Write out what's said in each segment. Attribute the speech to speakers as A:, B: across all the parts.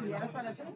A: ¿Ya fue a las 6?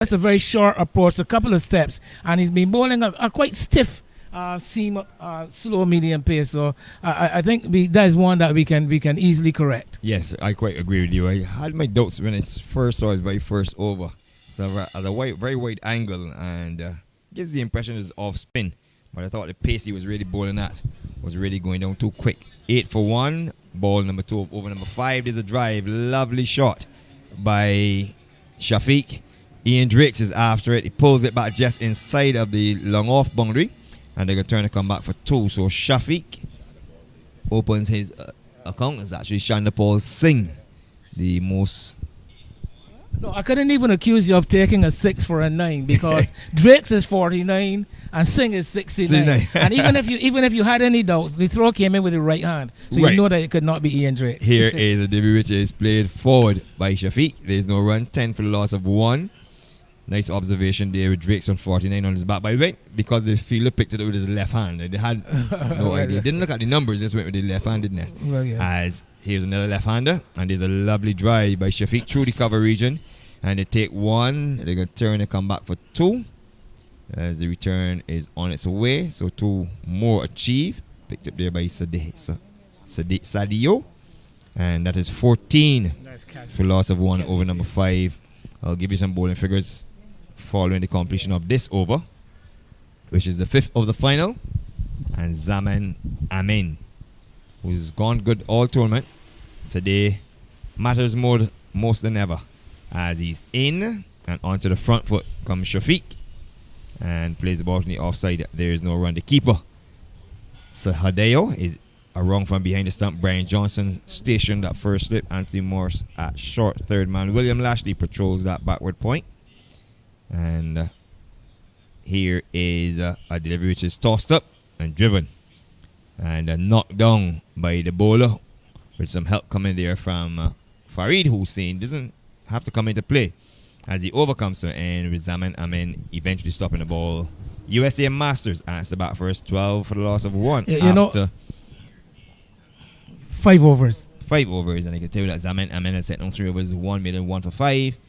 A: That's a very short approach, a couple of steps, and he's been bowling a quite stiff seam, slow medium pace. So I think that is one that we can easily correct.
B: Yes, I quite agree with you. I had my doubts when I first saw his very first over. So at a very wide angle and gives the impression it's off spin. But I thought the pace he was really bowling at was really going down too quick. 8 for 1, ball number 2 over number 5. There's a drive, lovely shot by Shafiq. Ian Drakes is after it. He pulls it back just inside of the long off boundary. And they're going to turn to come back for 2. So Shafiq opens his account. It's actually Chandapal Singh, the most...
A: No, I couldn't even accuse you of taking a 6 for a 9 because Drakes is 49 and Singh is 69. And even if you had any doubts, the throw came in with the right hand. So you know that it could not be Ian Drakes.
B: Here is a debut which is played forward by Shafiq. There's no run, 10 for the loss of 1. Nice observation there with Drakes on 49 on his back. By the way, because the fielder picked it up with his left hand, they had no idea. Didn't look at the numbers, just went with the left-handedness.
A: Well, yes.
B: As here's another left-hander, and there's a lovely drive by Shafiq through the cover region. And they take 1, they're going to turn and come back for 2. As the return is on its way, so 2 more achieved. Picked up there by Sadio. And that is 14 for loss of 1 over number 5. I'll give you some bowling figures following the completion of this over, which is the 5th of the final. And Zaman Amin, who's gone good all tournament, today matters more most than ever, as he's in and onto the front foot comes Shafiq and plays the ball from the offside. There is no run. The keeper, Sahadeo, is a wrong from behind the stump. Brian Johnson stationed at first slip. Anthony Morse at short third man. William Lashley patrols that backward point. And here is a delivery which is tossed up and driven. And knocked down by the bowler with some help coming there from Farid Hussein. Doesn't have to come into play as he overcomes to end with Zaman Amin eventually stopping the ball. USA Masters as the bat first, 12 for the loss of 1. After
A: 5 overs.
B: 5 overs, and I can tell you that Zaman Amin has set on 3 overs, 1 made and 1 for 5.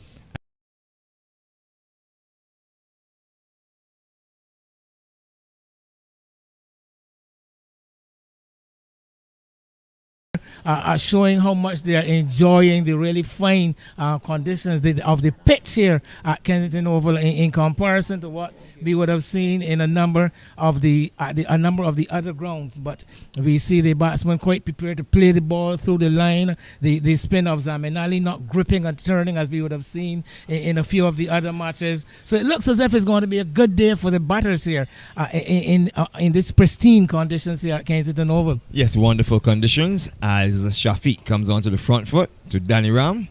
A: Showing how much they are enjoying the really fine conditions of the pitch here at Kensington Oval in comparison to what we would have seen in a number of the other grounds. But we see the batsman quite prepared to play the ball through the line. The spin of Zamin Ali not gripping and turning as we would have seen in a few of the other matches. So it looks as if it's going to be a good day for the batters here in this pristine conditions here at Kensington Oval.
B: Yes, wonderful conditions as Shafiq comes onto the front foot to Danny Ram,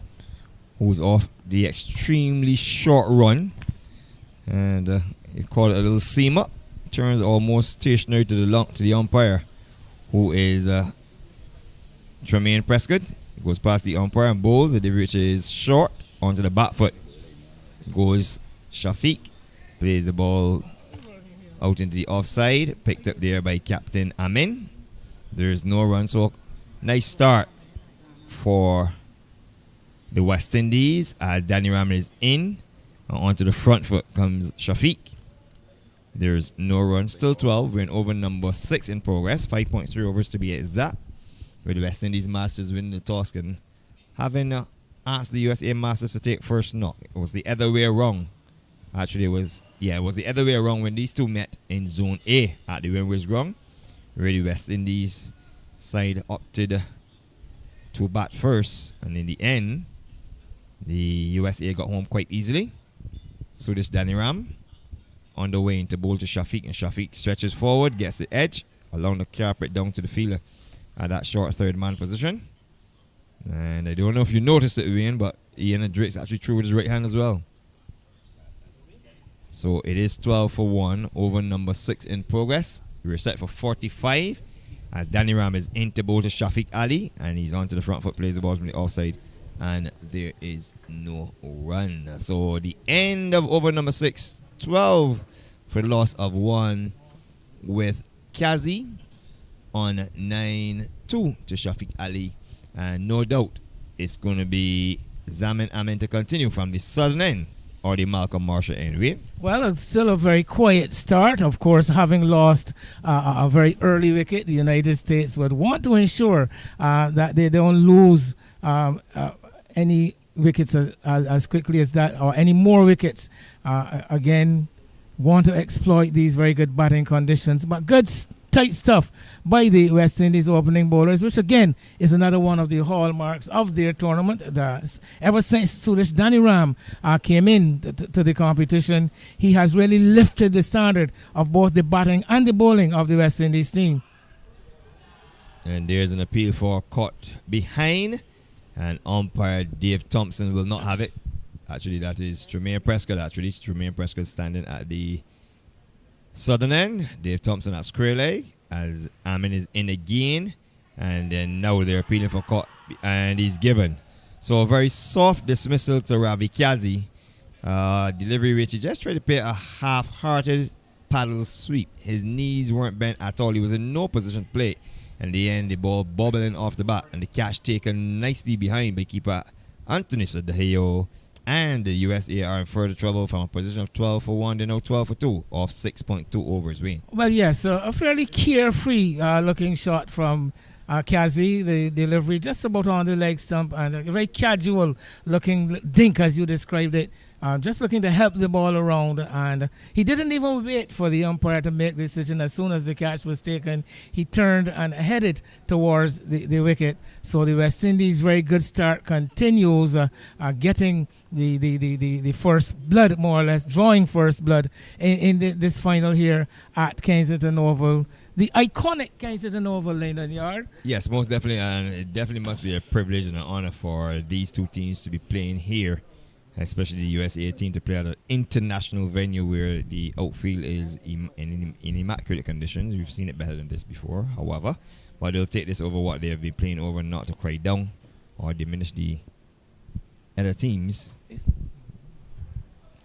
B: who's off the extremely short run, and he called it a little seam up. Turns almost stationary to the umpire, who is Tremaine Prescott. Goes past the umpire and bowls. The delivery is short onto the back foot. Goes Shafiq, plays the ball out into the offside, picked up there by Captain Amin. There's no run, so nice start for the West Indies as Danny Ram is in. Onto the front foot comes Shafiq. There's no run, still 12. We're in over number 6 in progress, 5.3 overs to be exact. With the West Indies Masters winning the toss and having asked the USA Masters to take first knock. It was the other way around. Actually, it was the other way around when these two met in Zone A at the Windies ground. Where the West Indies side opted to bat first, and in the end, the USA got home quite easily. So this Danny Ram on the way into bowl to Shafiq, and Shafiq stretches forward, gets the edge along the carpet down to the fielder at that short third man position. And I don't know if you noticed it, Wayne, but Ian Drakes actually threw with his right hand as well. So it is 12 for 1 over number 6 in progress. We're set for 45 as Danny Ram is into bowl to Shafiq Ali, and he's onto the front foot, plays the ball from the offside, and there is no run. So the end of over number 6, 12 for the loss of 1 with Kazi on 9-2 to Shafiq Ali. And no doubt it's going to be Zaman Amin to continue from the southern end or the Malcolm Marshall end, Wayne?
A: Well, it's still a very quiet start. Of course, having lost a very early wicket, the United States would want to ensure that they don't lose any wickets as quickly as that, or any more wickets. Again, want to exploit these very good batting conditions. But good tight stuff by the West Indies opening bowlers, which again is another one of the hallmarks of their tournament. Ever since Suresh Daniram came in to the competition, he has really lifted the standard of both the batting and the bowling of the West Indies team.
B: And there's an appeal for caught behind, and umpire Dave Thompson will not have it. Actually, that is Tremaine Prescott. Tremaine Prescott standing at the southern end. Dave Thompson at square leg as Amin is in again, and then now they're appealing for caught, and he's given. So a very soft dismissal to Ravi Kazi. Delivery which he just tried to play a half-hearted paddle sweep. His knees weren't bent at all. He was in no position to play. In the end, the ball bobbling off the bat, and the catch taken nicely behind by keeper Anthony Sadahio. And the USA are in further trouble from a position of 12 for 1. They're now 12 for 2 off 6.2 overs, Wayne.
A: Well, yes, a fairly carefree looking shot from Kazi. The delivery just about on the leg stump, and a very casual looking dink, as you described it. Just looking to help the ball around, and he didn't even wait for the umpire to make the decision. As soon as the catch was taken, he turned and headed towards the wicket. So the West Indies' very good start continues, getting the first blood, more or less, drawing first blood in this final here at Kensington Oval. The iconic Kensington Oval, Lane Yard.
B: Yes, most definitely, and it definitely must be a privilege and an honor for these two teams to be playing here, especially the USA team to play at an international venue where the outfield is in immaculate conditions. We've seen it better than this before, however, but they'll take this over what they have been playing over, not to cry down or diminish the other teams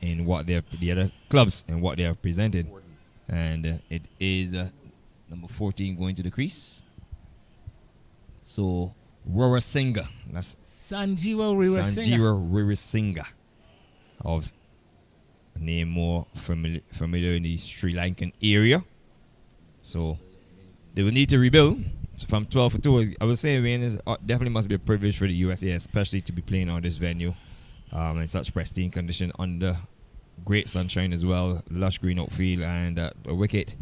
B: in what the other clubs and what they have presented. And it is number 14 going to the crease. So Rarasinga, that's
A: Sanjeewa
B: Rarasinga, of a name more familiar in the Sri Lankan area. So they will need to rebuild. So from 12 for 2, I would say, Wayne, definitely must be a privilege for the USA, especially to be playing on this venue in such pristine condition under great sunshine as well, lush green outfield, and a wicket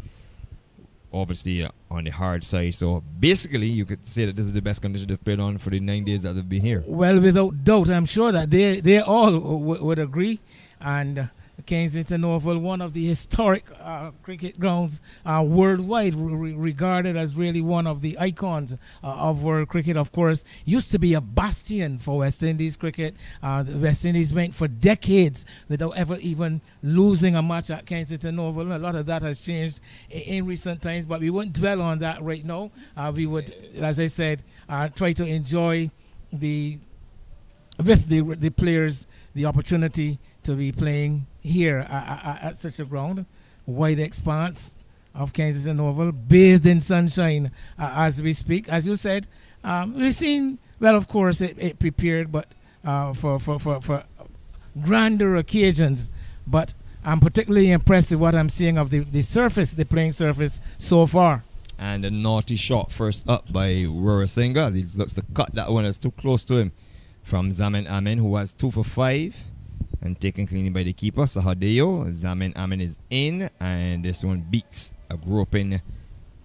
B: obviously on the hard side. So basically you could say that this is the best condition they've played on for the 9 days that they've been here.
A: Well, without doubt, I'm sure that they all would agree. And Kensington Oval, one of the historic cricket grounds worldwide, regarded as really one of the icons of world cricket. Of course, used to be a bastion for West Indies cricket. The West Indies went for decades without ever even losing a match at Kensington Oval. A lot of that has changed in recent times, but we won't dwell on that right now. We would, as I said, try to enjoy the players the opportunity to be playing here at such a ground, wide expanse of Kensington Oval, bathed in sunshine as we speak. As you said, we've seen, well, of course, it prepared, but for grander occasions. But I'm particularly impressed with what I'm seeing of the surface, the playing surface so far.
B: And a naughty shot first up by Rarasinga as he looks to cut that one that's too close to him from Zamin Amin, who has 2 for 5. And taken cleanly by the keeper, Sahadeo. Zamin Amin is in, and this one beats a groping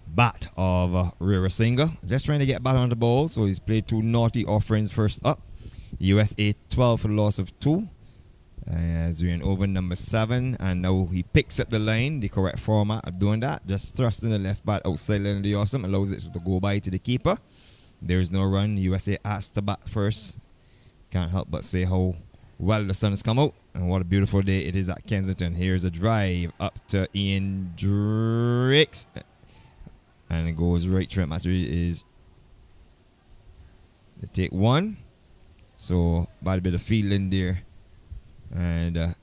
B: bat of Rarasinga. Just trying to get back on the ball, so he's played 2 naughty offerings first up. USA 12 for the loss of 2. As we're in over number 7, and now he picks up the line, the correct format of doing that. Just thrusting the left bat outside line of the awesome, allows it to go by to the keeper. There is no run. USA asked to bat first. Can't help but say how well the sun has come out, and what a beautiful day it is at Kensington. Here's a drive up to Ian Drakes, and it goes right. Trent Matthew is the take 1, so about a bit of fielding there, and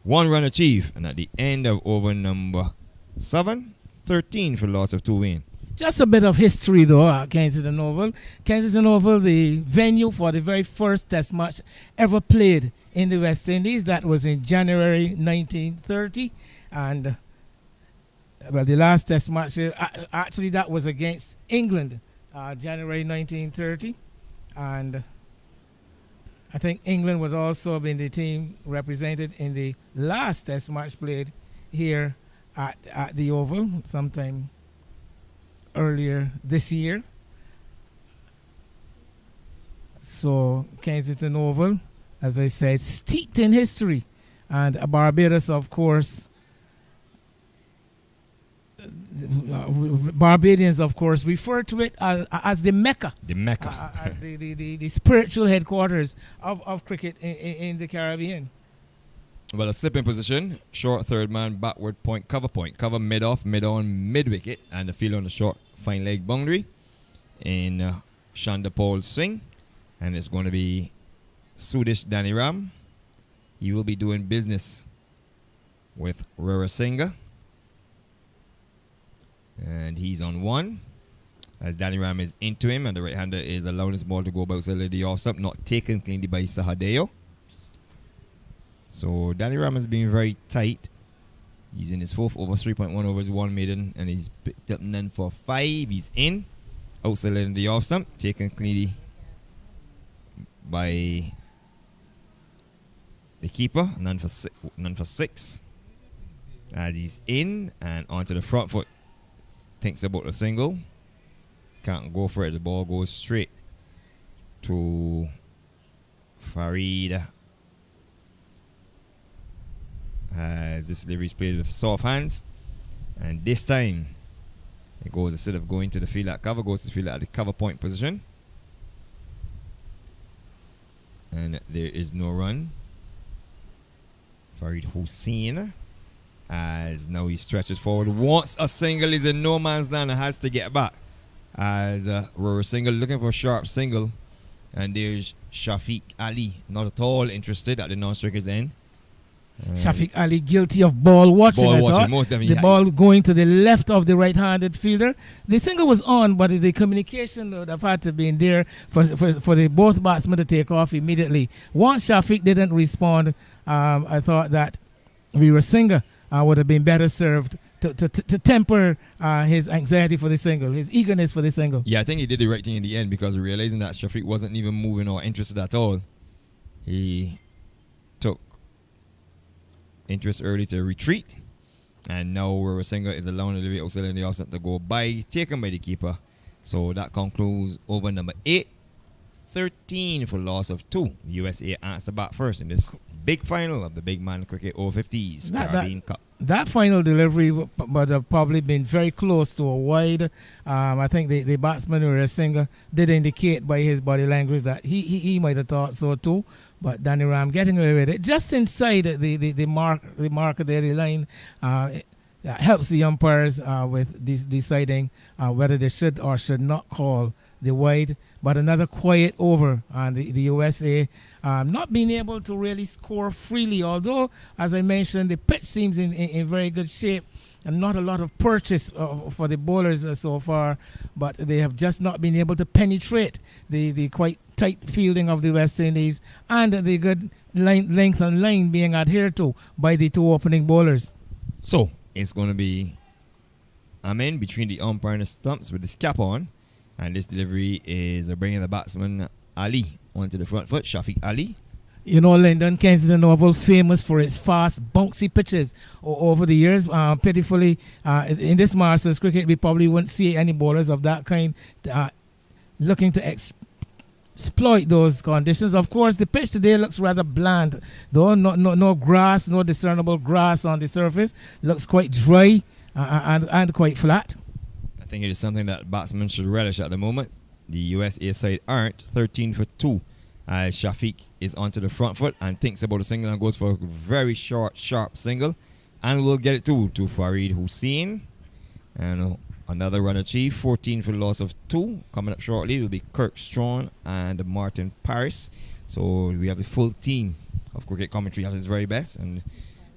B: 1 run achieved. And at the end of over number 7, 13 for loss of 2 win.
A: Just a bit of history, though, at Kensington Oval. Kensington Oval, the venue for the very first test match ever played in the West Indies. That was in January 1930. And well, the last test match, actually that was against England, January 1930. And I think England was also been the team represented in the last test match played here at the Oval sometime earlier this year. So Kensington Oval, as I said, steeped in history. And Barbados, of course, Barbadians, of course, refer to it as the Mecca.
B: The Mecca.
A: As the spiritual headquarters of cricket in the Caribbean.
B: Well, a slipping position, short third man, backward point, cover mid-off, mid-on, mid-wicket, and the field on the short fine leg boundary in Chandapal Singh. And it's going to be Sudish Danny Ram. He will be doing business with Rarasinga. And he's on one. As Danny Ram is into him, and the right-hander is allowing his ball to go outside the off-stump, not taken cleanly by Sahadeo. So Danny Ram has been very tight. He's in his fourth over, 3.1 overs, one maiden, and he's picked up none for 5. He's in. Outside the off-stump, taken cleanly by the keeper, none for 6. As he's in and onto the front foot. Thinks about the single. Can't go for it. The ball goes straight to Farid. As this delivery is played with soft hands. And this time, it goes, instead of going to the field at cover, goes to the field at the cover point position. And there is no run. Farid Hussein, as now he stretches forward. Wants a single, is in no man's land and has to get back. As Rora single, looking for a sharp single. And there's Shafiq Ali, not at all interested at the non-striker's end.
A: Shafiq Ali guilty of ball watching.
B: Most definitely.
A: The ball going to the left of the right-handed fielder. The single was on, but the communication would have had to be in there for the both batsmen to take off immediately. Once Shafiq didn't respond, I thought that Rarasinga would have been better served to temper his anxiety for the single, his eagerness for the single.
B: Yeah, I think he did the right thing in the end, because realizing that Shafiq wasn't even moving or interested at all, he took interest early to retreat, and now Rarasinga is allowing the delivery outside in the offset to go by, taken by the keeper. So that concludes over number 8. 13 for loss of 2. USA answers the bat first in this big final of the Big Man Cricket over 50s Caribbean Cup.
A: That final delivery would have probably been very close to a wide. I think the batsman Rarasinga did indicate by his body language that he might have thought so too. But Danny Ram getting away with it just inside the mark of the line. Helps the umpires with deciding whether they should or should not call the wide. But another quiet over, and the USA not being able to really score freely. Although, as I mentioned, the pitch seems in very good shape, and not a lot of purchase for the bowlers so far. But they have just not been able to penetrate the quite tight fielding of the West Indies, and the good length and line being adhered to by the two opening bowlers.
B: So it's going to be Amen between the umpire and the stumps with his cap on. And this delivery is bringing the batsman Ali onto the front foot, Shafiq Ali.
A: You know, Lyndon, Kensington Oval famous for its fast, bouncy pitches over the years. Pitifully, in this Masters cricket, we probably wouldn't see any bowlers of that kind looking to exploit those conditions. Of course, the pitch today looks rather bland, though no grass, no discernible grass on the surface. Looks quite dry and quite flat.
B: I think it is something that batsmen should relish at the moment. The USA side aren't. 13 for 2. As Shafiq is onto the front foot and thinks about a single and goes for a very short, sharp single. And will get it to Farid Hussein. And another run achieved. 14 for the loss of 2. Coming up shortly will be Kirk Strawn and Martin Paris. So we have the full team of cricket commentary at its very best. And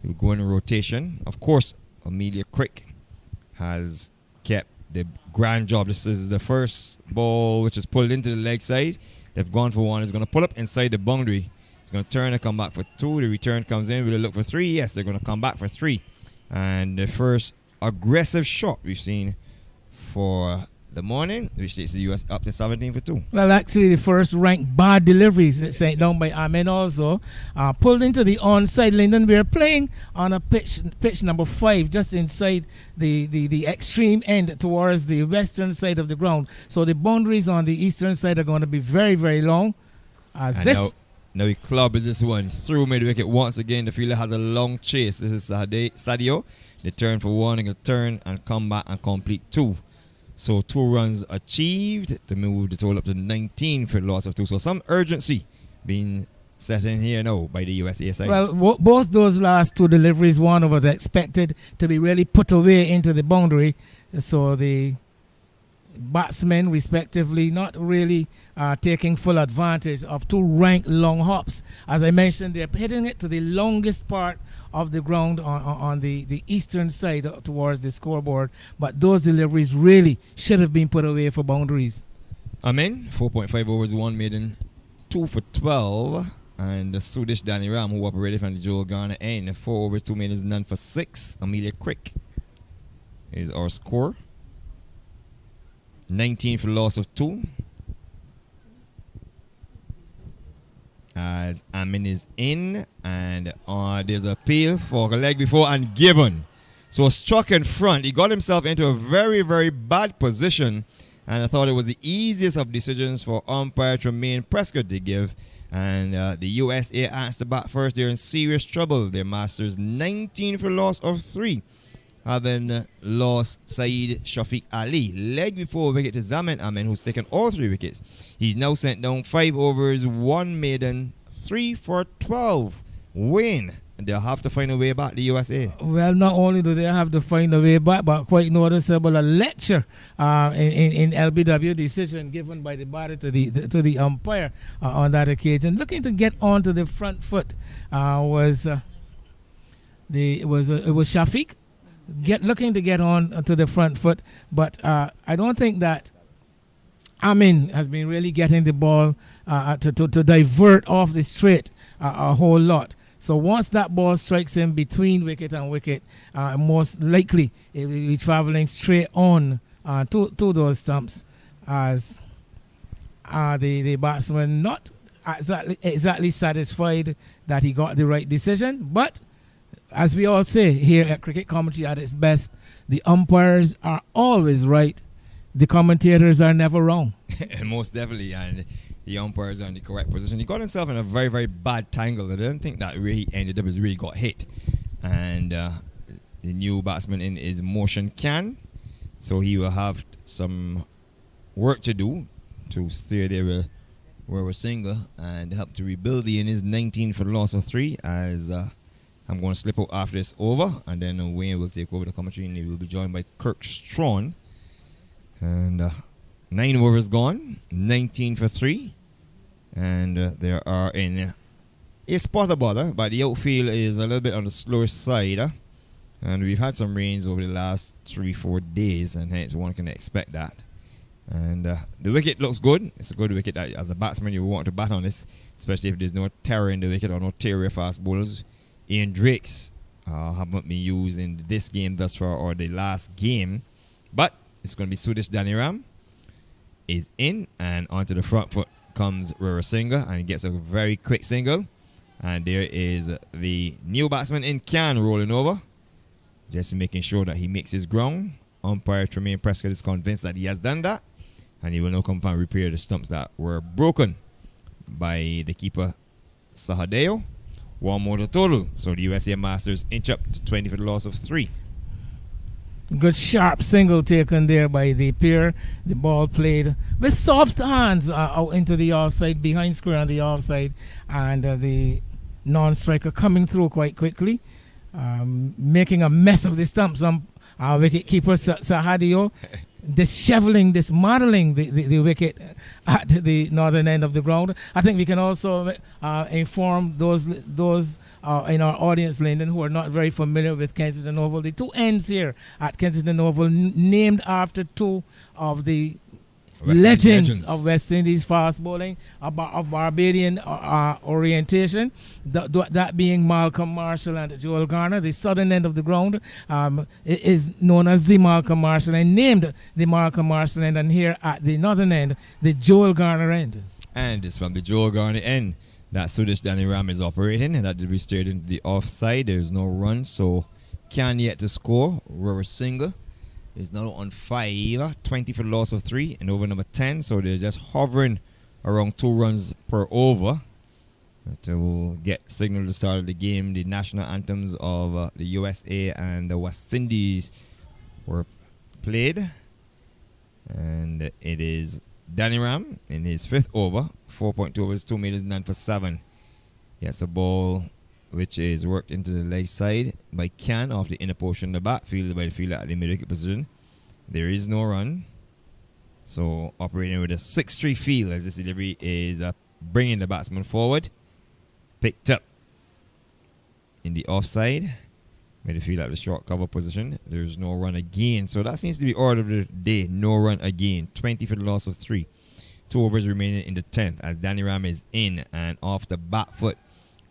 B: we'll go in rotation. Of course, Amelia Crick has kept the grand job. This is the first ball which is pulled into the leg side. They've gone for one. It's going to pull up inside the boundary. It's going to turn and come back for 2. The return comes in. Will they look for 3? Yes, they're going to come back for 3. And the first aggressive shot we've seen for the morning, which takes the US up to 17 for 2.
A: Well, actually, the first ranked bad deliveries sent down by Amin also pulled into the onside line. And we're playing on a pitch number 5, just inside the extreme end towards the western side of the ground. So the boundaries on the eastern side are going to be very, very long.
B: Now he clubs this one through mid-wicket once again. The fielder has a long chase. This is Sadio. They turn for 1 and a turn and come back and complete 2. So 2 runs achieved to move the total up to 19 for the loss of 2. So some urgency being set in here now by the USA side.
A: Well, both those last 2 deliveries, one was expected to be really put away into the boundary. So the batsmen, respectively, not really taking full advantage of 2 ranked long hops. As I mentioned, they're hitting it to the longest part of the ground on the eastern side towards the scoreboard, but those deliveries really should have been put away for boundaries.
B: Amin, 4.5 overs, 1 maiden, 2 for 12, and the Swedish Danny Ram, who operated from the Joel Garner end, 4 overs, 2 maidens, none for 6. Amelia Crick is our score. 19 for loss of 2. As Amin is in, and there's a appeal for a leg before and given. So struck in front. He got himself into a very, very bad position, and I thought it was the easiest of decisions for umpire Tremaine Prescott to give. And the USA asked to bat first. They're in serious trouble. Their masters 19 for loss of 3. Having lost Saeed Shafiq Ali. Leg before wicket to Zaman Amin, who's taken all 3 wickets. He's now sent down 5 overs, 1 maiden, 3 for 12. Win. They'll have to find a way back, the USA.
A: Well, not only do they have to find a way back, but quite noticeable a lecture in LBW decision given by the batter to the umpire on that occasion. Looking to get onto the front foot was Shafiq. Looking to get on to the front foot, but I don't think that Amin has been really getting the ball to divert off the straight a whole lot. So once that ball strikes him between wicket and wicket, most likely it will be traveling straight on to those stumps, as the batsman not exactly satisfied that he got the right decision, but as we all say here at Cricket Commentary at its best, the umpires are always right. The commentators are never wrong.
B: Most definitely, and the umpires are in the correct position. He got himself in a very, very bad tangle. I don't think that really ended up as really got hit. And the new batsman in is Motion Can. So he will have some work to do to steer there with Warasinga and help to rebuild the innings. 19 for the loss of 3 as I'm going to slip out after this over, and then Wayne will take over the commentary, and he will be joined by Kirk Strawn. And 9 overs gone, 19 for 3, and there are in a spot of bother, but the outfield is a little bit on the slower side, and we've had some rains over the last 3-4 days, and hence one can expect that. And the wicket looks good. It's a good wicket that, as a batsman, you want to bat on this, especially if there's no terror in the wicket or no terror fast bowlers. Ian Drakes haven't been used in this game thus far or the last game, but it's going to be Swedish Danny Ram is in, and onto the front foot comes Warasinga and gets a very quick single, and there is the new batsman in Can rolling over, just making sure that he makes his ground. Umpire Tremaine Prescott is convinced that he has done that, and he will now come and repair the stumps that were broken by the keeper Sahadeo. 1 more to total, so the USA Masters inch up to 20 for the loss of 3.
A: Good sharp single taken there by the pair. The ball played with soft hands out into the offside, behind square on the offside, and the non-striker coming through quite quickly, making a mess of the stumps. Wicket keeper Sahadio dismodeling the wicket at the northern end of the ground. I think we can also inform those in our audience, Lyndon, who are not very familiar with Kensington Oval. The 2 ends here at Kensington Oval, named after 2 of the legends of West Indies fast bowling, of Barbadian orientation, that being Malcolm Marshall and Joel Garner. The southern end of the ground is known as the Malcolm Marshall and named the Malcolm Marshall end, and here at the northern end, the Joel Garner end.
B: And it's from the Joel Garner end that Sudesh Danny Ram is operating, and that did be steered into the offside. There's no run, so can yet to score. Rover Singer is now on 5, 20 for the loss of 3, and over number 10, so they're just hovering around 2 runs per over. That will get signal to the start of the game. The national anthems of the USA and the West Indies were played, and it is Danny Ram in his 5th over, 4.2 overs, 2 meters, none for 7. Yes, a ball which is worked into the leg side by Can off the inner portion of the bat, fielded by the fielder at the mid-wicket position. There is no run. So operating with a 6-3 field as this delivery is bringing the batsman forward. Picked up in the offside. Midfield at the short cover position. There's no run again. So that seems to be order of the day. No run again. 20 for the loss of 3. 2 overs remaining in the 10th as Danny Ram is in and off the back foot.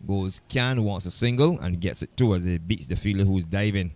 B: Goes Can, wants a single and gets it too as he beats the fielder who's diving.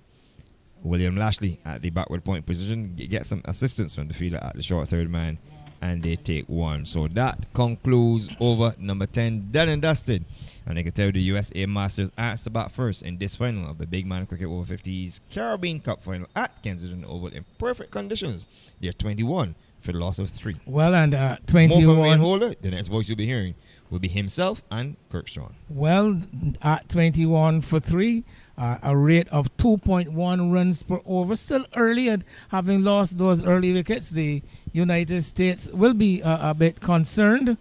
B: William Lashley at the backward point position gets some assistance from the fielder at the short third man, and they take 1. So that concludes over number 10 done and dusted. And I can tell you the USA Masters asked to bat first in this final of the Big Man Cricket Over 50s Caribbean Cup final at Kensington Oval in perfect conditions. They're 21 for the loss of 3.
A: Well, and 21.
B: More from Wayne Holder. The next voice you'll be hearing will be himself and Kirk Strawn.
A: Well, at 21 for 3, a rate of 2.1 runs per over. Still early, and having lost those early wickets, the United States will be a bit concerned.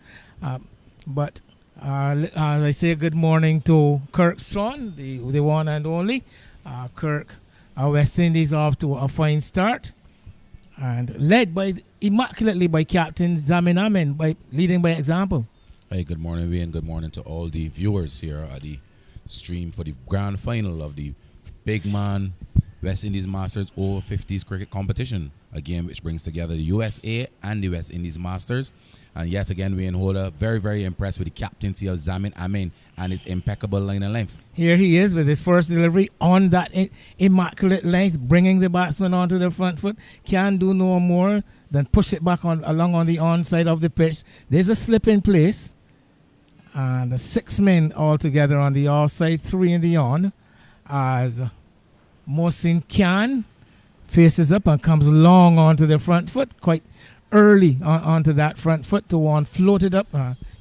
A: But I say good morning to Kirk Strawn, the one and only. Kirk, West Indies off to a fine start, and led immaculately by Captain Zamin Amin, leading by example.
C: Hey, good morning, Wayne. Good morning to all the viewers here at the stream for the grand final of the Big Man West Indies Masters Over 50s cricket competition. A game which brings together the USA and the West Indies Masters. And yet again, Wayne Holder, very, very impressed with the captaincy of Zamin Amin and his impeccable line and length.
A: Here he is with his first delivery on that immaculate length, bringing the batsman onto the front foot. Can do no more than push it back along on the onside of the pitch. There's a slip in place. And 6 men altogether on the offside, 3 in the on, as Mohsin Khan faces up and comes long onto the front foot, quite early onto that front foot to one, floated up,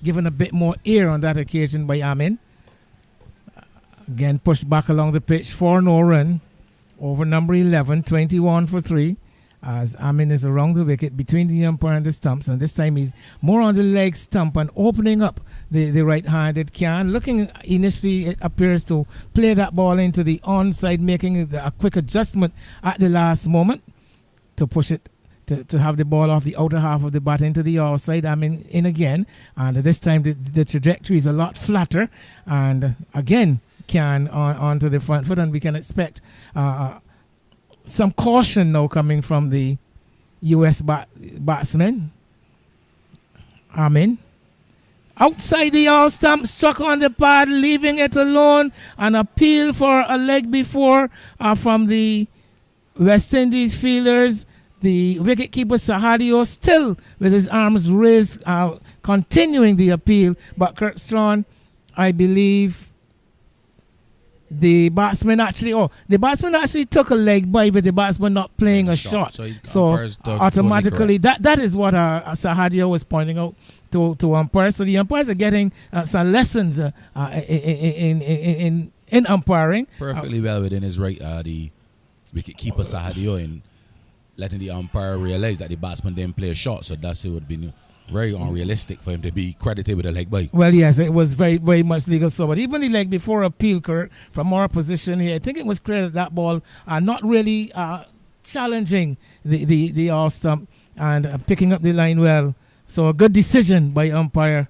A: given a bit more air on that occasion by Amin. Again, pushed back along the pitch for no run. Over number 11, 21 for 3. As Amin is around the wicket between the umpire and the stumps, and this time he's more on the leg stump and opening up the right-handed Can. Looking initially, it appears to play that ball into the onside, making a quick adjustment at the last moment to push it, to have the ball off the outer half of the bat into the outside. Amin in again, and this time the trajectory is a lot flatter, and again Can onto the front foot, and we can expect some caution now coming from the US batsman. Amin. Outside the all stump, struck on the pad, leaving it alone. An appeal for a leg before from the West Indies fielders. The wicketkeeper Sahadio still with his arms raised, continuing the appeal. But Kirk Strawn, I believe, the batsman actually took a leg by, but the batsman not playing a shot. So automatically, that is what Sahadio was pointing out to umpires. So the umpires are getting some lessons in umpiring.
C: Perfectly well within his right, the wicketkeeper Sahadio, in letting the umpire realize that the batsman didn't play a shot. So that's it would be very unrealistic for him to be credited with a leg bite.
A: Well, yes, it was very, very much legal. So, but even the leg before appeal, Kurt, from our position here, I think it was clear that ball not really challenging the off stump and picking up the line well. So a good decision by umpire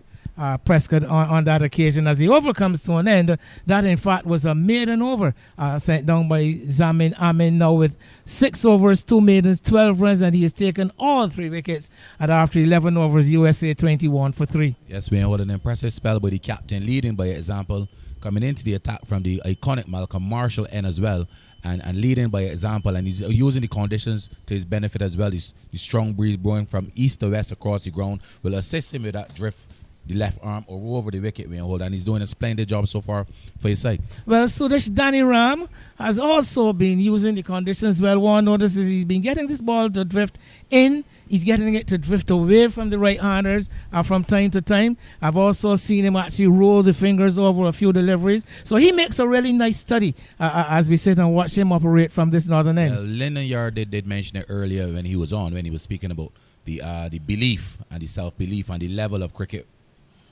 A: Prescott on that occasion. As the over comes to an end, that in fact was a maiden over sent down by Zamin Amin, now with 6 overs, 2 maidens, 12 runs, and he has taken all 3 wickets. And after 11 overs, USA 21 for 3.
C: Yes, we had an impressive spell by the captain, leading by example, coming into the attack from the iconic Malcolm Marshall end as well, and leading by example, and he's using the conditions to his benefit as well. The strong breeze blowing from east to west across the ground will assist him with that drift, the left arm or over the wicket when hold, and he's doing a splendid job so far for his side.
A: Well, Sudesh Danny Ram has also been using the conditions well. One notices he's been getting this ball to drift in. He's getting it to drift away from the right-handers from time to time. I've also seen him actually roll the fingers over a few deliveries. So he makes a really nice study as we sit and watch him operate from this northern end.
C: Lyndon Yard did mention it earlier when he was speaking about the belief and the self-belief and the level of cricket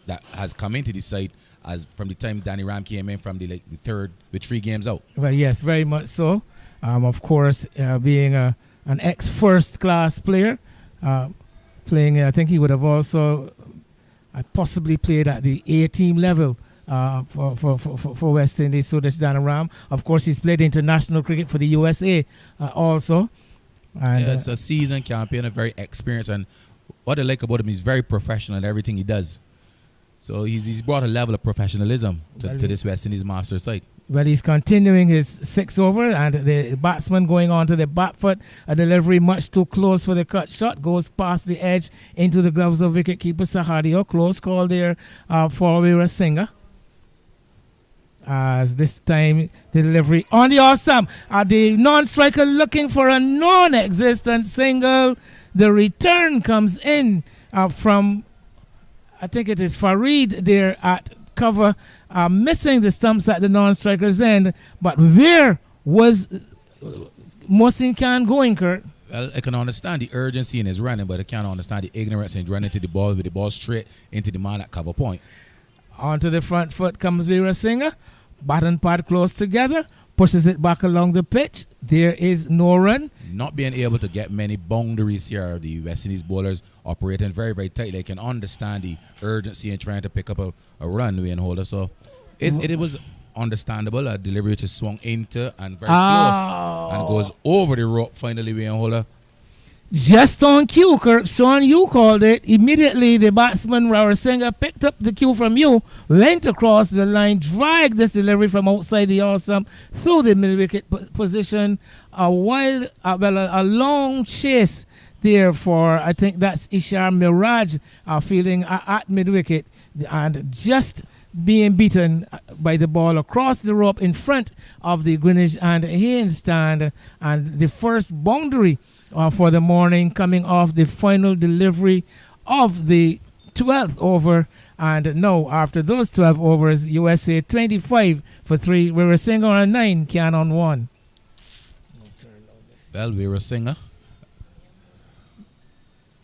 C: that has come into the side as from the time Danny Ram came in from the third with 3 games out.
A: Well, yes, very much so. Of course, being an ex-first class player, playing, I think he would have also possibly played at the A-team level for West Indies, Sudesh Danny Ram. Of course, he's played international cricket for the USA also. And,
C: it's a seasoned champion, a very experienced, and what I like about him, he's very professional in everything he does. So he's brought a level of professionalism to this West Indies master side.
A: Well, he's continuing his 6 over, and the batsman going on to the back foot. A delivery much too close for the cut shot. Goes past the edge into the gloves of wicketkeeper Sahadio. Close call there for Weerasinghe. As this time the delivery on the awesome. The non-striker looking for a non-existent single. The return comes in from, I think it is Farid there at cover, missing the stumps at the non-striker's end. But where was Mohsin Khan going, Kurt?
C: Well, I can understand the urgency in his running, but I can't understand the ignorance in running to the ball with the ball straight into the man at cover point.
A: Onto the front foot comes Weerasinghe. Bat and pad close together. Pushes it back along the pitch. There is no run.
C: Not being able to get many boundaries here. The West Indies bowlers operating very, very tight. They can understand the urgency in trying to pick up a run, Wayne Holder. So it was understandable. A delivery which is swung into and very close and goes over the rope finally, Wayne Holder.
A: Just on cue, Kirk. Sean, you called it. Immediately, the batsman, Weerasinghe, picked up the cue from you, went across the line, dragged this delivery from outside the off stump through the mid-wicket position. A long chase there for, I think that's Ishar Miraj, fielding at mid-wicket, and just being beaten by the ball across the rope in front of the Greenwich and Haynes stand, and the first boundary for the morning coming off the final delivery of the 12th over. And now, after those 12 overs, USA 25 for 3. Weerasinghe on 9, Khan on 1.
C: Well, Weerasinghe,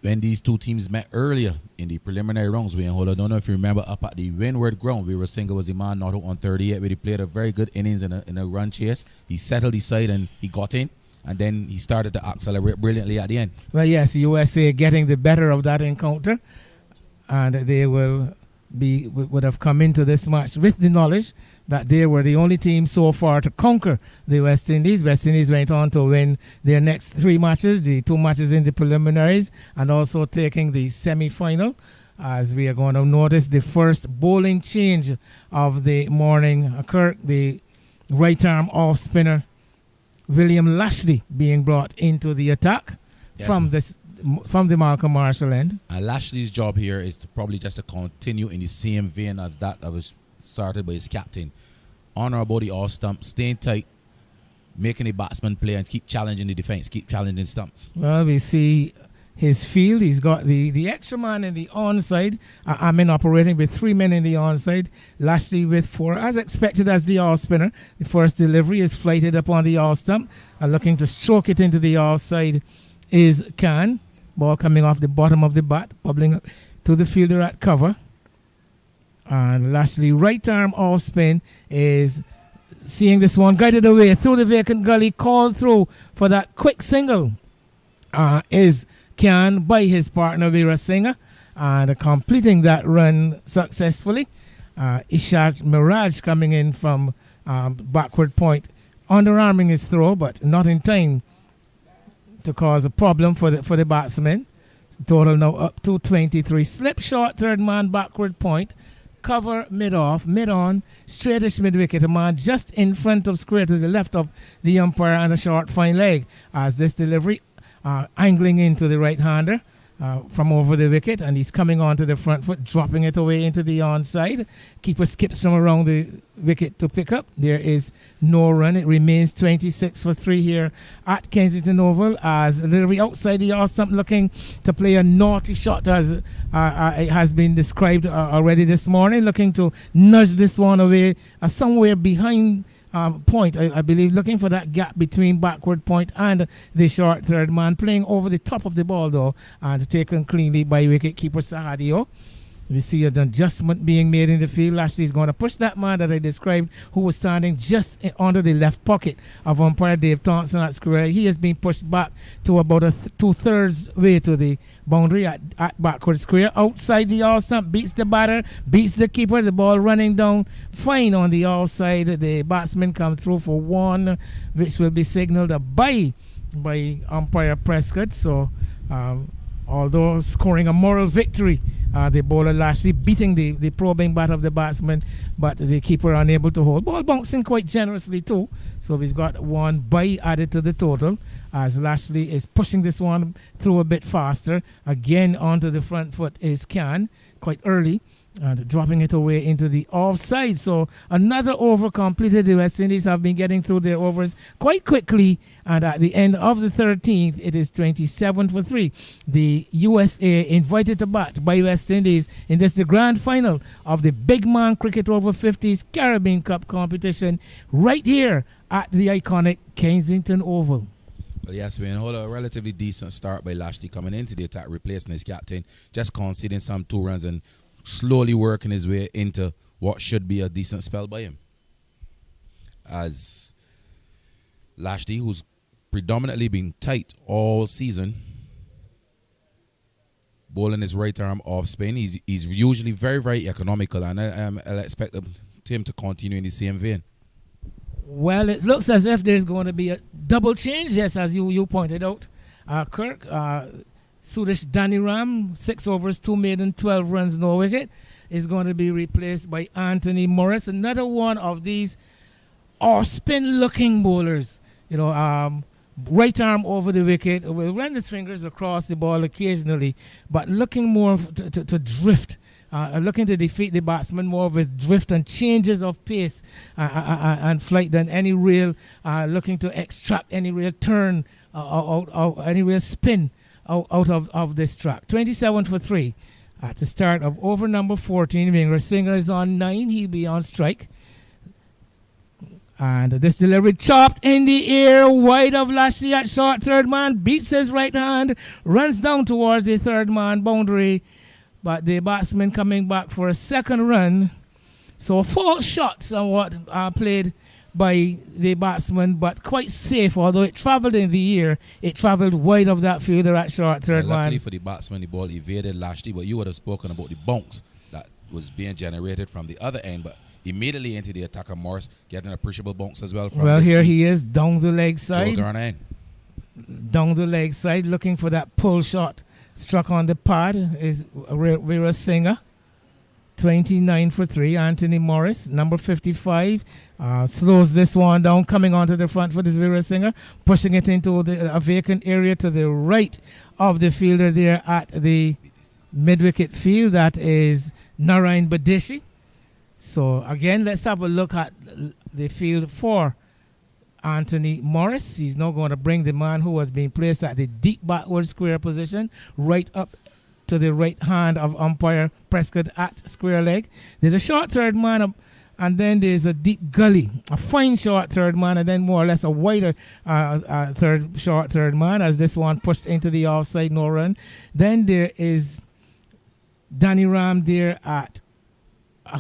C: when these two teams met earlier in the preliminary rounds, I don't know if you remember, up at the Windward ground, Weerasinghe was the man not out on 38, where he played a very good innings in a run chase. He settled his side and he got in. And then he started to accelerate brilliantly at the end.
A: Well, yes, USA getting the better of that encounter. And they would have come into this match with the knowledge that they were the only team so far to conquer the West Indies. West Indies went on to win their next 3 matches, the 2 matches in the preliminaries, and also taking the semi-final. As we are going to notice, the first bowling change of the morning occurred. The right-arm off-spinner William Lashley being brought into the attack from the Malcolm Marshall end.
C: And Lashley's job here is to probably just to continue in the same vein as that was started by his captain. Honor about the off stump, staying tight, making the batsman play and keep challenging the defense, keep challenging stumps.
A: Well, we see his field. He's got the extra man in the onside. Amin operating with 3 men in the onside. Lashley with 4, as expected as the off spinner. The first delivery is flighted up on the off stump. Looking to stroke it into the offside is Khan. Ball coming off the bottom of the bat, bubbling up to the fielder at cover. And Lashley right arm off spin is seeing this one guided away through the vacant gully, called through for that quick single is Khan by his partner Weerasinghe, and completing that run successfully. Ishat Mirage coming in from backward point, underarming his throw, but not in time to cause a problem for the batsman. Total now up to 23. Slip short, third man, backward point. Cover mid-off, mid-on, straightish mid-wicket. A man just in front of square to the left of the umpire and a short fine leg. As this delivery angling into the right-hander from over the wicket, and he's coming onto the front foot, dropping it away into the onside. Keeper skips from around the wicket to pick up. There is no run. It remains 26 for 3 here at Kensington Oval, as delivery outside the off stump, looking to play a naughty shot, as it has been described already this morning, looking to nudge this one away somewhere behind point, I believe, looking for that gap between backward point and the short third man, playing over the top of the ball though, and taken cleanly by wicket keeper Sahadio. We see an adjustment being made in the field. Lashley is going to push that man that I described, who was standing just under the left pocket of umpire Dave Thompson at square. He has been pushed back to about a 2/3 way to the boundary at backward square. Outside the off stump, beats the batter, beats the keeper. The ball running down fine on the outside. The batsman come through for one, which will be signalled a bye by umpire Prescott. So, although scoring a moral victory, the bowler Lashley beating the probing bat of the batsman, but the keeper unable to hold. Ball bouncing quite generously too. So we've got one bye added to the total, as Lashley is pushing this one through a bit faster. Again onto the front foot is Can, quite early, and dropping it away into the offside. So another over completed. The West Indies have been getting through their overs quite quickly, and at the end of the 13th, it is 27 for 3. The USA invited to bat by West Indies in the grand final of the Big Man Cricket Over 50s Caribbean Cup competition, right here at the iconic Kensington Oval.
C: Well, yes, we hold a relatively decent start by Lashley coming into the attack, replacing his captain, just conceding some 2 runs and slowly working his way into what should be a decent spell by him. As Lashley, who's predominantly been tight all season, bowling his right arm off spin, he's usually very, very economical, and I'll expect him to continue in the same vein.
A: Well, it looks as if there's going to be a double change, yes, as you pointed out, Kirk. Suresh Daniram, 6 overs, 2 maiden, 12 runs, no wicket, is going to be replaced by Anthony Morris, another one of these off-spin looking bowlers. You know, right arm over the wicket, will run his fingers across the ball occasionally, but looking more to drift. Looking to defeat the batsman more with drift and changes of pace and flight than any real looking to extract any real turn any real spin out of this track. 27 for 3 at the start of over number 14. Winger Singer is on 9. He'll be on strike. And this delivery chopped in the air, wide of Lashley at short third man, beats his right hand, runs down towards the third man boundary, but the batsman coming back for a second run. So a false shot somewhat played by the batsman, but quite safe. Although it travelled in the air, it travelled wide of that fielder at short third man.
C: Luckily for the batsman, the ball evaded Lashley, but you would have spoken about the bounce that was being generated from the other end, but immediately into the attacker Morris, getting an appreciable bounce as well.
A: Well, here he is, down the leg side.
C: Down
A: the leg side, looking for that pull shot. Struck on the pad is Veera Singer. 29 for 3. Anthony Morris, number 55, slows this one down, coming onto the front for this Veera Singer, pushing it into a vacant area to the right of the fielder there at the mid-wicket field. That is Narayan Badeshi. So again, let's have a look at the field for Anthony Morris. He's now going to bring the man who has been placed at the deep backward square position right up to the right hand of umpire Prescott at square leg. There's a short third man, and then there's a deep gully, a fine short third man, and then more or less a wider short third man, as this one pushed into the offside, no run. Then there is Danny Ram there at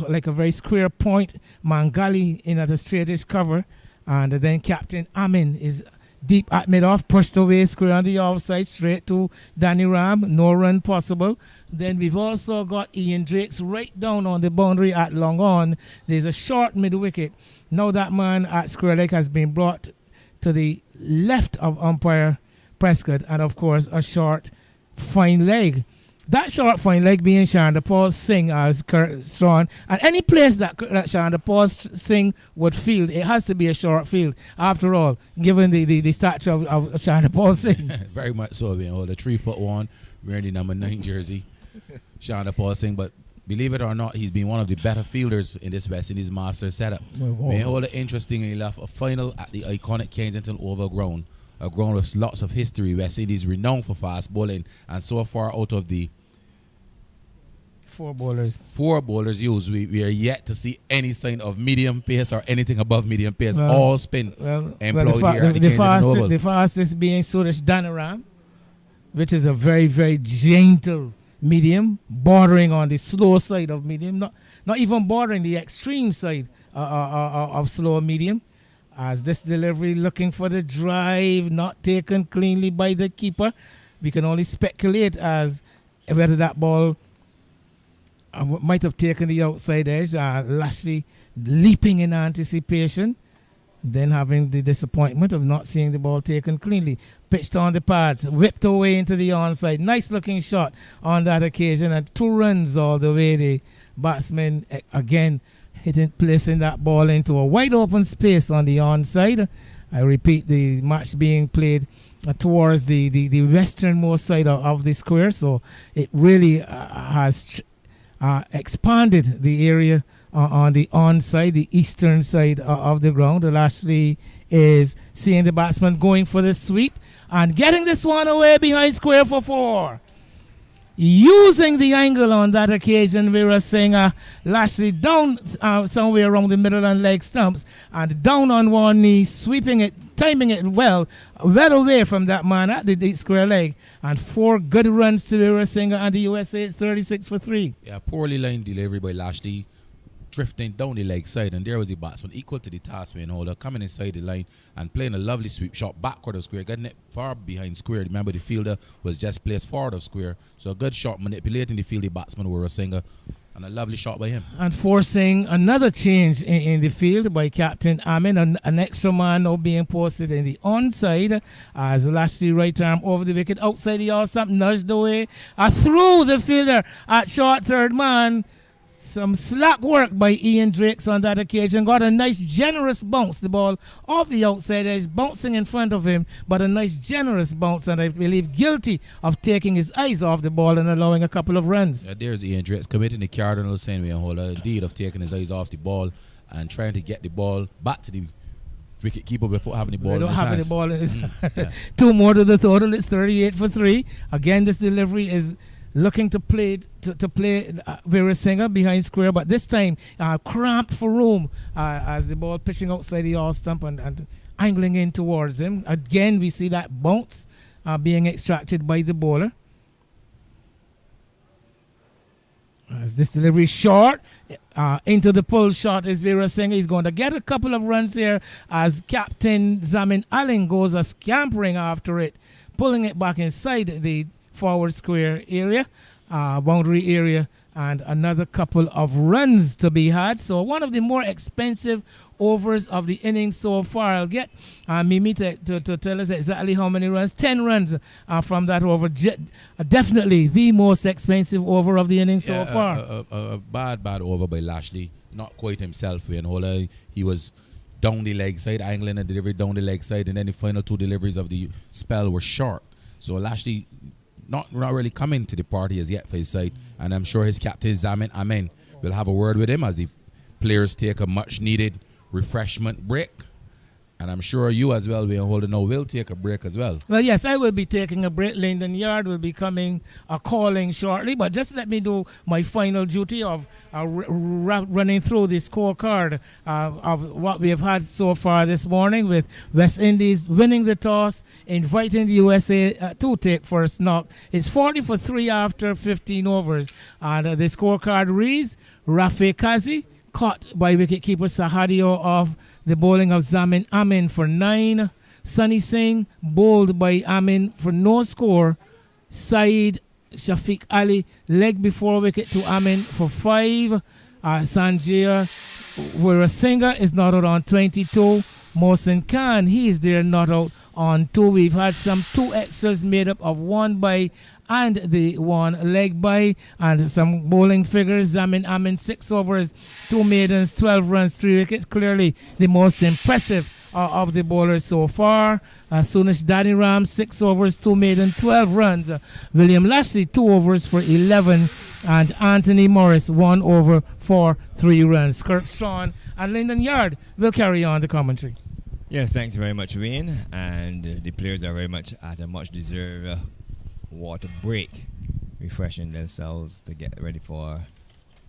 A: like a very square point, Mangali in at a straightish cover, and then Captain Amin is deep at mid-off, pushed away square on the outside, straight to Danny Ram, no run possible. Then we've also got Ian Drakes right down on the boundary at long on. There's a short mid-wicket. Now that man at square leg has been brought to the left of umpire Prescott, and of course a short fine leg. That short fine leg being Shanda Paul Singh as Strawn, and any place that Shanda Paul Singh would field, it has to be a short field. After all, given the stature of Shanda Paul Singh.
C: Very much so, the 3'1", wearing the number 9 jersey, Shanda Paul Singh. But believe it or not, he's been one of the better fielders in this West Indies Masters setup. Interestingly enough, a final at the iconic Kensington Oval ground, a ground with lots of history. West Indies renowned for fast bowling, and so far out of the
A: four bowlers
C: used, we are yet to see any sign of medium pace or anything above medium pace. All spin employed here at the Kensington Oval.
A: The fastest being Suresh Dhanaram, which is a very, very gentle medium, bordering on the slow side of medium, not even bordering the extreme side of slow medium. As this delivery looking for the drive, not taken cleanly by the keeper. We can only speculate as whether that ball might have taken the outside edge. Lashley leaping in anticipation, then having the disappointment of not seeing the ball taken cleanly. Pitched on the pads, whipped away into the onside. Nice looking shot on that occasion, and 2 runs all the way. The batsman again placing that ball into a wide open space on the onside. I repeat, the match being played towards the westernmost side of the square, so it really has expanded the area on the onside, the eastern side of the ground. Lashley is seeing the batsman going for the sweep and getting this one away behind square for 4. Using the angle on that occasion, we were saying Lashley down somewhere around the middle and leg stumps and down on one knee, sweeping it, timing it well away from that man at the deep square leg, and 4 good runs to Vera Singer, and the USA is 36 for 3.
C: Yeah, poorly lined delivery by Lashley, drifting down the leg side, and there was the batsman equal to the taskman holder, coming inside the line and playing a lovely sweep shot backward of square, getting it far behind square. Remember, the fielder was just placed forward of square, so a good shot manipulating the field, batsman were a singer, and a lovely shot by him.
A: And forcing another change in the field by Captain Amin, an extra man now being posted in the onside as Lashley right arm over the wicket, outside the all stump, nudged away, through the fielder at short third man. Some slack work by Ian Drakes on that occasion. Got a nice generous bounce. The ball off the outside edge, bouncing in front of him, but a nice generous bounce, and I believe guilty of taking his eyes off the ball and allowing a couple of runs.
C: Yeah, there's Ian Drakes committing the cardinal sin, indeed, of taking his eyes off the ball and trying to get the ball back to the wicket keeper before having the ball in his hands.
A: The ball in his yeah. 2 more to the total. It's 38 for 3. Again, this delivery is looking to play Vera Singer behind square, but this time cramped for room as the ball pitching outside the all stump and angling in towards him. Again, we see that bounce being extracted by the bowler. As this delivery short into the pull shot is Vera Singer. He's going to get a couple of runs here as Captain Zamin Allen goes scampering after it, pulling it back inside the forward square area, boundary area, and another couple of runs to be had. So one of the more expensive overs of the innings so far. I'll get Mimi to tell us exactly how many runs. 10 runs from that over. Definitely the most expensive over of the innings so far.
C: A bad over by Lashley. Not quite himself. He was down the leg side, angling a delivery down the leg side, and then the final 2 deliveries of the spell were short. So Lashley not really coming to the party as yet for his side, and I'm sure his captain Zamin Amin will have a word with him as the players take a much needed refreshment break. And I'm sure you as well, will take a break as well.
A: Well, yes, I will be taking a break. Lyndon Yard will be coming calling shortly. But just let me do my final duty of running through the scorecard of what we have had so far this morning, with West Indies winning the toss, inviting the USA to take first knock. It's 40 for 3 after 15 overs. And the scorecard reads: Rafi Kazi caught by wicketkeeper Sahadio off the bowling of Zamin Amin for 9. Sunny Singh bowled by Amin for no score. Saeed Shafiq Ali leg before wicket to Amin for 5. Sanjay Weerasinghe is not out on 22. Mohsin Khan, he is there not out on 2. We've had some 2 extras made up of 1 by and the 1 leg by, and some bowling figures. Amin 6 overs, 2 maidens, 12 runs, 3 wickets. Clearly the most impressive of the bowlers so far. Sunish Daniram 6 overs, 2 maiden, 12 runs. William Lashley 2 overs for 11, and Anthony Morris 1 over for 3 runs. Kirk Strawn and Lyndon Yard will carry on the commentary.
B: Yes, thanks very much, Wayne. And the players are very much at a much deserved water break, refreshing themselves to get ready for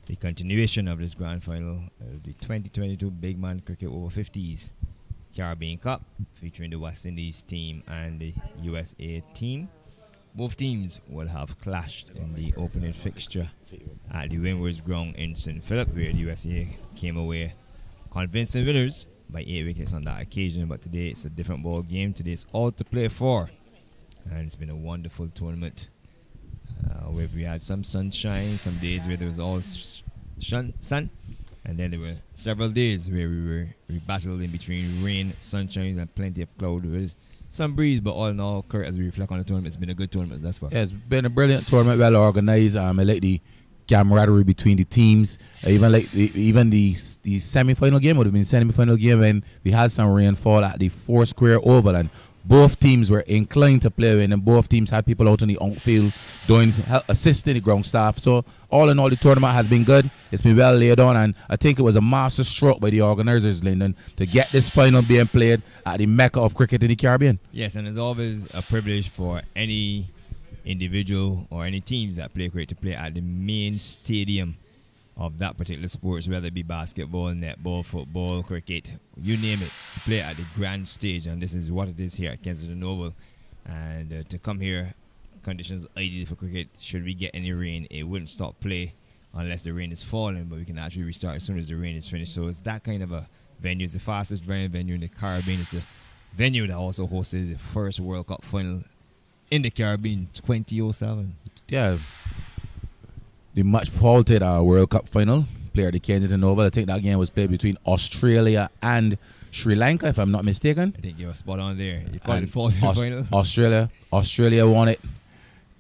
B: the continuation of this grand final, the 2022 Big Man Cricket Over 50s Caribbean Cup, featuring the West Indies team and the USA team. Both teams will have clashed in the opening fixture at the Windward's ground in St. Philip, where the USA came away convincing winners by 8 wickets on that occasion. But today it's a different ball game. Today it's all to play for, and it's been a wonderful tournament where we had some sunshine, some days where there was all sun, and then there were several days where we battled in between rain, sunshine, and plenty of cloud. There was some breeze, but all in all, Kurt, as we reflect on the tournament, it's been a good tournament, that's far.
C: Yeah, it's been a brilliant tournament, well organized. I like the camaraderie between the teams. Even the semi-final game would have been semi-final game when we had some rainfall at the Foursquare Oval, and both teams were inclined to play in, and both teams had people out on the outfield doing assisting the ground staff. So all in all, the tournament has been good. It's been well laid on, and I think it was a master stroke by the organisers, Lyndon, to get this final being played at the mecca of cricket in the Caribbean.
B: Yes, and it's always a privilege for any individual or any teams that play cricket to play at the main stadium of that particular sports, whether it be basketball, netball, football, cricket, you name it, to play at the grand stage. And this is what it is here at Kensington Oval. And to come here, conditions ideal for cricket. Should we get any rain, it wouldn't stop play unless the rain is falling, but we can actually restart as soon as the rain is finished. So it's that kind of a venue. It's the fastest growing venue in the Caribbean. It's the venue that also hosted the first World Cup final in the Caribbean, 2007.
C: Yeah. The much faulted World Cup final played at the Kensington Oval. I think that game was played between Australia and Sri Lanka, if I'm not mistaken.
B: I think you were spot on there. You called it faulted final.
C: Australia won it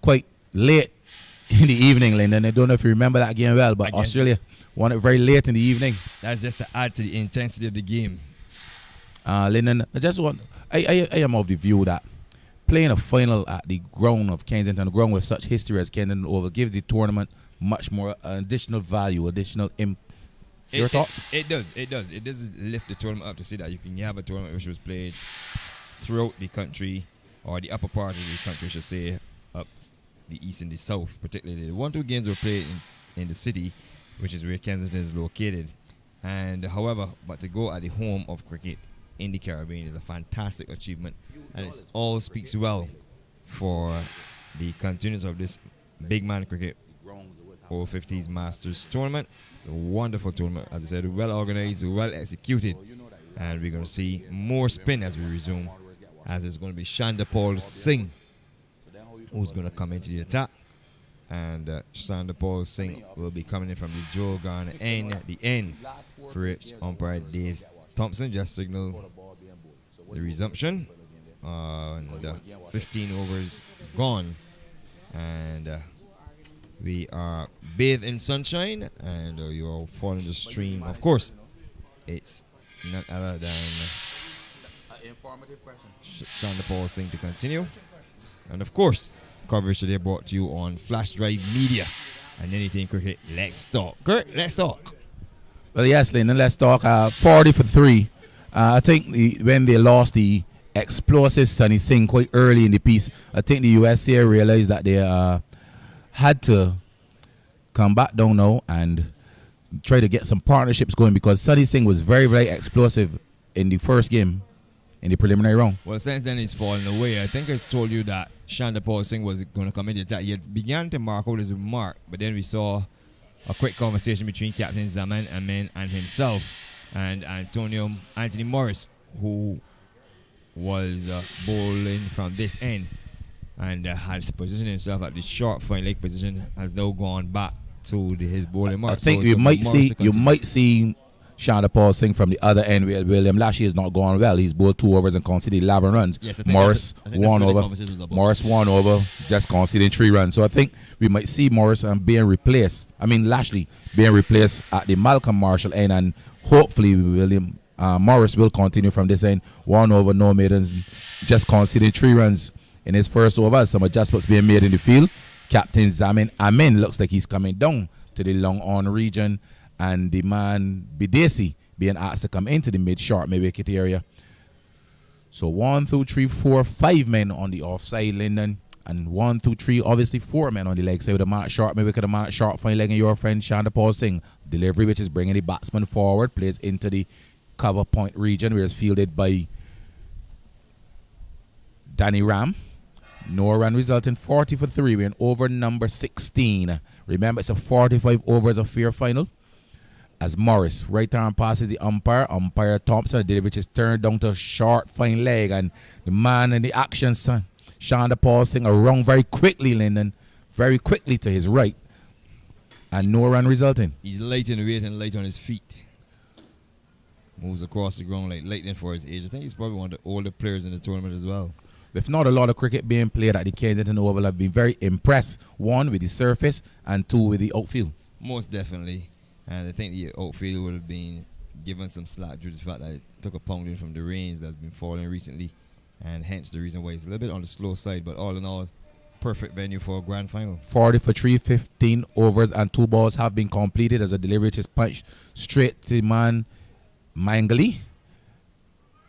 C: quite late in the evening, Lyndon. I don't know if you remember that game well, but Australia won it very late in the evening.
B: That's just to add to the intensity of the game.
C: Lyndon, I am of the view that playing a final at the ground of Kensington, the ground with such history as Kensington Oval, gives the tournament much more additional value, your thoughts?
B: It does. It does lift the tournament up to see that you have a tournament which was played throughout the country, or the upper part of the country, I should say, up the east and the south, particularly. The 1-2 games were played in the city, which is where Kensington is located. And however, but to go at the home of cricket in the Caribbean is a fantastic achievement, and it all speaks well for the continuance of this Big Man Cricket Over 50s Masters tournament. It's a wonderful tournament, as I said, well organized, well executed, and we're going to see more spin as we resume, as it's going to be Chandapal Singh who's going to come into the attack, and Chandapal Singh will be coming in from the Joe Garner end at the end, for which umpire Dave Thompson just signaled the resumption, and 15 overs gone, and we are bathed in sunshine, and you're following the stream. Of course, it's none other than
C: informative question.
B: Chandapal Singh to continue, and of course, coverage today brought to you on Flash Drive Media and Anything Cricket. Let's talk, Kurt. Let's talk.
C: Well, yes, Lyndon, let's talk. 40 for 3. I think when they lost the explosive Sunny Singh quite early in the piece, I think the USA realized that they had to come back down now and try to get some partnerships going, because Sunny Singh was very, very explosive in the first game in the preliminary round.
B: Well, since then he's fallen away. I think I told you that Chandapal Singh was going to come into the attack. He had began to mark out his mark, but then we saw a quick conversation between Captain Zaman Amin and himself and Anthony Morris, who was bowling from this end and has positioned himself at the short fine leg position, has now gone back to his bowling mark.
C: I think you might see Shonda Paul Singh from the other end where William Lashley has not gone well. He's bowled 2 overs and conceded 11 runs.
B: Yes,
C: Morris one over. Morris 1 over, just conceding 3 runs. So I think we might see Morris Lashley being replaced at the Malcolm Marshall end, and hopefully Morris will continue from this end. 1 over, no maidens, just conceding 3 runs in his first over. Some adjustments being made in the field. Captain Zamin Amin looks like he's coming down to the long on region, and the man Bidesi being asked to come into the mid-short mid-wicket area. So 1, 2, 3, 4, 5 men on the offside, Lyndon, and 1, 2, 3, obviously 4 men on the leg side with a mark short mid-wicket, a mark short fine leg, and your friend Shonda Paul Singh. Delivery which is bringing the batsman forward, plays into the cover point region where it's fielded by Danny Ram. No run resulting 40 for 3. We're in over number 16. Remember, it's a 45 overs affair final. As Morris, right arm passes the umpire Thompson, which is turned down to a short fine leg, and the man in the action, son, Shonda Paul Singh, around very quickly, Lyndon, very quickly to his right, and no run resulting.
B: He's light in the weight and light on his feet. Moves across the ground like lightning for his age. I think he's probably one of the older players in the tournament as well.
C: If not a lot of cricket being played at the Kensington Oval, I've been very impressed. 1, with the surface, and 2, with the outfield.
B: Most definitely. And I think the outfield would have been given some slack due to the fact that it took a pounding from the rains that's been falling recently, and hence the reason why it's a little bit on the slow side. But all in all, perfect venue for a grand final. 40
C: for 3, 15 overs and 2 balls have been completed as a delivery which is punched straight to man Mangali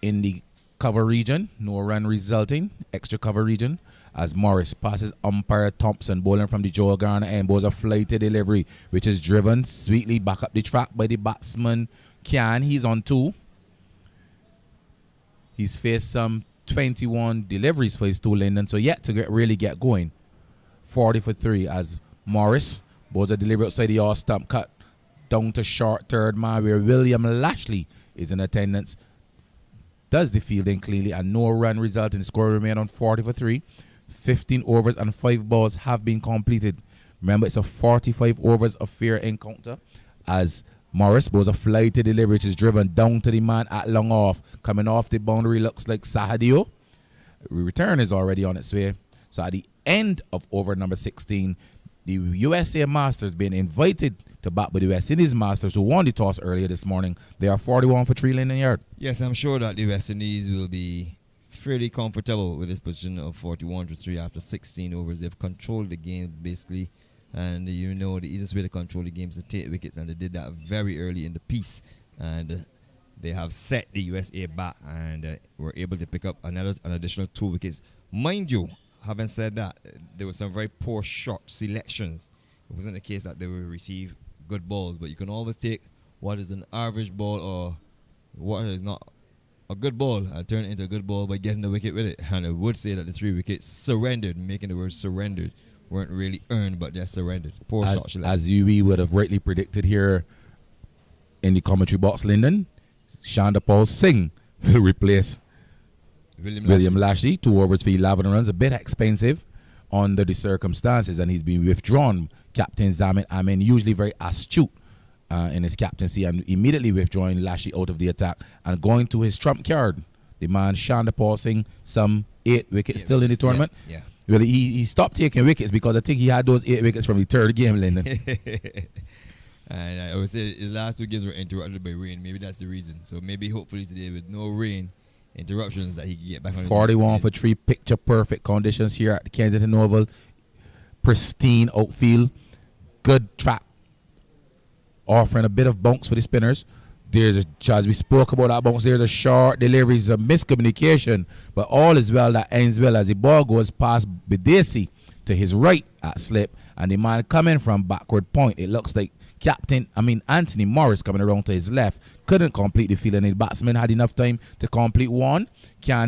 C: in the cover region. No run resulting. Extra cover region. As Morris passes umpire Thompson, bowling from the Joe Garner end, bowls a flighty delivery which is driven sweetly back up the track by the batsman Kian. He's on 2. He's faced some 21 deliveries for his 2, Lyndon, so yet to really get going. 40 for 3 as Morris bowls a delivery outside the off stump, cut down to short third man where William Lashley is in attendance. Does the fielding cleanly, and no run resulting. Score remain on 40 for 3. 15 overs and 5 balls have been completed. Remember, it's a 45 overs affair encounter as Morris bowls a flighty delivery which is driven down to the man at long off. Coming off the boundary looks like Sahadio. Return is already on its way. So at the end of over number 16, the USA Masters being invited to bat by the West Indies Masters, who won the toss earlier this morning. They are 41 for 3 Lyndon Yard.
B: Yes, I'm sure that the West Indies will be fairly comfortable with this position of 41 for 3 after 16 overs. They've controlled the game basically, and you know the easiest way to control the game is to take wickets, and they did that very early in the piece, and they have set the USA back and were able to pick up an additional 2 wickets. Mind you, having said that, there were some very poor shot selections. It wasn't the case that they will receive good balls, but you can always take what is an average ball or what is not a good ball and turn it into a good ball by getting the wicket with it. And I would say that the 3 wickets surrendered, making the word surrendered, weren't really earned but just surrendered. Poor shot selection.
C: As we would have rightly predicted here in the commentary box, Lyndon, Shonda Paul Singh will replace William Lashley. 2 overs for 11 runs, a bit expensive under the circumstances, and he's been withdrawn. Captain Zamin Amin, usually very astute in his captaincy, and immediately withdrawing Lashley out of the attack and going to his trump card, the man Shonda Paul Singh, some 8 wickets still in the tournament.
B: Yeah.
C: Well, he stopped taking wickets because I think he had those 8 wickets from the 3rd game, Lyndon.
B: And I would say his last 2 games were interrupted by rain. Maybe that's the reason. So maybe hopefully today with no rain interruptions that he can get back on his
C: 41 for 3, picture perfect conditions here at the Kensington Oval. Pristine outfield, good track, offering a bit of bounce for the spinners. There's as we spoke about that bounce, there's a short delivery, a miscommunication, but all is well that ends well as the ball goes past Bidesi to his right at slip, and the man coming from backward point, it looks like Anthony Morris coming around to his left, couldn't complete the field, and the batsman had enough time to complete 1.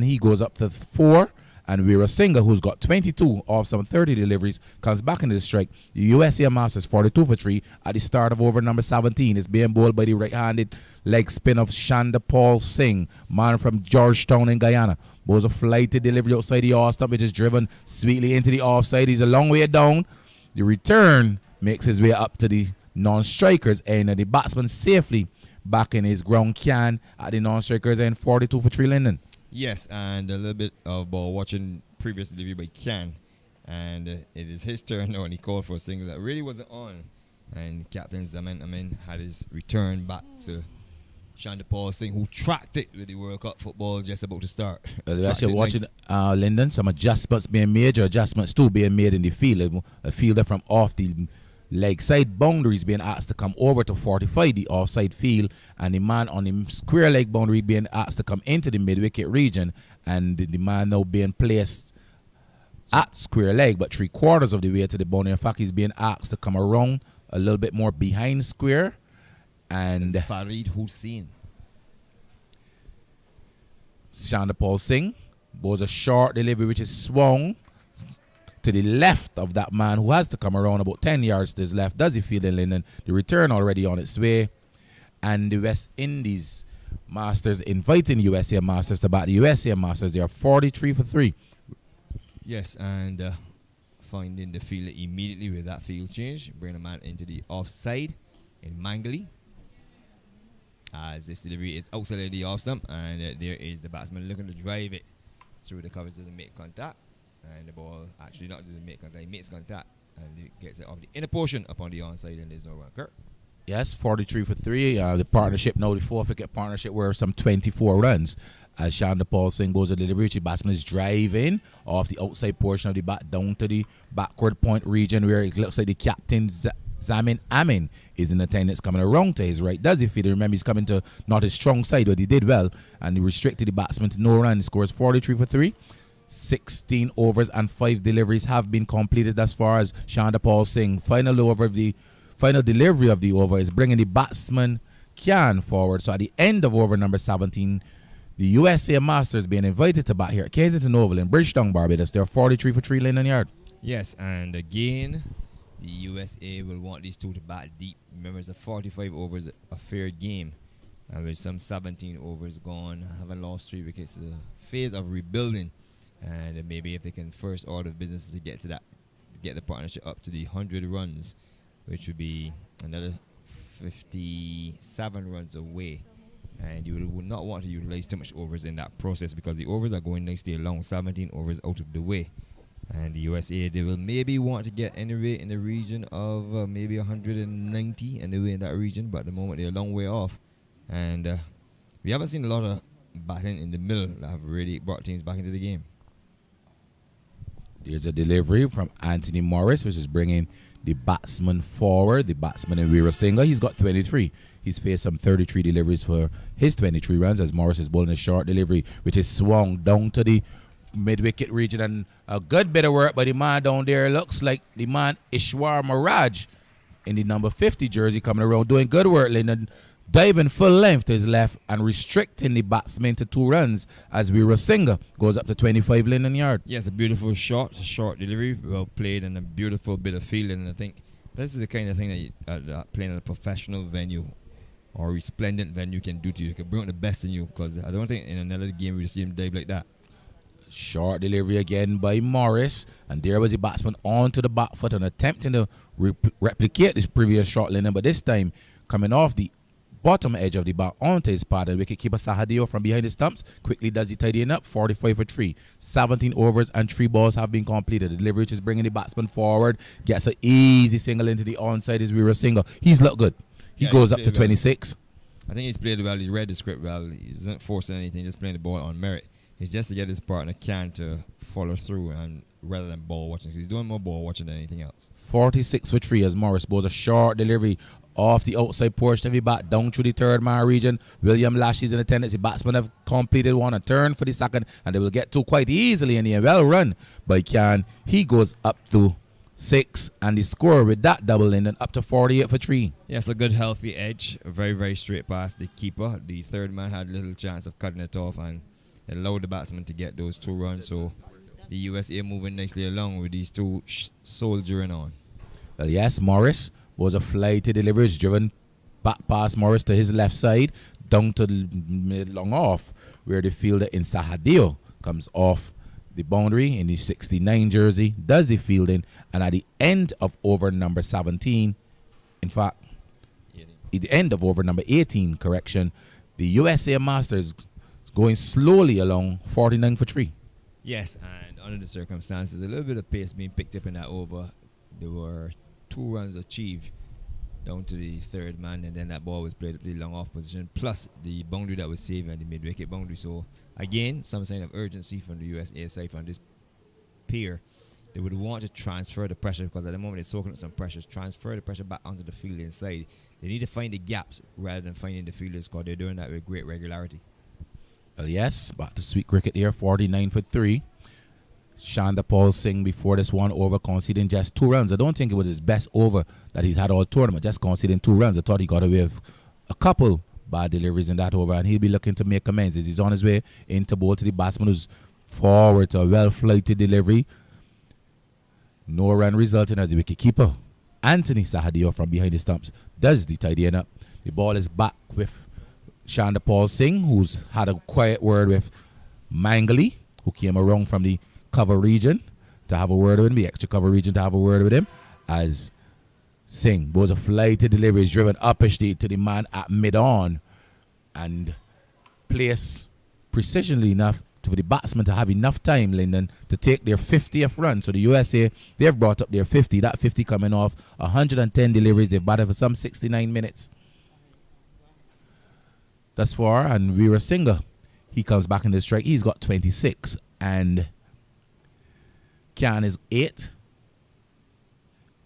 C: He goes up to 4, And Weira Singer, who's got 22 off some 30 deliveries, comes back into the strike. The USA Masters 42 for 3 at the start of over number 17 is being bowled by the right-handed leg spin of Shanda Paul Singh, man from Georgetown in Guyana. Bowls a flighted delivery outside the off stump, which is driven sweetly into the offside. He's a long way down. The return makes his way up to the non-strikers end, and the batsman safely back in his ground can at the non-strikers end, 42 for 3 Linden.
B: Yes, and a little bit of ball watching previous delivery by Can. And it is his turn now, and he called for a single that really wasn't on. And Captain Zaman Amin had his return back to Shanda Paul Singh, who tracked it with the World Cup football just about to start.
C: Actually watching Linden, some adjustments being made, or adjustments too being made in the field. A fielder from off the leg side boundaries being asked to come over to 45 the offside field, and the man on the square leg boundary being asked to come into the mid-wicket region, and the man now being placed at square leg but 3/4 of the way to the boundary. In fact, he's being asked to come around a little bit more behind square. And
B: Farid Hussein.
C: Shanda Paul Singh was a short delivery which is swung to the left of that man who has to come around about 10 yards to his left. Does he feel in Linden? The return already on its way. And the West Indies Masters inviting USA Masters to bat. The USA Masters, they are 43 for 3.
B: Yes, and finding the fielder immediately with that field change. Bring the man into the offside in Mangali. As this delivery is outside of the off stump, and there is the batsman looking to drive it through the covers, doesn't make contact, and the ball actually not doesn't make contact, he makes contact, and he gets it off the inner portion upon the onside, and there's no run occur.
C: Yes, 43 for 3. The partnership now, the 4-wicket partnership, were some 24 runs. As Shanda Paul Singh goes to the delivery, the batsman is driving off the outside portion of the bat down to the backward point region, where it looks like the captain Zamin Amin is in attendance coming around to his right. Does he feel? Remember, he's coming to not his strong side, but he did well, and he restricted the batsman to no run. He scores 43 for 3. 16 overs and 5 deliveries have been completed as far as Shanda Paul Singh. Final delivery of the over is bringing the batsman Kyan forward. So at the end of over number 17, the USA Masters being invited to bat here at Kensington Oval in Bridgetown, Barbados. They're 43 for 3 Linden Yard.
B: Yes, and again, the USA will want these two to bat deep. Remember, it's a 45 overs affair game, and with some 17 overs gone, having lost 3 wickets, it's a phase of rebuilding. And maybe if they can first order of business to get to that, get the partnership up to the 100 runs, which would be another 57 runs away. And you would not want to utilize too much overs in that process, because the overs are going nicely along, 17 overs out of the way. And the USA, they will maybe want to get anyway in the region of maybe 190 anyway in that region, but at the moment they're a long way off. And we haven't seen a lot of batting in the middle that have really brought teams back into the game.
C: There's a delivery from Anthony Morris, which is bringing the batsman forward. The batsman in Weira Singer, he's got 23. He's faced some 33 deliveries for his 23 runs, as Morris is bowling a short delivery, which is swung down to the mid-wicket region, and a good bit of work by the man down there. Looks like the man Ishwar Maraj in the number 50 jersey coming around doing good work, Linden, diving full length to his left and restricting the batsman to 2 runs as Weira Singer goes up to 25 Linden Yard.
B: Yes, a beautiful shot, a short delivery, well played, and a beautiful bit of fielding. And I think this is the kind of thing that you, playing at a professional venue or resplendent venue can do to you. You can bring out the best in you, because I don't think in another game we would see him dive like that.
C: Short delivery again by Morris, and there was the batsman onto the back foot and attempting to replicate this previous shot, Linden, but this time coming off the bottom edge of the bat onto his pad, and wicketkeeper Sahadio from behind the stumps quickly does the tidying up. 45 for 3. 17 overs and 3 balls have been completed. The delivery which is bringing the batsman forward, gets an easy single into the onside is Weira Singer. He's looked good. He goes up to 26.
B: I think he's played well. He's read the script well. He isn't forcing anything, just playing the ball on merit. It's just to get his partner Can to follow through, and rather than ball watching. He's doing more ball watching than anything else.
C: 46 for 3 as Morris bowls a short delivery off the outside portion of the bat down through the third man region. William Lash is in attendance. The batsmen have completed one, a turn for the second, and they will get 2 quite easily in the end. Well run by Can. He goes up to 6, and the score with that double in and up to 48 for 3.
B: Yes, a good healthy edge. A very, very straight past the keeper. The third man had little chance of cutting it off, and it allowed the batsman to get those 2 runs. So the USA moving nicely along with these two soldiering on.
C: Well, yes, Morris was a flighty delivery. It's driven back past Morris to his left side, down to the mid-long off, where the fielder in Sahadio comes off the boundary in the 69 jersey, does the fielding, and at the end of over number 17, in fact, at the end of over number 18, correction, the USA Masters going slowly along 49 for 3.
B: Yes, and under the circumstances, a little bit of pace being picked up in that over. There were 2 runs achieved down to the third man, and then that ball was played up the long off position, plus the boundary that was saved and the mid-wicket boundary. So, again, some sign of urgency from the USA side from this pair. They would want to transfer the pressure, because at the moment they're soaking up some pressures, transfer the pressure back onto the field inside. They need to find the gaps rather than finding the fielders, because they're doing that with great regularity.
C: Well, yes, back to sweet cricket here, 49 for 3. Shanda Paul Singh before this one over conceding just 2 runs. I don't think it was his best over that he's had all tournament, just conceding 2 runs. I thought he got away with a couple bad deliveries in that over, and he'll be looking to make amends as he's on his way into bowl to the batsman who's forward to a well-flighted delivery. No run resulting as the wicketkeeper Anthony Sahadio from behind the stumps does the tidying up. The ball is back with Shanda Paul Singh, who's had a quiet word with Mangali, who came around from the cover region to have a word with him, the extra cover region to have a word with him, as Singh was a flighted delivery is driven uppishly to the man at mid-on and placed precisionally enough for the batsman to have enough time, Lyndon, to take their 50th run. So the USA, they've brought up their 50, that 50 coming off 110 deliveries. They've batted for some 69 minutes thus far, and Veera Singh, he comes back in the strike. He's got 26, and Khan is 8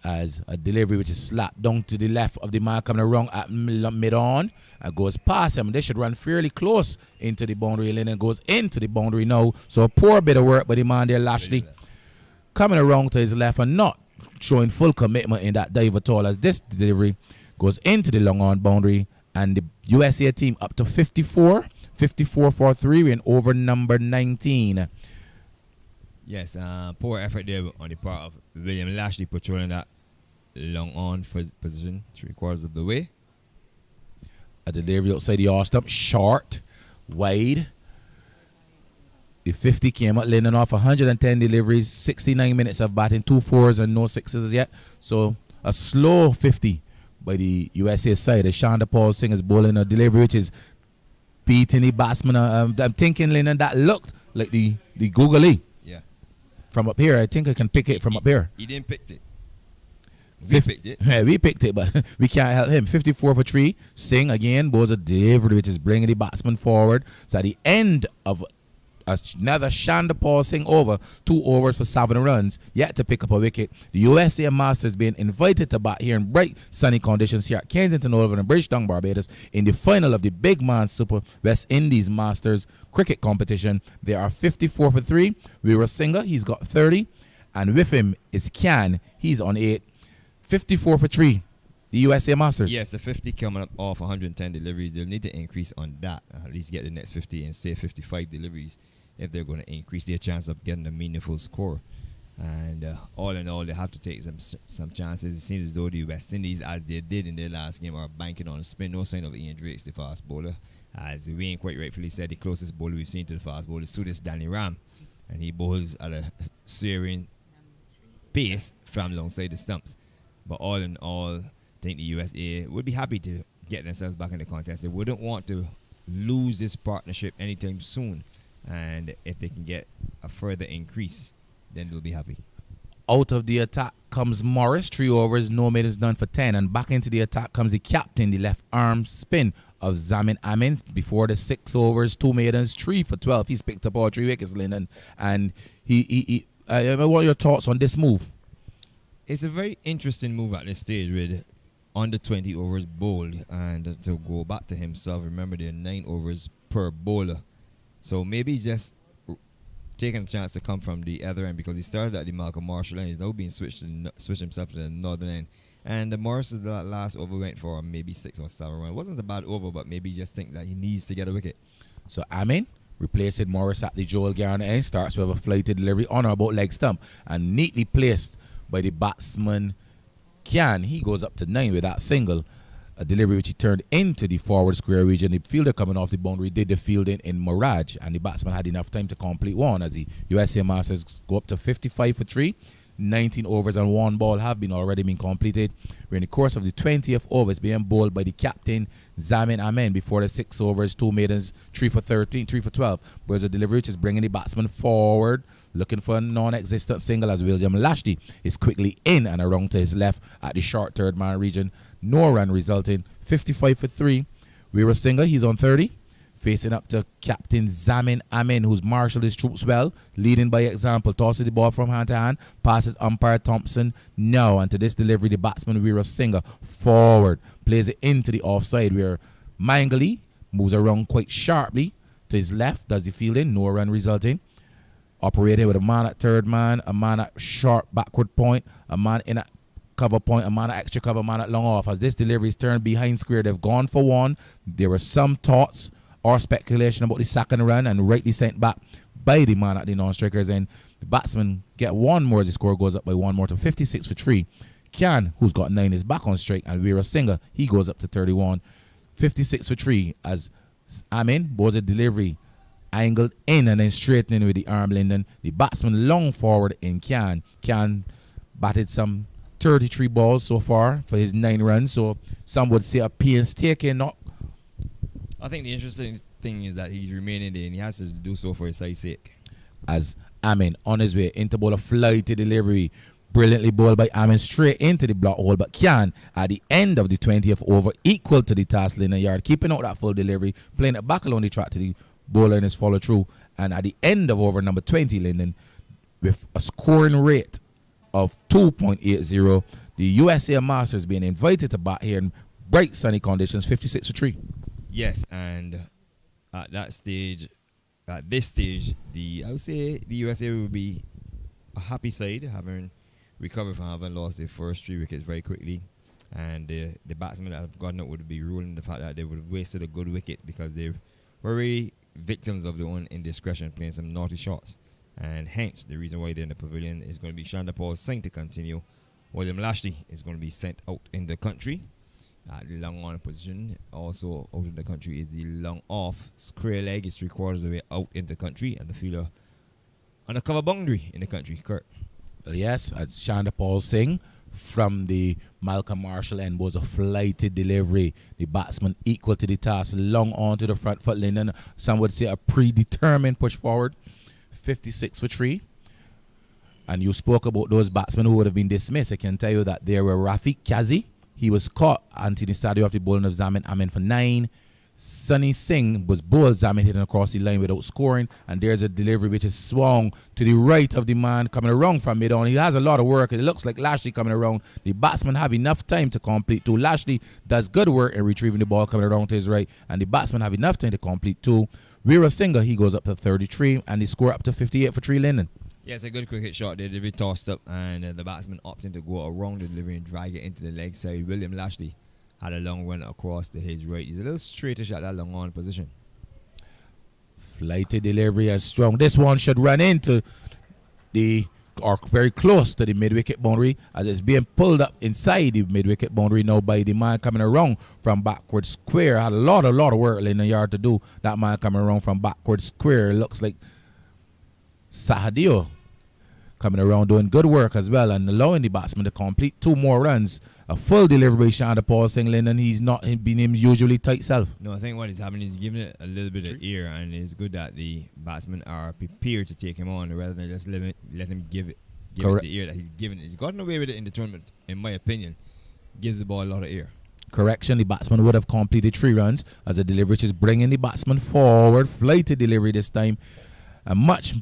C: as a delivery which is slapped down to the left of the man coming around at mid-on and goes past him. They should run fairly close into the boundary lane and goes into the boundary now. So a poor bit of work by the man there, Lashley, coming around to his left and not showing full commitment in that dive at all, as this delivery goes into the long on boundary, and the USA team up to 54 for 3. We're in over number 19.
B: Yes, poor effort there on the part of William Lashley patrolling that long on position 3/4 of the way.
C: A delivery outside the off stump, short, wide. The 50 came up, landing off 110 deliveries, 69 minutes of batting, 2 4s and no 6s yet. So a slow 50 by the USA side. As Shanda Paul Singh is bowling a delivery which is beating the batsman. I'm thinking, Lennon, that looked like the googly.
B: Yeah.
C: From up here. I think I can pick it from up here.
B: He didn't pick it. We picked it.
C: Yeah, we picked it, but we can't help him. 54 for 3. Singh again bowls a delivery which is bringing the batsman forward. So at the end of another Shanda Paul Singh over, 2 overs for 7 runs, yet to pick up a wicket. The USA Masters being invited to bat here in bright sunny conditions here at Kensington Oval in Bridgetown, Barbados, in the final of the Big Man Super West Indies Masters cricket competition. They are 54 for 3. Veera Singh, he's got 30, and with him is Khan, he's on 8. 54 for 3. The USA Masters.
B: Yes, the 50 coming up off 110 deliveries. They'll need to increase on that. At least get the next 50 and say 55 deliveries if they're going to increase their chance of getting a meaningful score. And all in all, they have to take some chances. It seems as though the West Indies, as they did in their last game, are banking on spin. No sign of Ian Drake's the fast bowler. As Wayne quite rightfully said, the closest bowler we've seen to the fast bowler is Sudis Danny Ram. And he bowls at a serene pace from alongside the stumps. But all in all, I think the USA would be happy to get themselves back in the contest. They wouldn't want to lose this partnership anytime soon. And if they can get a further increase, then they'll be happy.
C: Out of the attack comes Morris, 3 overs, no maidens done for 10. And back into the attack comes the captain, the left arm spin of Zamin Amin. Before the 6 overs, 2 maidens, 3 for 12. He's picked up all 3 wickets, Lyndon. And I want your thoughts on this move.
B: It's a very interesting move at this stage with under 20 overs bowled, and to go back to himself, remember there are 9 overs per bowler. So maybe he's just taking a chance to come from the other end, because he started at the Malcolm Marshall end. He's now being switched himself to the northern end. And the Morris's last over went for maybe 6 or 7 runs. It wasn't a bad over, but maybe he just thinks that he needs to get a wicket.
C: So Amin Replacing Morris at the Joel Garner end. Starts with a flighted delivery on or about leg stump and neatly placed by the batsman Kian. He goes up to 9 with that single. A delivery which he turned into the forward square region. The fielder coming off the boundary did the fielding in Mirage, and the batsman had enough time to complete one as the USA Masters go up to 55 for 3. 19 overs and 1 ball have already been completed. We're in the course of the 20th over. It's being bowled by the captain Zamin Amen before the 6 overs, 2 maidens, 3 for 13, 3 for 12. Whereas the delivery which is bringing the batsman forward, looking for a non-existent single as William Lashley is quickly in and around to his left at the short third man region. No run resulting. 55 for 3. We're Singer, he's on 30. Facing up to Captain Zamin Amin, who's marshaled his troops well, leading by example, tosses the ball from hand to hand, passes umpire Thompson now, and to this delivery, the batsman Weera Singer forward, plays it into the offside, where Mangali moves around quite sharply to his left, does the fielding, no run resulting. Operating with a man at third man, a man at short backward point, a man in a cover point, a man at extra cover, a man at long off. As this delivery is turned behind square, they've gone for one. There were some thoughts or speculation about the second run and rightly sent back by the man at the non-strikers, and the batsman get one more as the score goes up by one more to 56 for 3. Kian, who's got 9, is back on strike, and Weera Singer, he goes up to 31. 56 for 3 as Amin bowls a delivery angled in and then straightening with the arm Linden. The batsman long forward in Kian. Kian batted some 33 balls so far for his 9 runs, so some would say a painstaking knock.
B: I think the interesting thing is that he's remaining there and he has to do so for his side's sake.
C: As Amin on his way into bowl a flighty delivery, brilliantly bowled by Amin straight into the block hole, but Kian at the end of the 20th over equal to the task in the yard, keeping out that full delivery, playing it back along the track to the bowler in his follow through, and at the end of over number 20, Linden, with a scoring rate of 2.80, the USA Masters being invited to bat here in bright sunny conditions, 56 for 3.
B: Yes, and at this stage, I would say the USA will be a happy side, having recovered from having lost their first 3 wickets very quickly. And the batsmen that have gotten up would be ruling the fact that they would have wasted a good wicket because they were really victims of their own indiscretion, playing some naughty shots. And hence, the reason why they're in the pavilion is going to be Shanda Paul Singh to continue. William Lashley is going to be sent out in the country. The long on position, also out in the country, is the long off. Square leg is 3/4 of the way out in the country, and the fielder on the cover boundary in the country. Kurt.
C: Well, yes, as Shanda Paul Singh from the Malcolm Marshall end was a flighted delivery. The batsman equal to the task, long on to the front foot, Linden. Some would say a predetermined push forward. 56 for 3. And you spoke about those batsmen who would have been dismissed. I can tell you that there were Rafiq Kazi. He was caught until the stadium of the bowling of Zamin Amin for 9. Sunny Singh was bowled, Zamin hitting across the line without scoring. And there's a delivery which is swung to the right of the man coming around from mid-on. He has a lot of work. It looks like Lashley coming around. The batsman have enough time to complete 2. Lashley does good work in retrieving the ball coming around to his right. And the batsman have enough time to complete 2. Weera Singer, he goes up to 33. And the score up to 58 for 3 Linden.
B: Yeah, it's a good cricket shot. The delivery tossed up, and the batsman opted to go around the delivery and drag it into the leg side. William Lashley had a long run across to his right. He's a little straightish at that long on position.
C: Flighted delivery is strong. This one should run into or very close to the mid-wicket boundary, as it's being pulled up inside the mid-wicket boundary now by the man coming around from backward square. Had a lot of work in the yard to do. That man coming around from backward square looks like Sahadio coming around doing good work as well and allowing the batsman to complete 2 more runs. A full delivery by Shanda Paul Singh, and he's not been his usually tight self.
B: No, I think what is happening is giving it a little bit of ear, and it's good that the batsmen are prepared to take him on rather than just let him give it the ear that he's given. He's gotten away with it in the tournament, in my opinion. Gives the ball a lot of ear.
C: Correction, the batsman would have completed 3 runs as the delivery is bringing the batsman forward. Flighted delivery this time. A much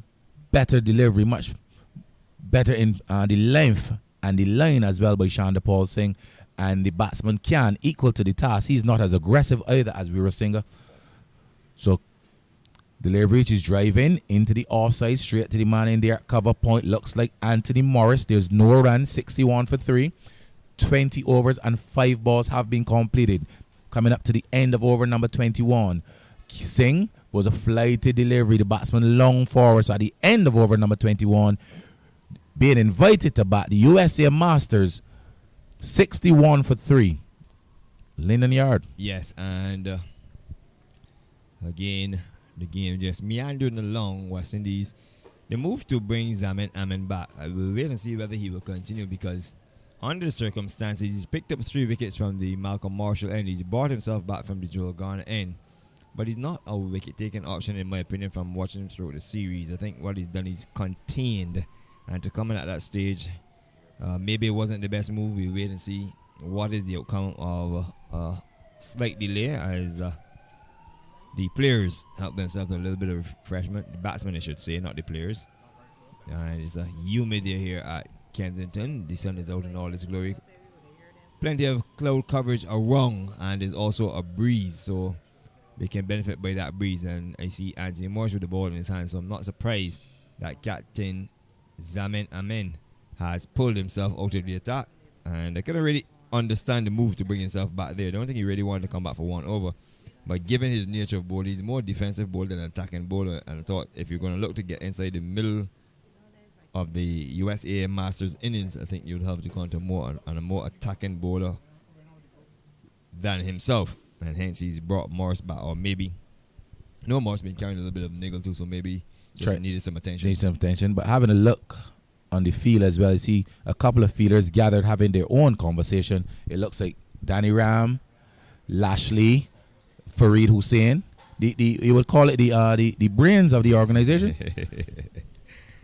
C: better delivery, much better in the length and the line as well by Shanda Paul Singh, and the batsman can equal to the task. He's not as aggressive either as Weera Singer. So delivery is driving into the offside, straight to the man in there. Cover point looks like Anthony Morris. There's no run, 61 for 3. 20 overs and 5 balls have been completed. Coming up to the end of over number 21. Singh
D: was a flighty delivery. The batsman long forward. So at the end of over number 21, being invited to bat, the USA Masters 61 for 3. Linden Yard.
B: Yes, and again, the game just meandering along. West Indies, they moved to bring Zaman Amin back. I will wait and see whether he will continue because under the circumstances, he's picked up 3 wickets from the Malcolm Marshall end. He's brought himself back from the Joel Garner end. But he's not a wicket-taking option, in my opinion, from watching him throughout the series. I think what he's done, he's contained. And to come in at that stage, maybe it wasn't the best move. We'll wait and see what is the outcome of a slight delay as the players help themselves a little bit of refreshment. The batsmen, I should say, not the players. And it's a humid day here at Kensington. The sun is out in all its glory. Plenty of cloud coverage around, and there's also a breeze, so they can benefit by that breeze. And I see Anthony Morris with the ball in his hand, so I'm not surprised that Captain Zaman Amin has pulled himself out of the attack. And I couldn't really understand the move to bring himself back there. I don't think he really wanted to come back for 1 over. But given his nature of bowler, he's more defensive bowler than attacking bowler. And I thought if you're going to look to get inside the middle of the USA Masters innings, I think you'd have to go into more on a more attacking bowler than himself. And hence he's brought Morris back. Or maybe, no, Morris been carrying a little bit of niggle too, so maybe just needed some attention.
D: Needs some attention. But having a look on the field as well, you see a couple of fielders gathered having their own conversation. It looks like Danny Ram, Lashley, Fareed Hussain. You would call it the brains of the organization.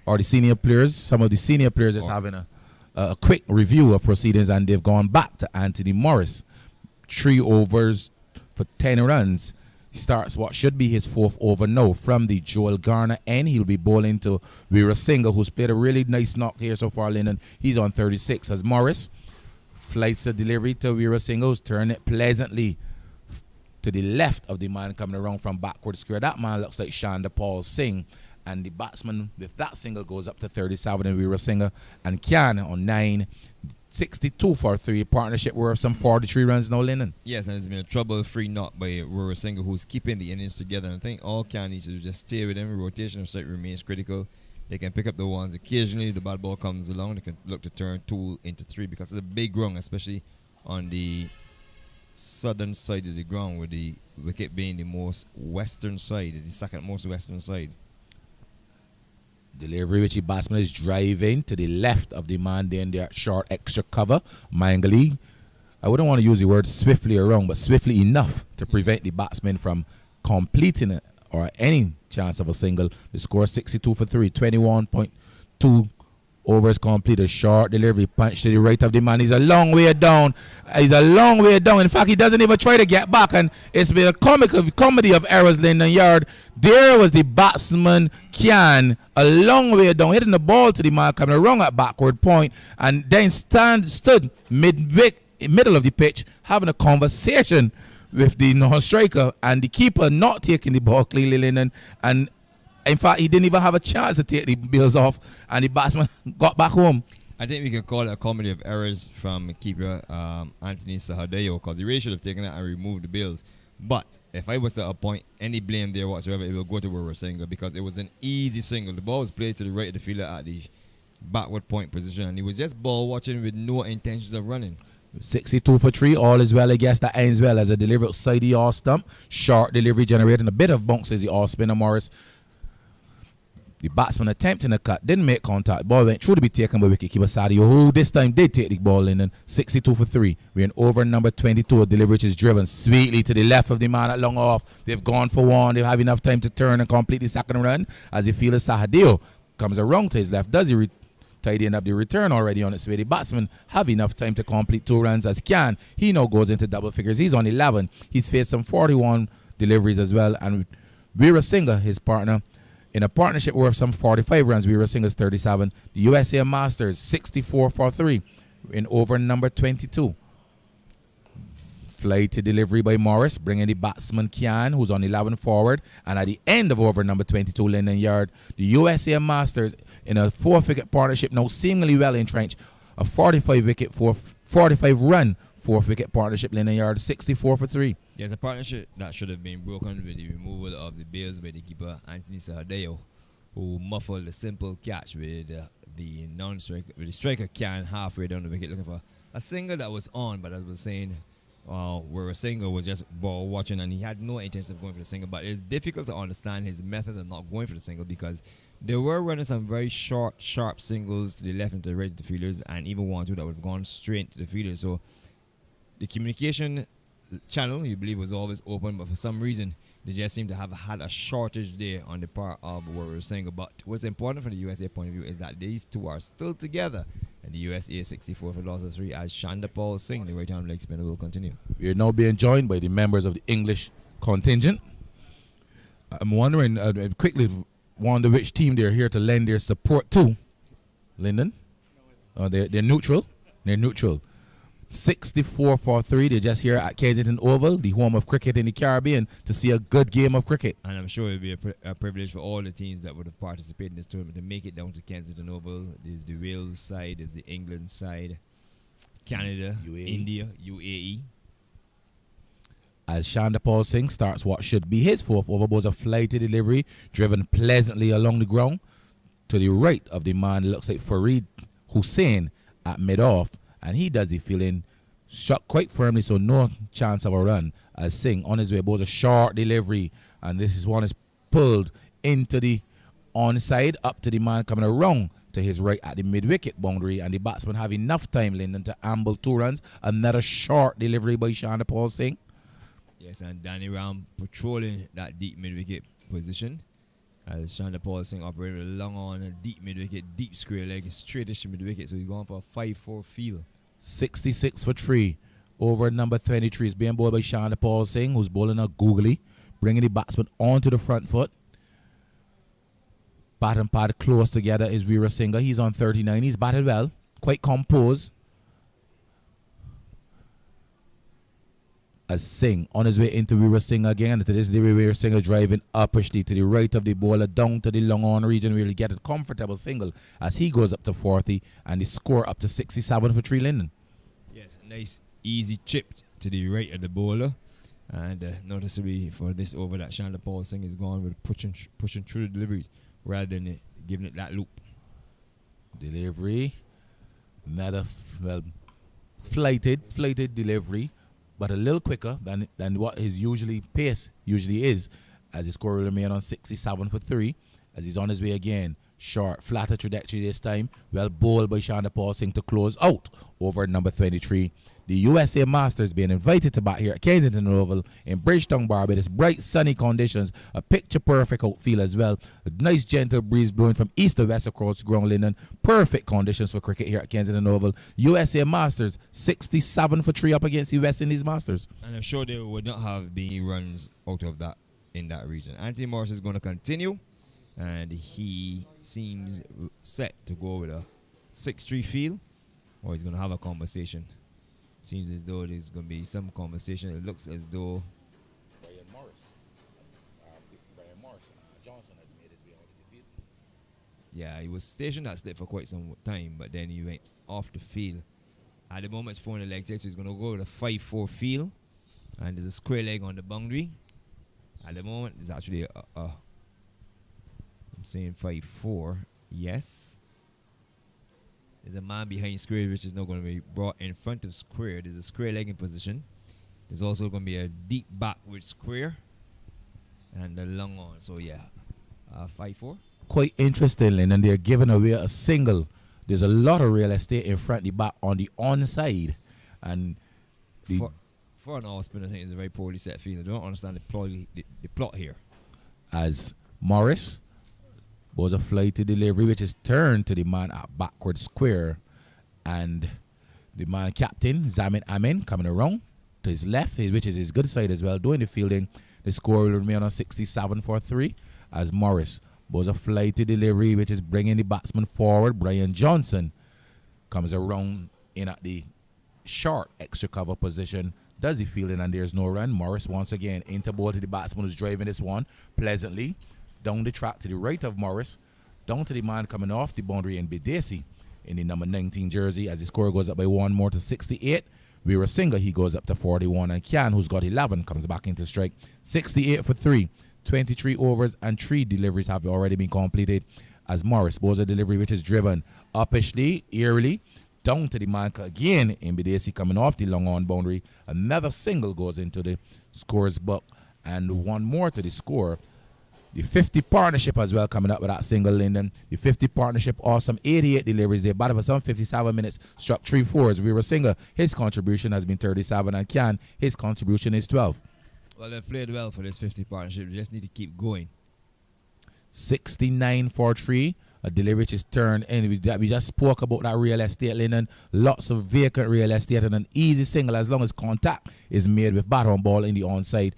D: Or the senior players. Some of the senior players is having a quick review of proceedings, and they've gone back to Anthony Morris. 3 overs for 10 runs. He starts what should be his 4th over now from the Joel Garner end. He'll be bowling to Veera Singh, who's played a really nice knock here so far, Linden. He's on 36 as Morris flights the delivery to Veera Singh, who's turned it pleasantly to the left of the man coming around from backward square. That man looks like Shanda Paul Singh. And the batsman with that single goes up to 37, and Veera Singh and Kyan on 9. 62 for 3. Partnership worth some 43 runs now, Linden.
B: Yes, and it's been a trouble-free knock by Veera Singh, who's keeping the innings together. And I think all Kyan needs to do is just stay with him. Rotation of strike remains critical. They can pick up the ones. Occasionally, the bad ball comes along. They can look to turn 2 into 3 because it's a big run, especially on the southern side of the ground, with the wicket being the most western side, the second most western side.
D: Delivery which the batsman is driving to the left of the man there in their short extra cover. Mangali, I wouldn't want to use the word swiftly around, but swiftly enough to prevent the batsman from completing it or any chance of a single. The score 62 for 3, 21.2 overs completed. Short delivery, punch to the right of the man. He's a long way down. In fact, he doesn't even try to get back, and it's been a comedy of errors, Linden Yard. There was the batsman Kyan, a long way down, hitting the ball to the man coming around at backward point, and then stood middle of the pitch having a conversation with the non-striker and the keeper not taking the ball cleanly, Linden. And in fact, he didn't even have a chance to take the bills off, and the batsman got back home.
B: I think we can call it a comedy of errors from keeper Anthony Sahadeo, because he really should have taken it and removed the bills. But if I was to appoint any blame there whatsoever, it will go to Veera Singh, because it was an easy single. The ball was played to the right of the fielder at the backward point position, and he was just ball watching with no intentions of running.
D: 62 for 3, all is well. I guess that ends well as a delivery outside the off stump. Short delivery generating a bit of bounce as the off spinner Morris. The batsman attempting a cut, didn't make contact. Ball went through to be taken by wicketkeeper Sadio, who this time did take the ball in. And 62 for 3. We're in over number 22. A delivery which is driven sweetly to the left of the man at long off. They've gone for 1. They have enough time to turn and complete the second run. As the fielder Sahadio comes around to his left. Does he tidying up the return already on its way? The batsman have enough time to complete 2 runs as Kyan. He now goes into double figures. He's on 11. He's faced some 41 deliveries as well. And Veera Singh, his partner, in a partnership worth some 45 runs, Veera Singh is 37. The USA Masters 64 for 3 in over number 22. Flighty delivery by Morris, bringing the batsman Kyan, who's on 11 forward. And at the end of over number 22, Linden Yard, the USA Masters in a 4-wicket partnership, now seemingly well entrenched, a 45 run Fourth wicket partnership, Lennon Yard, 64 for 3.
B: There's a partnership that should have been broken with the removal of the Bills by the keeper Anthony Sahadeo, who muffled the simple catch with the non-striker, with the striker Karen halfway down the wicket looking for a single that was on, but as I was saying, where a single was just ball watching and he had no intention of going for the single. But it's difficult to understand his method of not going for the single because they were running some very short, sharp singles to the left and to the right of the fielders, and even one or two that would have gone straight to the fielders. So the communication channel, you believe, was always open, but for some reason they just seem to have had a shortage there on the part of what we were saying. But what's important from the USA point of view is that these two are still together, and the USA 64 for loss of 3 as Shanda Paul Singh, the right hand leg spinner, will continue.
D: We are now being joined by the members of the English contingent. I'm wondering, quickly wonder which team they're here to lend their support to. Lyndon? They're neutral. They're neutral. 64 for 3. They're just here at Kensington Oval, the home of cricket in the Caribbean, to see a good game of cricket.
B: And I'm sure it would be a privilege for all the teams that would have participated in this tournament to make it down to Kensington Oval. There's the Wales side, there's the England side, Canada,
D: UAE.
B: India, UAE.
D: As Shanda Paul Singh starts what should be his fourth over, was a flighty delivery driven pleasantly along the ground to the right of the man. It looks like Farid Hussain at mid-off, and he does the fielding, shot quite firmly, so no chance of a run. As Singh on his way was a short delivery, and this is one is pulled into the onside up to the man coming around to his right at the mid-wicket boundary, and the batsman have enough time, Lyndon, to amble 2 runs. Another short delivery by Shanda Paul Singh.
B: Yes, and Danny Ram patrolling that deep mid-wicket position as Shanda Paul Singh operated long on a deep mid-wicket, deep square leg, straightish mid-wicket, so he's going for a 5-4 field.
D: 66 for 3 over number 23 is being bowled by Shanda Paul Singh, who's bowling a googly, bringing the batsman onto the front foot. Bat and pad close together is Veera Singh. He's on 39. He's batted well, quite composed. As Singh on his way into Veera Singh again. To this day, Veera Singh driving uppishly to the right of the bowler, down to the long on region where he get a comfortable single as he goes up to 40 and the score up to 67 for 3, Lyndon.
B: Yes, nice easy chip to the right of the bowler, and noticeably for this over that Shanda Paul Singh is gone with pushing through the deliveries rather than giving it that loop.
D: Delivery, another flighted delivery, but a little quicker than what his pace usually is, as his score will remain on 67 for 3, as he's on his way again. Short, flatter trajectory this time. Well bowled by Shanda Paul Singh to close out over number 23. The USA Masters being invited to bat here at Kensington Oval in Bridgetown, Barbados. Bright, sunny conditions, a picture-perfect outfield as well. A nice, gentle breeze blowing from east to west across the ground, Lyndon. Perfect conditions for cricket here at Kensington Oval. USA Masters, 67 for 3 up against the West Indies Masters.
B: And I'm sure there would not have been runs out of that in that region. Anthony Morris is going to continue, and he seems set to go with a 6-3 field, or he's going to have a conversation. Seems as though there's going to be some conversation. It looks as though
D: Brian Morris Johnson has made his way out of the field.
B: yeah, he was stationed at slip for quite some time, but then he went off the field. At the moment, it's 4 in the leg side, so he's going to go with a 5-4 field, and there's a square leg on the boundary. At the moment, there's actually I'm saying 5-4, yes. There's a man behind square, which is now going to be brought in front of square. There's a square leg in position. There's also going to be a deep back with square and a long on. So, yeah, 5-4.
D: Quite interesting, and they're giving away a single. There's a lot of real estate in front of the bat on the onside. And
B: for an off spinner, I think it's a very poorly set field. I don't understand the plot here.
D: As Morris was a flighty delivery, which is turned to the man at backward square, and the man captain Zamin Amin coming around to his left, which is his good side as well, doing the fielding. The score will remain on 67 for 3, as Morris was a flighty delivery, which is bringing the batsman forward. Brian Johnson comes around in at the short extra cover position, does the fielding, and there's no run. Morris once again into ball to the batsman who's driving this one pleasantly down the track to the right of Morris, down to the man coming off the boundary in Bidesi in the number 19 jersey, as the score goes up by 1 more to 68 Weerasinghe, he goes up to 41, and Kian, who's got 11, comes back into strike. 68 for 3, 23 overs, and 3 deliveries have already been completed. As Morris bowls a delivery which is driven uppishly, eerily, down to the marker again. In Bidesi coming off the long on boundary. Another single goes into the scorer's book, and one more to the score. The 50 partnership as well coming up with that single, Lyndon. The 50 partnership, awesome. 88 deliveries. They batted for some 57 minutes, struck 3 fours. Weerasinghe, his contribution has been 37, and Kian, his contribution is 12.
B: Well, they've played well for this 50 partnership. They just need to keep going.
D: 69 for 3. A delivery which is turned in. We just spoke about that real estate, Lyndon. Lots of vacant real estate and an easy single as long as contact is made with bat on ball in the onside.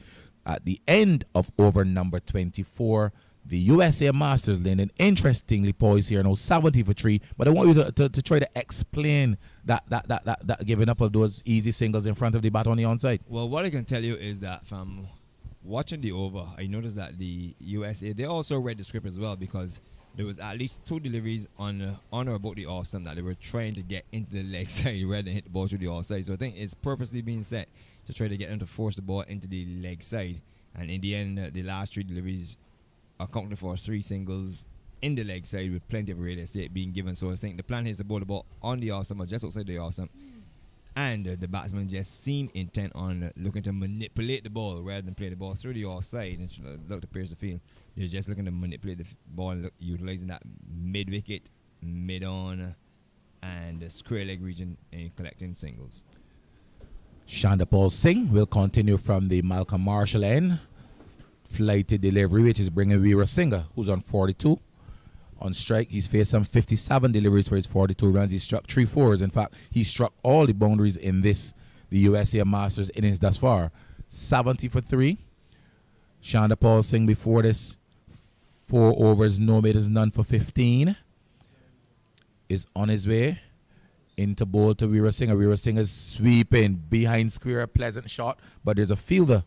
D: At the end of over number 24, the USA Masters, Lyndon, interestingly poised here now 70 for 3. But I want you to try to explain that giving up of those easy singles in front of the bat on the onside.
B: Well, what I can tell you is that from watching the over, I noticed that the USA, they also read the script as well, because there was at least 2 deliveries on or about the off stump that they were trying to get into the leg side rather than hit the ball through the offside. So I think it's purposely being set to try to get them to force the ball into the leg side. And in the end, the last 3 deliveries accounted for 3 singles in the leg side with plenty of real estate being given. So I think the plan is to bowl the ball on the off stump or just outside the off stump. And the batsman just seemed intent on looking to manipulate the ball rather than play the ball through the offside and look to pierce the field. They're just looking to manipulate the ball and utilizing that mid-wicket, mid-on, and the square leg region and collecting singles.
D: Chandapal Singh will continue from the Malcolm Marshall end. Flighted delivery, which is bringing Weerasinghe, who's on 42. On strike, he's faced some 57 deliveries for his 42 runs. He struck 3 fours. In fact, he struck all the boundaries in the USA Masters innings thus far. 70 for 3. Chandapal Singh before this, 4 overs, no middles, none for 15. Is on his way into bowl to Weerasinghe. Weerasinghe's sweeping behind square, pleasant shot, but there's a fielder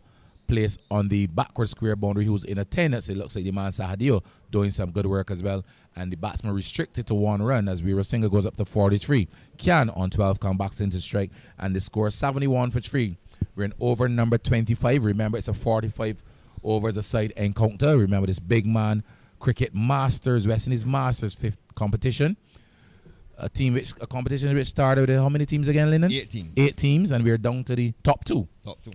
D: placed on the backward square boundary who's in attendance. It looks like the man Sahadio doing some good work as well, and the batsman restricted to 1 run as Weerasinghe goes up to 43. Kian on 12 comes back into strike, and the score 71 for 3. We're in over number 25. Remember, it's a 45 overs a side encounter. Remember, this big man cricket masters, West Indies Masters 5th competition. A competition which started with how many teams again, Lyndon?
B: 8 teams.
D: 8 teams, and we're down to the top 2.
B: Top 2.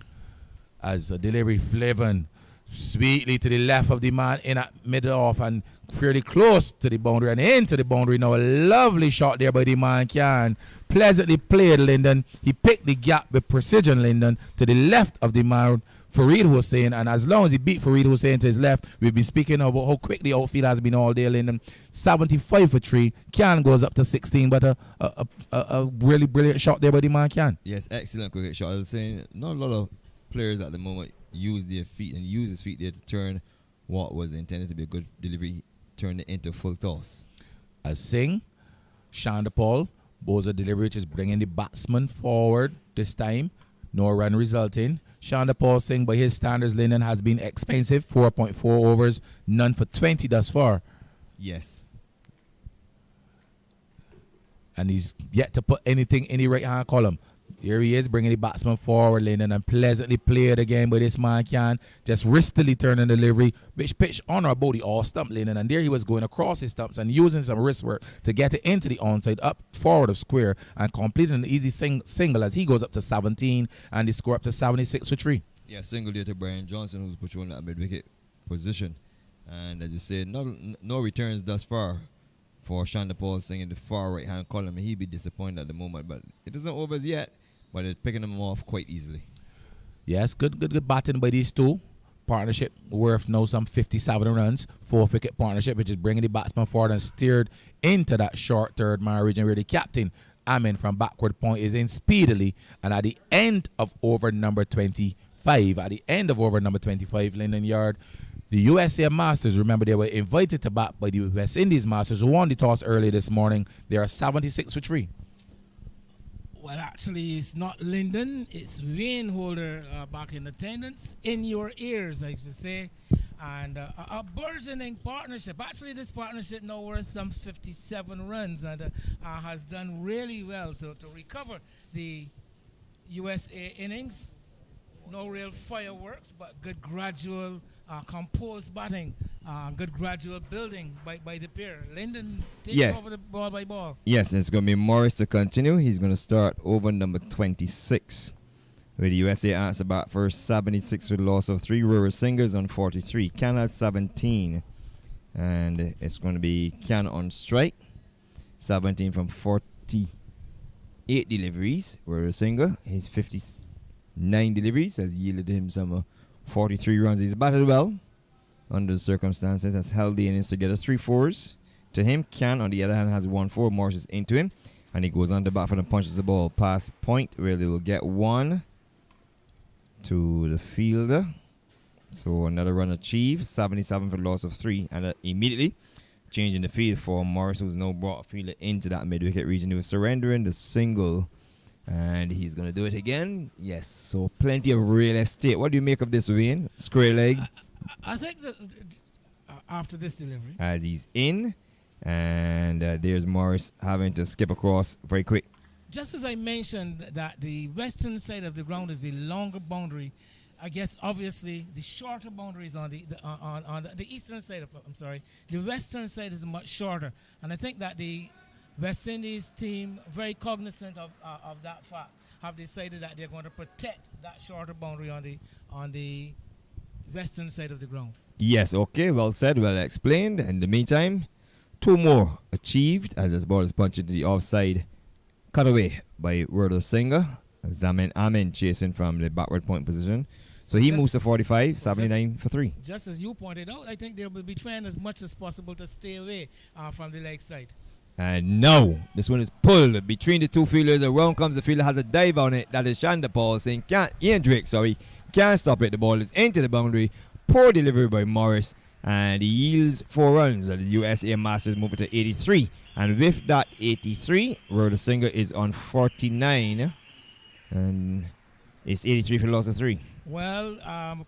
D: As a delivery fliven sweetly to the left of the man in at middle off and fairly close to the boundary and into the boundary. Now a lovely shot there by the man Kian. Pleasantly played, Lyndon. He picked the gap with precision, Lyndon, to the left of the man Farid Hussain, and as long as he beat Farid Hussain to his left, we've been speaking about how quick the outfield has been all day, Lyndon. 75 for 3. Kian goes up to 16, but a really brilliant shot there by the man Kian.
B: Yes, excellent cricket shot. I was saying, not a lot of players at the moment use their feet and use his feet there to turn what was intended to be a good delivery, turn it into full toss.
D: As Singh, Chandapal bowls a delivery which is bringing the batsman forward this time. No run resulting. Chandapal Singh, by his standards, Lyndon, has been expensive. 4.4 overs, none for 20 thus far.
B: Yes.
D: And he's yet to put anything in the right-hand column. Here he is, bringing the batsman forward, Lyndon, and pleasantly played again by this man Kian, just wristily turning the delivery, which pitched on or about the off-stump, Lyndon, and there he was going across his stumps and using some wrist work to get it into the onside, up forward of square, and completing an easy single as he goes up to 17, and the score up to 76 for 3.
B: Yeah, single there to Brian Johnson, who's patrolling that mid-wicket position. And as you said, no returns thus far for Chandapal Singh in the far right-hand column, and he'd be disappointed at the moment, but it isn't over as yet. But it's picking them off quite easily.
D: Yes, good batting by these two. Partnership worth now some 57 runs. 4-wicket partnership, which is bringing the batsman forward and steered into that short third man region where the captain, Amin, from backward point is in speedily. And at the end of over number 25, Linden Yard, the USA Masters, remember they were invited to bat by the West Indies Masters, who won the toss early this morning. They are 76 for 3.
A: Well, actually, it's not Lyndon. It's Wayne Holder back in attendance. In your ears, I should say. And a burgeoning partnership. Actually, this partnership now worth some 57 runs and has done really well to recover the USA innings. No real fireworks, but good gradual, composed batting, good gradual building by the pair. Lyndon takes
B: Yes.
A: over the ball by ball.
B: Yes, it's going to be Morris to continue. He's going to start over number 26. With the USA answer back first, 76 with a loss of 3. Rural Singers on 43. Can at 17. And it's going to be Can on strike. 17 from 48 deliveries. Rural Singer, his 59 deliveries has yielded him some 43 runs. He's batted well under the circumstances. Has held the innings together. 3 fours to him. Can, on the other hand, has 1 4. Morris is into him. And he goes on the bat for and punches the ball past point where they will get 1 to the fielder. So another run achieved. 77 for the loss of 3. And immediately changing the field for Morris, who's now brought a fielder into that mid-wicket region. He was surrendering the single. And he's going to do it again. Yes, so plenty of real estate. What do you make of this, Wayne? Square leg.
A: I think that after this delivery,
B: As he's in. And there's Morris having to skip across very quick.
A: just as I mentioned that the western side of the ground is the longer boundary, I guess obviously the shorter boundary is on the eastern side of, I'm sorry, the western side is much shorter, and I think that the West Indies team, very cognizant of that fact, have decided that they're going to protect that shorter boundary on the western side of the ground.
B: Yes, okay, well said, well explained. In the meantime, 2 more achieved as this ball is punched into the offside. Cut away by Rural Singer. Zamin Amin chasing from the backward point position. So he moves to 45, 79 for 3.
A: Just as you pointed out, I think they will be trying as much as possible to stay away from the leg side.
B: And now, this one is pulled between the 2 fielders. Around comes the fielder, has a dive on it. That is Shanda Paul saying, Ian Drake, can't stop it. The ball is into the boundary. Poor delivery by Morris. And he yields 4 runs. The USA Masters move it to 83. And with that 83, Rural Singer is on 49. And it's 83 for the loss of 3.
A: Well,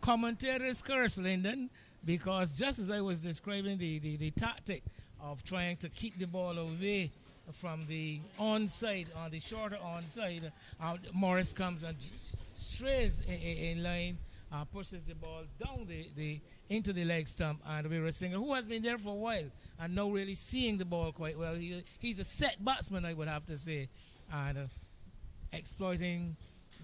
A: commentators curse Lyndon, because just as I was describing the tactic of trying to keep the ball away from the onside, on the shorter onside, Morris comes and strays in line, pushes the ball down into the leg stump, and we're Singer, who has been there for a while and now really seeing the ball quite well. He's a set batsman, I would have to say, and exploiting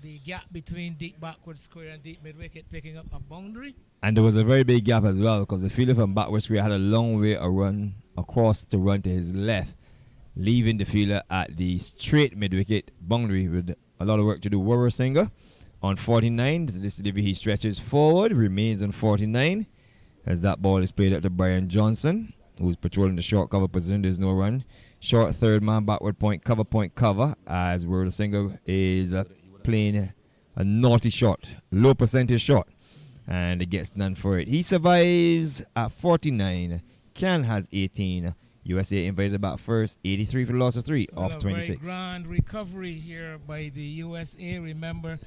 A: the gap between deep backward square and deep mid-wicket, picking up a boundary.
B: And there was a very big gap as well, because the fielder from backward square had a long way to run across to run to his left, leaving the fielder at the straight mid-wicket boundary with a lot of work to do. Warrior Singer on 49. This delivery he stretches forward, remains on 49 as that ball is played out to Brian Johnson, who's patrolling the short cover position. There's no run. Short third man, backward point cover as Warrior Singer is playing a naughty shot, low percentage shot, and it gets none for it. He survives at 49. Can has 18. USA invited back first, 83 for the loss of 3 off 26.
A: Very grand recovery here by the USA. Remember,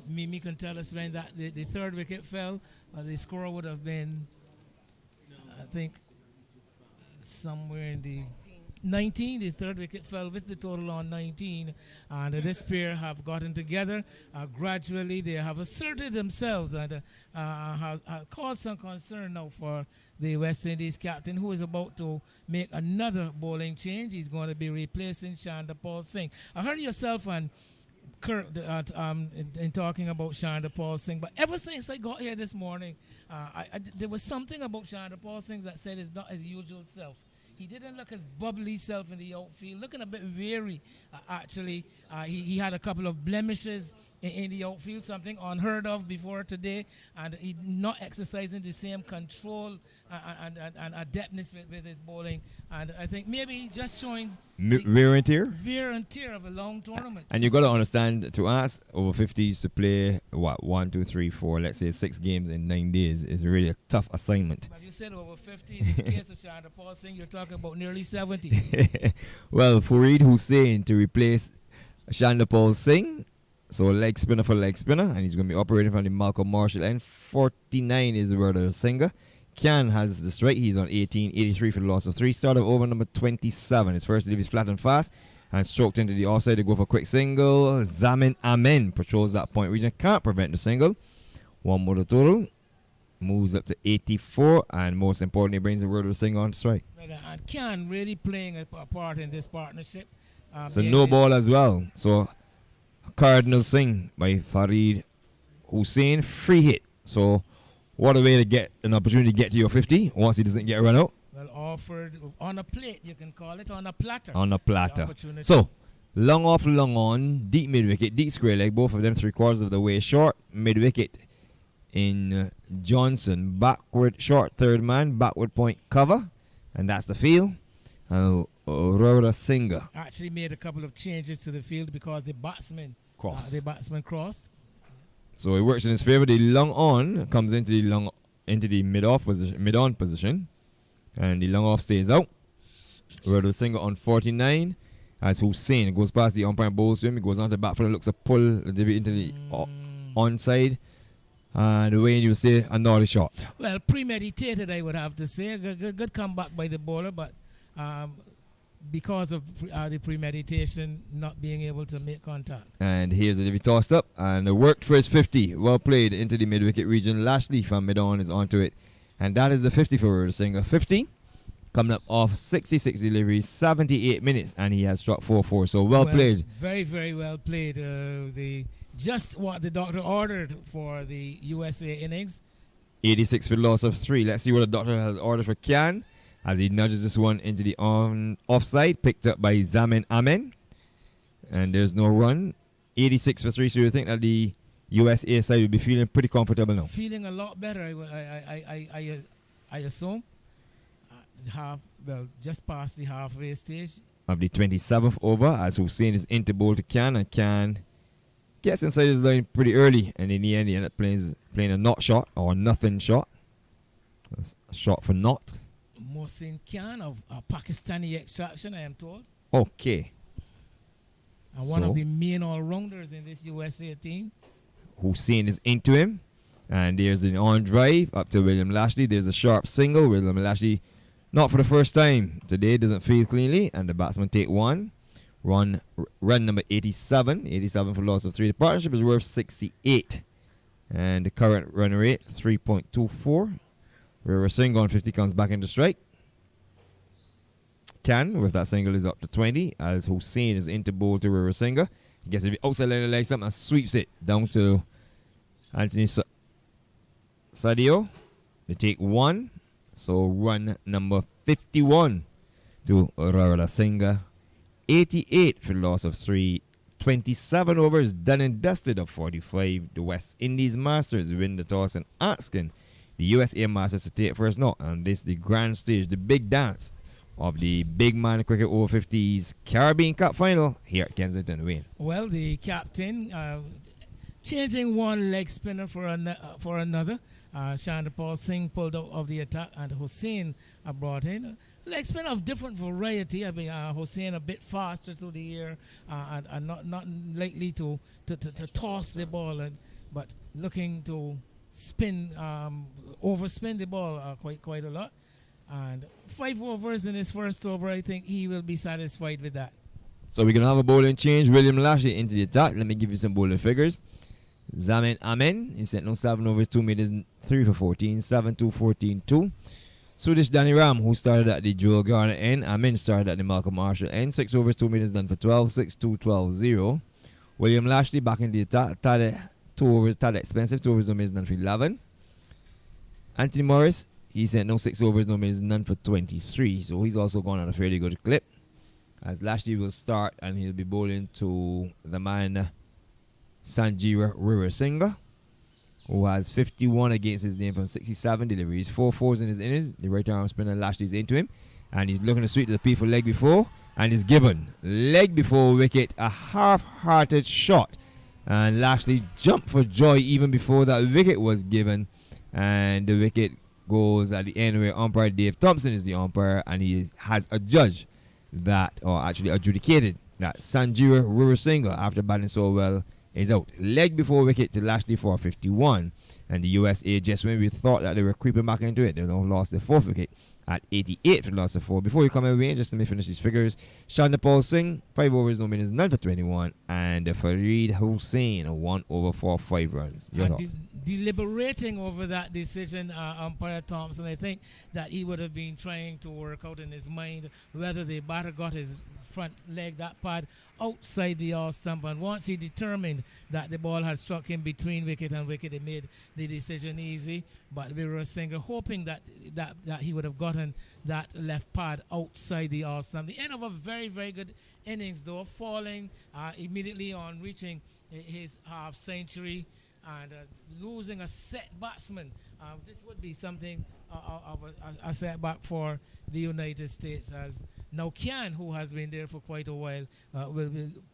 A: Mimi can tell us when that the third wicket fell, the score would have been, I think, somewhere in the 19. The third wicket fell with the total on 19, and this pair have gotten together gradually. They have asserted themselves and has caused some concern now for the West Indies captain, who is about to make another bowling change. He's going to be replacing Shanda Paul Singh. I heard yourself and Kirk in talking about Shanda Paul Singh, but ever since I got here this morning, there was something about Shanda Paul Singh that said it's not his usual self. He didn't look his bubbly self in the outfield, looking a bit weary, actually. He had a couple of blemishes in the outfield, something unheard of before today, and he not exercising the same control and adeptness with his bowling. And I think maybe just showing
B: Wear
A: and tear of a long tournament.
B: And you got to understand, to us over 50s to play 1, 2, 3, 4, let's say 6 games in 9 days is really a tough assignment.
A: But you said over 50s. In the case of Shanda Paul Singh, you're talking about nearly 70.
B: Well, Fareed Hussein to replace Shanda Paul Singh, so leg spinner for leg spinner, and he's going to be operating from the Malcolm Marshall end. 49 is the Rural Singer. Can has the strike. He's on 18, 83 for the loss of 3. Start of over number 27. His first delivery is flat and fast, and stroked into the offside to go for a quick single. Zamin Amen patrols that point region, can't prevent the single. One more to total. Moves up to 84, and most importantly, brings the word of the single on strike.
A: And Can really playing a part in this partnership.
B: So no ball as well. So Cardinal Singh by Farid Hussein, free hit. So what a way to get an opportunity to get to your 50 once he doesn't get run out.
A: Well, offered on a plate, you can call it, on a platter.
B: On a platter. So long off, long on, deep mid wicket, deep square leg, both of them 3/4 of the way short. Mid wicket in Johnson, backward short third man, backward point cover, and that's the field. Aurora Singer
A: actually made a couple of changes to the field because the batsman crossed.
B: So it works in his favor. The long on comes into the mid on position, and the long off stays out. Aurora Singer on 49 as Hussein goes past the umpire, bowls to him. He goes on to the back foot and looks to pull the divvy into the onside. And the way you say, a naughty shot.
A: Well, premeditated, I would have to say. Good comeback by the bowler, but because of the premeditation, not being able to make contact.
B: And here's the divvy tossed up, and it worked for his 50. Well played into the mid-wicket region. Lashley from mid-on is onto it. And that is the 50 for Aurora Singer. 50, coming up off 66 deliveries, 78 minutes, and he has struck 4-4. So well played.
A: Very, very well played. Just what the doctor ordered for the USA innings.
B: 86 for the loss of 3. Let's see what the doctor has ordered for Kian as he nudges this one into the offside, picked up by Zamin Amen. And there's no run. 86 for 3, so you think that the USA side will be feeling pretty comfortable now?
A: Feeling a lot better, I assume. Just past the halfway stage.
B: Of the 27th over as Hussein is into bowl to Kian, and Kian gets inside his line pretty early, and in the end he ended up playing a not shot or nothing shot. A shot for not.
A: Mohsin Khan of Pakistani extraction, I am told.
B: Okay.
A: And one of the main all-rounders in this USA team.
B: Hussein is into him, and there's an on drive up to William Lashley. There's a sharp single. William Lashley, not for the first time today, doesn't field cleanly, and the batsman take one. Run number 87 for loss of 3. The partnership is worth 68, and the current run rate 3.24. Rara Singh on 50 comes back into strike. Can with that single is up to 20 as Hussein is into bowl to Rara Singh. He gets it outside line of the leg stump and sweeps it down to Anthony Sadio. They take one, so run number 51 to Rara Singh. 88 for the loss of 3. 27 overs done and dusted of 45. The West Indies Masters win the toss and asking the USA Masters to take first note. And this is the grand stage, the big dance of the big man cricket over 50s Caribbean Cup final here at Kensington, Wayne.
A: Well, the captain changing one leg spinner for another. Chandapal Singh pulled out of the attack, and Hussein brought in. Leg spin of different variety. I mean, Hussein a bit faster through the air and not likely to toss the ball, but looking to spin, overspin the ball quite a lot. And 5 overs in his first over, I think he will be satisfied with that.
B: So we're going to have a bowling change. William Lashley into the attack. Let me give you some bowling figures. Zamin Amen, he sent no 7 overs, 2 meters, 3 for 14, 7, 2, 14, 2. Sudish Danny Ram, who started at the Joel Garner end. Amin started at the Malcolm Marshall end. 6 overs, 2 meters done for 12, 6, 2, 12, 0. William Lashley back in the attack. 2 overs, tad expensive. 2 overs, no meters done for 11. Anthony Morris, he sent no 6 overs, no meters none for 23. So he's also gone on a fairly good clip. As Lashley will start and he'll be bowling to the man Sanjeev Rudrasinghe, who has 51 against his name from 67 deliveries, 4 fours in his innings. The right arm spinner Lashley's into him, and he's looking to sweep to the P for leg before, and he's given leg before wicket, a half-hearted shot, and Lashley jumped for joy even before that wicket was given, and the wicket goes at the end where umpire Dave Thompson is the umpire, and he has adjudged that, or actually adjudicated that Sanjeev Rudrasinghe, after batting so well, is out. Leg before wicket to Lashley for 51. And the USA just when we thought that they were creeping back into it, they now lost their 4th wicket at 88 for the loss of 4. Before we come away, just let me finish these figures. Chandapal Singh, 5 overs, no minutes, none for 21. And Fareed Hussain, 1 over for 5 runs. Your thoughts?
A: Deliberating over that decision, umpire Thompson, I think that he would have been trying to work out in his mind whether the batter got his front leg, that pad, outside the off stump. And once he determined that the ball had struck him between wicket and wicket, he made the decision easy. But we were single, hoping that he would have gotten that left pad outside the off stump. The end of a very, very good innings, though, falling immediately on reaching his half century. And losing a set batsman, this would be something of a setback for the United States, as now Kian, who has been there for quite a while, will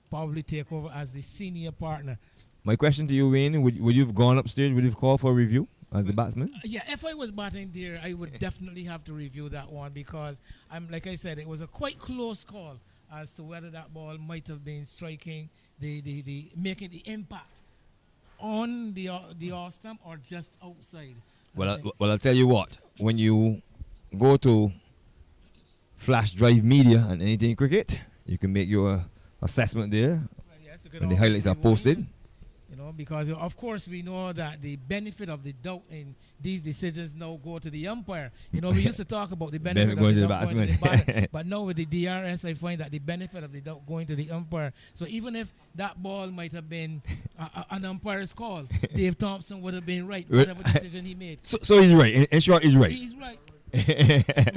A: probably take over as the senior partner.
B: My question to you, Wayne, would you have gone upstairs? Would you have called for a review as the batsman?
A: Yeah, if I was batting there, I would definitely have to review that one, because like I said, it was a quite close call as to whether that ball might have been striking the making the impact on the off stump or just outside.
B: Well, I'll tell you what. When you go to Flash Drive Media and Anything Cricket, you can make your assessment there
A: Yes,
B: when the highlights are posted.
A: You know, because of course we know that the benefit of the doubt in these decisions now go to the umpire. You know, we used to talk about the benefit of the doubt going to the batter, but now with the DRS, I find that the benefit of the doubt going to the umpire. So even if that ball might have been an umpire's call, Dave Thompson would have been right, whatever decision he made.
B: So he's right. In short, he's right.
A: He's right.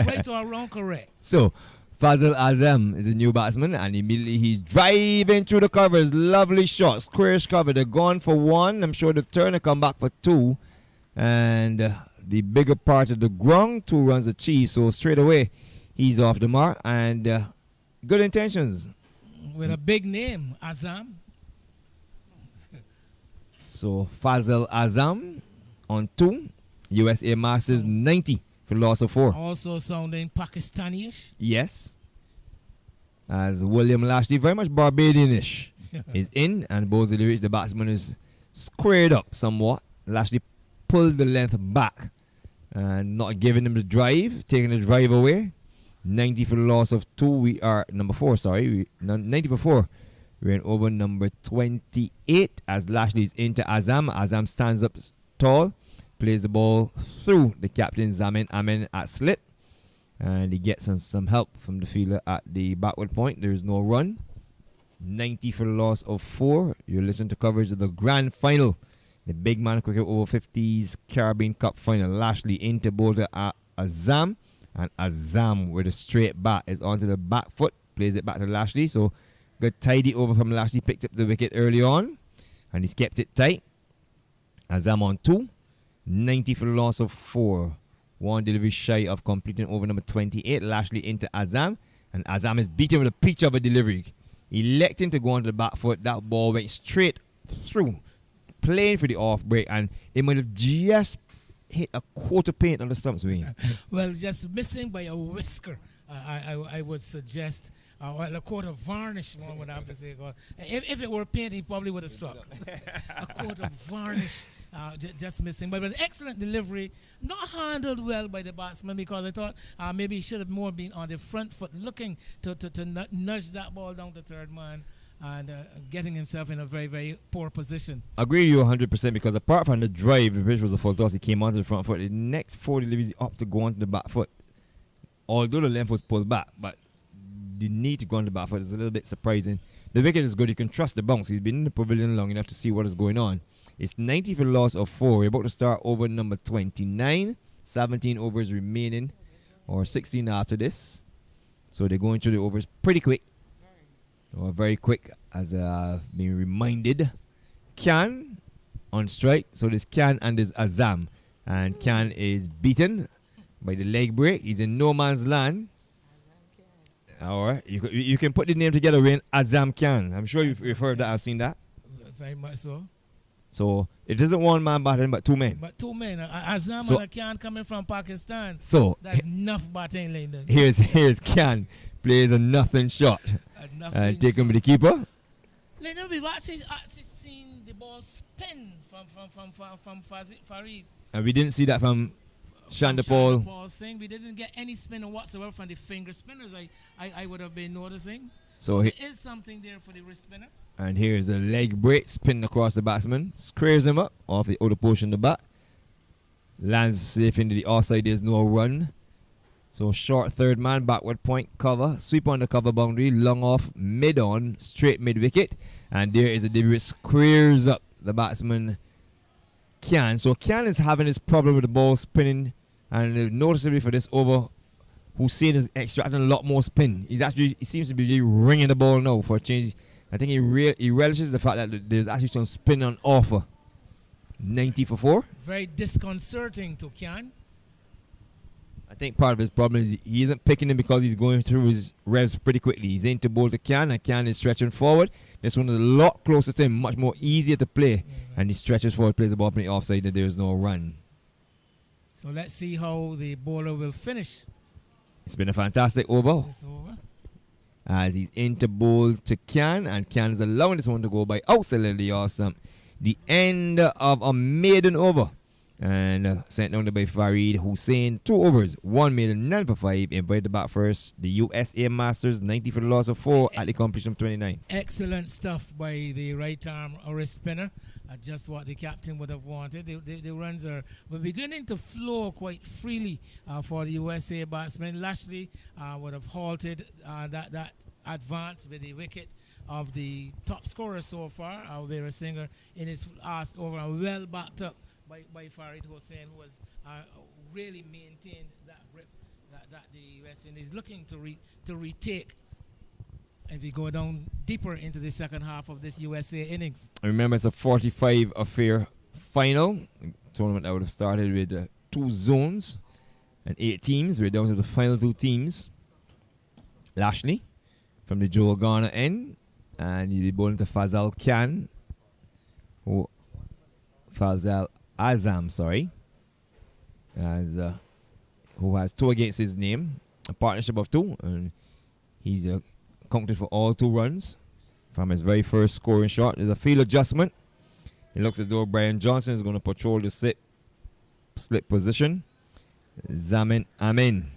A: Right or wrong, correct.
B: So Fazal Azam is a new batsman, and immediately he's driving through the covers. Lovely shot, squarish cover. They're gone for 1. I'm sure the turner come back for 2. And the bigger part of the ground, 2 runs achieved. So straight away, he's off the mark. And good intentions.
A: With a big name, Azam.
B: So Fazal Azam on 2. USA Masters 90 for loss of 4.
A: Also sounding Pakistani-ish.
B: Yes. As William Lashley, very much Barbadian-ish, is in, and Bosley Rich, the batsman, is squared up somewhat. Lashley pulled the length back and not giving him the drive, taking the drive away. 90 for the loss of 2. We are number 4, sorry. 90 for 4. We're in over number 28 as Lashley is into Azam. Azam stands up tall, plays the ball through the captain Zamin Amin at slip, and he gets some help from the fielder at the backward point. There is no run. 90 for the loss of 4. You listen to coverage of the grand final, the big man cricket over 50s Caribbean Cup final. Lashley into bowler at Azam, and Azam with a straight bat is onto the back foot, plays it back to Lashley. So good tidy over from Lashley, picked up the wicket early on, and he's kept it tight. Azam on 2. 90 for the loss of 4. 1 delivery shy of completing over number 28. Lashley into Azam, and Azam is beaten with a peach of a delivery. Electing to go onto the back foot. That ball went straight through, playing for the off break, and it might have just hit a quarter paint on the stumps.
A: Well, just missing by a whisker. I would suggest, well, a coat of varnish, one would have to say. If it were paint, he probably would have struck. A coat of varnish, just missing. But an excellent delivery, not handled well by the batsman, because I thought maybe he should have more been on the front foot, looking to nudge that ball down to third man, and getting himself in a very, very poor position.
B: Agree with you 100%, because apart from the drive, which was a full toss, he came onto the front foot. The next 4 deliveries up to go onto the back foot. Although the length was pulled back, but the need to go on the back foot is a little bit surprising. The wicket is good. You can trust the bounce. He's been in the pavilion long enough to see what is going on. It's 90 for the loss of 4. We're about to start over number 29. 17 overs remaining, or 16 after this. So they're going through the overs pretty quick. Or very quick, as I've been reminded. Khan on strike. So there's Khan and there's Azam. And Khan is beaten by the leg break. He's in no man's land. Alright, you can put the name together with Azam Khan. I'm sure you've heard that. I've seen that.
A: Very much so.
B: So it isn't 1 man batting, but 2 men.
A: But 2 men. Azam and Khan coming from Pakistan.
B: So
A: that's enough batting, Lyndon.
B: Here's Khan, plays a nothing shot. And take him with the keeper.
A: Lyndon, we've actually seen the ball spin from Fareed.
B: And we didn't see that from Shandapal.
A: Paul Singh. We didn't get any spinner whatsoever from the finger spinners. I would have been noticing.
B: So
A: There is something there for the wrist spinner.
B: And here's a leg break, spin across the batsman, squares him up off the outer portion of the bat. Lands safe into the offside, there's no run. So short third man, backward point cover, sweep on the cover boundary, long off, mid on, straight mid wicket. And there is a delivery, squares up the batsman, Kyan. So Kyan is having this problem with the ball spinning, and noticeably for this over, Hussein is extracting a lot more spin. He seems to be really ringing the ball now for a change. I think he relishes the fact that there's actually some spin on offer. 90 for 4.
A: Very disconcerting to Kyan.
B: I think part of his problem is he isn't picking him because he's going through his revs pretty quickly. He's into bowl to Kyan, and Kyan is stretching forward. This one is a lot closer to him, much more easier to play. And he stretches forward, plays the ball from the offside, and there's no run.
A: So let's see how the bowler will finish.
B: It's been a fantastic over.
A: This over.
B: As he's into bowl to Kyan, and Kyan is allowing this one to go by outside of the off stump. The end of a maiden over, and sent down by Farid Hussein. 2 overs, 1 maiden, none for 5. Invited back first, the USA Masters, 90 for the loss of 4 at the completion of 29.
A: Excellent stuff by the right arm wrist spinner. Just what the captain would have wanted. The runs were beginning to flow quite freely for the USA batsmen. Lashley would have halted that advance with the wicket of the top scorer so far, Vera Singer, in his last over, and well backed up by Farid Hussein, who was really maintained that grip that the West Indies is looking to retake. And we go down deeper into the second half of this USA innings.
B: Remember, it's a 45 affair final. The tournament that would have started with 2 zones and 8 teams. We're down to the final 2 teams. Lashley from the Joel Garner end, and he'll be bowling to Fazal Khan. Fazal Azam, sorry. Who has 2 against his name. A partnership of 2. And he's counted for all 2 runs from his very first scoring shot. There's a field adjustment. It looks as though Brian Johnson is going to patrol the slip position. Zamin Amin.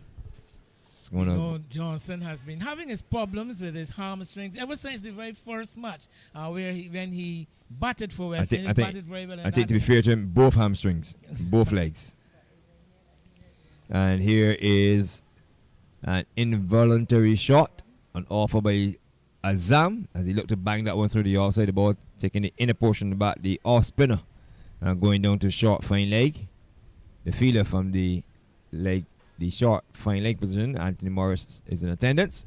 A: Johnson has been having his problems with his hamstrings ever since the very first match, when he batted for West Indies, batted very well.
B: I think, to be fair to him, both hamstrings, both legs. And here is an involuntary shot, an offer by Azam, as he looked to bang that one through the offside. The ball taking the inner portion of the bat, the off spinner, and going down to short fine leg. The fielder from the short fine leg position, Anthony Morris, is in attendance.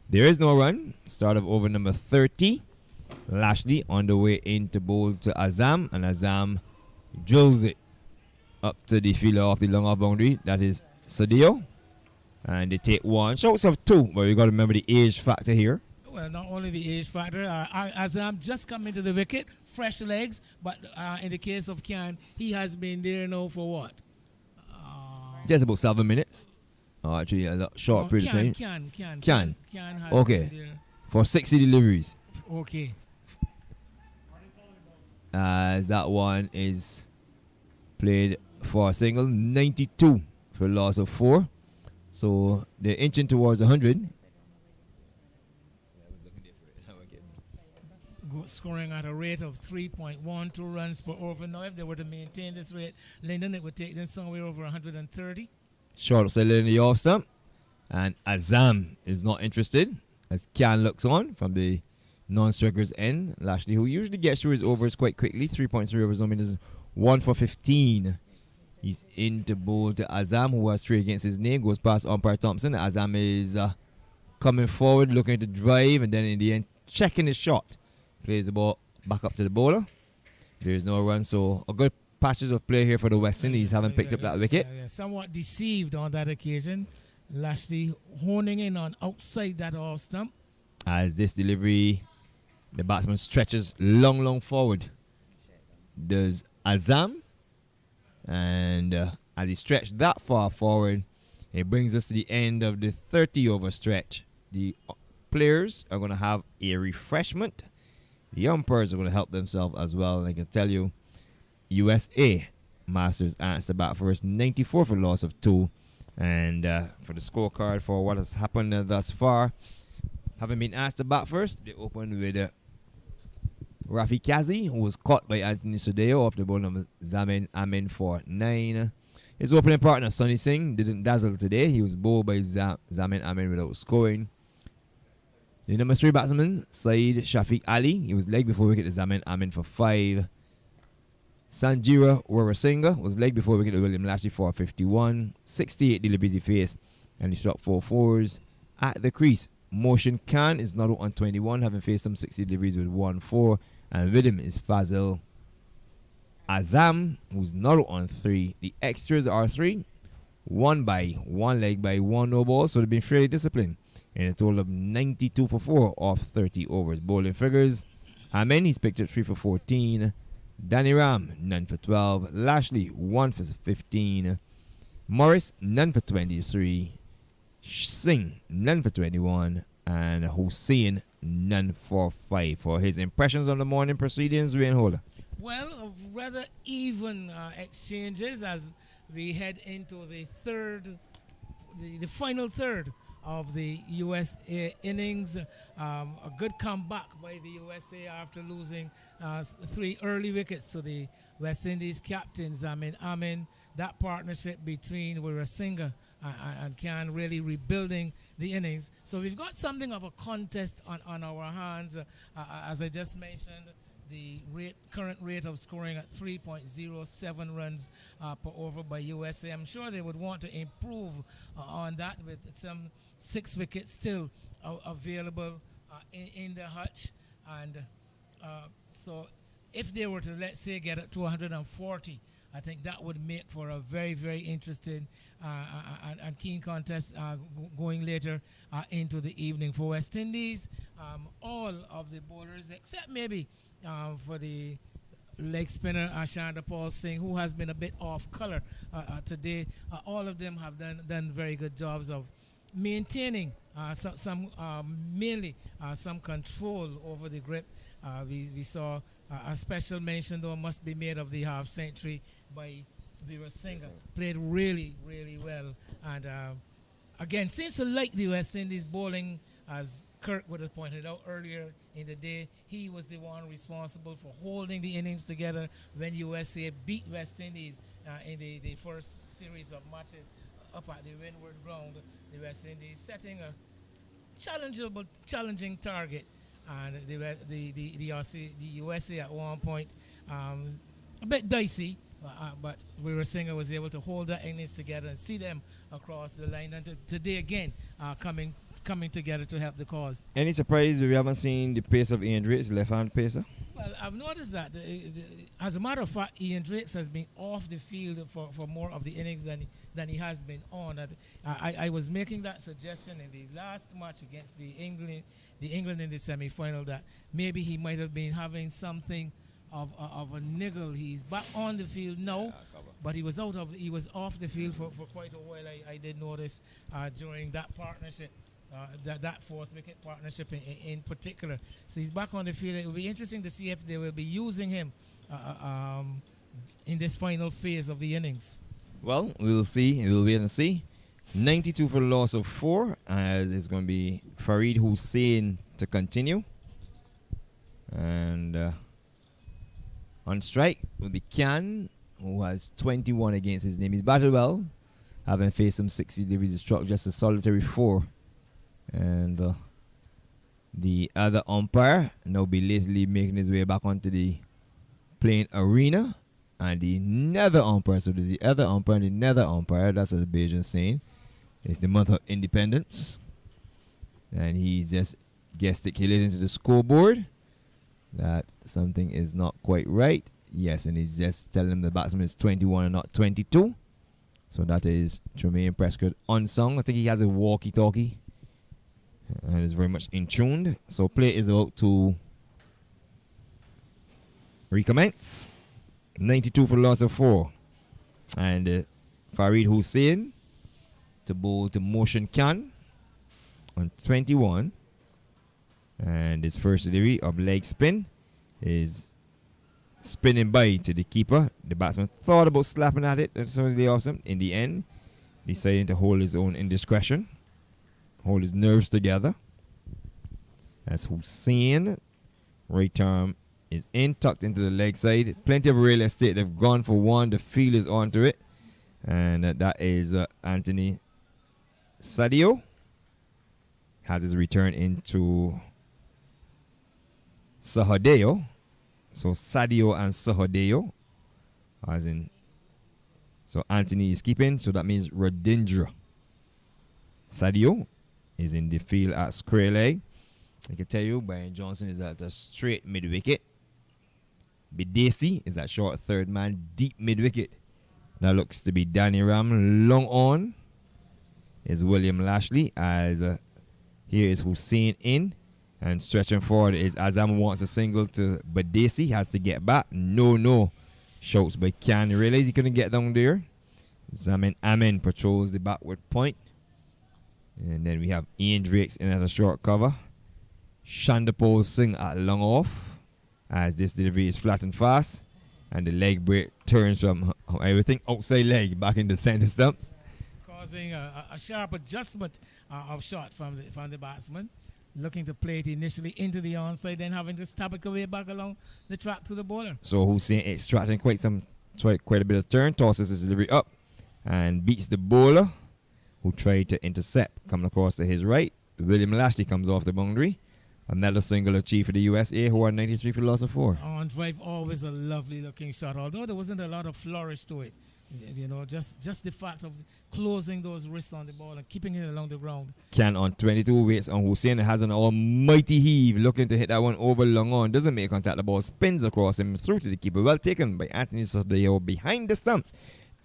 B: There is no run. Start of over number 30. Lashley on the way into bowl to Azam, and Azam drills it up to the fielder off the long off boundary. That is Sadio. And they take 1. Shouts of 2, but you got to remember the age factor here.
A: Well, not only the age factor. Azam just come into the wicket, fresh legs, but in the case of Kyan, he has been there now for what?
B: Just about 7 minutes. Actually, a short period of time.
A: Kyan has
B: okay.
A: been there.
B: For 60 deliveries.
A: Okay.
B: As that one is played for a single, 92 for a loss of 4. So they're inching towards 100.
A: Scoring at a rate of 3.12 runs per over. Now, if they were to maintain this rate, Linden, it would take them somewhere over 130.
B: Short of in the off stump. And Azam is not interested, as Kyan looks on from the non-striker's end. Lashley, who usually gets through his overs quite quickly, 3.3 overs, I mean, this is 1 for 15. He's into bowl to Azam, who has 3 against his name, goes past umpire Thompson. Azam is coming forward, looking to drive, and then in the end, checking his shot. Plays the ball back up to the bowler. There's no run, so a good passage of play here for the West Indies, having picked up that wicket.
A: Somewhat deceived on that occasion. Lashley honing in on outside that off stump.
B: As this delivery, the batsman stretches long forward. Does Azam. And as he stretched that far forward, it brings us to the end of the 30 over stretch. The players are going to have a refreshment. The umpires are going to help themselves as well. And I can tell you, USA Masters asked to bat first, 94 for loss of 2. And for the scorecard for what has happened thus far, having been asked to bat first, they opened with Rafi Kazi, who was caught by Anthony Sodeo off the ball number Zamin Amin for 9. His opening partner, Sonny Singh, didn't dazzle today. He was bowled by Zamin Amin without scoring. The number 3 batsman, Saeed Shafiq Ali, he was legged before wicket to Zamin Amin for 5. Sanjira Warasinga was legged before wicket to William Lashley for 51. 68 deliveries he faced, and he struck 4 fours. At the crease, Motion Khan is not on 21, having faced some 60 deliveries with 1-4. And with him is Fazil Azam, who's not on 3. The extras are 3. 1 by 1 leg by 1 no ball, so they've been fairly disciplined. And a total of 92 for 4 off 30 overs. Bowling figures, Amen, he's picked up 3 for 14. Danny Ram, none for 12. Lashley, 1 for 15. Morris, none for 23. Singh, none for 21. And Hussein, none for 5. For his impressions on the morning proceedings, Wayne Holder.
A: Well, rather even exchanges as we head into the final third of the USA innings. A good comeback by the USA after losing 3 early wickets to the West Indies captains. Amin, that partnership between Wirasinga and Khan really rebuilding the innings. So we've got something of a contest on our hands. As I just mentioned, the current rate of scoring at 3.07 runs per over by USA. I'm sure they would want to improve on that with some 6 wickets still available in the hutch. And so if they were to, let's say, get it to 140, I think that would make for a very, very interesting and keen contest going later into the evening. For West Indies, all of the bowlers, except maybe for the leg spinner Ashanda Paul Singh, who has been a bit off color today, all of them have done very good jobs of maintaining mainly some control over the grip. We saw a special mention, though, must be made of the half century by Wirasinga. Played really, really well. And again, seems to like the West Indies bowling, as Kirk would have pointed out earlier in the day. He was the one responsible for holding the innings together when USA beat West Indies in the first series of matches up at the Windward Ground. The West Indies setting a challenging target, and the USA at one point a bit dicey, but Wirasinga was able to hold the innings together and see them across the line. And today again, coming together to help the cause.
B: Any surprise we haven't seen the pace of Ian Drake's left-hand pacer?
A: Well, I've noticed that. As a matter of fact, Ian Drakes has been off the field for more of the innings than he has been on. I was making that suggestion in the last match against the England in the semi-final, that maybe he might have been having something of a niggle. He's back on the field now, but he was off the field for quite a while. I did notice during that partnership. That 4th wicket partnership in particular. So he's back on the field. It will be interesting to see if they will be using him in this final phase of the innings.
B: Well, we'll see. We'll wait and see. 92 for the loss of 4, as it's going to be Farid Hussein to continue. And on strike will be Khan, who has 21 against his name. He's batted well, having faced some 60 deliveries. He struck just a solitary 4. And the other umpire now belatedly making his way back onto the playing arena. And the nether umpire, so there's the other umpire and the nether umpire, that's what the Bayesian saying. It's the month of independence. And he's just gesticulating to the scoreboard that something is not quite right. Yes, and he's just telling them the batsman is 21 and not 22. So that is Tremaine Prescott unsung. I think he has a walkie-talkie. And is very much in tuned. So play is about to recommence. 92 for the loss of 4. And Farid Hussein to bowl to Motion Khan on 21. And his first delivery of leg spin is spinning by to the keeper. The batsman thought about slapping at it and some of the awesome. In the end, deciding to hold his own indiscretion, hold his nerves together. That's Hussein. Right arm is in, tucked into the leg side. Plenty of real estate. They've gone for one. The field is onto it. And that is Anthony Sadio. Has his return into Sahadeo. So Sadio and Sahadeo. As in, so Anthony is keeping. So that means Radindra. Sadio is in the field at square leg. I can tell you, Brian Johnson is at a straight mid-wicket. Bidesi is at short third man, deep mid-wicket. That looks to be Danny Ram. Long on is William Lashley, as here is Hussein in. And stretching forward is Azam wants a single to Bidesi, has to get back. No. Shouts by Can. Realize he couldn't get down there. Zamin Amin patrols the backward point. And then we have Ian Drakes in at a short cover. Shandapol Singh at long off, as this delivery is flat and fast, and the leg break turns from everything outside leg back into center stumps,
A: causing a sharp adjustment of shot from the batsman, looking to play it initially into the onside, then having to stab it away back along the track to the bowler.
B: So Hussein extracting quite a bit of turn, tosses his delivery up and beats the bowler, who tried to intercept, coming across to his right. William Lashley comes off the boundary. Another single achieved for the USA, who are 93 for loss of 4.
A: On drive, always a lovely looking shot, although there wasn't a lot of flourish to it. You know, just the fact of closing those wrists on the ball and keeping it along the ground.
B: Can on 22 waits on Hussein, has an almighty heave, looking to hit that one over long on. Doesn't make contact, the ball spins across him through to the keeper. Well taken by Anthony Sodeo behind the stumps.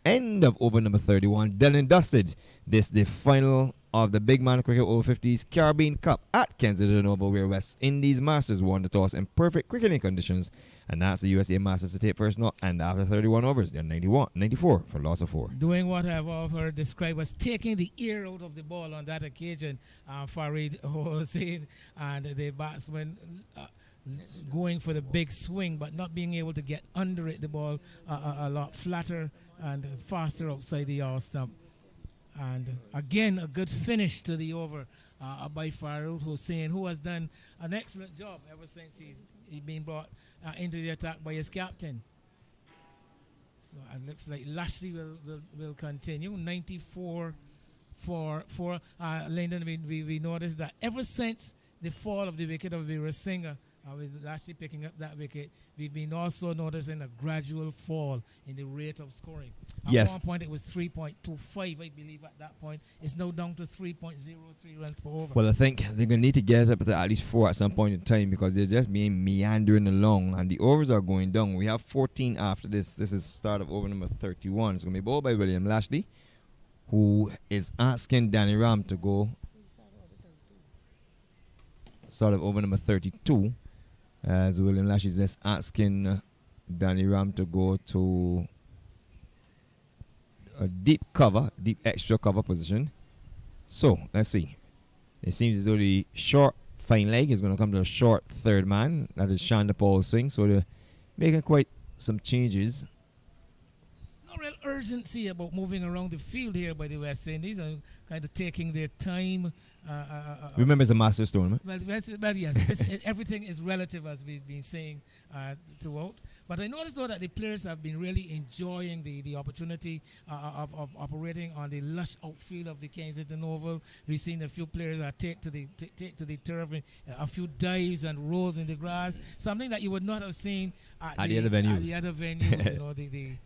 B: End of over number 31. Done and dusted. This the final of the Big Man Cricket Over 50s Caribbean Cup at Kensington Oval, where West Indies Masters won the toss in perfect cricketing conditions, and that's the USA Masters to take first knock. And after 31 overs, they're 94 for loss of 4.
A: Doing what I've heard described as taking the air out of the ball on that occasion, Farid Hossein and the batsman going for the big swing, but not being able to get under it. The ball a lot flatter and faster outside the yard stump. And again, a good finish to the over by Farouk Hussein, who has done an excellent job ever since he's been brought into the attack by his captain. So it looks like Lashley will continue. 94 for Lyndon. We noticed that ever since the fall of the wicket of Virasinghe, with Lashley picking up that wicket, we've been also noticing a gradual fall in the rate of scoring. At one point, it was 3.25, I believe, at that point. It's now down to 3.03 runs per over.
B: Well, I think they're going to need to get up to at least 4 at some point in time, because they're just being meandering along, and the overs are going down. We have 14 after this. This is start of over number 31. It's going to be bowled by William Lashley, who is asking Danny Ram to go start of over number 32. As William Lashley is just asking Danny Ram to go to a deep extra cover position. So, let's see. It seems as though the short fine leg is going to come to a short third man. That is Shandapal Singh. So, they're making quite some changes.
A: No real urgency about moving around the field here by the West Indies, and kind of taking their time.
B: Remember, it's a Masters tournament.
A: Well, yes, everything is relative, as we've been saying throughout. But I noticed, though, that the players have been really enjoying the opportunity of operating on the lush outfield of the Kensington Oval. We've seen a few players take to the turf, a few dives and rolls in the grass, something that you would not have seen at the other venues. You know, the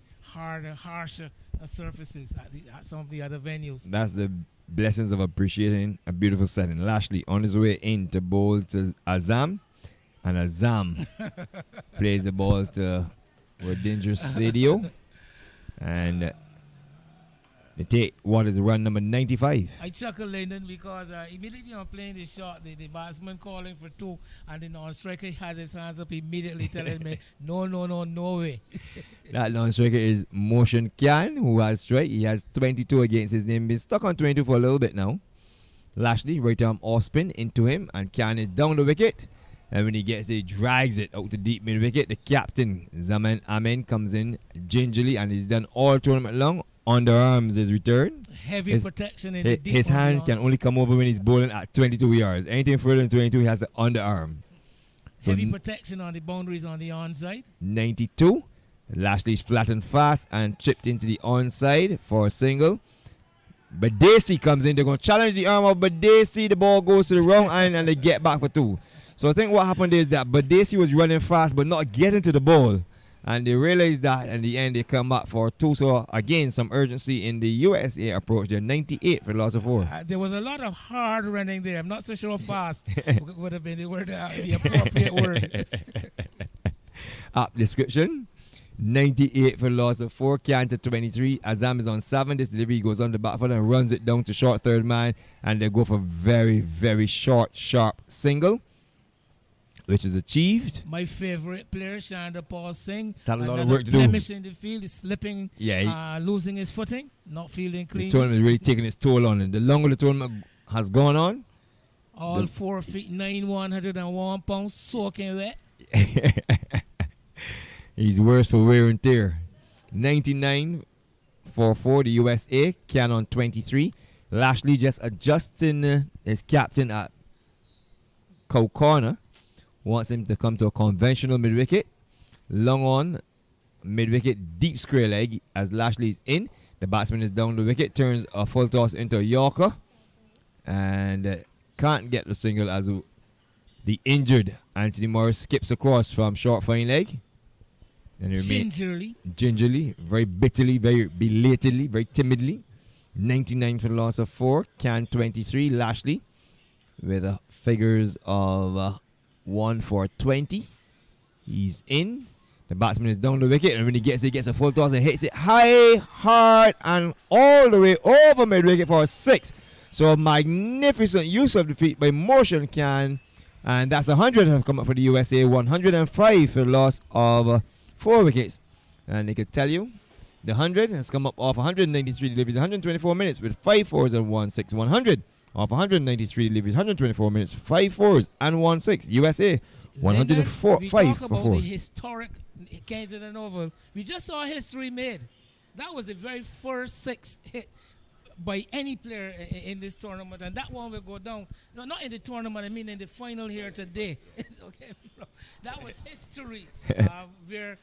A: harsher surfaces at some of the other venues.
B: That's the blessings of appreciating a beautiful setting. Lashley on his way in to bowl to Azam, and Azam plays the ball to Rodinja Sadio, and they take what is run number 95.
A: I chuckle, Lyndon, because immediately on playing the shot, the batsman calling for 2, and the non-striker has his hands up immediately telling me, no way.
B: That non-striker is Motion Khan, who has strike. He has 22 against his name. Been stuck on 22 for a little bit now. Lashley, right arm off spin into him, and Khan is down the wicket. And when he gets there, he drags it out to deep mid wicket. The captain, Zaman Amin, comes in gingerly, and he's done all tournament long. Underarms is returned.
A: Heavy protection in the deep.
B: His hands can only come over when he's bowling at 22 yards. Anything further than 22, he has the underarm. So
A: heavy protection on the boundaries on the onside.
B: 92. Lashley's flattened fast and chipped into the onside for a single. Badesi comes in. They're going to challenge the arm of Badesi. The ball goes to the wrong end and they get back for 2. So I think what happened is that Badesi was running fast but not getting to the ball. And they realized that in the end they come back for 2. So again, some urgency in the USA approach. They're 98 for the loss of 4.
A: There was a lot of hard running there. I'm not so sure fast would have been the word, the appropriate word.
B: Up description. 98 for the loss of 4. Canter 23. Azam is on 7. This delivery goes on the back foot and runs it down to short third man. And they go for very, very short, sharp single, which is achieved.
A: My favorite player, Chandra Paul Singh.
B: Had a lot of work to do.
A: Blemish in the field, he's slipping,
B: Yeah,
A: losing his footing, not feeling clean.
B: The tournament is really taking its toll on him. The longer the tournament has gone on,
A: all 4 feet 9, 101 pounds, soaking wet.
B: he's worse for wear and tear. 99 for 4, the USA. Cannon 23. Lashley just adjusting his captain at cow corner. Wants him to come to a conventional mid-wicket. Long on, mid-wicket, deep square leg as Lashley's in. The batsman is down the wicket, turns a full toss into a Yorker. And can't get the single as the injured Anthony Morris skips across from short fine leg. And gingerly, very bitterly, very belatedly, very timidly. 99 for the loss of 4. Can 23, Lashley with figures of 1 for 20. He's in. The batsman is down the wicket, and when he gets a full toss and hits it high, hard, and all the way over mid-wicket for a 6. So a magnificent use of the feet by Motion Can, and that's 100 have come up for the USA. 105 for the loss of 4 wickets. And they could tell you the 100 has come up off 193 deliveries, 124 minutes with 5 fours and 1 6. 100 off 193 deliveries, 124 minutes, 5 fours and 1 6. USA 104
A: we
B: 5
A: talk
B: for
A: about
B: 4.
A: the historic Kensington Oval. We just saw history made. That was the very first 6 hit by any player in this tournament, and that one will go down. No, not in the tournament. I mean in the final here today. Okay, bro. That was history where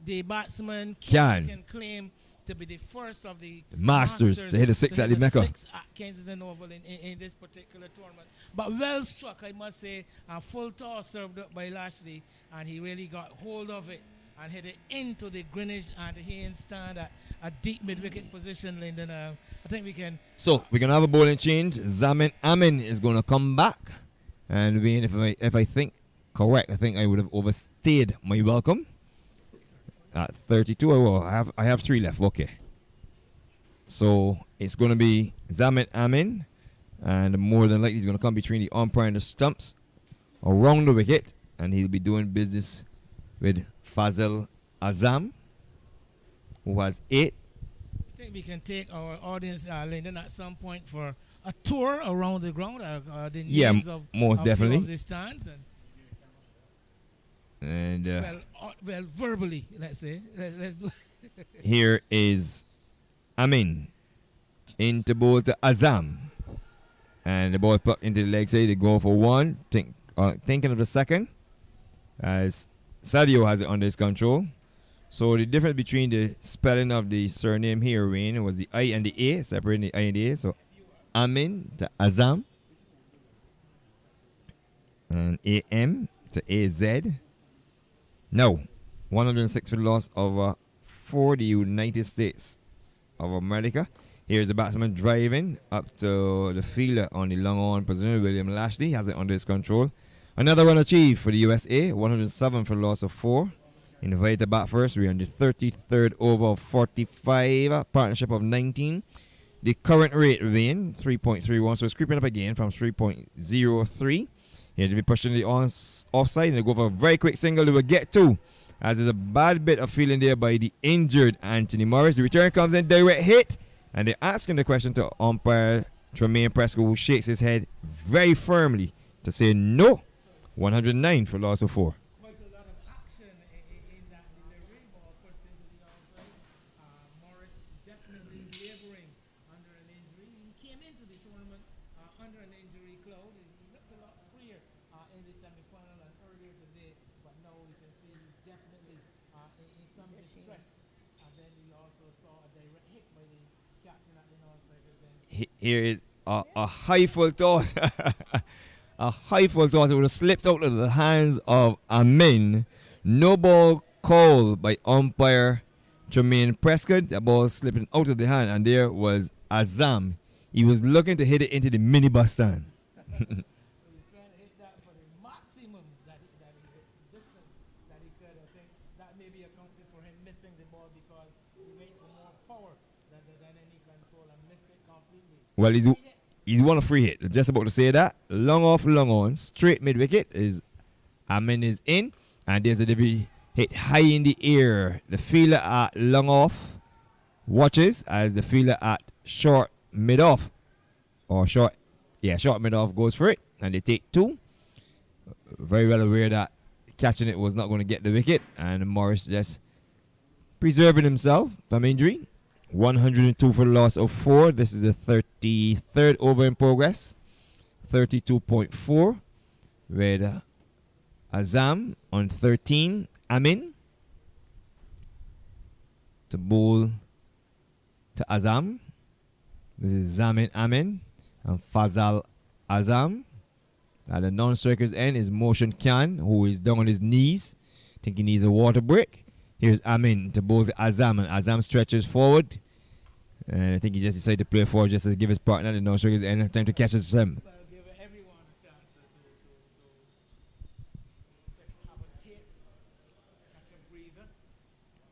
A: the batsman can claim to be the first of the
B: Masters to hit a 6 at the Mecca.
A: 6 at Kensington Oval in this particular tournament. But well struck, I must say. A full toss served up by Lashley, and he really got hold of it and hit it into the Greenwich and the Haynes stand at a deep mid-wicket position, Lyndon. I think we can...
B: So, we're going to have a bowling change. Zaman Amin is going to come back. And if I think correct, I think I would have overstayed my welcome. At 32, I have 3 left. Okay. So, it's going to be Zaman Amin. And more than likely, he's going to come between the umpire and the stumps around the wicket. And he'll be doing business with Fazil Azam, who has 8.
A: I think we can take our audience, Lyndon, at some point for a tour around the ground. The names of
B: most definitely
A: of the stands.
B: And
A: well, verbally, let's say. Let's do.
B: Here is Amin into bowl to Azam, and the ball put into the leg side. They go for 1. Thinking of the second, as Sadio has it under his control. So the difference between the spelling of the surname here, Wayne, was the I and the A, separating the I and the A. So Amin to Azam, and AM to AZ. Now, 106 for the loss of 4, the United States of America. Here's the batsman driving up to the fielder on the long on position. William Lashley has it under his control. Another run achieved for the USA. 107 for the loss of 4. Invited to bat first. We're on the 33rd over of 45. Partnership of 19. The current rate remain 3.31. So it's creeping up again from 3.03. Here to be pushing the offside, and they go for a very quick single. They will get 2, as there's a bad bit of feeling there by the injured Anthony Morris. The return comes in, direct hit, and they're asking the question to umpire Tremaine Prescott, who shakes his head very firmly to say no. 109 for loss of 4.
A: Quite a lot of action in that delivery. Ball pushed into the outside. Morris definitely laboring under an injury. He came into the tournament under an injury cloud. He looked a lot freer in the semi-final and earlier today, but now we can see he's definitely in some distress. And then we also saw a direct hit by the captain at the Northsiders end.
B: Here is a high full toss. A high full toss. It would have slipped out of the hands of Amin. No ball called by umpire Jermaine Prescott. The ball slipping out of the hand, and there was Azam. He was looking to hit it into the minibus stand.
A: He was trying to hit that for the maximum distance that he could. I think that may be accounted for him missing the ball because he went for more power than any control and missed it completely.
B: Well, he's won a free hit. Just about to say that. Long off, long on. Straight mid wicket is Amin is in. And there's a debut hit high in the air. The fielder at long off watches as the fielder at short mid off. Or short mid off goes for it. And they take 2. Very well aware that catching it was not going to get the wicket. And Morris just preserving himself from injury. 102 for the loss of 4. This is the 33rd over in progress. 32.4 with Azam on 13. Amin to bowl to Azam. This is Zamin Amin and Fazal Azam. At the non-striker's end is Motion Khan, who is down on his knees. Think he needs a water break. Here's Amin to bowl to Azam, and Azam stretches forward. And I think he just decided to play forward just to give his partner the no-strikers and time to catch him.
A: Well, give everyone a chance to have a tape, catch a breather.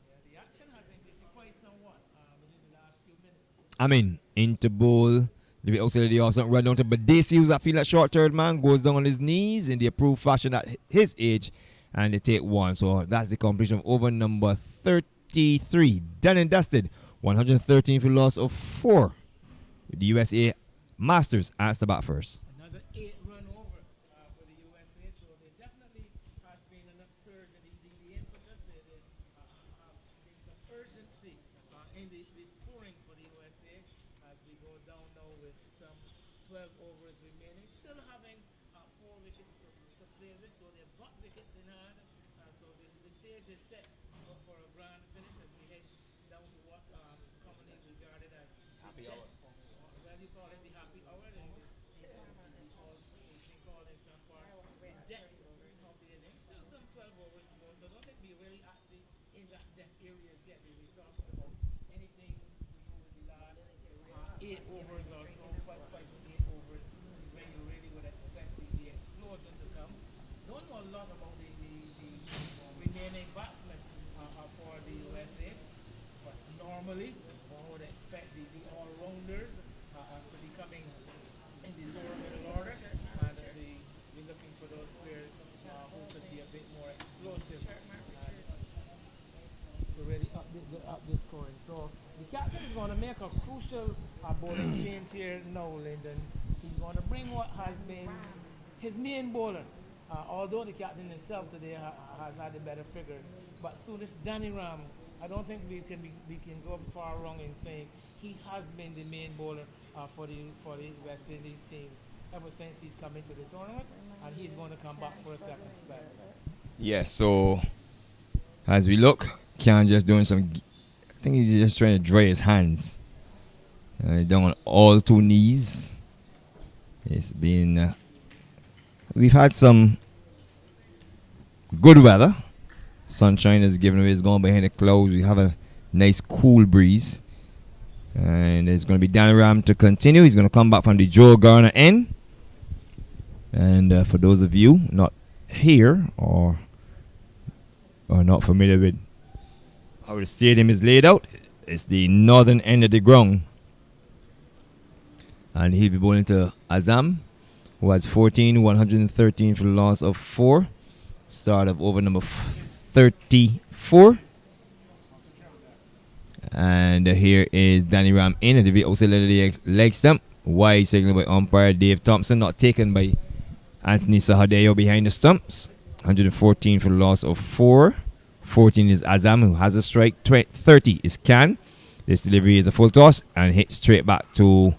A: Yeah, the action has intensified somewhat within the last few minutes.
B: Amin into bowl. The outside of the off run down to Badesi, who's at field at short third man, goes down on his knees in the approved fashion at his age, and they take 1. So that's the completion of over number 33. Done and dusted. 113 for loss of 4. The USA Masters as the bat first.
A: Another 8-run over for the USA, so there definitely has been an upsurge in the impetus. There have been some urgency in the scoring for the USA as we go down now with some 12 overs remaining. Still having 4 wickets to play with, so they've got wickets in hand. So the stage is set for a grand finish as we head down to what is commonly regarded as happy hour. Well, you call it the happy hour. Call in some parts the depth of the innings. Still some 12 overs to go, so I don't think we're really actually in that depth areas yet. We're talking about anything to do with the last 8 overs or so. 5 to 8 overs is when you really would expect the explosion to come. Don't know a lot about the remaining batsmen for the USA, but normally one would expect the all-rounders to be coming in the lower middle order, and we're looking for those players who could be a bit more explosive to really up the scoring. So the captain is going to make a crucial bowling change here now, Lyndon. He's going to bring what has been his main bowler. Although the captain himself today has had the better figures, but soon as Danny Ram, I don't think we can go far wrong in saying he has been the main bowler for the West Indies team ever since he's come into the tournament, and he's going to come back for a second spell.
B: Yes, so as we look, Khan just doing some, I think he's just trying to dry his hands. He's down on all 2 knees. It's been, we've had some good weather. Sunshine is giving away, it's going behind the clouds. We have a nice cool breeze. And it's going to be Danny Ram to continue. He's going to come back from the Joe Garner end. And for those of you not here or not familiar with how the stadium is laid out, it's the northern end of the ground. And he'll be bowling to Azam, who has 14, 113 for the loss of 4. Start of over number 34. And here is Danny Ram in at the outside of the leg stump. Wide signal by umpire Dave Thompson, not taken by Anthony Sahadeo behind the stumps. 114 for the loss of 4. 14 is Azam, who has a strike. 30 is Can. This delivery is a full toss and hit straight back to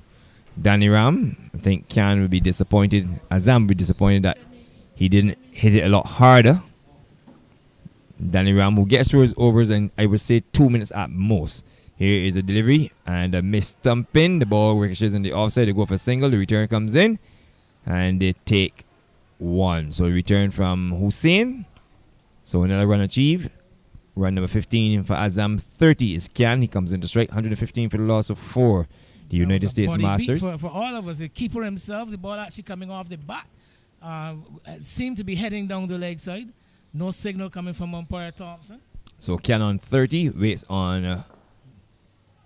B: Danny Ram. I think Can would be disappointed. Azam would be disappointed that he didn't hit it a lot harder. Danny Ram, who gets through his overs in, I would say, 2 minutes at most. Here is a delivery and a missed stumping. The ball ricochets in the offside. They go for a single. The return comes in and they take 1. So return from Hussein. So another run achieved. Run number 15 for Azam. 30 is Can. He comes into strike. 115 for the loss of 4. The United States Masters.
A: For all of us, the keeper himself, the ball actually coming off the bat. Seemed to be heading down the leg side. No signal coming from umpire Thompson.
B: So Can on 30 waits on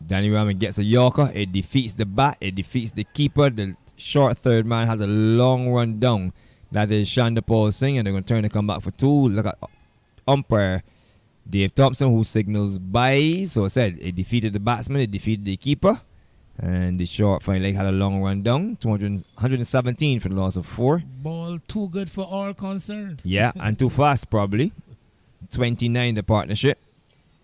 B: Danny Ram and gets a Yorker. It defeats the bat. It defeats the keeper. The short third man has a long run down. That is Shanda Paul Singh, and they're going to turn the comeback for 2. Look at umpire Dave Thompson, who signals by. So I said it defeated the batsman, it defeated the keeper, and the short fine leg had a long run down. 117 for the loss of 4.
A: Ball too good for all concerned.
B: Yeah, and too fast probably. 29 the partnership.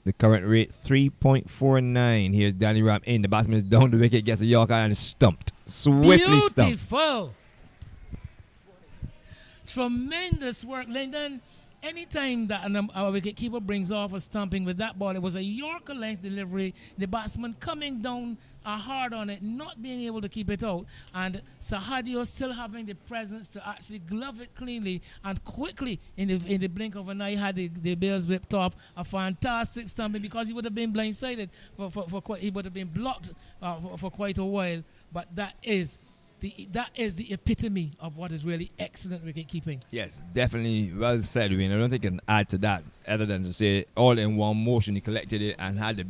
B: The current rate 3.49. Here's Danny Ram in. The batsman is down the wicket, gets a Yorker and is stumped. Swiftly stumped.
A: Beautiful. Tremendous work, Lyndon. Anytime that our wicketkeeper brings off a stumping with that ball, it was a Yorker length delivery. The batsman coming down hard on it, not being able to keep it out. And Sahadio still having the presence to actually glove it cleanly and quickly in the blink of an eye had the bails whipped off. A fantastic stumping because he would have been blindsided he would have been blocked for quite a while. But that is the epitome of what is really excellent wicket keeping.
B: Yes, definitely well said, Wayne. I don't think I can add to that other than to say all in one motion he collected it and had the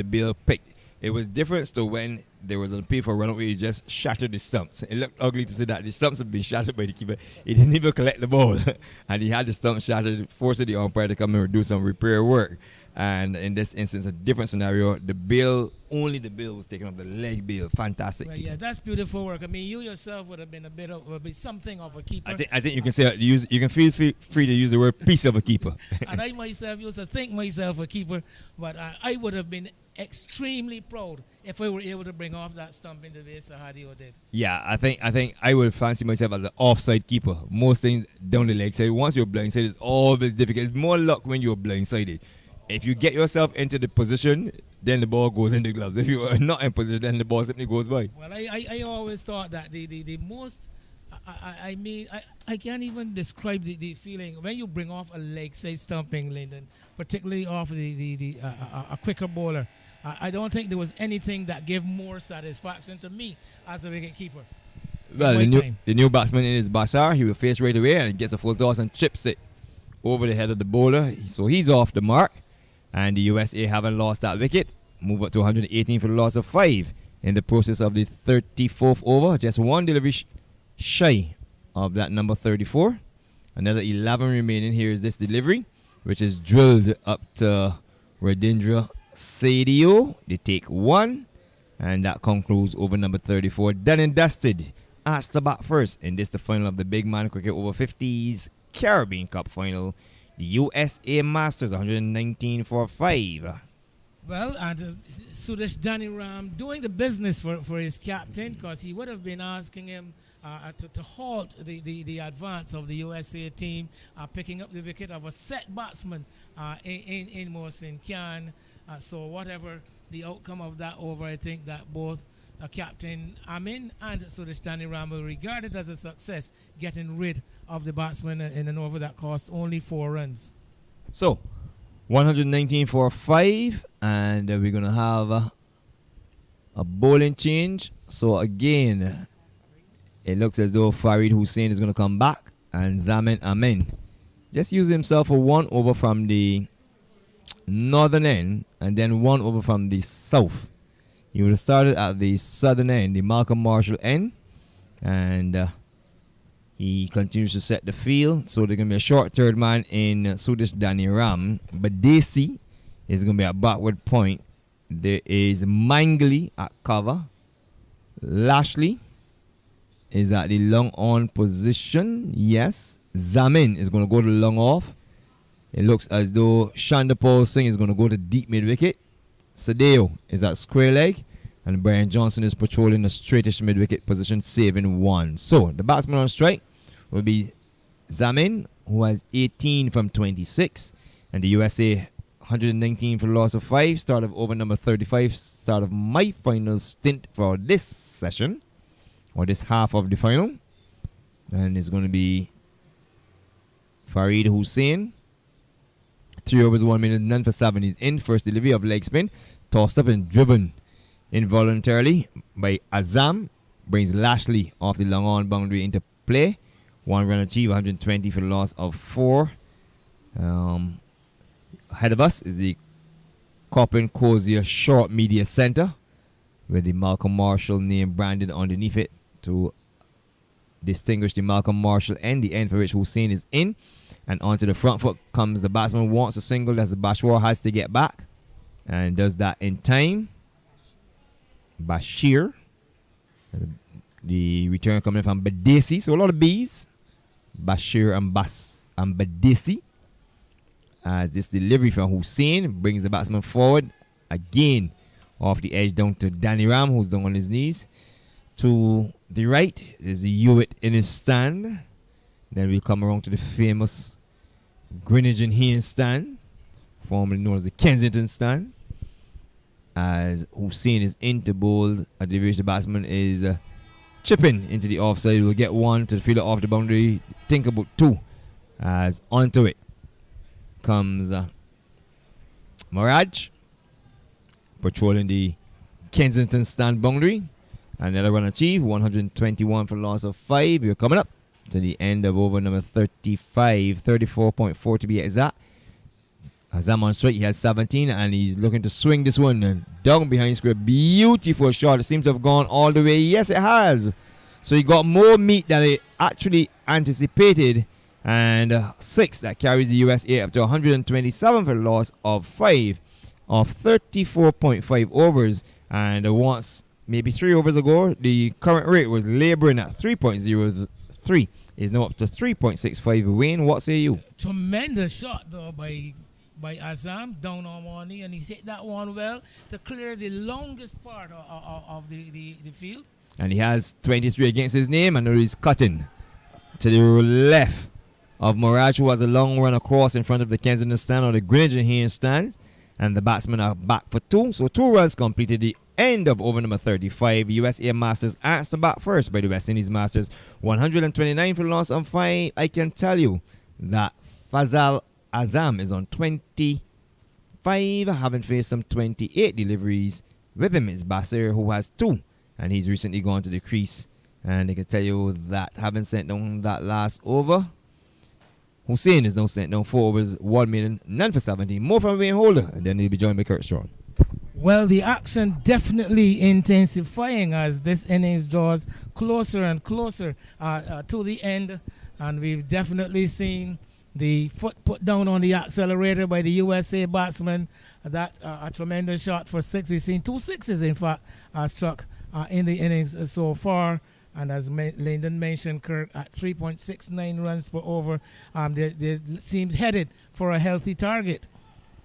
B: bill picked. It was different to when there was an appeal for a run where he just shattered the stumps. It looked ugly to see that the stumps had been shattered by the keeper. He didn't even collect the ball and he had the stumps shattered, forcing the umpire to come and do some repair work. And in this instance, a different scenario, only the bill was taken off, the leg bill. Fantastic.
A: Well, yeah, that's beautiful work. I mean, you yourself would have been something of a keeper.
B: I think you can say you can feel free to use the word piece of a keeper.
A: And I myself used to think myself a keeper, but I would have been extremely proud if I were able to bring off that stumping the way Sahadio did.
B: Yeah, I think I would fancy myself as an offside keeper. Most things down the leg side. Once you're blindsided, it's always difficult. It's more luck when you're blindsided. If you get yourself into the position, then the ball goes in the gloves. If you are not in position, then the ball simply goes by.
A: Well, I always thought that the most, I can't even describe the feeling when you bring off a leg side stumping, Lyndon, particularly off a quicker bowler. I don't think there was anything that gave more satisfaction to me as a wicket keeper.
B: Well, the new batsman is Bashar. He will face right away and gets a full toss and chips it over the head of the bowler. So he's off the mark. And the USA haven't lost that wicket. Move up to 118 for the loss of 5 in the process of the 34th over. Just one delivery shy of that number 34. Another 11 remaining. Here is this delivery, which is drilled up to Radindra Sadio. They take 1. And that concludes over number 34. Done and dusted. Asked to bat first. And this the final of the Big Man Cricket Over 50s Caribbean Cup final. The USA Masters 119 for 5.
A: Well, and Sudesh Danny Ram doing the business for his captain, because he would have been asking him to halt the advance of the USA team, picking up the wicket of a set batsman in Mohsin Khan. So whatever the outcome of that over, I think that both Captain Amin and Sudesh Danny Ram will regard it as a success, getting rid of the batsman in an over that cost only 4 runs.
B: So, 119 for 5, and we're going to have a bowling change. So again, it looks as though Farid Hussein is going to come back, and Zaman Amin just use himself for 1 over from the northern end, and then 1 over from the south. He would have started at the southern end, the Malcolm Marshall end, and he continues to set the field. So there's going to be a short third man in Sudesh Danny Ram. But Desi is going to be at backward point. There is Mangley at cover. Lashley is at the long on position. Yes. Zamin is going to go to the long off. It looks as though Shandapal Singh is going to go to deep mid wicket. Sadeo is at square leg. And Brian Johnson is patrolling the straightish mid wicket position, saving one. So the batsman on strike will be Zamin, who has 18 from 26. And the USA 119 for the loss of 5. Start of over number 35. Start of my final stint for this session, or this half of the final. And it's going to be Farid Hussain. 3 overs, 1 minute, none for 7. He's in. First delivery of leg spin. Tossed up and driven involuntarily by Azam. Brings Lashley off the long on boundary into play. 1 run achieved, 120 for the loss of 4. Ahead of us is the Coppin Cozier Short Media Center, with the Malcolm Marshall name branded underneath it to distinguish the Malcolm Marshall end, the end for which Hussain is in. And onto the front foot comes the batsman, wants a single as the Bashwar has to get back, and does that in time. Bashir. The return coming from Badesi, so a lot of B's. Bashir and Badesi. As this delivery from Hussain brings the batsman forward again off the edge down to Danny Ram, who's down on his knees. To the right is the Hewitt in his stand. Then we come around to the famous Greenwich and Haynes stand, formerly known as the Kensington stand. As Hussain is into bowl, at the which the batsman is chipping into the offside. Will get 1 to the fielder off the boundary. Think about 2. As onto it comes Mirage, patrolling the Kensington stand boundary. Another run achieved, 121 for loss of 5. We're coming up to the end of over number 35, 34.4 to be exact. Azam on strike, he has 17, and he's looking to swing this one down behind square. Beautiful shot. It seems to have gone all the way. Yes, it has. So he got more meat than he actually anticipated. And 6 that carries the USA up to 127 for the loss of 5 of 34.5 overs. And once, maybe 3 overs ago, the current rate was labouring at 3.03. Is now up to 3.65. Wayne, what say you?
A: Tremendous shot though by Azam down on one knee, and he hit that one well to clear the longest part of the field.
B: And he has 23 against his name, and he's cutting to the left of Mirage, who has a long run across in front of the Kensington stand or the Greenwich and Haynes stand. And the batsmen are back for 2. So 2 runs completed the end of over number 35. USA Masters asked to bat first by the West Indies Masters. 129 for loss on 5. I can tell you that Fazal Azam is on 25, having faced some 28 deliveries. With him is Basir, who has 2. And he's recently gone to the crease. And I can tell you that having sent down that last over, Hussain is now sent down 4 overs, 1 minute, none for 17. More from Wayne Holder, and then he'll be joined by Kurt Strawn.
A: Well, the action definitely intensifying as this innings draws closer and closer to the end. And we've definitely seen the foot put down on the accelerator by the USA batsman. That a tremendous shot for 6. We've seen 2 sixes, in fact, struck in the innings so far. And as Lyndon mentioned, Kurt, at 3.69 runs per over, they seems headed for a healthy target.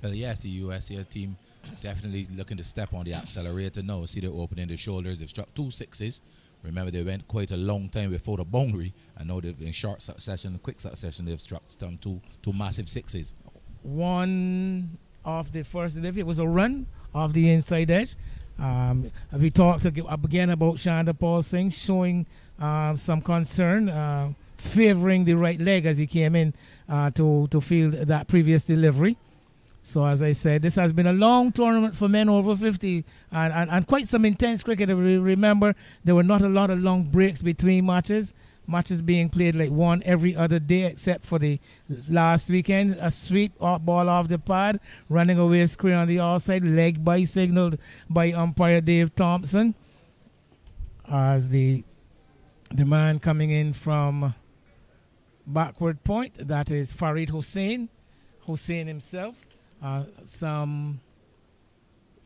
C: Well, yes, the USA team definitely looking to step on the accelerator now. See, they're opening their shoulders. They've struck 2 sixes. Remember, they went quite a long time before the boundary. I know they've in short succession, quick succession, they've struck two massive sixes.
A: One of the first delivery was a run off the inside edge. We talked again about Shandapal Singh showing some concern, favoring the right leg as he came in to field that previous delivery. So as I said, this has been a long tournament for men over 50 and quite some intense cricket. If we remember, there were not a lot of long breaks between matches. Matches being played like one every other day except for the last weekend. A sweep ball off the pad, running away square on the outside, leg by signaled by umpire Dave Thompson. As the man coming in from backward point, that is Farid Hussain himself. Some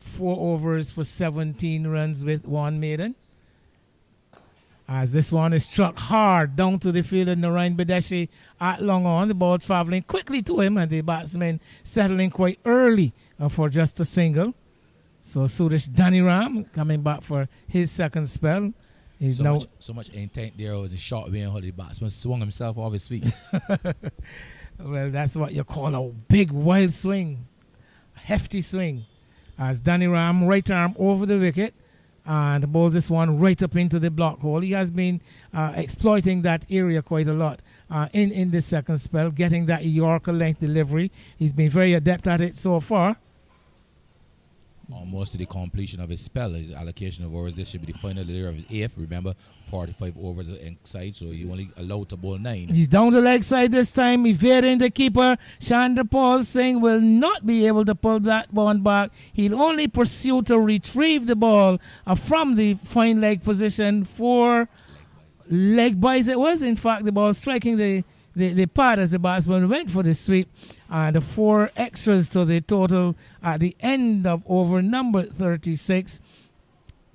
A: 4 overs for 17 runs with 1 maiden. As this one is struck hard down to the field in Narayan Badeshi at long on. The ball traveling quickly to him and the batsman settling quite early for just a single. So Suresh Daniram coming back for his second spell. He's
C: so much intent there. Was a shot being how the batsman swung himself off his feet.
A: Well, that's what you call a big wild swing, a hefty swing. As Daniram right arm over the wicket and bowls this one right up into the block hole. He has been exploiting that area quite a lot in the second spell, getting that Yorker length delivery. He's been very adept at it so far.
C: Almost to the completion of his spell, his allocation of overs. This should be the final layer of his eighth. Remember, 45 overs inside, so you only allowed to bowl 9.
A: He's down the leg side this time, evading the keeper. Chandrapal Singh will not be able to pull that one back. He'll only pursue to retrieve the ball from the fine leg position for leg buys. It was, in fact, the ball striking the pad as the batsman went for the sweep. And the 4 extras to the total at the end of over number 36.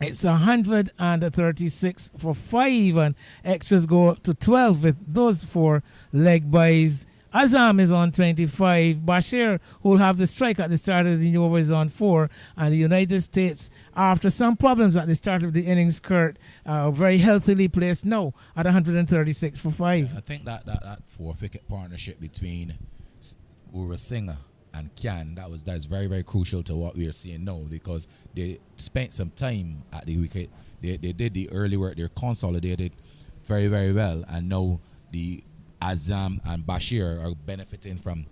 A: It's 136 for 5, and extras go to 12 with those 4 leg buys. Azam is on 25. Bashir, who will have the strike at the start of the over, is on 4. And the United States, after some problems at the start of the innings, Kurt, very healthily placed now at 136 for 5.
C: I think that 4-wicket partnership between Urasinghe and Kyan, that's very, very crucial to what we are seeing now, because they spent some time at the wicket. They did the early work. They're consolidated very, very well, and now the Azam and Bashir are benefiting from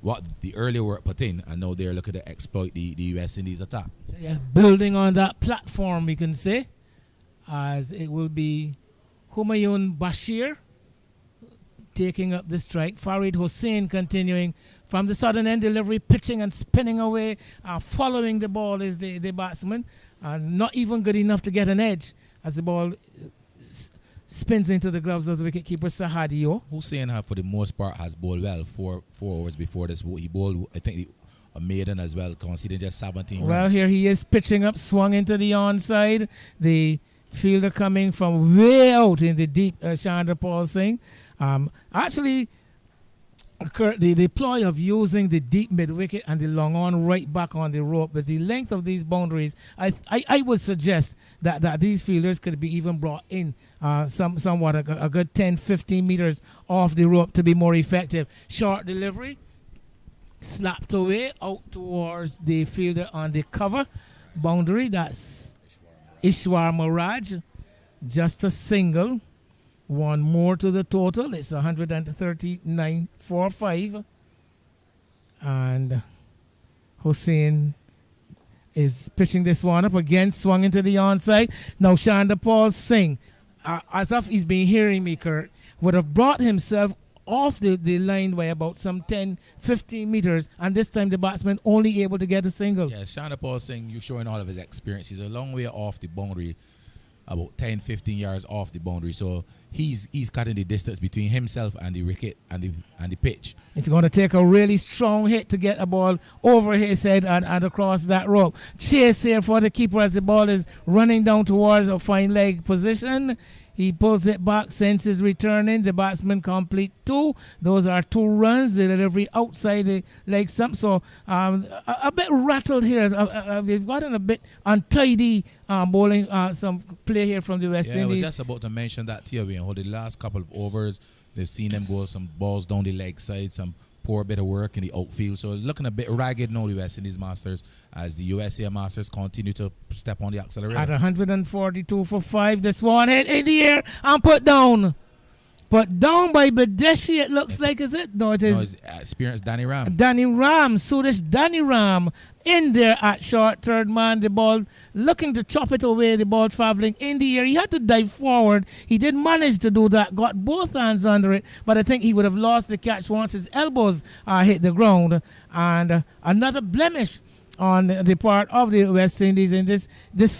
C: what the early work put in, and now they're looking to exploit the West Indies attack.
A: Yes, building on that platform, we can say, as it will be Humayun Bashir taking up the strike. Farid Hussain continuing from the southern end delivery, pitching and spinning away. Following the ball is the batsman. Not even good enough to get an edge as the ball spins into the gloves of the wicketkeeper Sahadio.
C: Hussain, for the most part, has bowled well 4 overs before this. He bowled, I think, a maiden as well, conceding just 17 runs.
A: Well, here he is pitching up, swung into the onside. The fielder coming from way out in the deep, Chandrapal Singh. Actually, Kurt, the ploy of using the deep mid-wicket and the long on right back on the rope, with the length of these boundaries, I would suggest that these fielders could be even brought in somewhat a good 10-15 meters off the rope to be more effective. Short delivery, slapped away out towards the fielder on the cover boundary. That's Ishwar Miraj. Just a single. One more to the total. It's 139 for 5. And Hussain is pitching this one up again, swung into the onside. Now Chandrapal Singh, as if he's been hearing me, Kurt, would have brought himself off the line by about some 10-15 meters, and this time the batsman only able to get a single.
C: Yeah, Chandrapal Singh, you're showing all of his experience. He's a long way off the boundary, about 10-15 yards off the boundary, so he's cutting the distance between himself and the wicket and the pitch.
A: It's going to take a really strong hit to get a ball over his head and across that rope. Chase here for the keeper as the ball is running down towards a fine leg position. He pulls it back, senses returning. The batsman complete 2. Those are 2 runs. The delivery outside the leg stump. So a bit rattled here. We've gotten a bit untidy bowling. Some play here from the West Indies.
C: I was just about to mention that to you. The last couple of overs, they've seen them go some balls down the leg side, some poor bit of work in the outfield. So looking a bit ragged now, the West Indies Masters, as the USA Masters continue to step on the accelerator.
A: At 142 for 5, this one hit in the air and put down. Put down by Badeshi, it looks like, is it? No, it is.
C: No, it's experienced Danny Ram.
A: Danny Ram, Suresh Danny Ram in there at short third man. The ball looking to chop it away, the ball traveling in the air. He had to dive forward. He did manage to do that, got both hands under it, but I think he would have lost the catch once his elbows hit the ground. And another blemish on the part of the West Indies in this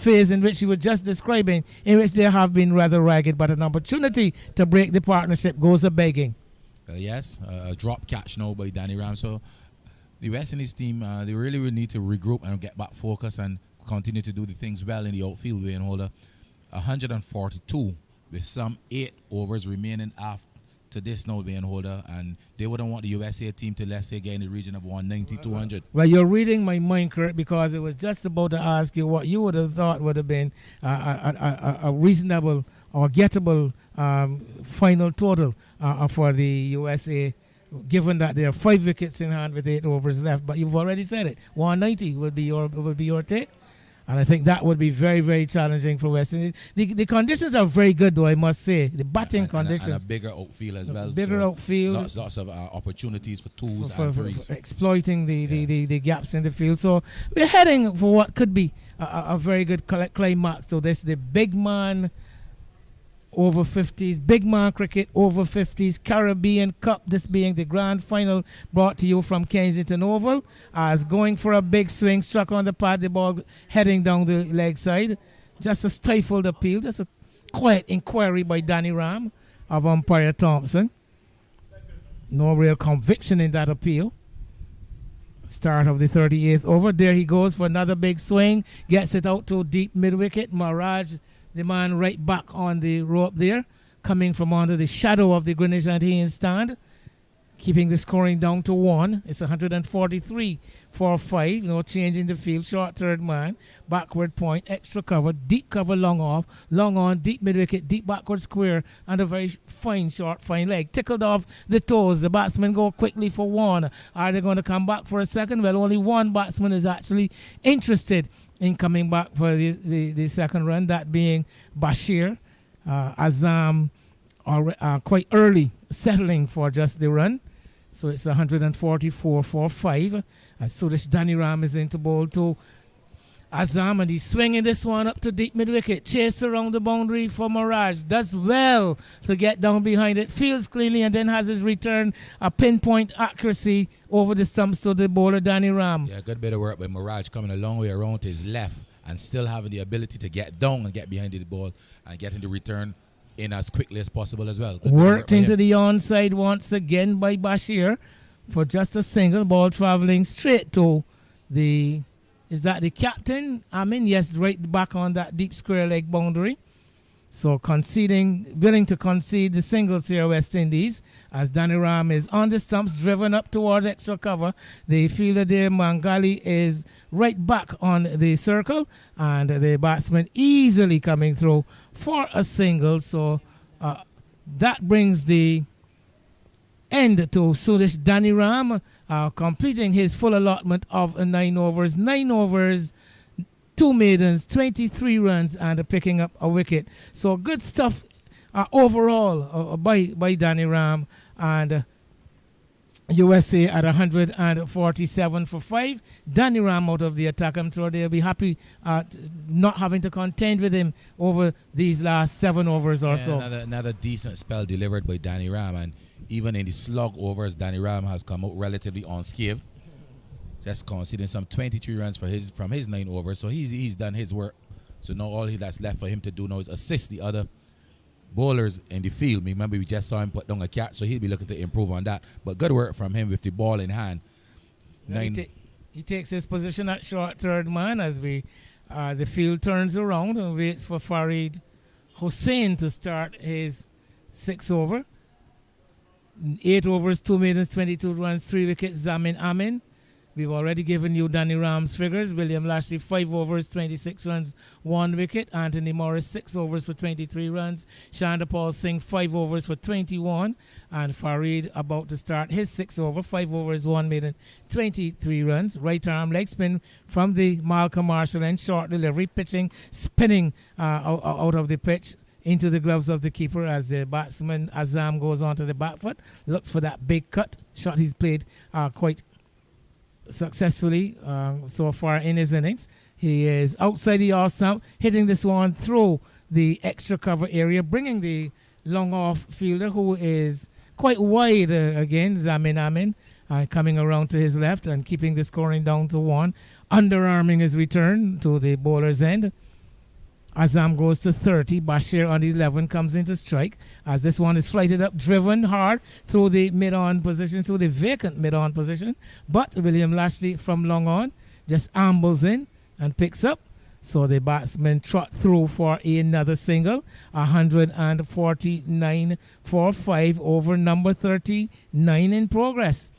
A: phase in which you were just describing, in which they have been rather ragged, but an opportunity to break the partnership goes a-begging.
C: Yes, a drop catch now by Danny Ram. So the West Indies team, they really will need to regroup and get back focus and continue to do the things well in the outfield. We hold 142 with some 8 overs remaining after this now being holder, and they wouldn't want the USA team to, let's say, get in the region of 190, 200.
A: Well, you're reading my mind, Kurt, because it was just about to ask you what you would have thought would have been a reasonable or gettable final total for the USA, given that there are 5 wickets in hand with 8 overs left. But you've already said it. 190 would be your take. And I think that would be very, very challenging for West Indies. The conditions are very good, though, I must say. The batting conditions.
C: And a bigger outfield as well.
A: Bigger outfield.
C: Lots of opportunities for twos
A: for
C: and threes.
A: For exploiting the gaps in the field. So we're heading for what could be a very good climax. So this the big man over 50s, big man cricket over 50s, Caribbean Cup, this being the grand final, brought to you from Kensington Oval, as going for a big swing, struck on the pad, the ball heading down the leg side. Just a stifled appeal, just a quiet inquiry by Danny Ram of umpire Thompson. No real conviction in that appeal. Start of the 38th over. There he goes for another big swing, gets it out to deep mid-wicket. Maharaj, the man right back on the rope there, coming from under the shadow of the Greenwich Antillean stand, keeping the scoring down to 1. It's 143 for 5. No change in the field. Short third man, backward point, extra cover, deep cover, long off, long on, deep mid-wicket, deep backward square, and a very fine leg. Tickled off the toes. The batsmen go quickly for 1. Are they going to come back for a second? Well, only one batsman is actually interested in coming back for the second run, that being Bashir. Azam quite early settling for just the run. So it's 144 for 5. As Suresh Daniram is into bowl to Azam, and he's swinging this one up to deep mid-wicket. Chase around the boundary for Mirage. Does well to get down behind it. Fields cleanly and then has his return, a pinpoint accuracy over the stumps to the bowler Danny Ram.
C: Yeah, good bit of work by Mirage, coming a long way around to his left and still having the ability to get down and get behind the ball and getting the return in as quickly as possible as well. Good
A: Worked into the onside once again by Bashir for just a single, ball traveling straight to the... Is that the captain? Yes, right back on that deep square leg boundary. So willing to concede the singles here, West Indies, as Danny Ram is on the stumps, driven up toward extra cover. The fielder there, Mangali, is right back on the circle, and the batsman easily coming through for a single. So that brings the end to Suresh Danny Ram, completing his full allotment of 9 overs. 9 overs, 2 maidens, 23 runs, and picking up a wicket. So good stuff overall by Danny Ram, and USA at 147 for 5. Danny Ram out of the attack. I'm sure they'll be happy not having to contend with him over these last 7 overs or so.
C: Another decent spell delivered by Danny Ram, and even in the slug overs, Danny Ram has come out relatively unscathed, just conceding some 23 runs from his 9 overs. So he's done his work. So now all that's left for him to do now is assist the other bowlers in the field. Remember, we just saw him put down a catch, so he'll be looking to improve on that. But good work from him with the ball in hand.
A: He takes his position at short third man as the field turns around and waits for Farid Hussain to start his 6th over. 8 overs, 2 maidens, 22 runs, 3 wickets. Zamin Amin. We've already given you Danny Ram's figures. William Lashley, 5 overs, 26 runs, 1 wicket. Anthony Morris, 6 overs for 23 runs. Shanda Paul Singh, 5 overs for 21. And Farid about to start his 6th over, 5 overs, 1 maiden, 23 runs. Right arm leg spin from the Malcolm Marshall and short delivery, pitching, spinning out of the pitch into the gloves of the keeper as the batsman Azam goes onto the back foot. Looks for that big cut. Shot he's played quite successfully so far in his innings. He is outside the off stump, hitting this one through the extra cover area, bringing the long off fielder who is quite wide again, Zamin Amin, coming around to his left and keeping the scoring down to 1, underarming his return to the bowler's end. Azam goes to 30. Bashir on the 11 comes into strike as this one is flighted up, driven hard through the mid-on position, through the vacant mid-on position. But William Lashley from long on just ambles in and picks up So the batsman trot through for another single, 149 for 5 over number 39 in progress.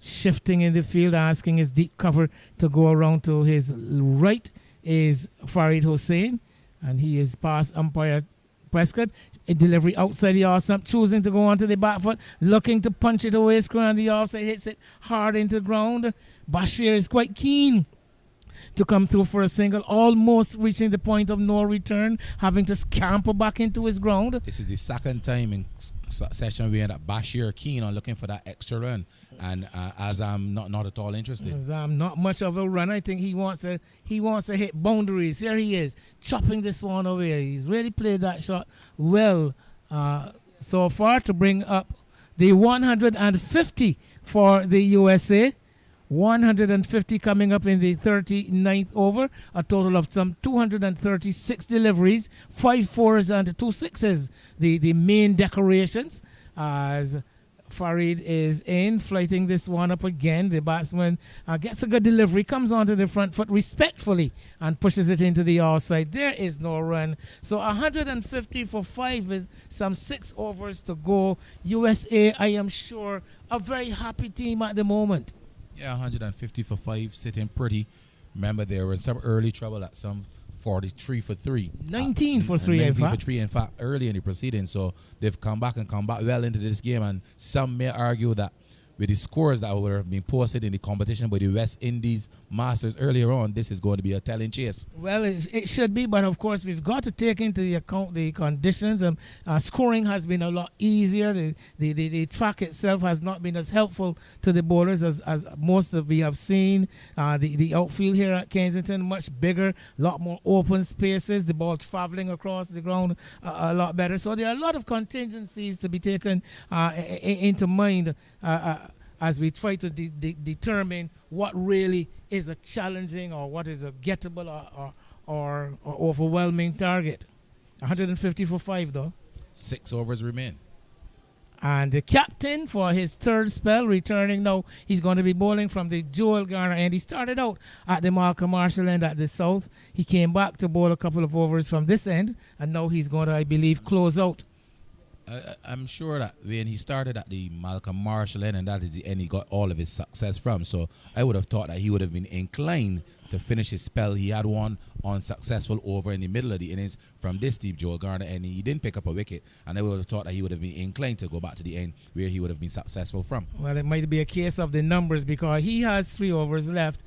A: Shifting in the field, asking his deep cover to go around to his right is Farid Hussain, and he is past umpire Prescott. A delivery outside the off stump, choosing to go onto the back foot, looking to punch it away, square on the offside, hits it hard into the ground. Bashir is quite keen to come through for a single, almost reaching the point of no return, having to scamper back into his ground.
C: This is the second time in succession we end up Bashir keen on looking for that extra run, and as I'm not at all interested.
A: As I'm not much of a runner, I think he wants to hit boundaries. Here he is, chopping this one away. He's really played that shot well so far to bring up the 150 for the USA. 150 coming up in the 39th over, a total of some 236 deliveries, 5 fours and 2 sixes, the main decorations, as Farid is in, flighting this one up again. The batsman gets a good delivery, comes onto the front foot respectfully and pushes it into the offside. There is no run. So 150 for 5 with some 6 overs to go. USA, I am sure, a very happy team at the moment.
C: Yeah, 150 for 5, sitting pretty. Remember, they were in some early trouble at some 43 for 3.
A: 19 for 3,
C: 19 for 3, in fact, early in the proceedings. So they've come back well into this game. And some may argue that with the scores that would have been posted in the competition by the West Indies Masters earlier on, this is going to be a telling chase.
A: Well, it should be, but of course we've got to take into the account the conditions. Scoring has been a lot easier. The track itself has not been as helpful to the bowlers as most of we have seen. The outfield here at Kensington much bigger, a lot more open spaces. The ball traveling across the ground a lot better. So there are a lot of contingencies to be taken into mind. As we try to determine what really is a challenging or what is a gettable or overwhelming target. 150 for 5 though.
C: 6 overs remain.
A: And the captain for his third spell returning now. He's going to be bowling from the Joel Garner end. He started out at the Malcolm Marshall end at the south. He came back to bowl a couple of overs from this end, and now he's going to, I believe, close out.
C: I'm sure that when he started at the Malcolm Marshall end, and that is the end he got all of his success from. So I would have thought that he would have been inclined to finish his spell. He had one unsuccessful over in the middle of the innings from this deep Joel Garner, and he didn't pick up a wicket. And I would have thought that he would have been inclined to go back to the end where he would have been successful from.
A: Well, it might be a case of the numbers because he has 3 overs left.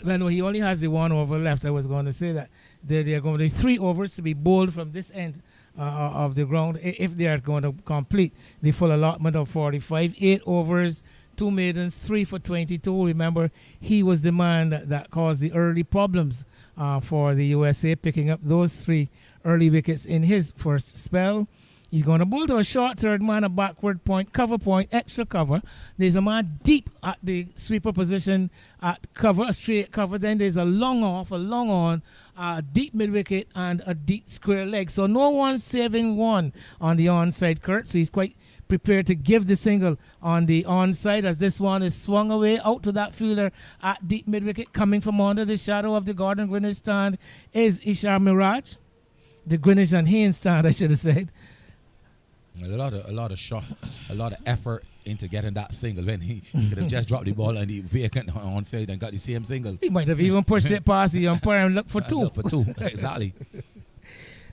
A: Well, no, he only has the 1 over left. I was going to say that there are going to be 3 overs to be bowled from this end of the ground if they are going to complete the full allotment of 45. 8 overs, 2 maidens, 3 for 22. Remember, he was the man that caused the early problems for the USA, picking up those 3 early wickets in his first spell. He's going to bowl to a short third man, a backward point, cover point, extra cover. There's a man deep at the sweeper position at cover, a straight cover. Then there's a long off, a long on, a deep mid wicket, and a deep square leg. So no one saving one on the onside, Kurt. So he's quite prepared to give the single on the onside as this one is swung away out to that fielder at deep mid wicket. Coming from under the shadow of the Gordon Greenwich stand is Ishar Miraj. The Greenwich and Haynes stand, I should have said.
C: A lot of shot, a lot of effort into getting that single when he could have just dropped the ball and the vacant on field and got the same single.
A: He might have even pushed it past the umpire and looked for 2.
C: Look for 2, exactly.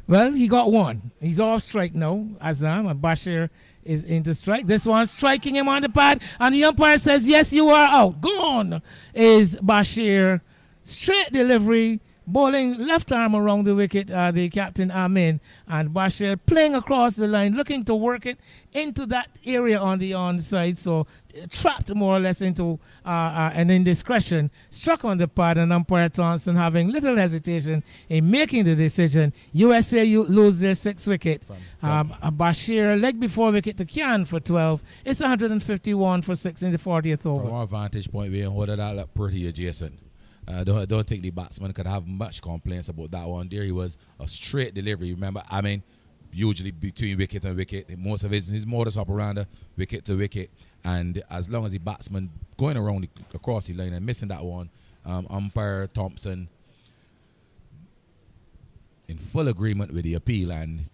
A: Well, he got 1. He's off strike now. Azam and Bashir is into strike. This one striking him on the pad, and the umpire says, "Yes, you are out." Gone is Bashir. Straight delivery. Bowling left arm around the wicket, the captain Amin, and Bashir playing across the line, looking to work it into that area on the onside. So trapped more or less into an indiscretion, struck on the pad, and umpire Thompson having little hesitation in making the decision. USA lose their 6th wicket. Bashir leg before wicket to Kian for 12. It's 151 for 6 in the 40th over.
C: From our vantage point, we hold that look pretty adjacent. I don't think the batsman could have much complaints about that one. There he was, a straight delivery. Remember, I mean, usually between wicket and wicket, most of his modus operandi, wicket to wicket. And as long as the batsman going around across the line and missing that one, umpire Thompson in full agreement with the appeal, and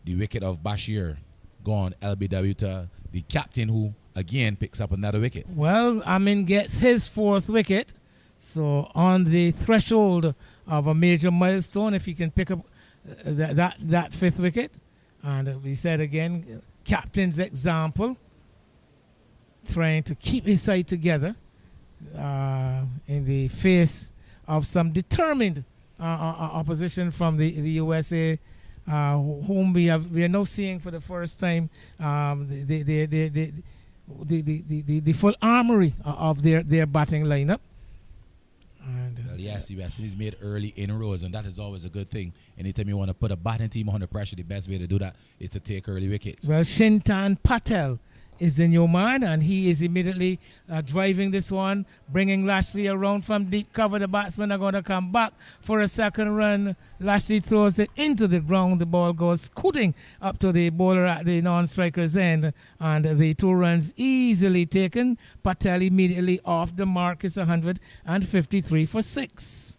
C: the wicket of Bashir gone LBW to the captain, who again picks up another wicket.
A: Well, Amin gets his 4th wicket. So on the threshold of a major milestone, if he can pick up that 5th wicket. And we said again, captain's example, trying to keep his side together in the face of some determined opposition from the USA, whom we are now seeing for the first time the full armory of their batting lineup. And,
C: well, yes, he's made early inroads, and that is always a good thing. Anytime you want to put a batting team under pressure, the best way to do that is to take early wickets.
A: Well, Shintan Patel is the new man, and he is immediately driving this one, bringing Lashley around from deep cover. The batsmen are going to come back for a second run. Lashley throws it into the ground. The ball goes scooting up to the bowler at the non-striker's end, and the 2 runs easily taken. Patel immediately off the mark. Is 153 for 6.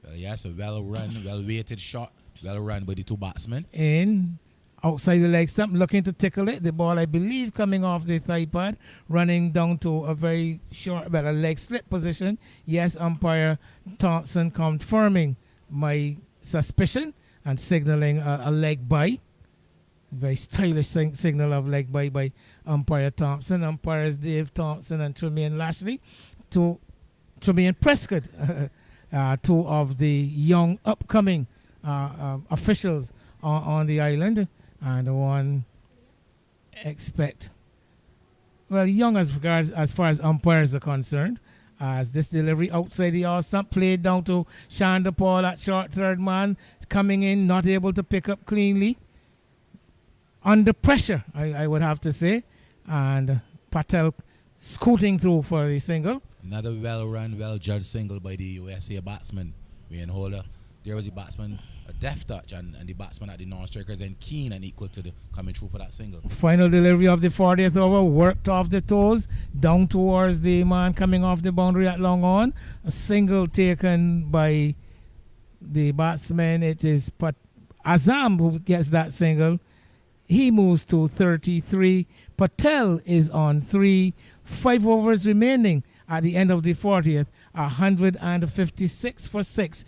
C: Well, yes, a well-run, well-weighted shot, well-run by the 2 batsmen.
A: In outside the leg stump, looking to tickle it. The ball, I believe, coming off the thigh pad, running down to a very short, but a leg slip position. Yes, umpire Thompson confirming my suspicion and signaling a leg by. Very stylish signal of leg by umpire Thompson. Umpires Dave Thompson and Tremaine Lashley. Tremaine Prescott, 2 of the young upcoming officials on the island. And one expect, well, young as far as umpires are concerned, as this delivery outside the all stump, played down to Shanda Paul at short third man, coming in, not able to pick up cleanly. Under pressure, I would have to say. And Patel scooting through for the single.
C: Another well-run, well-judged single by the USA batsman, Wayne Holder. There was the batsman, a deft touch, and the batsman at the non-strikers and keen and equal to the coming through for that single.
A: Final delivery of the 40th over, worked off the toes, down towards the man coming off the boundary at long on. A single taken by the batsman. It is Azam who gets that single. He moves to 33. Patel is on 3. 5 overs remaining at the end of the 40th. 156 for 6.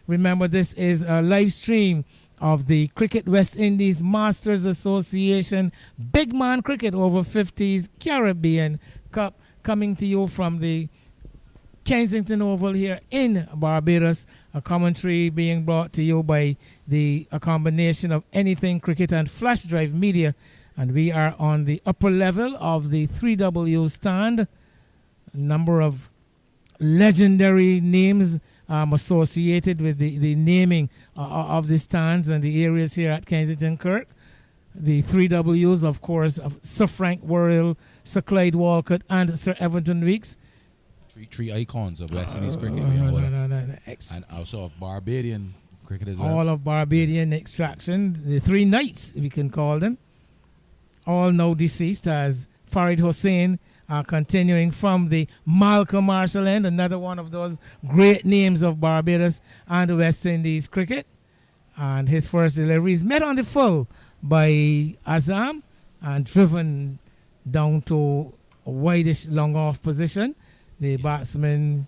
A: Remember, this is a live stream of the Cricket West Indies Masters Association Big Man Cricket over 50s Caribbean Cup, coming to you from the Kensington Oval here in Barbados. A commentary being brought to you by a combination of Anything Cricket and Flash Drive Media. And we are on the upper level of the 3W stand. A number of legendary names associated with the naming of the stands and the areas here at Kensington Kirk. The 3Ws, of course, of Sir Frank Worrell, Sir Clyde Walcott, and Sir Everton Weeks.
C: Three icons of West Indies cricket. And also of Barbadian cricket as well.
A: All of Barbadian extraction. The 3 knights, we can call them. All now deceased, as Farid Hussain, continuing from the Malcolm Marshall end, another one of those great names of Barbados and West Indies cricket. And his first delivery is met on the full by Azam and driven down to a wideish long off position. The batsman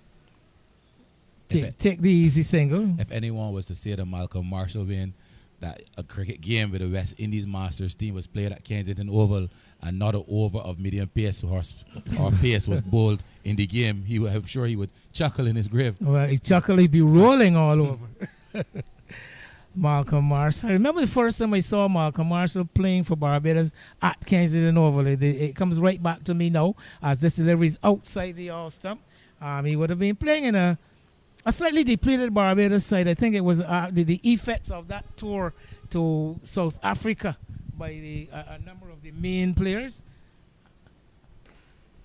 A: take the easy single.
C: If anyone was to say to Malcolm Marshall win that a cricket game with the West Indies Masters team was played at Kensington Oval and not an over of medium pace or pace was bowled in the game, I'm sure he would chuckle in his grave.
A: Well, he chuckle, he'd be rolling all over. Malcolm Marshall. I remember the first time I saw Malcolm Marshall playing for Barbados at Kensington Oval. It comes right back to me now as this delivery is outside the all stump. He would have been playing in a slightly depleted Barbados side. I think it was the effects of that tour to South Africa by a number of the main players.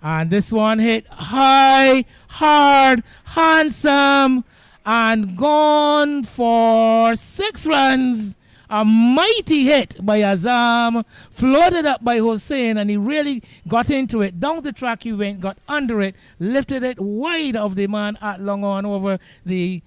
A: And this one hit high, hard, handsome, and gone for 6 runs. A mighty hit by Azam, floated up by Hussain, and he really got into it. Down the track he went, got under it, lifted it wide of the man at long on over the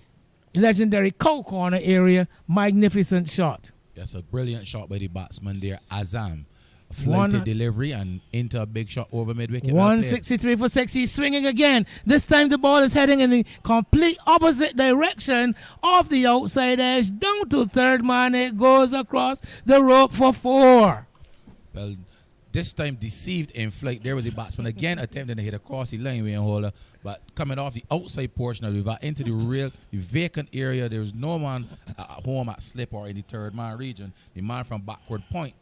A: legendary cow corner area. Magnificent shot.
C: That's a brilliant shot by the batsman there, Azam. Flighted delivery and into a big shot over mid-wicket.
A: 163 for 6. He's swinging again. This time the ball is heading in the complete opposite direction of the outside edge. Down to third man. It goes across the rope for 4.
C: Well, this time deceived in flight. There was a batsman again attempting to hit across the line holder, but coming off the outside portion of the bat into the vacant area. There was no man at home at slip or in the third man region. The man from backward point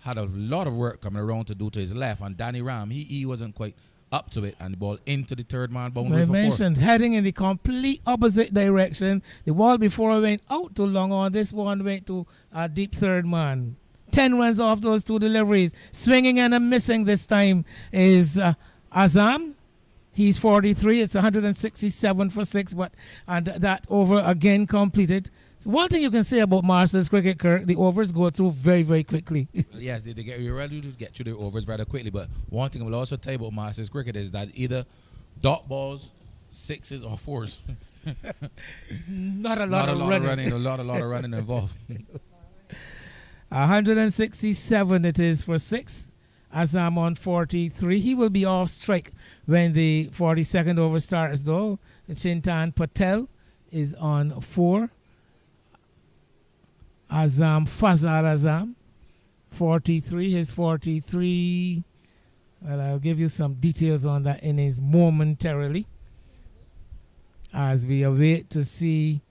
C: had a lot of work coming around to do to his left, and Danny Ram, he wasn't quite up to it, and the ball into the third man boundary
A: for 4. I mentioned heading in the complete opposite direction. The ball before it went out to long on. This one went to a deep third man. 10 runs off those 2 deliveries. Swinging and a missing this time is Azam. He's 43. It's 167 for 6, and that over again completed. So one thing you can say about Masters cricket, Kirk, the overs go through very, very quickly.
C: Yes, they get you ready to get through the overs rather quickly. But one thing I will also tell you about Masters cricket is that either dot balls, 6s, or 4s.
A: Not a lot of running.
C: A lot of running involved.
A: 167 it is for 6. Azam on 43. He will be off strike when the 42nd over starts, though. Chintan Patel is on 4. Fazal Azam, 43. His 43. Well, I'll give you some details on that innings momentarily as we await to see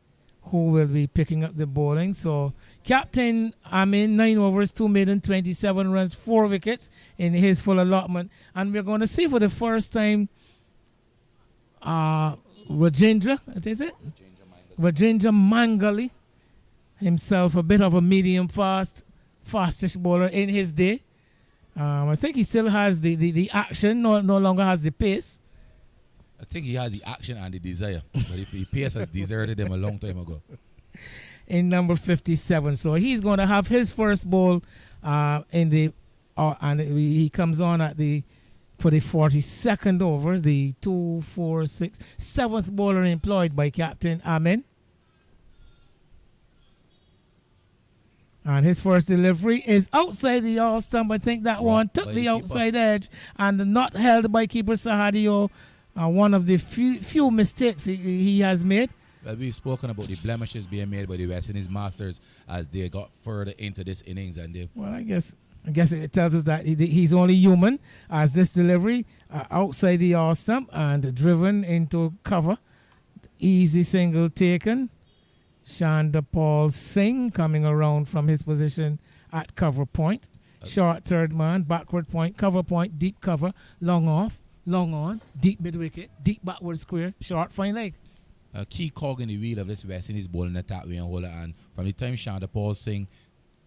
A: who will be picking up the bowling. So, Captain Amin, 9 overs, 2 maiden, 27 runs, 4 wickets in his full allotment. And we're going to see for the first time Rajendra, Rajendra Mangali, himself a bit of a medium fastish bowler in his day. I think he still has the action, no longer has the pace.
C: I think he has the action and the desire, but the pace has deserted him a long time ago.
A: In number 57, so he's going to have his first ball in the and he comes on for the 42nd over, the 2, 4, 6, 7th bowler employed by Captain Amin. And his first delivery is outside the all stump. I think that one took the outside edge and not held by keeper Sahadio. One of the few mistakes he has made.
C: Well, we've spoken about the blemishes being made by the West Indies Masters as they got further into this innings, and they.
A: Well, I guess it tells us that he's only human. As this delivery outside the all stump and driven into cover, easy single taken. Chandapal Singh coming around from his position at cover point. Short third man, backward point, cover point, deep cover, long off, long on, deep mid wicket, deep backward square, short fine leg.
C: A key cog in the wheel of this West Indies bowling attack and holder, and from the time Chandapal Singh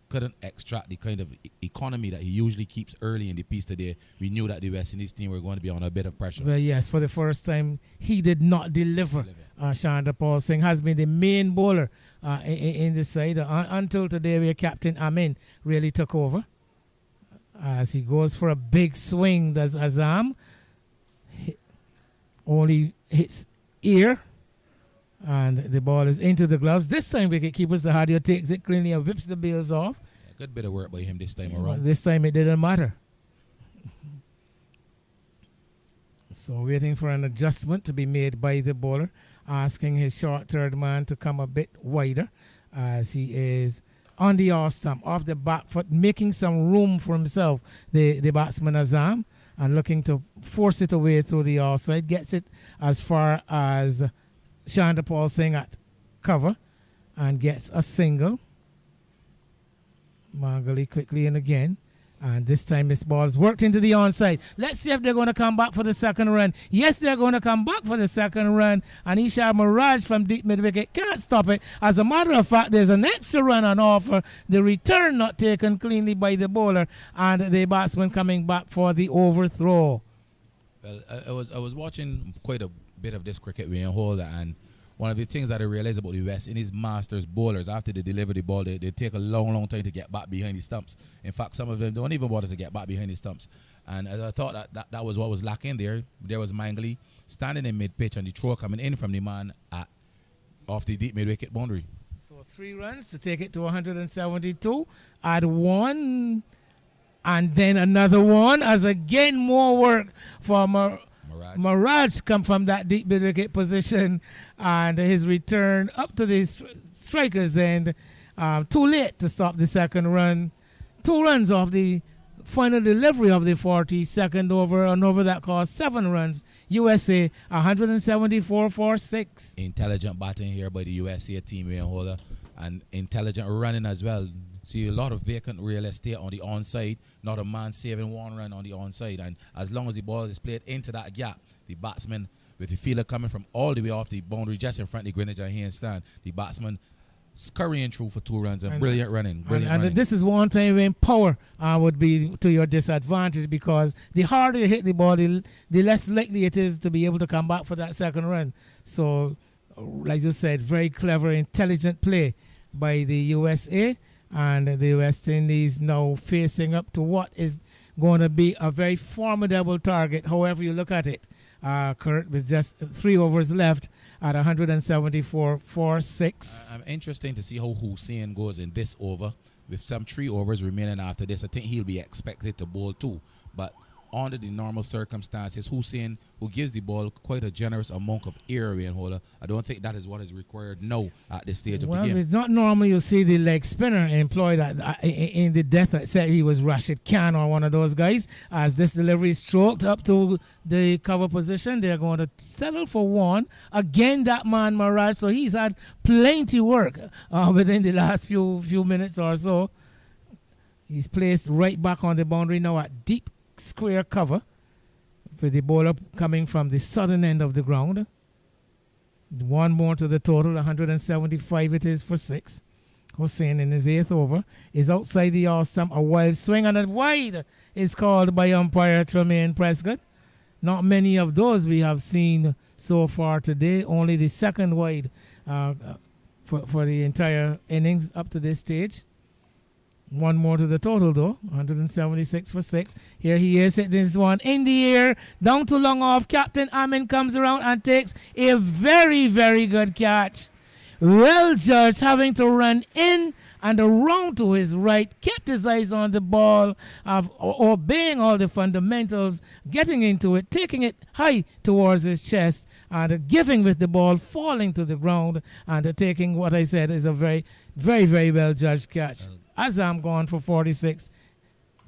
C: couldn't extract the kind of economy that he usually keeps early in the piece today, we knew that the West Indies team were going to be on a bit of pressure.
A: Well, yes, for the first time, he did not deliver. Chandapal Singh has been the main bowler in the side until today, where Captain Amin really took over. As he goes for a big swing, does Azam. Only hits ear. And the ball is into the gloves. This time, wicketkeeper Zahadio takes it cleanly and whips the bails off.
C: A good bit of work by him this time around.
A: This time, it didn't matter. So, waiting for an adjustment to be made by the bowler, asking his short third man to come a bit wider as he is on the off stump, off the back foot, making some room for himself, the batsman Azam, and looking to force it away through the offside. Gets it as far as Chandapal Singh at cover and gets a single. Mangali quickly in again. And this time this ball is worked into the onside. Let's see if they're going to come back for the second run. Yes, they're going to come back for the second run. And Ishar Miraj from deep mid-wicket can't stop it. As a matter of fact, there's an extra run on offer. The return not taken cleanly by the bowler. And the batsman coming back for the overthrow.
C: Well, I was watching quite a bit of this cricket Wayne Holder, and one of the things that I realized about the West Indies Masters bowlers, after they deliver the ball, they take a long time to get back behind the stumps. In fact, some of them don't even bother to get back behind the stumps. And as I thought that was what was lacking there. There was Mangley standing in mid-pitch and the throw coming in from the man at off the deep mid-wicket boundary.
A: So 3 runs to take it to 172. Add 1. And then another 1 as again more work for Mirage come from that deep mid-wicket position. And his return up to the striker's end. Too late to stop the second run. 2 runs off the final delivery of the 42nd over, an over that caused 7 runs. USA 174 for 6.
C: Intelligent batting here by the USA team, Wayne Holder, and intelligent running as well. See a lot of vacant real estate on the onside, not a man saving 1 run on the onside, and as long as the ball is played into that gap, the batsman with the fielder coming from all the way off the boundary just in front of the Greenwich and Haynes stand, the batsman scurrying through for 2 runs and brilliant running.
A: And this is one time when power would be to your disadvantage, because the harder you hit the ball, the less likely it is to be able to come back for that second run. So, like you said, very clever, intelligent play by the USA, and the West Indies now facing up to what is going to be a very formidable target, however you look at it. Kurt, with just 3 overs left at 174 for 6.
C: I'm interested to see how Hussein goes in this over. With some 3 overs remaining after this, I think he'll be expected to bowl 2. But under the normal circumstances, Hussein, who gives the ball quite a generous amount of airway and holder, I don't think that is what is required now at this stage of the game.
A: Well, it's not normal you see the leg spinner employed in the death. I said he was Rashid Khan or one of those guys. As this delivery is stroked up to the cover position, they're going to settle for 1. Again, that man Mirage, so he's had plenty work within the last few minutes or so. He's placed right back on the boundary now at deep square cover, with the bowler coming from the southern end of the ground. 1 more to the total, 175 it is for 6. Hussein in his 8th over is outside the off stump. A wild swing and a wide is called by umpire Tremaine Prescott. Not many of those we have seen so far today. Only the second wide for the entire innings up to this stage. 1 more to the total though, 176 for 6. Here he is, hitting this one in the air, down to long off. Captain Amin comes around and takes a very, very good catch. Well judged, having to run in and around to his right, kept his eyes on the ball, obeying all the fundamentals, getting into it, taking it high towards his chest, and giving with the ball, falling to the ground, and taking what I said is a very, very, very well judged catch. Azam gone for 46.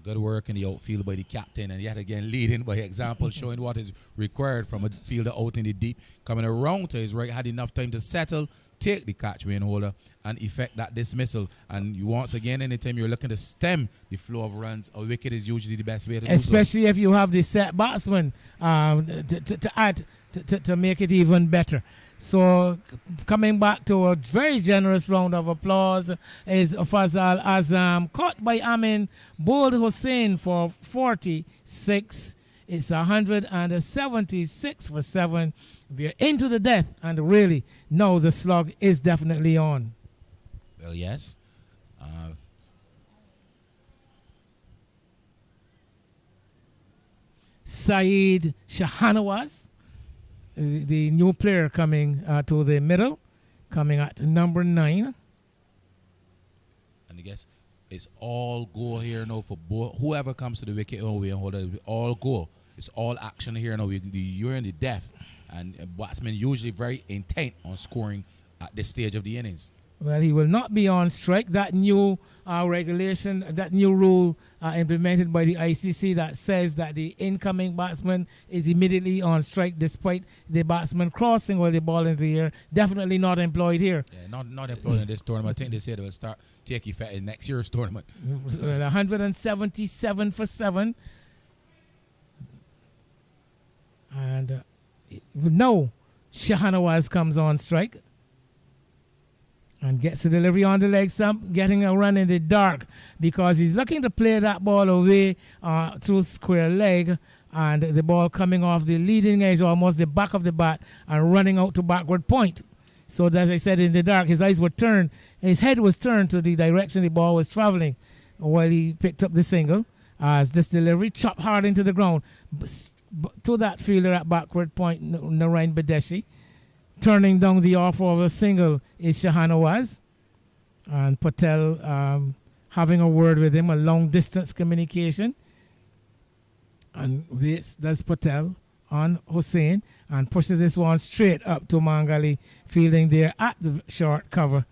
C: Good work in the outfield by the captain, and yet again leading by example, showing what is required from a fielder out in the deep. Coming around to his right, had enough time to settle, take the catch, Wayne Holder, and effect that dismissal. And you once again, anytime you're looking to stem the flow of runs, a wicket is usually the best way to do so.
A: Especially if you have the set batsman to add to make it even better. So coming back to a very generous round of applause is Fazal Azam, caught by Amin, bowled Hussein for 46. It's 176 for 7. We're into the death, and really, no, the slug is definitely on.
C: Well, yes.
A: Saeed Shahanawaz, the new player coming to the middle, coming at number 9.
C: And I guess it's all go here now for whoever comes to the wicket. All go. It's all action here now. You're in the death, and batsmen usually very intent on scoring at this stage of the innings.
A: Well, he will not be on strike. That new regulation, that new rule implemented by the ICC that says that the incoming batsman is immediately on strike despite the batsman crossing or the ball into the air. Definitely not employed here.
C: Yeah, not employed in this tournament. I think they said it will start take effect in next year's tournament.
A: 177 for 7. And no, Shahanawaz comes on strike and gets the delivery on the leg stump, getting a run in the dark because he's looking to play that ball away through square leg, and the ball coming off the leading edge, almost the back of the bat, and running out to backward point. So as I said, in the dark, his eyes were turned, his head was turned to the direction the ball was traveling while he picked up the single. As this delivery chopped hard into the ground to that fielder at backward point, Narain Badeshi. turning down the offer of a single is Shahanawaz. And Patel having a word with him, a long distance communication. And waits, does Patel on Hussein and pushes this one straight up to Mangali, fielding there at the short cover.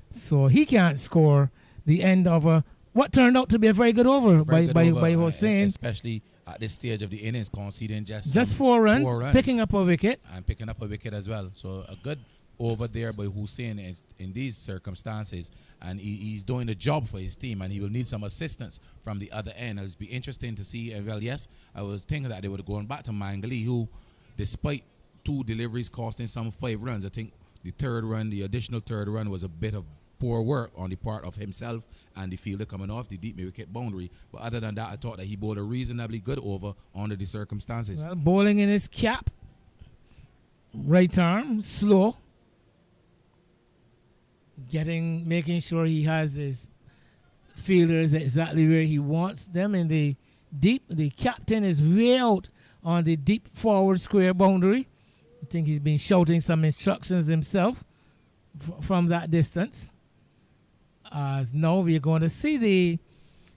A: So he can't score the end of what turned out to be a very good over by Hussein.
C: Especially at this stage of the innings, conceding
A: just 4 runs, picking up a wicket.
C: And picking up a wicket as well. So a good over there by Hussein in these circumstances, and he's doing the job for his team, and he will need some assistance from the other end. It'll be interesting to see. Yes, I was thinking that they would have gone back to Mangali, who, despite 2 deliveries costing some 5 runs, I think the additional third run was a bit of poor work on the part of himself and the fielder coming off the deep mid-wicket boundary. But other than that, I thought that he bowled a reasonably good over under the circumstances.
A: Well, bowling in his cap, right arm, slow. Making sure he has his fielders exactly where he wants them in the deep. The captain is way out on the deep forward square boundary. I think he's been shouting some instructions himself from that distance. As now we're going to see the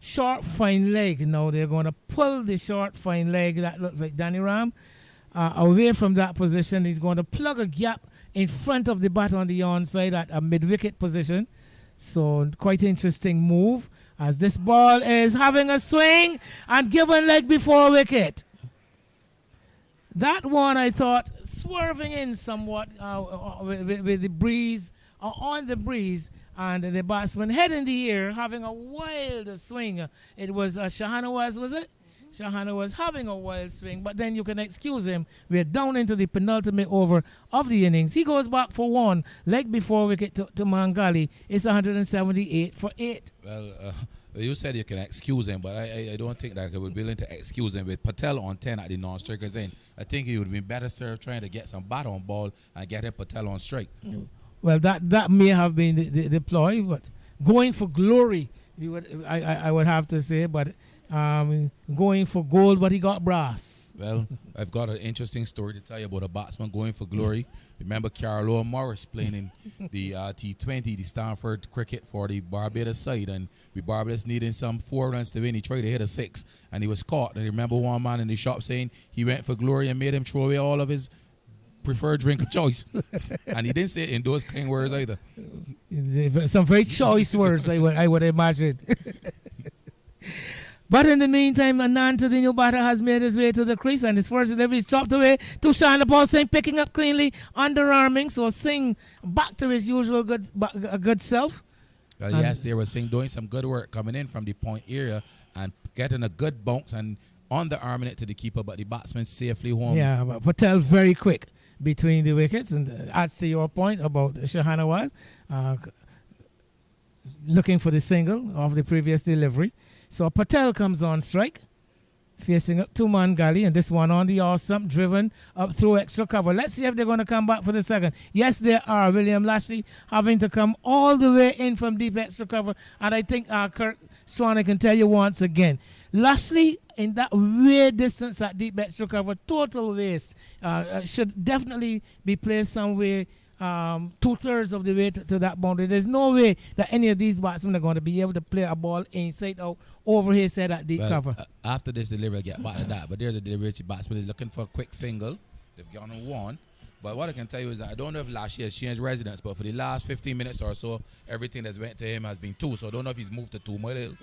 A: short fine leg. Now they're going to pull the short fine leg that looks like Danny Ram away from that position. He's going to plug a gap in front of the bat on the onside at a mid-wicket position. So quite interesting move as this ball is having a swing and given leg before wicket. That one I thought swerving in somewhat with the breeze, on the breeze, and the batsman head in the air having a wild swing. It was Shahanawaz, was it? Shahana was having a wild swing, but then you can excuse him. We're down into the penultimate over of the innings. He goes back for 1, leg before wicket to Mangali. It's 178 for 8.
C: Well, you said you can excuse him, but I don't think that I would be willing to excuse him. With Patel on 10 at the non-strikers end, I think he would have been better served trying to get some bat on ball and get Patel on strike.
A: Well, that may have been the ploy, but going for glory, I would have to say, but going for gold, but he got brass.
C: Well, I've got an interesting story to tell you about a batsman going for glory. Remember Carlo Morris playing in the T20, the Stanford cricket for the Barbados side, and with Barbados needing some 4 runs to win, he tried to hit a 6, and he was caught. And I remember one man in the shop saying he went for glory and made him throw away all of his preferred drink of choice. And he didn't say it in those kind words either.
A: Some very choice words, I would imagine. But in the meantime, Anand to the new batter has made his way to the crease, and his first delivery is chopped away to Shine the ball, Singh picking up cleanly, underarming. So Singh back to his usual good self.
C: Well, yes, they were Singh doing some good work coming in from the point area and getting a good bounce and underarming it to the keeper, but the batsman safely home.
A: Yeah, but Patel very quick between the wickets, and adds to your point about Shahanawaz looking for the single of the previous delivery. So Patel comes on strike, facing up to Mangali, and this one on the off stump, driven up through extra cover. Let's see if they're going to come back for the second. Yes, they are. William Lashley having to come all the way in from deep extra cover, and I think Kirk Swanee can tell you once again, Lashley in that way distance at deep extra cover, total waste, should definitely be placed somewhere 2/3 of the way to that boundary. There's no way that any of these batsmen are going to be able to play a ball inside out over his head at deep cover.
C: After this delivery, I'll get back to that. But there's a delivery, batsman is looking for a quick single. They've gone on 1. But what I can tell you is that I don't know if last year has changed residence, but for the last 15 minutes or so, everything that's went to him has been 2. So I don't know if he's moved to 2 Mile Hill.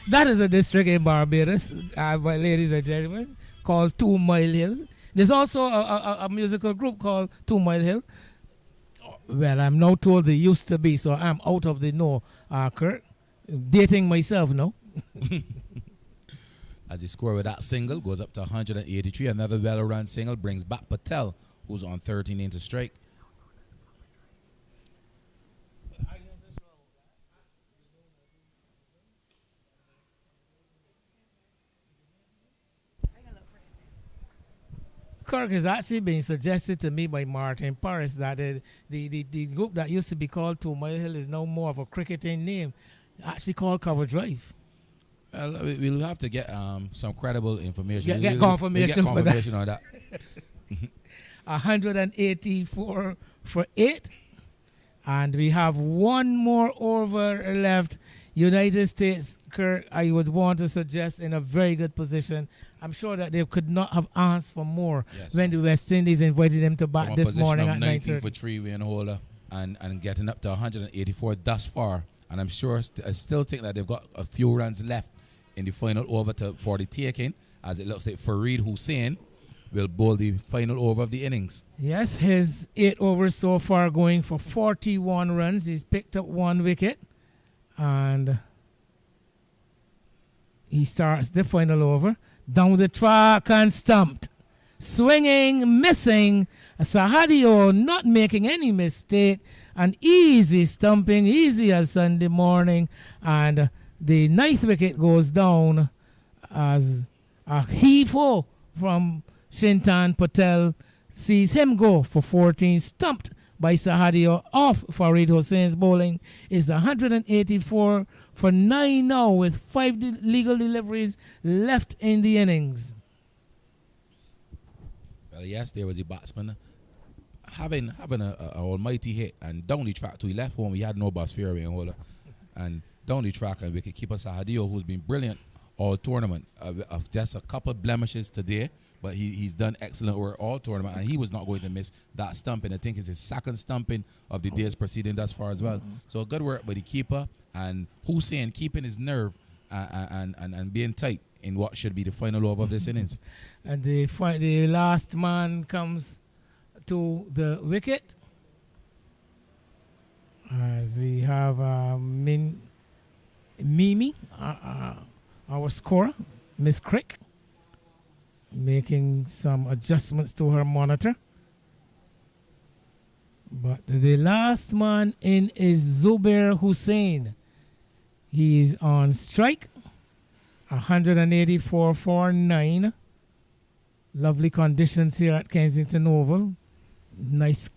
A: That is a district in Barbados, ladies and gentlemen, called 2 Mile Hill. There's also a musical group called 2 Mile Hill. Well, I'm now told they used to be, so I'm out of the know, Kirk. Dating myself now.
C: As he scored with that single, goes up to 183. Another well-run single brings back Patel, who's on 13 into strike.
A: Kirk is actually being suggested to me by Martin Paris that the group that used to be called 2 Mile Hill is now more of a cricketing name, actually called Cover Drive.
C: Well, we'll have to get some credible information.
A: Get confirmation
C: on that.
A: 184 for 8. And we have one more over left. United States, Kirk, I would want to suggest in a very good position. I'm sure that they could not have asked for more when the West Indies invited them to bat this morning at
C: 19
A: 9:30.
C: for 3 win holder and getting up to 184 thus far. And I'm sure, I still think that they've got a few runs left in the final over for the taking, as it looks like Fareed Hussain will bowl the final over of the innings.
A: Yes, his 8 overs so far going for 41 runs. He's picked up 1 wicket. And he starts the final over. Down the track and stumped. Swinging, missing. Sahadio not making any mistake. An easy stumping, easy as Sunday morning. And the 9th wicket goes down as a heave-ho from Shintan Patel sees him go for 14, stumped by Sahadio off Fareed Hussain's bowling. Is 184 for 9 now with 5 legal deliveries left in the innings.
C: Well, yes, there was a batsman having a almighty hit, and down the track to he left home. He had no bus fairway and holder, and down the track and wicketkeeper Sahadio, who's been brilliant all tournament, of just a couple blemishes today, but he's done excellent work all tournament, and he was not going to miss that stumping. I think it's his second stumping of the day's proceeding thus far as well. So good work by the keeper, and Hussain keeping his nerve and being tight in what should be the final over of this innings.
A: And the last man comes to the wicket as we have Mimi, our scorer, Miss Crick, making some adjustments to her monitor. But the last man in is Zubair Hussain. He's on strike. 184 for 9. Lovely conditions here at Kensington Oval. Nice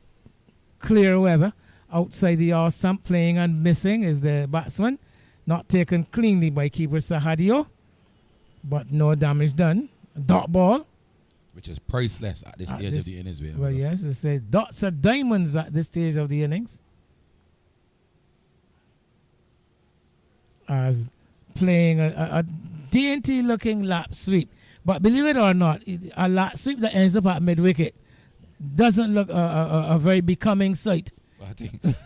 A: clear weather. Outside the off stump, playing and missing is the batsman. Not taken cleanly by keeper Sahadio, but no damage done. Dot ball.
C: Which is priceless at this stage of the innings.
A: Well, yes, it says dots are diamonds at this stage of the innings. As playing a dainty looking lap sweep. But believe it or not, a lap sweep that ends up at mid-wicket doesn't look a very becoming sight.
C: I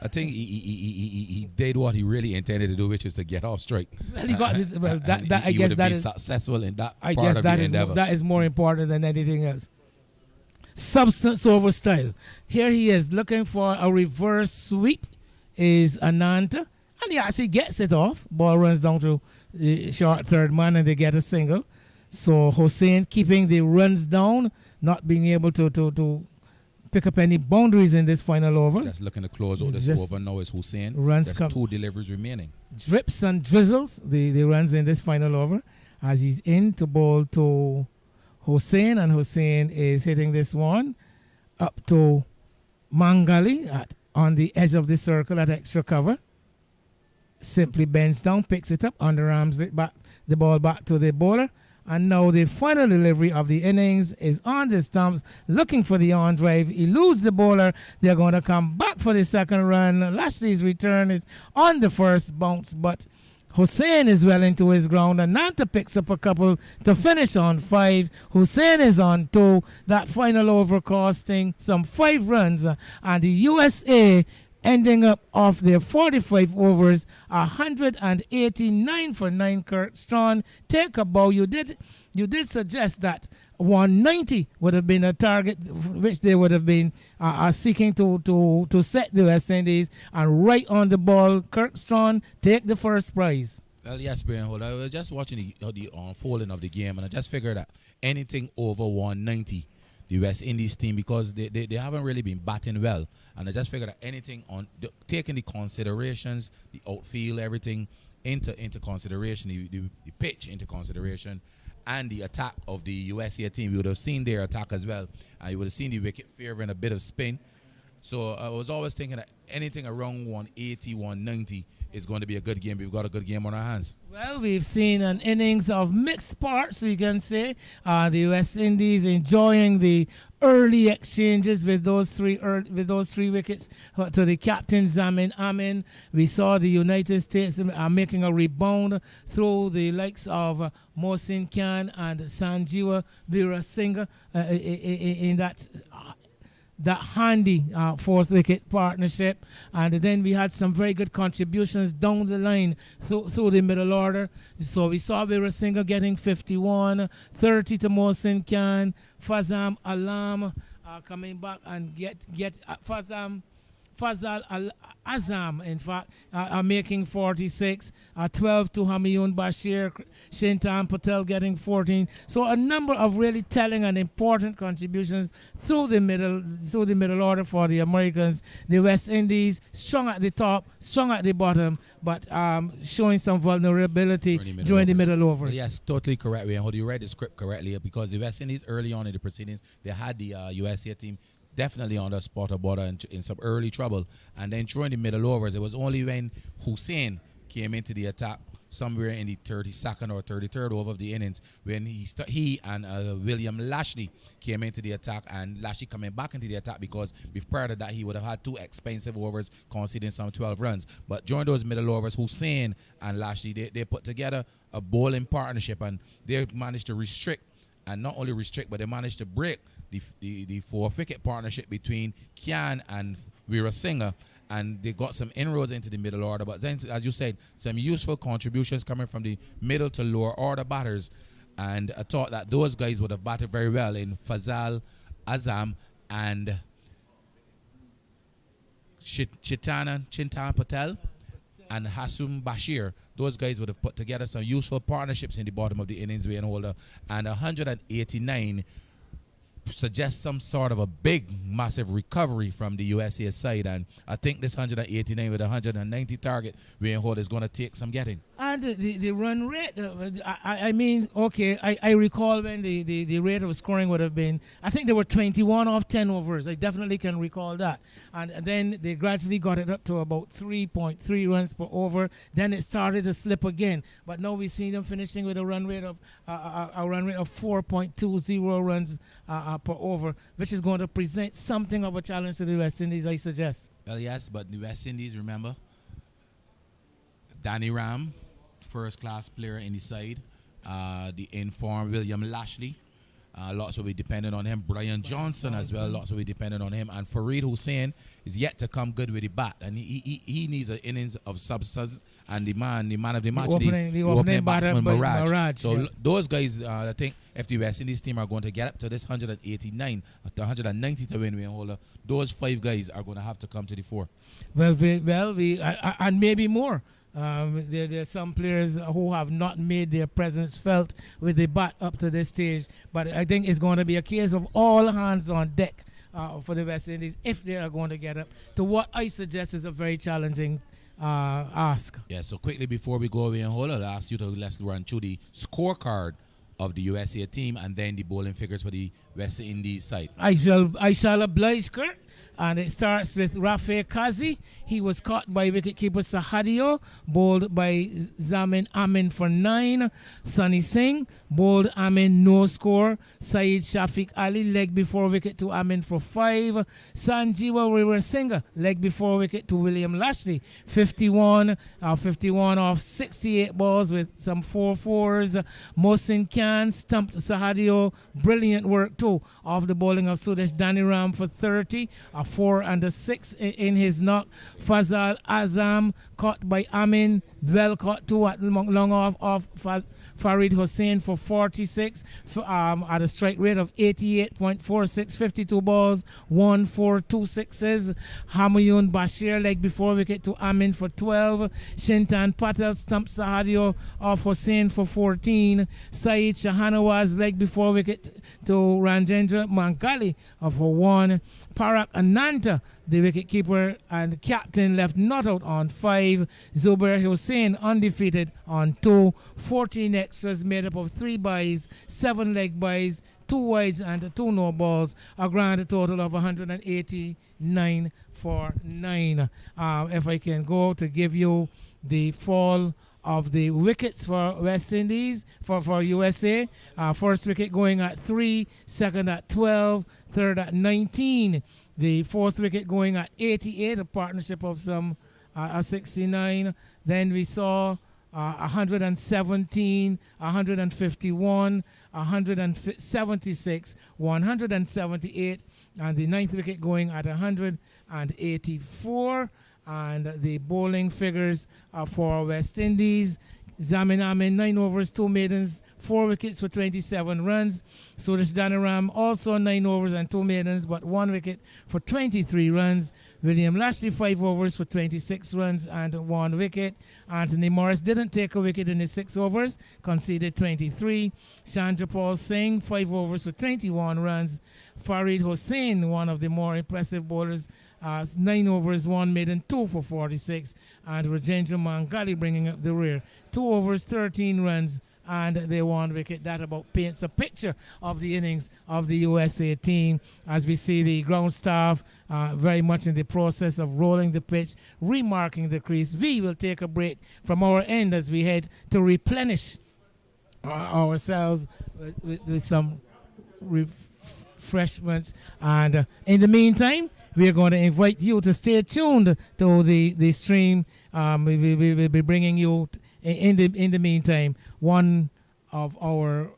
C: think he did what he really intended to do, which is to get off strike.
A: Well, he got this. Well, I
C: he
A: guess
C: would have
A: that
C: been
A: is
C: successful in that
A: I
C: part
A: guess
C: of
A: that
C: the
A: is
C: endeavor.
A: that is more important than anything else. Substance over style. Here he is looking for a reverse sweep. Is Ananta, and he actually gets it off. Ball runs down to the short third man, and they get a single. So Hussain keeping the runs down, not being able to pick up any boundaries in this final over.
C: Just looking to close out this over now is Hussain.
A: Runs
C: There's 2 deliveries remaining.
A: Drips and drizzles the runs in this final over as he's in to bowl to Hussain, and Hussain is hitting this one up to Mangali on the edge of the circle at extra cover. Simply bends down, picks it up, underarms it back, the ball back to the bowler. And now the final delivery of the innings is on the stumps, looking for the on drive. Eludes the bowler. They're going to come back for the second run. Lashley's return is on the first bounce, but Hussain is well into his ground. And Nanta picks up a couple to finish on 5. Hussain is on 2. That final over costing some 5 runs. And the USA ending up off their 45 overs, 189 for 9. Kirk Strawn, take a bow. You did suggest that 190 would have been a target which they would have been seeking to set the West Indies, and right on the ball. Kirk Strawn, take the first prize.
C: Well, yes, Brian Holt. I was just watching the unfolding of the game, and I just figured that anything over 190, the West Indies team, because they haven't really been batting well, and I just figured that anything taking the considerations, the outfield, everything into consideration, the pitch into consideration, and the attack of the USA team, we would have seen their attack as well, and you would have seen the wicket favoring a bit of spin, So I was always thinking that anything around 180, 190 is going to be a good game. We've got a good game on our hands.
A: Well, we've seen an innings of mixed parts, we can say. The West Indies enjoying the early exchanges with those three wickets to the captain Zamin Amin. We saw the United States making a rebound through the likes of Mohsin Khan and Sanjeev Veerasinghe in that handy fourth wicket partnership. And then we had some very good contributions down the line through the middle order. So we saw Veerasinghe getting 51, 30 to Mohsin Khan, Fazam Alam coming back and get Fazal Azam, in fact, making 46, 12 to Hamiyun Bashir, Shintan Patel getting 14. So a number of really telling and important contributions through the middle order for the Americans. The West Indies strong at the top, strong at the bottom, but showing some vulnerability during the middle overs.
C: Yes, totally correct. How do you read the script correctly? Because the West Indies early on in the proceedings, they had the USA team definitely on the spot of border in some early trouble. And then during the middle overs, it was only when Hussein came into the attack somewhere in the 32nd or 33rd over of the innings when he and William Lashley came into the attack, and Lashley coming back into the attack because prior to that he would have had two expensive overs conceding some 12 runs. But during those middle overs, Hussein and Lashley, they put together a bowling partnership, and they managed to restrict, and not only restrict, but they managed to break the four-wicket partnership between Khan and Veerasinghe, and they got some inroads into the middle order. But then, as you said, some useful contributions coming from the middle to lower order batters, and I thought that those guys would have batted very well in Fazal Azam and Chintan Patel and Hasum Bashir. Those guys would have put together some useful partnerships in the bottom of the innings way and holder. And 189 suggests some sort of a big, massive recovery from the USA side. And I think this 189 with 190 target way and holder is going to take some getting.
A: And the run rate, I mean, okay, I recall when the rate of scoring would have been, I think they were 21 off 10 overs. I definitely can recall that. And then they gradually got it up to about 3.3 runs per over. Then it started to slip again. But now we see them finishing with a run rate of 4.20 runs per over, which is going to present something of a challenge to the West Indies, I suggest.
C: Well, yes, but the West Indies, remember, Danny Ram, first-class player in the side. The informed William Lashley, lots will be dependent on him. Brian Johnson as well, lots will be dependent on him. And Fareed Hussein is yet to come good with the bat, and he needs an innings of substance. And the man of the match, the opening batsman Mirage. So yes, those guys, I think if the West Indies team are going to get up to this 189, to 190 to win holder, those five guys are going to have to come to the fore.
A: Well, and maybe more. There are some players who have not made their presence felt with the bat up to this stage, but I think it's going to be a case of all hands on deck for the West Indies if they are going to get up to what I suggest is a very challenging ask.
C: Yeah, so quickly before we go away and hold, I'll ask you to let's run through the scorecard of the USA team and then the bowling figures for the West Indies side.
A: I shall oblige, Kurt. And it starts with Rafe Kazi. He was caught by wicketkeeper Sahadio, bowled by Zamin Amin for 9. Sunny Singh bowled Amin, no score. Saeed Shafiq Ali, leg before wicket to Amin for 5. Sanjeev Veerasinghe, leg before wicket to William Lashley, 51 off 68 balls with some 4-4s. Mohsin Khan stumped Sahadio, brilliant work too, off the bowling of Sudesh Daniram for 30. A 4 and a 6 in his knock. Fazal Azam caught by Amin, well caught too at long off Farid Hussein for 46 at a strike rate of 88.46, 52 balls, 1 4 2 6s. Hamiyun Bashir leg before wicket to Amin for 12. Shintan Patel stumped Sahadio off Hussein for 14. Saeed Shahanawaz leg before wicket to Ranjendra Mangali for 1. Parak Ananta, the wicketkeeper and captain, left not out on 5. Zubair Hussain undefeated on 2. 14 extras made up of 3 byes, 7 leg byes, 2 wides and 2 no balls, a grand total of 189 for 9. If I can go to give you the fall of the wickets for West Indies, for USA. First wicket going at 3, second at 12, third at 19. The fourth wicket going at 88, a partnership of some 69. Then we saw 117, 151, 176, 178, and the ninth wicket going at 184. And the bowling figures for West Indies: Zamin Amin, 9 overs, 2 maidens, 4 wickets for 27 runs. Suresh Danaram, also 9 overs and 2 maidens, but 1 wicket for 23 runs. William Lashley, 5 overs for 26 runs and 1 wicket. Anthony Morris didn't take a wicket in his 6 overs, conceded 23. Chandra Paul Singh, 5 overs for 21 runs. Farid Hossain, one of the more impressive bowlers, 9 overs, 1 maiden, 2 for 46. And Rajendra Mangali bringing up the rear, 2 overs, 13 runs, and they 1 wicket. That about paints a picture of the innings of the USA team, as we see the ground staff very much in the process of rolling the pitch, remarking the crease. We will take a break from our end as we head to replenish ourselves with some refreshments. And in the meantime, we are going to invite you to stay tuned to the stream. We will be bringing you, in the meantime, one of our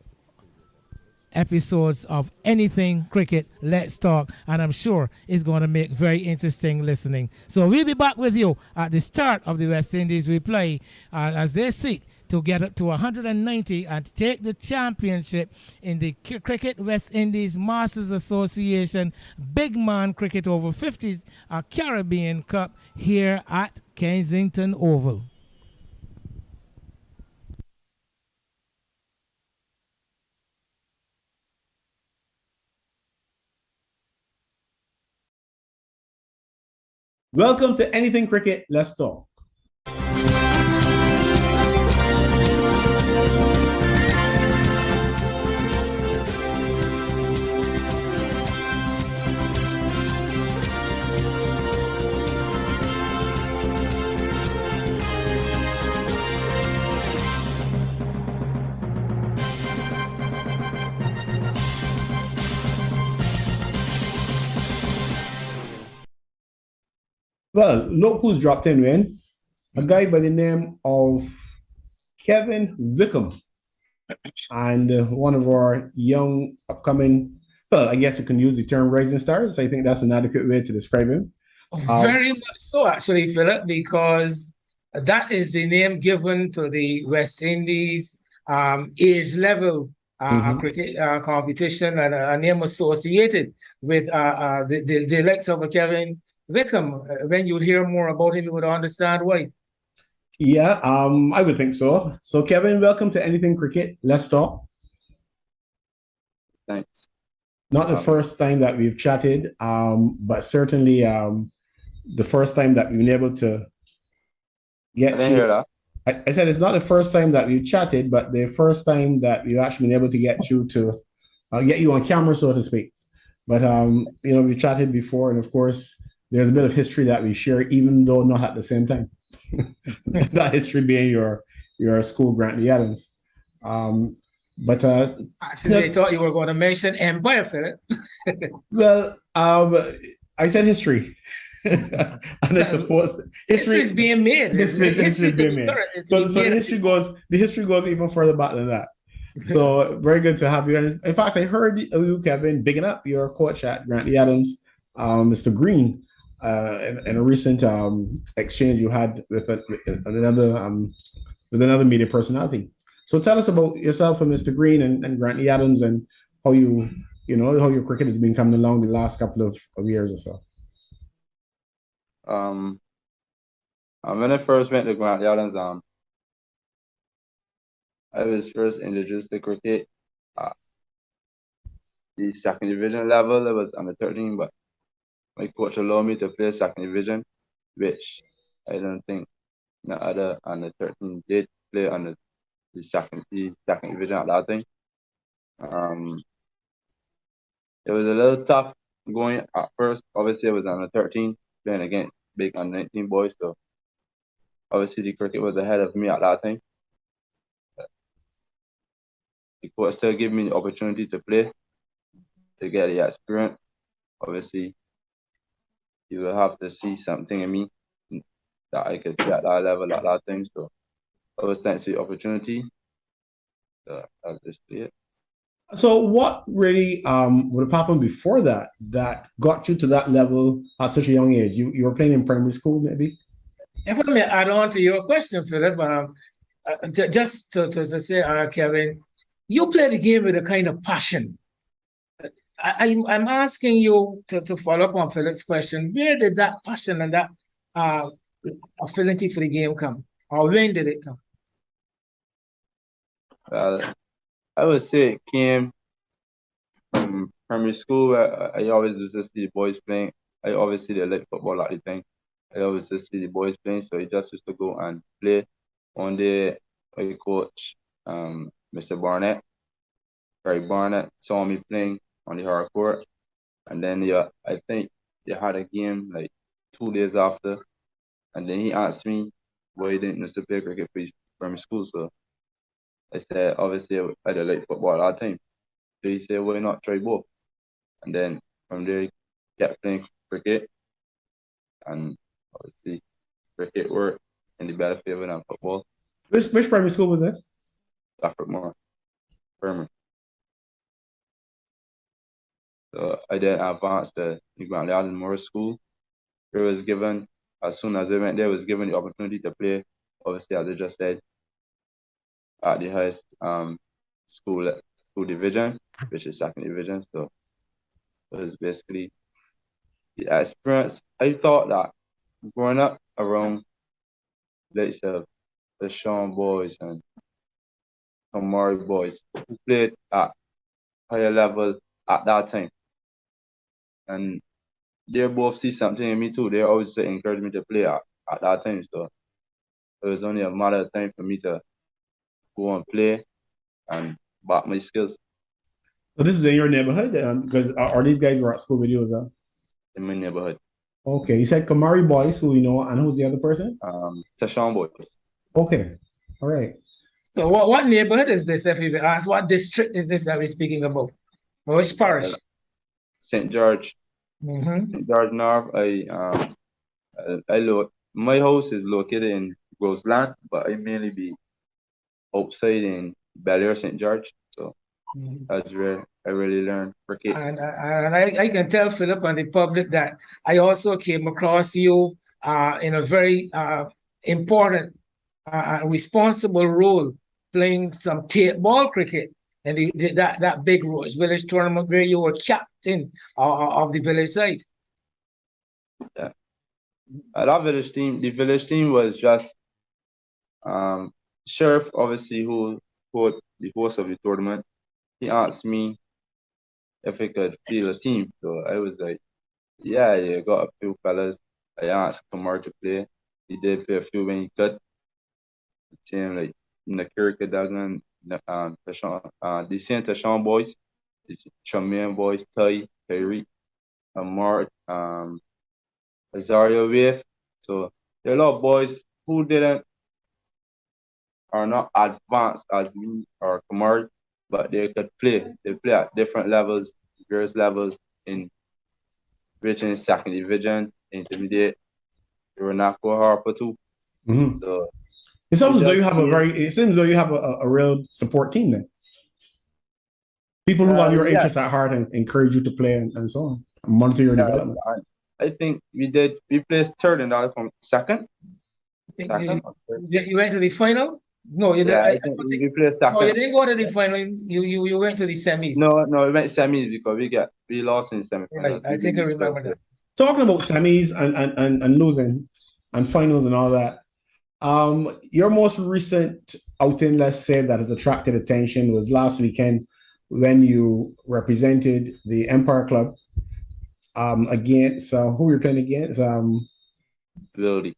A: episodes of Anything Cricket Let's Talk, and I'm sure it's going to make very interesting listening. So we'll be back with you at the start of the West Indies replay as they seek to get up to 190 and take the championship in the Cricket West Indies Masters Association Big Man Cricket Over 50s Caribbean Cup here at Kensington Oval.
E: Welcome to Anything Cricket, Let's Talk. Well, look who's dropped in, man. A guy by the name of Kevin Wickham. And one of our young upcoming, well, I guess you can use the term rising stars. I think that's an adequate way to describe him.
A: Very much so, actually, Philip, because that is the name given to the West Indies age level cricket competition, and a name associated with the likes of Kevin Wickham. When you hear more about him, you would understand why.
E: Yeah, I would think so. So, Kevin, welcome to Anything Cricket. Let's talk.
F: Thanks.
E: Not the first time that we've chatted, but certainly the first time that we've been able to get
F: I didn't hear that.
E: I said it's not the first time that we've chatted, but the first time that we've actually been able to get you to get you on camera, so to speak. But we chatted before, and of course, there's a bit of history that we share, even though not at the same time. That history being your school, Grantley Adams. But
A: actually, I thought you were going to mention Empire, Philip.
E: Well, I said history. And I suppose
A: history is being made.
E: History is being made. So the history goes even further back than that. So very good to have you. In fact, I heard you, Kevin, bigging up your coach at Grantley Adams, Mr. Green, in a recent exchange you had with another media personality. So tell us about yourself and Mr. Green and Grantley Adams, and how how your cricket has been coming along the last couple of years or so.
F: When I first went to Grantley Adams, I was first introduced to cricket at the second division level. I was under 13, but my coach allowed me to play second division, which I don't think the other under 13 did play under the second division at that time. It was a little tough going at first. Obviously, I was under 13 playing against big under 19 boys, so obviously the cricket was ahead of me at that time. The coach still gave me the opportunity to play, to get the experience. Obviously, you will have to see something in me that I could play at that level at that time. So I was thanks for the opportunity. I'll just see it.
E: So what really would have happened before that got you to that level at such a young age? You were playing in primary school, maybe?
A: If I may add on to your question, Philip, just to say, Kevin, you play the game with a kind of passion. I'm asking you to follow up on Philip's question. Where did that passion and that affinity for the game come? Or when did it come?
F: I would say it came from primary school. I always used to see the boys playing. I obviously they like football at the time. I always just see the boys playing, so I just used to go and play. One day, my coach, Mr. Barnett, Barry Barnett, saw me playing on the hard court, and then I think they had a game like 2 days after, and then he asked me why he didn't used to play cricket for his primary school. So I said obviously I did like football at that time. So he said why not try both, and then from there he kept playing cricket, and obviously cricket worked in the better favor than football.
E: Which primary school was this?
F: Stafford Moore, primary. So I then advanced to the Grant Allen Morris School. It was given, as soon as I went there, was given the opportunity to play, obviously, as I just said, at the highest school division, which is second division. So it was basically the experience. I thought that growing up around, let's say, the Sean boys and Kamari boys who played at higher level at that time. And they both see something in me too. They always encourage me to play at that time. So it was only a matter of time for me to go and play and back my skills.
E: So this is in your neighborhood? Because are these guys were at school with you as well?
F: In my neighborhood.
E: Okay, you said Kamari boys, who you know, and who's the other person?
F: Tashawn boys.
E: Okay, all right.
A: So what neighborhood is this, if you ask? What district is this that we're speaking about? Which parish?
F: St. George.
A: Mm-hmm.
F: St. George North. My house is located in Roseland, but I mainly be outside in Bel Air, St. George. So that's where I really learned cricket.
A: And I can tell Philip and the public that I also came across you in a very important responsible role playing some tape ball cricket and that big Rose Village tournament where you were captain of the village side.
F: Yeah. That village team, the village team was just Sheriff, obviously, who the host of the tournament. He asked me if I could field a team. So I was like, yeah, got a few fellas. I asked Kamar to play. He did play a few when he could. The team like Nakirika Dagan, the Saint Tashawn boys, the Tremaine boys, Ty, Kyrie, Amar, Azario Wave. So there are a lot of boys who are not advanced as me or Kamar, but they could play. They play at different levels, various levels in reaching second division, intermediate. They were not for Harper too.
E: Mm-hmm.
F: So
E: it seems as though you have a real support team then. People who have your interests at heart and encourage you to play and so on, and monitor your development.
F: I think we placed third in that from second.
A: You went to the final? No, you didn't.
F: I think we played second.
A: No, you didn't go to the final. You went to the semis.
F: No, we went semis because we lost in semis.
A: Right, I think I remember that.
E: Talking about semis and losing and finals and all that. Your most recent outing, let's say, that has attracted attention was last weekend when you represented the Empire Club against who were you playing against? Wildy.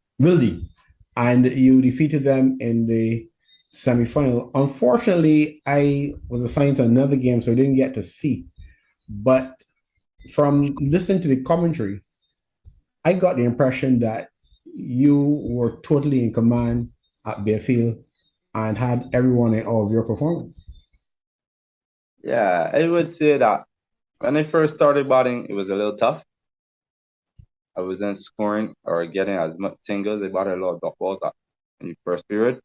E: And you defeated them in the semi-final. Unfortunately, I was assigned to another game, so I didn't get to see. But from listening to the commentary, I got the impression that you were totally in command at Bearfield and had everyone in awe of your performance.
F: Yeah, I would say that when I first started batting, it was a little tough. I wasn't scoring or getting as much singles. I batted a lot of dot balls in the first period.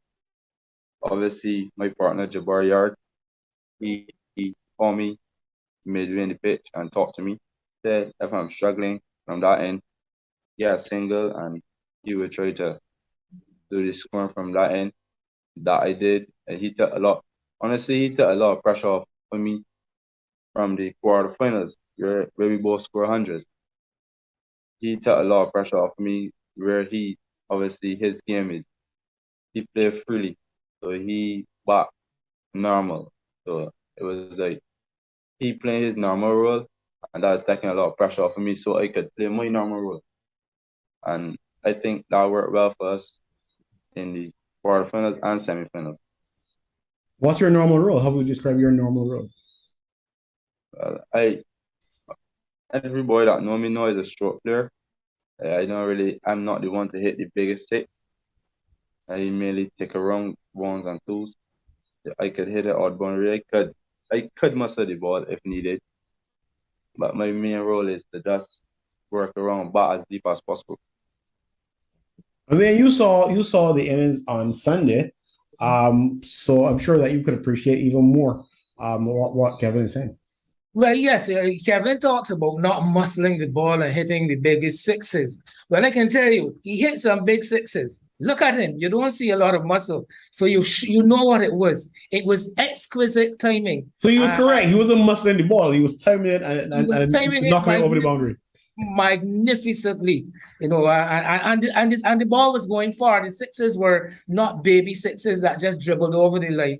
F: Obviously, my partner Jabbar Yard, he called me midway in the pitch and talked to me. Said if I'm struggling from that end, get a single, and he would try to do the scoring from that end. That I did. And he took a lot. Honestly, he took a lot of pressure off of me from the quarterfinals where we both score hundreds. He took a lot of pressure off me where he obviously his game is he played freely. So he back normal. So it was like he playing his normal role and that was taking a lot of pressure off of me so I could play my normal role. And I think that worked well for us in the quarterfinals and semifinals.
E: What's your normal role? How would you describe your normal role?
F: I every boy that know me know is a stroke player. I'm not the one to hit the biggest hit. I mainly take around ones and twos. I could hit it odd boundary. I could muscle the ball if needed. But my main role is to just work around bat as deep as possible.
E: I mean, you saw the innings on Sunday, so I'm sure that you could appreciate even more what Kevin is saying.
A: Well, yes, Kevin talks about not muscling the ball and hitting the biggest sixes. Well, I can tell you, he hit some big sixes. Look at him. You don't see a lot of muscle. So you know what it was. It was exquisite timing.
E: So he was correct. He wasn't muscling the ball. He was timing it and knocking it over the boundary
A: magnificently, and the ball was going far. The sixes were not baby sixes that just dribbled over the line.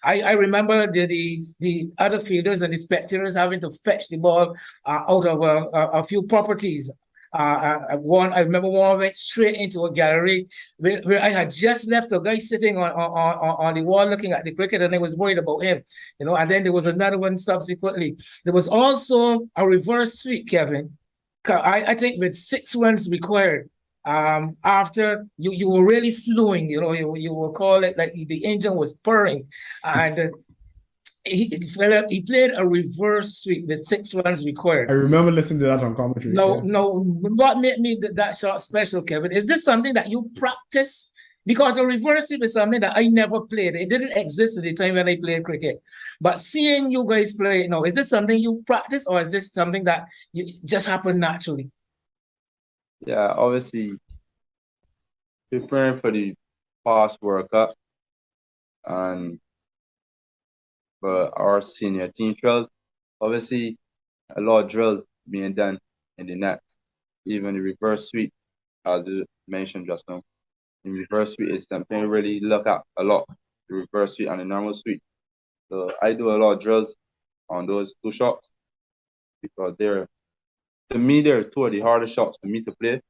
A: I remember the other fielders and the spectators having to fetch the ball out of a few properties. I remember one went straight into a gallery where I had just left a guy sitting on the wall looking at the cricket, and I was worried about him, and then there was another one subsequently. There was also a reverse sweep, Kevin. I think with 6 runs required, after you were really flowing, you will call it like the engine was purring, and he played a reverse sweep with 6 runs required.
E: I remember listening to that on commentary.
A: No, what made me that shot special, Kevin? Is this something that you practice? Because a reverse sweep is something that I never played. It didn't exist at the time when I played cricket. But seeing you guys play, is this something you practice, or is this something that you just happened naturally?
F: Yeah, obviously preparing for the past World Cup and for our senior team trials, obviously a lot of drills being done in the net. Even the reverse sweep, as you mentioned just now. The reverse sweep is something I really look at a lot, the reverse sweep and the normal sweep. So I do a lot of drills on those 2 shots because they're two of the hardest shots for me to play,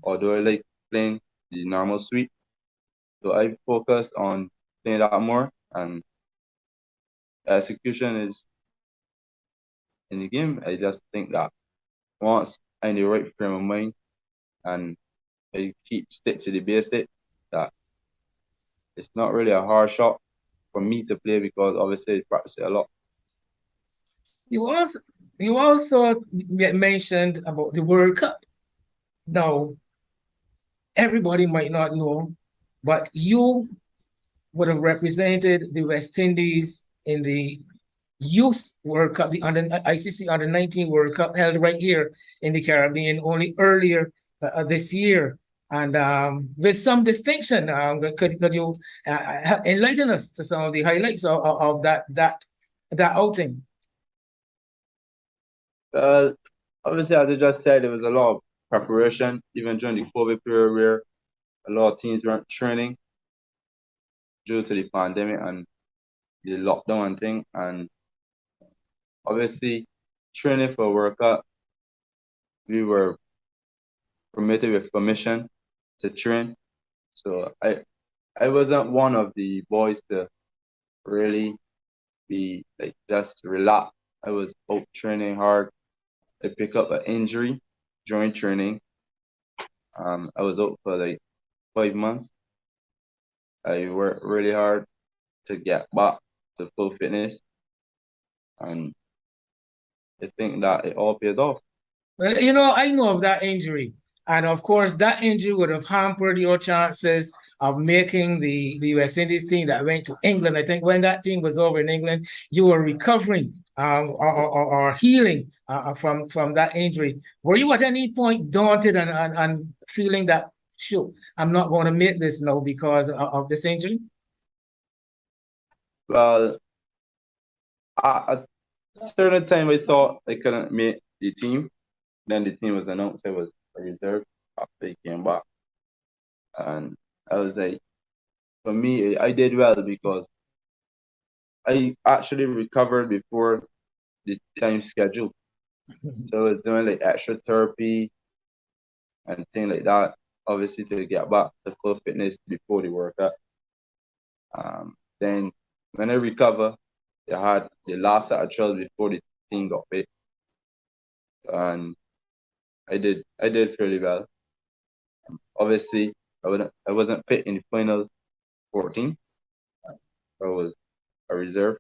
F: although I like playing the normal sweep. So I focus on playing that more, and execution is in the game. I just think that once I'm in the right frame of mind and I stick to the basic, that it's not really a hard shot for me to play because obviously I practice it a lot.
A: You also mentioned about the World Cup. Now, everybody might not know, but you would have represented the West Indies in the Youth World Cup, the ICC Under-19 World Cup held right here in the Caribbean only earlier this year. And with some distinction, could you enlighten us to some of the highlights of that outing?
F: Obviously, as I just said, there was a lot of preparation, even during the COVID period where a lot of teams weren't training due to the pandemic and the lockdown and thing. And obviously, training for World Cup, we were permitted with permission to train. So I wasn't one of the boys to really be like just relax. I was out training hard I picked up an injury during training. I was out for like 5 months. I worked really hard to get back to full fitness, and I think that it all pays off.
A: Well, I know of that injury. And of course, that injury would have hampered your chances of making the West Indies team that went to England. I think when that team was over in England, you were recovering or healing from that injury. Were you at any point daunted and feeling that, shoot, I'm not going to make this now because of this injury?
F: Well, at a certain time, I thought I couldn't make the team. Then the team was announced I was a reserve after he came back. And I was like, for me, I did well because I actually recovered before the time schedule. So I was doing like extra therapy and things like that, obviously to get back to full fitness before the World Cup. Then when I recover, they had the last set of trials before the team got fit. And I did fairly well. Obviously, I wasn't fit in the final 14. I was a reserve.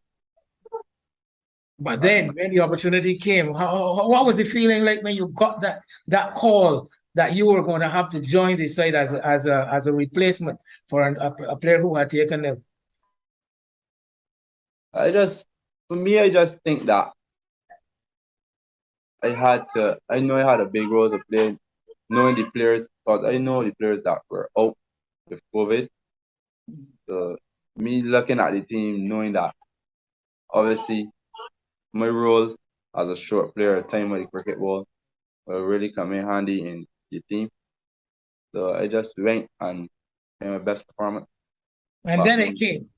A: But then when the opportunity came, what was the feeling like when you got that call that you were going to have to join the side as a replacement for a player who had taken them?
F: I just think that I know I had a big role to play, knowing the players, because I know the players that were out with COVID. So me looking at the team, knowing that obviously my role as a short player, time with the cricket ball, will really come in handy in the team. So I just went and made my best performance.
A: And then it came.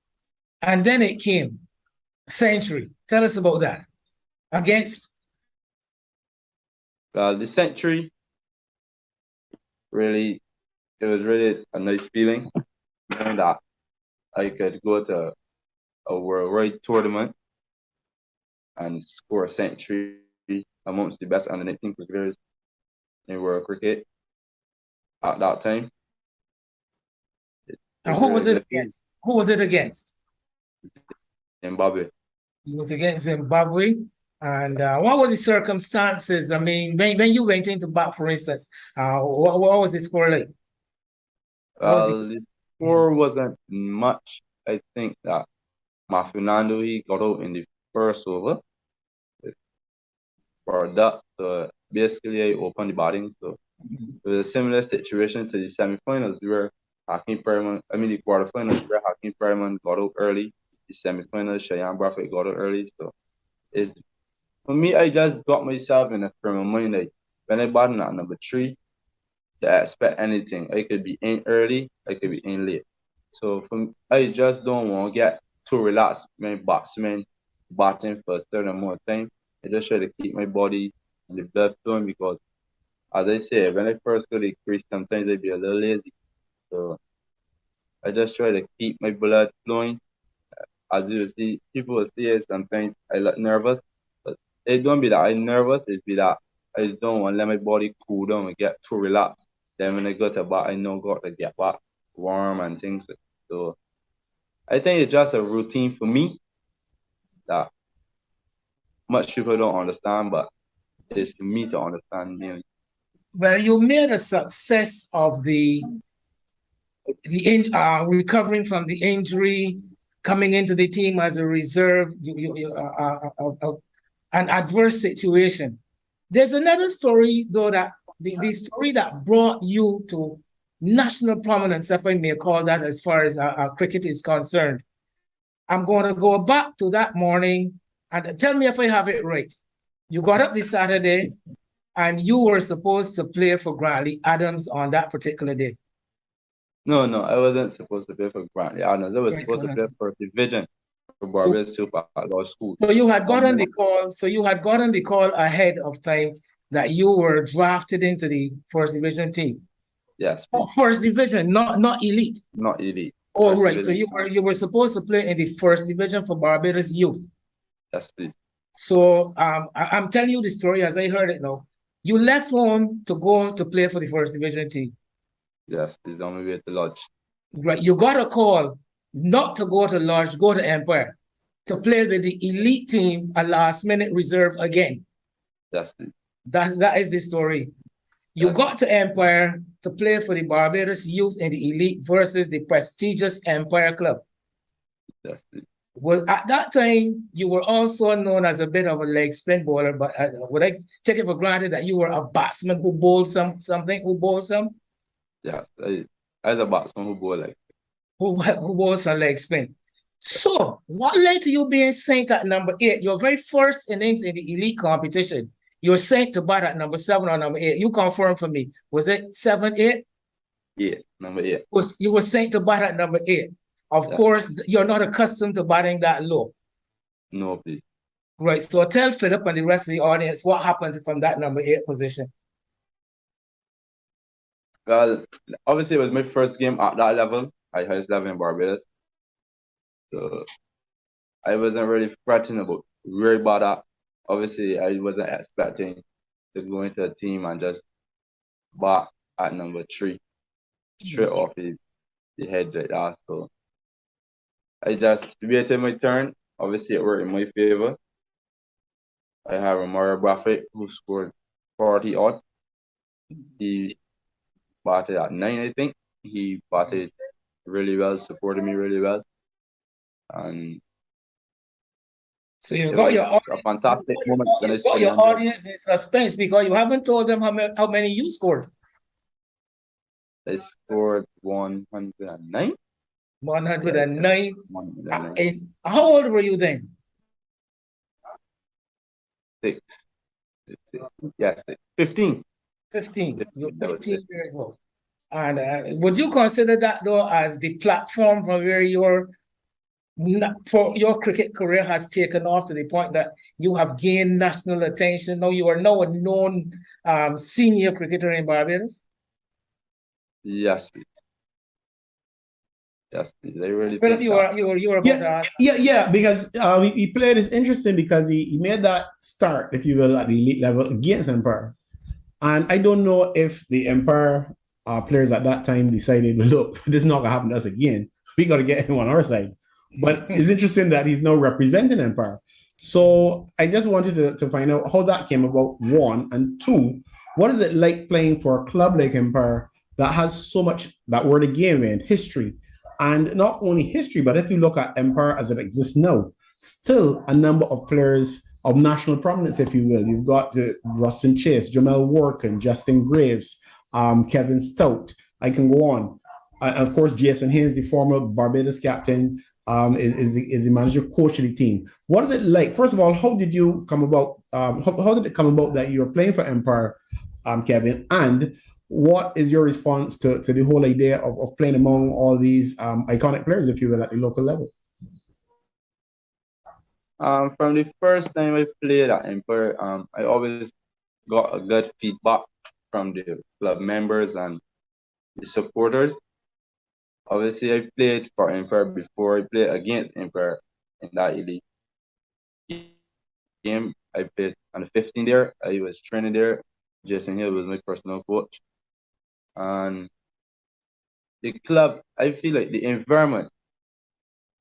A: And then it came. Century. Tell us about that. Against?
F: The century, really, it was really a nice feeling, knowing that I could go to a worldwide tournament and score a century amongst the best under 19 cricketers in world cricket at that time.
A: And who was it against? Who was it against?
F: Zimbabwe.
A: It was against Zimbabwe. And what were the circumstances? I mean, when you went into bat, for instance, what was the score like?
F: The score wasn't much. I think that Fernando, he got out in the first over for that. So basically, I opened the batting. So it was a similar situation to the semifinals where the quarterfinals where Hakeem Perryman got out early. The semifinals, Cheyenne Bradford got out early. So for me, I just got myself in a frame of mind like when I batted at number 3, to expect anything. I could be in early, I could be in late. So I just don't want to get too relaxed when batsmen batting for a certain amount of time. I just try to keep my body and the blood flowing because, as I say, when I first go to the crease, sometimes I'd be a little lazy. So I just try to keep my blood flowing. As you see, people will see it sometimes I look nervous, but it don't be that I'm nervous, it be that I just don't want to let my body cool down and get too relaxed. Then when I go to bat, I know got to get back warm and things. So I think it's just a routine for me that much people don't understand, but it's for me to understand mainly.
A: Well, you made a success of the recovering from the injury, coming into the team as a reserve, an adverse situation. There's another story, though, that the story that brought you to national prominence, if I may call that, as far as cricket is concerned. I'm going to go back to that morning and tell me if I have it right. You got up this Saturday and you were supposed to play for Grantley Adams on that particular day.
F: No, I wasn't supposed to play for Grantley Adams. I was supposed to play for division for Barbados Super Law School.
A: So you had gotten the call. So you had gotten the call ahead of time that you were drafted into the first division team.
F: Yes.
A: Oh, first division, not elite.
F: Not elite.
A: Oh,
F: first
A: right.
F: division.
A: So you were supposed to play in the first division for Barbados youth.
F: Yes, please.
A: So I'm telling you the story as I heard it now. You left home to go to play for the first division team.
F: Yes, it's on my way to Lodge.
A: Right. You got a call not to go to Lodge, go to Empire to play with the elite team, a last minute reserve again.
F: That's it.
A: That is the story. You
F: Yes.
A: got to Empire to play for the Barbados Youth and the Elite versus the prestigious Empire Club.
F: That's it.
A: Well, at that time, you were also known as a bit of a leg spin bowler, but would I take it for granted that you were a batsman who bowled something, who bowled some?
F: Yes, I was a batsman who bowled like
A: Who bowled some leg spin. So, what led to you being sent at number 8? Your very first innings in the elite competition, you were sent to bat at number 7 or number 8. You confirm for me. Was it 7, 8?
F: 8, number 8.
A: You were sent to bat at number 8. Of
F: Yes.
A: course, you're not accustomed to batting that low.
F: No, please.
A: Right. So tell Philip and the rest of the audience what happened from that number 8 position.
F: Well, obviously, it was my first game at that level, at highest level in Barbados. So I wasn't really fretting about where about that. Obviously, I wasn't expecting to go into a team and just bat at number 3, straight off the head like that. So I just waited my turn. Obviously, it worked in my favor. I have Romero Braffett who scored 40 odd. He batted at 9, I think. He batted really well, supported me really well. And
A: So you
F: it
A: got
F: was
A: your
F: a fantastic moment when I
A: you got
F: spent
A: your
F: 100.
A: audience in suspense because you haven't told them how many you scored.
F: I scored 109.
A: 109.
F: 109.
A: And how old were you then?
F: 6. Yes, 15.
A: 15. You're
F: That was
A: 15
F: it.
A: years old. And would you consider that though as the platform from where your cricket career has taken off to the point that you have gained national attention? Now you are now a known senior cricketer in Barbados.
F: Yes, please. Yes, please. I really
A: Philip,
F: think
A: you
F: that.
A: were about to ask.
E: Yeah. Because he played is interesting because he made that start, if you will, at the elite level against Empire. And I don't know if the Empire players at that time decided, look, this is not gonna happen to us again. We got to get him on our side. But it's interesting that he's now representing Empire. So I just wanted to find out how that came about, one, and two, what is it like playing for a club like Empire that has so much that word of game in history? And not only history, but if you look at Empire as it exists now, still a number of players of national prominence, if you will. You've got Rustin Chase, Jamel Workin, Justin Graves, Kevin Stout. I can go on. Of course, Jason Haynes, the former Barbados captain, is the manager coach of the team. What is it like? First of all, how did you come about? How did it come about that you were playing for Empire, Kevin? And what is your response to the whole idea of playing among all these iconic players, if you will, at the local level?
F: From the first time I played at Empire, I always got a good feedback from the club members and the supporters. Obviously, I played for Empire before I played against Empire in that elite game. I played on the 15 there. I was training there. Jason Hill was my personal coach. And the club, I feel like the environment,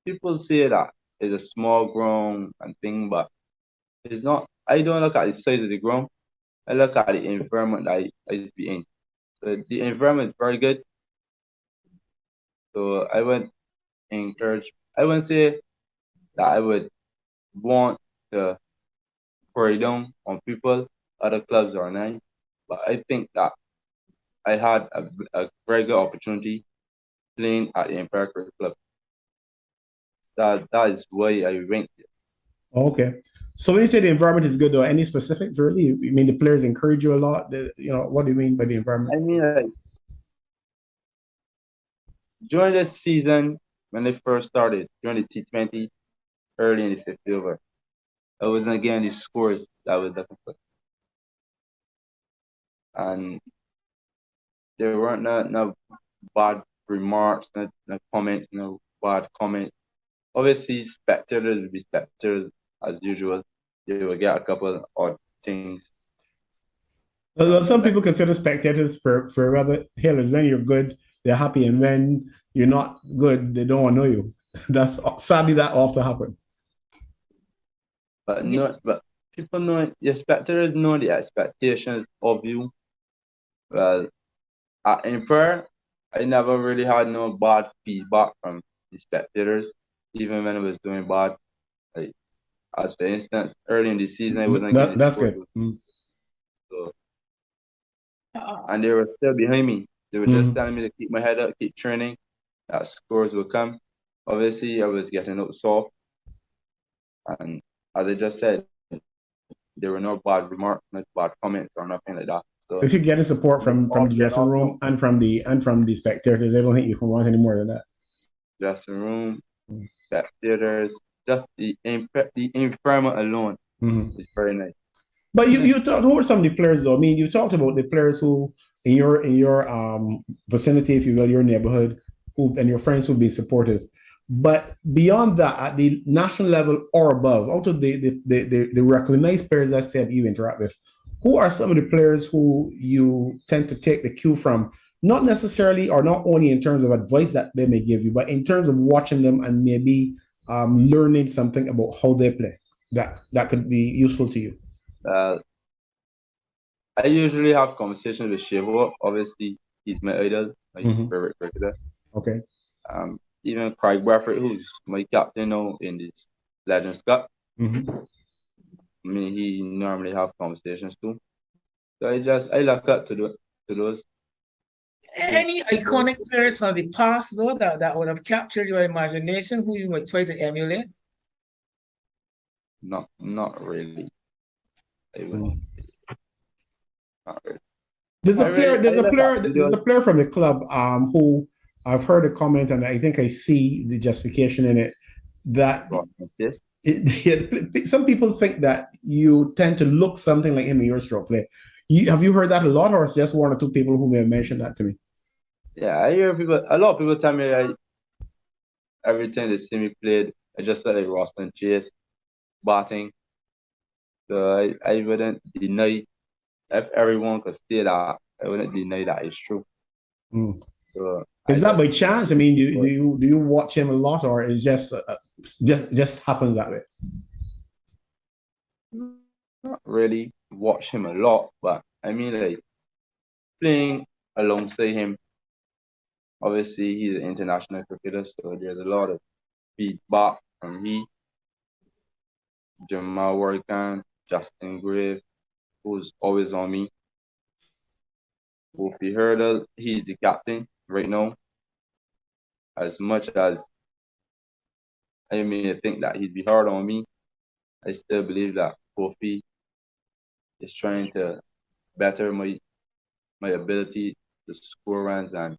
F: people say that it's a small ground and thing, but it's not. I don't look at the size of the ground. I look at the environment that I be in. So the environment is very good. So I would encourage, I wouldn't say that I would want to pour down on people, other clubs or not, but I think that I had a very good opportunity playing at the Empire Cricket Club. That is why I went there.
E: Okay. So when you say the environment is good, though, any specifics really? You mean the players encourage you a lot? What do you mean by the environment?
F: I mean, like, during the season, when they first started, during the T20, early in the 50th over, I wasn't getting the scores that I was looking for. And there weren't no bad remarks, no comments, no bad comments. Obviously, spectators will be spectators as usual. you will get a couple odd things.
E: Well, some people consider spectators for rather hailers. When you're good, they're happy, and when you're not good, they don't want to know you. That's sadly that often happens.
F: But but people know your spectators know the expectations of you. Well, in prayer, I never really had no bad feedback from the spectators, even when I was doing bad. Like, as for instance, early in the season, I wasn't getting
E: That's
F: scores.
E: good.
F: So, and they were still behind me. They were just telling me to keep my head up, keep training, that scores will come. Obviously, I was getting out soft. And as I just said, there were no bad remarks, no bad comments or nothing like that. So
E: If you're getting support from the dressing room and from the spectators, they don't think you can want any more than that.
F: Dressing room, spectators, just the environment alone is very nice.
E: But you talked about some of the players though. I mean, you talked about the players who in your vicinity, if you will, your neighborhood, who and your friends who've been supportive. But beyond that, at the national level or above, out of the recognized players that said you interact with, who are some of the players who you tend to take the cue from? Not necessarily or not only in terms of advice that they may give you, but in terms of watching them and maybe learning something about how they play that could be useful to you.
F: I usually have conversations with Shivo. Obviously, he's my idol, my favorite cricketer.
E: Okay.
F: Even Craig Bradford, who's my captain now in this Legends Cup. I mean, he normally have conversations too. So I look up to those.
A: Any iconic players from the past though that would have captured your imagination, who you might try to emulate?
F: Not really. Not really.
E: There's a player from the club who I've heard a comment and I think I see the justification in it that some people think that you tend to look something like him in your stroke play. Have you heard that a lot, or it's just one or two people who may have mentioned that to me?
F: Yeah, I hear a lot of people tell me every time they see me played, I just felt like Roston Chase batting. So I wouldn't deny, if everyone could say that, I wouldn't deny that it's true. So
E: is that by chance? I mean, do you watch him a lot, or is just happens that way?
F: Not really watch him a lot, but I mean, like, playing alongside him. Obviously, he's an international cricketer, so there's a lot of feedback from me, Jamal Warrican, Justin Grave, who's always on me. Wolfie Hurdle, he's the captain right now. As much as I may think that he'd be hard on me, I still believe that Wolfie is trying to better my ability to score runs, and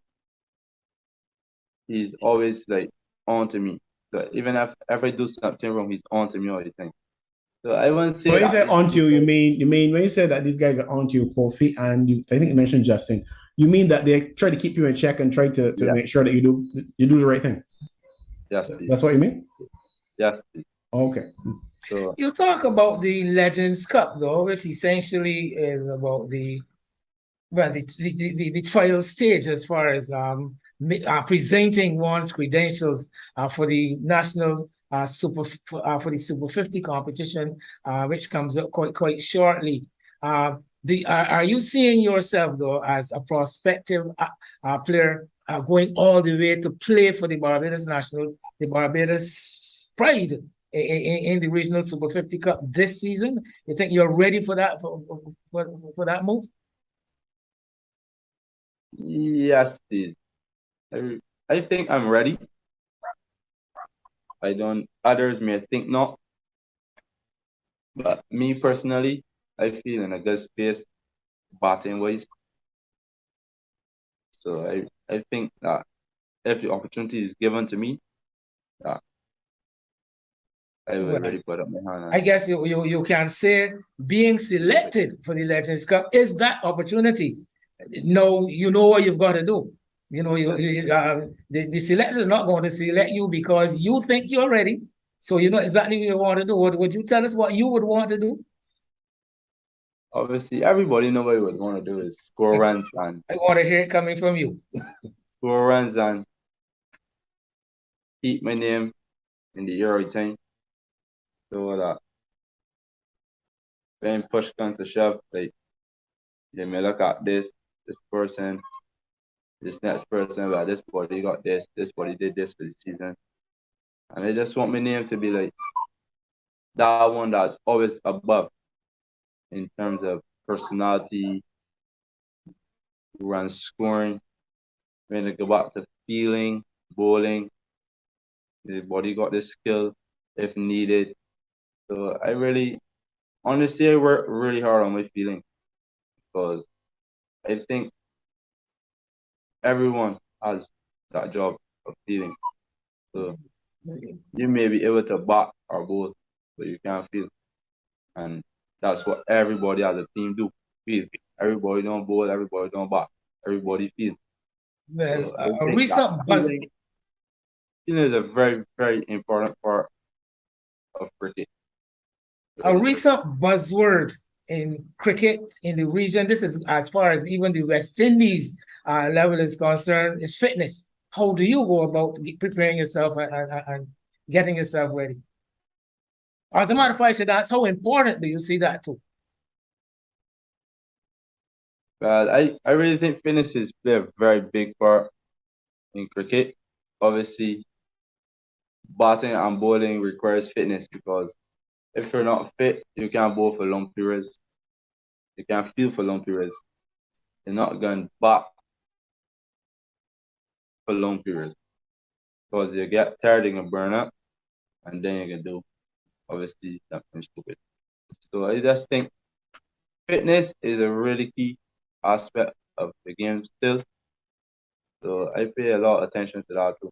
F: he's always like on to me. So even if I do something wrong, he's on to me all the time. So I won't say.
E: When you say on to you mean when you say that these guys are on to you, Kofi, and I think you mentioned Justin. You mean that they try to keep you in check and try to make sure that you do the right thing.
F: Yes, please.
E: That's what you mean.
F: Yes, please.
E: Okay.
F: So
A: you talk about the Legends Cup though, which essentially is about the trial stage as far as presenting one's credentials for the national for the Super 50 competition, which comes up quite shortly. Are you seeing yourself though as a prospective player going all the way to play for the Barbados the Barbados Pride in the regional Super 50 Cup this season? You think you're ready for that for that move?
F: Yes, please. I think I'm ready. Others may think not. But me personally, I feel in a good space batting wise. So I think that if the opportunity is given to me, I will really put up my hand.
A: I guess you can say being selected for the Legends Cup is that opportunity. No, you know what you've got to do. You know, the selectors are not going to select you because you think you're ready. So you know exactly what you want to do. Would you tell us what you would want to do?
F: Obviously, everybody know what would want to do is score runs and
A: I want to hear it coming from you.
F: score runs and keep my name in the Euro team. So that when push comes to shove, like they may look at this person, this next person, but this body got this body did this for the season. And they just want my name to be like that one that's always above in terms of personality, run scoring, when they go back to feeling, bowling, the body got the skill if needed. So I really, honestly, I work really hard on my feeling because I think everyone has that job of feeling. So you may be able to bat or both, but you can't feel. And that's what everybody as a team do. Feel. Everybody don't bowl, everybody don't bat. Everybody feel.
A: Well,
F: So I
A: a
F: think that
A: recent buzz,
F: feeling is a very, very important part of cricket.
A: a recent buzzword in cricket in the region. This is as far as even the West Indies level is concerned. Is fitness. How do you go about preparing yourself and getting yourself ready? As a matter of fact, I should ask, how important do you see that too?
F: But I really think fitness is play a very big part in cricket. Obviously, batting and bowling requires fitness because if you're not fit, you can't bowl for long periods. You can't feel for long periods. You're not going to bat for long periods because you get tired, you can burn up, and then you can do obviously something stupid. So I just think fitness is a really key aspect of the game still. So I pay a lot of attention to that too.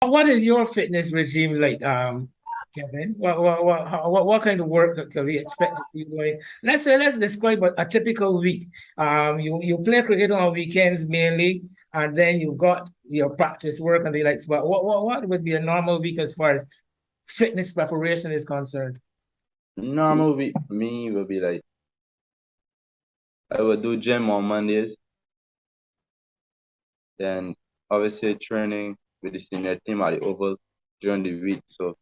A: What is your fitness regime like, Kevin? What kind of work can we expect to see going? Let's describe a typical week. You play cricket on weekends mainly, and then you've got your practice work and the likes. But what would be a normal week as far as fitness preparation is concerned?
F: Normal week for me would be like I would do gym on Mondays, then obviously training with the senior team at the Oval during the week. So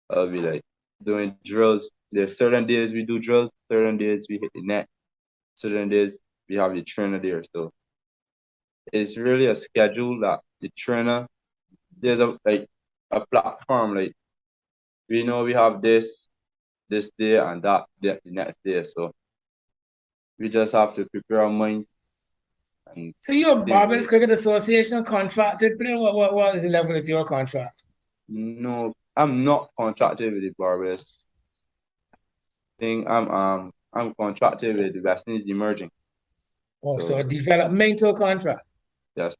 F: I'll be like doing drills. There's certain days we do drills, certain days we hit the net, certain days we have the trainer there. So it's really a schedule that the trainer there's a platform like we know we have this day and that the next day. So we just have to prepare our minds and
A: So you're
F: think
A: Barbados Cricket Association contracted player. What is the level of your contract?
F: no, I'm not contracted with the Barbados thing. I'm contracted with the West Indies Emerging.
A: Oh, so a developmental contract.
F: Yes,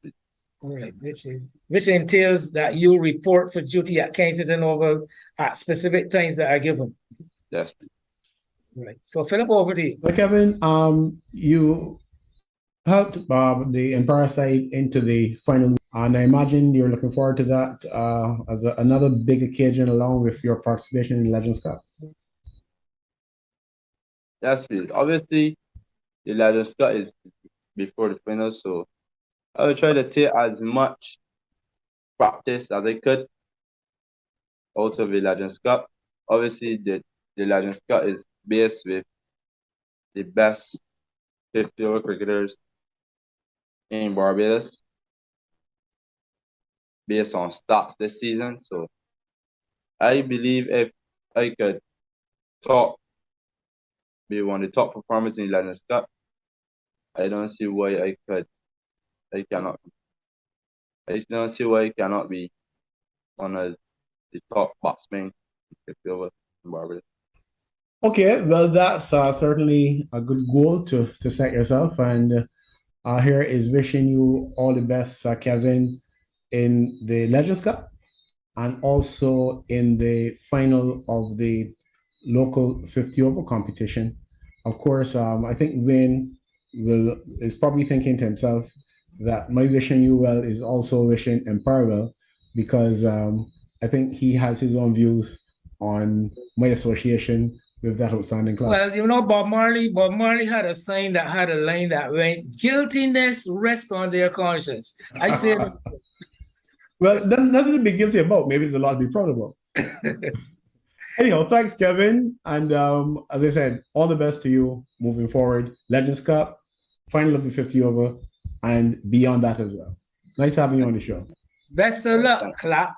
A: Right, which entails that you report for duty at Kensington Oval at specific times that are given.
F: yes.
A: Right. So Philip, over to you.
E: Well, Kevin, you helped the Empire side into the final, and I imagine you're looking forward to that as another big occasion along with your participation in Legends Cup.
F: Yes, please. Obviously, the Legends Cup is before the final, so I will try to take as much practice as I could out of the Legends Cup. Obviously, the Legends Cup is based with the best 50-over cricketers in Barbados based on stats this season. So I believe if I could be one of the top performers in the Legends Cup, I don't see why I cannot. I don't see why I cannot be one of the top batsmen in 50-over in Barbados.
E: Okay, well, that's certainly a good goal to set yourself, and here is wishing you all the best, Kevin, in the Legends Cup and also in the final of the local 50 over competition. Of course, I think Wayne is probably thinking to himself that my wishing you well is also wishing Empire well, because I think he has his own views on my association with that outstanding club.
A: Well, Bob Marley had a sign that had a line that went, "Guiltiness rests on their conscience." I say,
E: Well, nothing to be guilty about. Maybe there's a lot to be proud about. Anyhow, thanks, Kevin. And as I said, all the best to you moving forward. Legends Cup, final of the 50 over, and beyond that as well. Nice having you on the show.
A: best of luck, clap.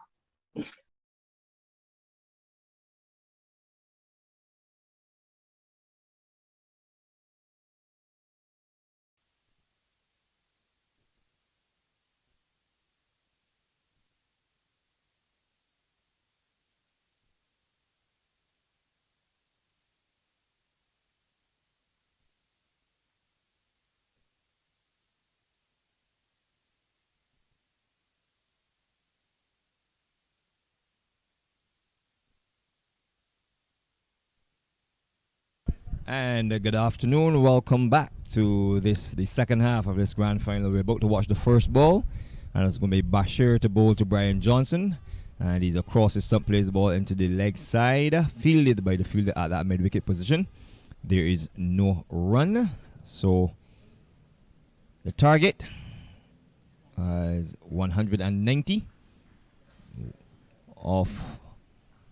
B: And good afternoon. Welcome back to the second half of this grand final. We're about to watch the first ball, and it's going to be Bashir to bowl to Brian Johnson, and he's across his stump, plays the ball into the leg side, fielded by the fielder at that mid wicket position. There is no run, so the target is 190 of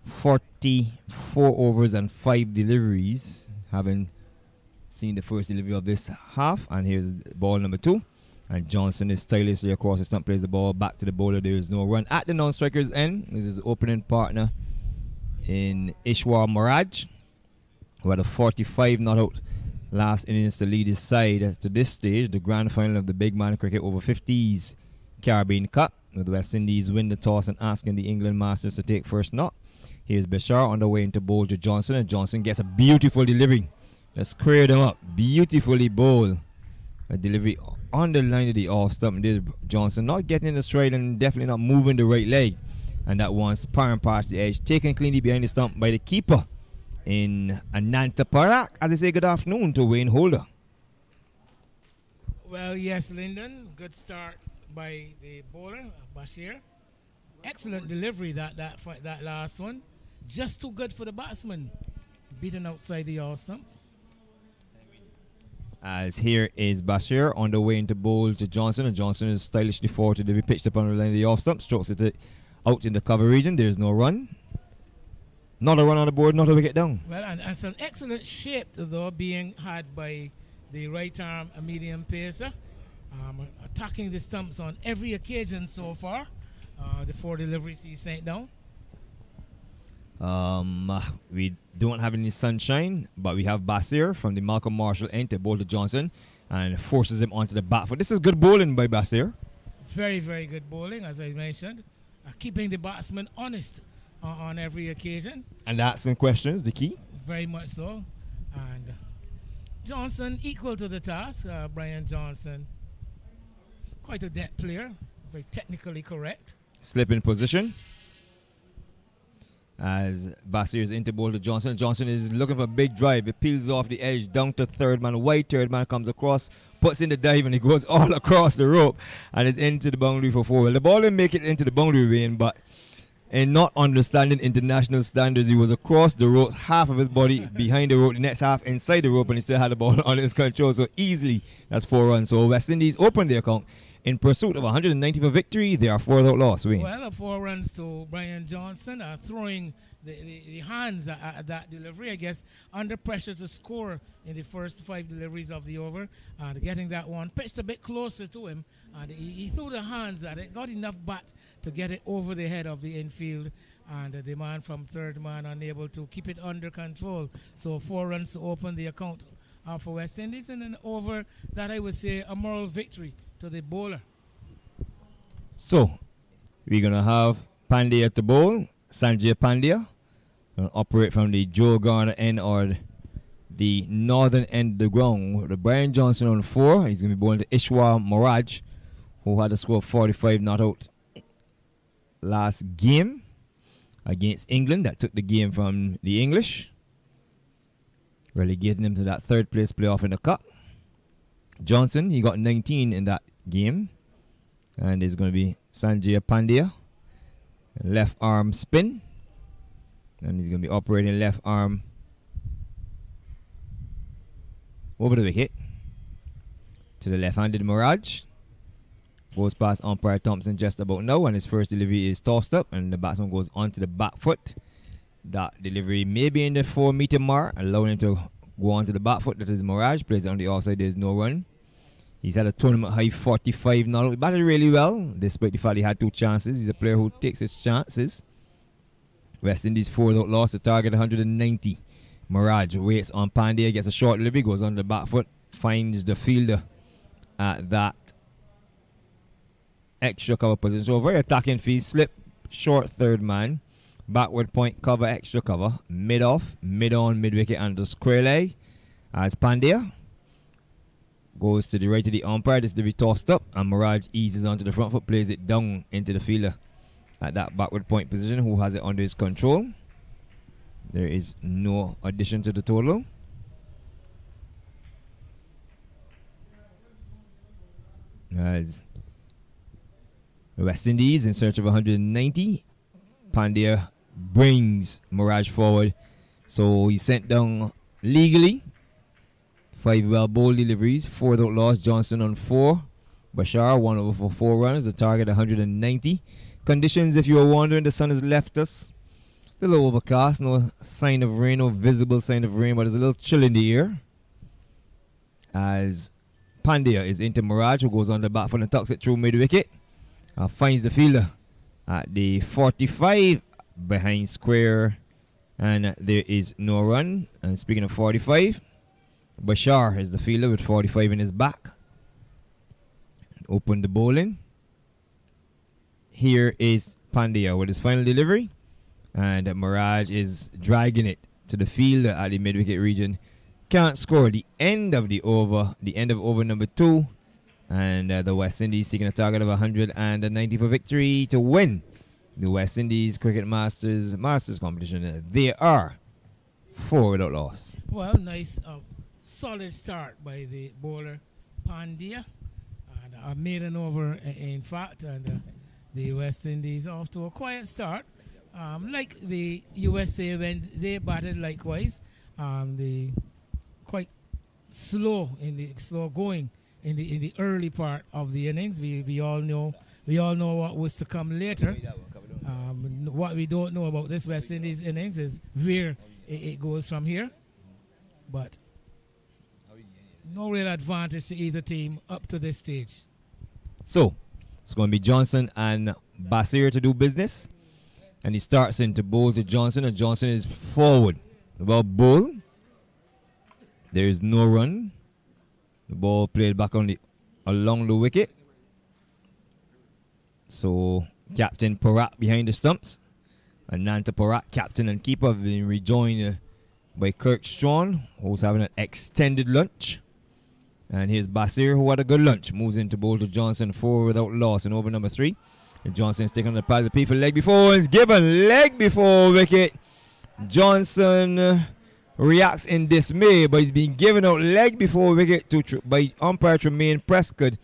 B: 44 overs and 5 deliveries. Having seen the first delivery of this half, and here's ball number 2, and Johnson is stylishly across the stump, plays the ball back to the bowler. There is no run at the non-striker's end. This is opening partner in Ishwar Maraj, who had a 45 not out last innings to lead his side to this stage, the grand final of the big man cricket over 50s Caribbean Cup, with the West Indies win the toss and asking the England Masters to take first knock. Here's Bashar on the way into bowl to Johnson, and Johnson gets a beautiful delivery. Let's clear them up. Beautifully bowl. A delivery on the line of the off stump. There's Johnson not getting in the stride and definitely not moving the right leg. And that one's powering past the edge, taken cleanly behind the stump by the keeper in Ananta Parak. As I say, good afternoon to Wayne Holder.
A: Well, yes, Lyndon. Good start by the bowler, Bashir. Excellent delivery, that last one. Just too good for the batsman. Beaten outside the off stump.
B: As here is Bashir on the way into bowl to Johnson, and Johnson is stylishly forward to be pitched upon the line of the off stump, strokes it out in the cover region. There's no run. Not a run on the board, not a wicket down.
A: Well, and some excellent shape, though, being had by the right arm medium pacer, attacking the stumps on every occasion so far. The 4 deliveries he sent down.
B: We don't have any sunshine, but we have Basir from the Malcolm Marshall end to bowl to Johnson and forces him onto the back foot. This is good bowling by Basir.
A: Very, very good bowling, as I mentioned. Keeping the batsman honest on every occasion.
B: And asking questions, the key.
A: Very much so. And Johnson equal to the task. Brian Johnson, quite a depth player, very technically correct.
B: Slip in position as Basir is into bowl to Johnson. Johnson is looking for a big drive. It peels off the edge down to third man. Wide third man comes across, puts in the dive, and it goes all across the rope and is into the boundary for 4. Well, the ball didn't make it into the boundary lane, but in not understanding international standards, he was across the rope, half of his body behind the rope, the next half inside the rope, and he still had the ball on his control. So easily, that's 4 runs. So West Indies opened their account in pursuit of 190 for victory. They are 4 without loss.
A: Well, 4 runs to Brian Johnson, throwing the hands at that delivery, I guess, under pressure to score in the first 5 deliveries of the over, and getting that one pitched a bit closer to him, and he threw the hands at it, got enough bat to get it over the head of the infield, and the man from third man unable to keep it under control. So 4 runs to open the account for West Indies, and an over that I would say a moral victory to the bowler.
B: So we're going to have Pandya at the bowl. Sanjay Pandya going to operate from the Joe Garner end or the northern end of the ground. The Brian Johnson on 4. He's going to be bowling to Ishwar Maraj, who had a score of 45 not out last game against England. That took the game from the English, relegating him to that 3rd place playoff in the Cup. Johnson, he got 19 in that game. And it's going to be Sanjay Pandya Left arm spin. And he's going to be operating left arm over the wicket to the left-handed Mirage. Goes past umpire Thompson just about now, and his first delivery is tossed up, and the batsman goes onto the back foot. That delivery may be in the 4-meter mark, allowing him to go onto the back foot. That is Mirage. Plays it on the offside. There's no run. He's had a tournament high 45 now. He batted really well, despite the fact he had 2 chances. He's a player who takes his chances. West Indies 4 without loss. The target 190. Mirage waits on Pandya, gets a short delivery, goes on the back foot, finds the fielder at that extra cover position. So very attacking field, slip, short third man, backward point cover, extra cover, mid off, mid on, mid wicket and the square leg. As Pandya goes to the right of the umpire, this delivery tossed up, and Mirage eases onto the front foot, plays it down into the fielder at that backward point position, who has it under his control. There is no addition to the total. As West Indies in search of 190, Pandya brings Mirage forward. So he's sent down legally. 5 well bowled deliveries, 4 without loss. Johnson on 4. Bashar 1 over for 4 runs. The target 190. Conditions, if you were wondering, the sun has left us. A little overcast, no sign of rain, no visible sign of rain, but there's a little chill in the air. As Pandya is into Mirage, who goes on the back foot and tucks it through mid wicket. Finds the fielder at the 45 behind square, and there is no run. And speaking of 45, Bashar is the fielder with 45 in his back. Open the bowling. Here is Pandya with his final delivery. And Mirage is dragging it to the field at the mid-wicket region. Can't score. The end of over number 2. And the West Indies seeking a target of 190 for victory to win the West Indies Cricket Masters competition. They are 4 without loss.
A: Well, nice, solid start by the bowler Pandya. And a maiden over, in fact. And the West Indies off to a quiet start. Like the USA when they batted likewise, they quite slow going in the early part of the innings. We all know what was to come later. What we don't know about this West Indies innings is where it goes from here. But no real advantage to either team up to this stage.
B: So it's going to be Johnson and Basir to do business. And he starts into bowl to Johnson, and Johnson is forward. The ball bowl. There is no run. The ball played back along the wicket. So Captain Parat behind the stumps. Ananta Parat, captain and keeper, have been rejoined by Kirk Strawn, who's having an extended lunch. And here's Basir, who had a good lunch. Moves into bowl to Johnson, 4 without loss in over number 3. And Johnson is taking on the pad of the P for leg before. It's given leg before wicket. Johnson reacts in dismay, but he's been given out leg before wicket by umpire Tremaine Prescott.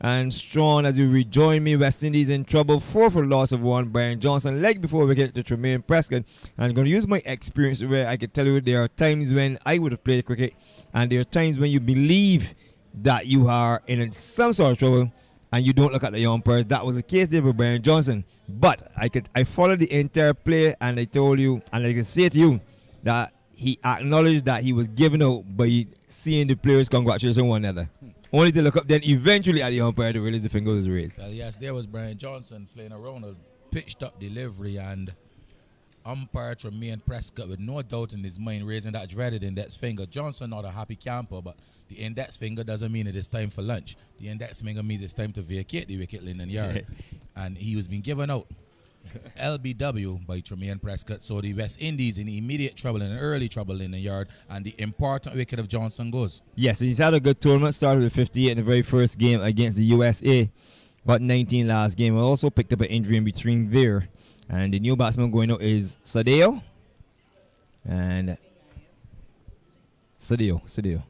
B: And Strawn, as you rejoin me, West Indies in trouble. 4 for loss of 1. Brian Johnson leg before wicket to Tremaine Prescott. And I'm going to use my experience where I can tell you there are times when I would have played cricket, and there are times when you believe that you are in some sort of trouble and you don't look at the umpires. That was the case there with Brian Johnson. But I followed the entire play, and I told you, and I can say to you, that he acknowledged that he was given out by seeing the players congratulating one another. Only to look up then eventually at the umpire to realize the finger was raised.
D: Well, yes, there was Brian Johnson playing around a pitched up delivery, and umpire Tremaine Prescott, with no doubt in his mind, raising that dreaded index finger. Johnson not a happy camper, but the index finger doesn't mean it is time for lunch. The index finger means it's time to vacate the wicket linden yard. And he was being given out LBW by Tremaine Prescott. So the West Indies in immediate trouble and early trouble in the yard, and the important wicket of Johnson goes.
B: Yes, he's had a good tournament. Started with 58 in the very first game against the USA. Got 19 last game. Also picked up an injury in between there. And the new batsman going out is Sadeo. And Sadeo.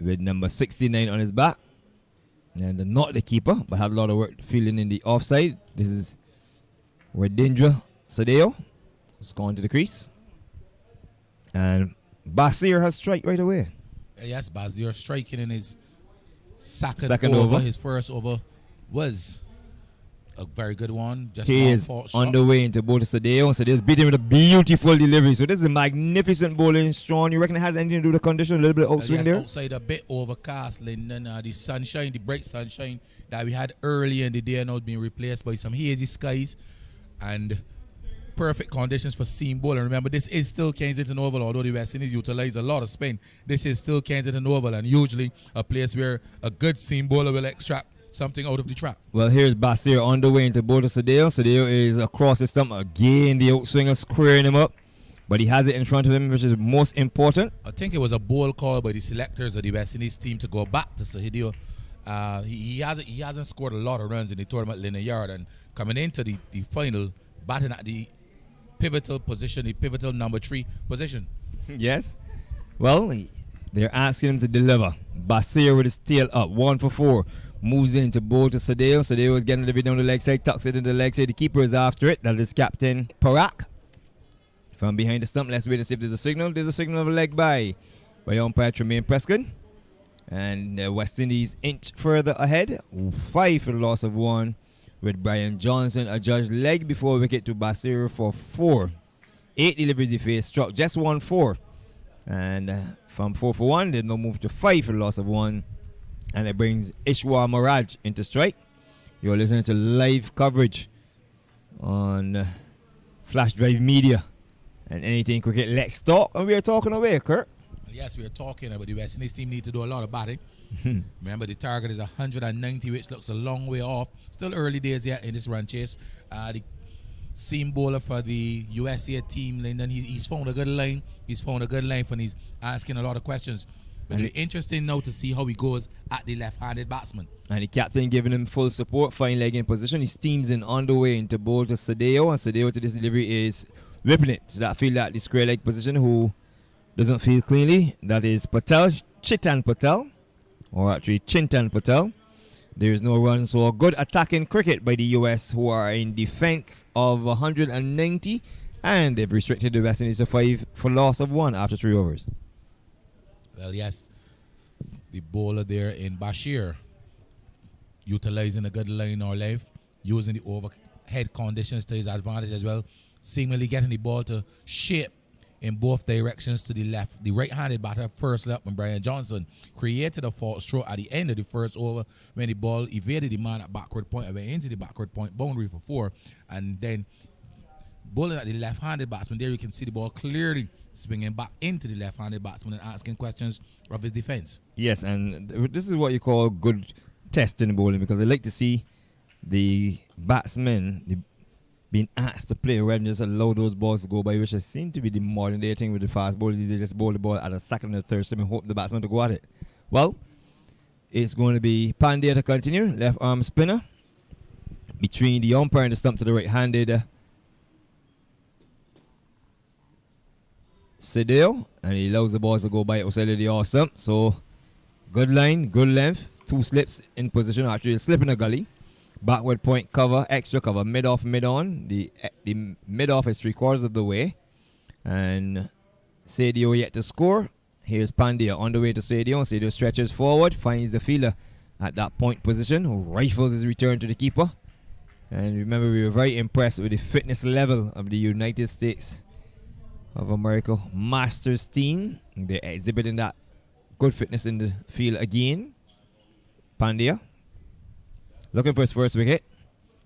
B: With number 69 on his back. And not the keeper, but have a lot of work fielding in the offside. This is Redindra Sadeo has gone to the crease. And Basir has strike right away.
C: Yes, Basir striking in his
B: Second
C: over.
B: over.
C: His first over was a very good one. Just
B: He
C: one
B: is
C: fault
B: on
C: shot.
B: the way into bowl to Sadeo. Sadeo's beating with a beautiful delivery. So this is a magnificent bowling. Sean, you reckon it has anything to do with the condition? A little bit of outswing
C: Yes,
B: there?
C: outside a bit overcast, Lyndon. The sunshine, the bright sunshine that we had earlier in the day, now being replaced by some hazy skies and perfect conditions for seam bowling. Remember, this is still Kensington Oval, although the West Indies utilize a lot of spin. This is still Kensington Oval, and usually a place where a good seam bowler will extract something out of the trap.
B: Well, here's Basir on the way into bowl to Sadeo. Sadeo is across his stump again. The outswinger squaring him up. But he has it in front of him, which is most important.
C: I think it was a bold call by the selectors of the West Indies team to go back to Sadeo. He hasn't scored a lot of runs in the tournament linear yard, and coming into the final, batting at the pivotal position, the pivotal number 3 position.
B: Yes. Well, they're asking him to deliver. Basir with his tail up, 1 for 4. Moves into bowl to Sadeo. Sadeo is getting a bit down the leg side, tucks it into the leg side. The keeper is after it. That is Captain Parak. From behind the stump, let's wait to see if there's a signal. There's a signal of a leg by umpire Tremaine Prescott. And West Indies inch further ahead. 5 for the loss of 1. With Brian Johnson adjudged leg before wicket to Basir for 4. 8 deliveries he faced, struck just 1-4. And from 4 for 1, there's no move to 5 for the loss of 1. And it brings Ishwar Maraj into strike. You're listening to live coverage on Flash Drive Media and Anything Cricket. Let's talk. And we are talking away, Kurt.
C: Yes, we are talking about the West Indies team need to do a lot of batting. Remember, the target is 190, which looks a long way off. Still early days yet in this run chase. The seam bowler for the USA team, Lyndon, he's found a good line. He's found a good length, and he's asking a lot of questions. But it'll be interesting now to see how he goes at the left-handed batsman.
B: And the captain giving him full support, fine leg in position. He steams in on the way into bowl to Sadeo, and Sadeo to this delivery is whipping it to that field at the square leg position. Who doesn't feel cleanly? That is Patel, Chitan Patel, or actually Chintan Patel. There is no run, so a good attacking cricket by the US, who are in defense of 190, and they've restricted the West Indies to 5 for loss of 1 after 3 overs.
C: Well, yes, the bowler there in Bashir, utilizing a good line or length, using the overhead conditions to his advantage as well, seemingly getting the ball to shape in both directions to the left. The right-handed batter, first up, and Brian Johnson created a false stroke at the end of the first over when the ball evaded the man at backward point and went into the backward point boundary for 4. And then bowling at the left-handed batsman, there you can see the ball clearly swinging back into the left-handed batsman and asking questions of his defense.
B: Yes, and this is what you call good testing bowling, because I like to see the batsmen being asked to play rather than just allow those balls to go by, which seems to be the modern day thing with the fast bowlers. They just bowl the ball at a second and third step and hope the batsman to go at it. Well, it's going to be Pandya to continue, left arm spinner, between the umpire and the stump to the right-handed Sadeo, and he allows the balls to go by outside of the off stump. So good line, good length, 2 slips in position, actually a slip in the gully. Backward point cover, extra cover, mid off, mid on. The mid off is 3/4 of the way. And Sadio yet to score. Here's Pandya on the way to Sadio. Sadio stretches forward, finds the fielder at that point position, who rifles his return to the keeper. And remember, we were very impressed with the fitness level of the United States of America Masters team. They're exhibiting that good fitness in the field again. Pandya looking for his first wicket.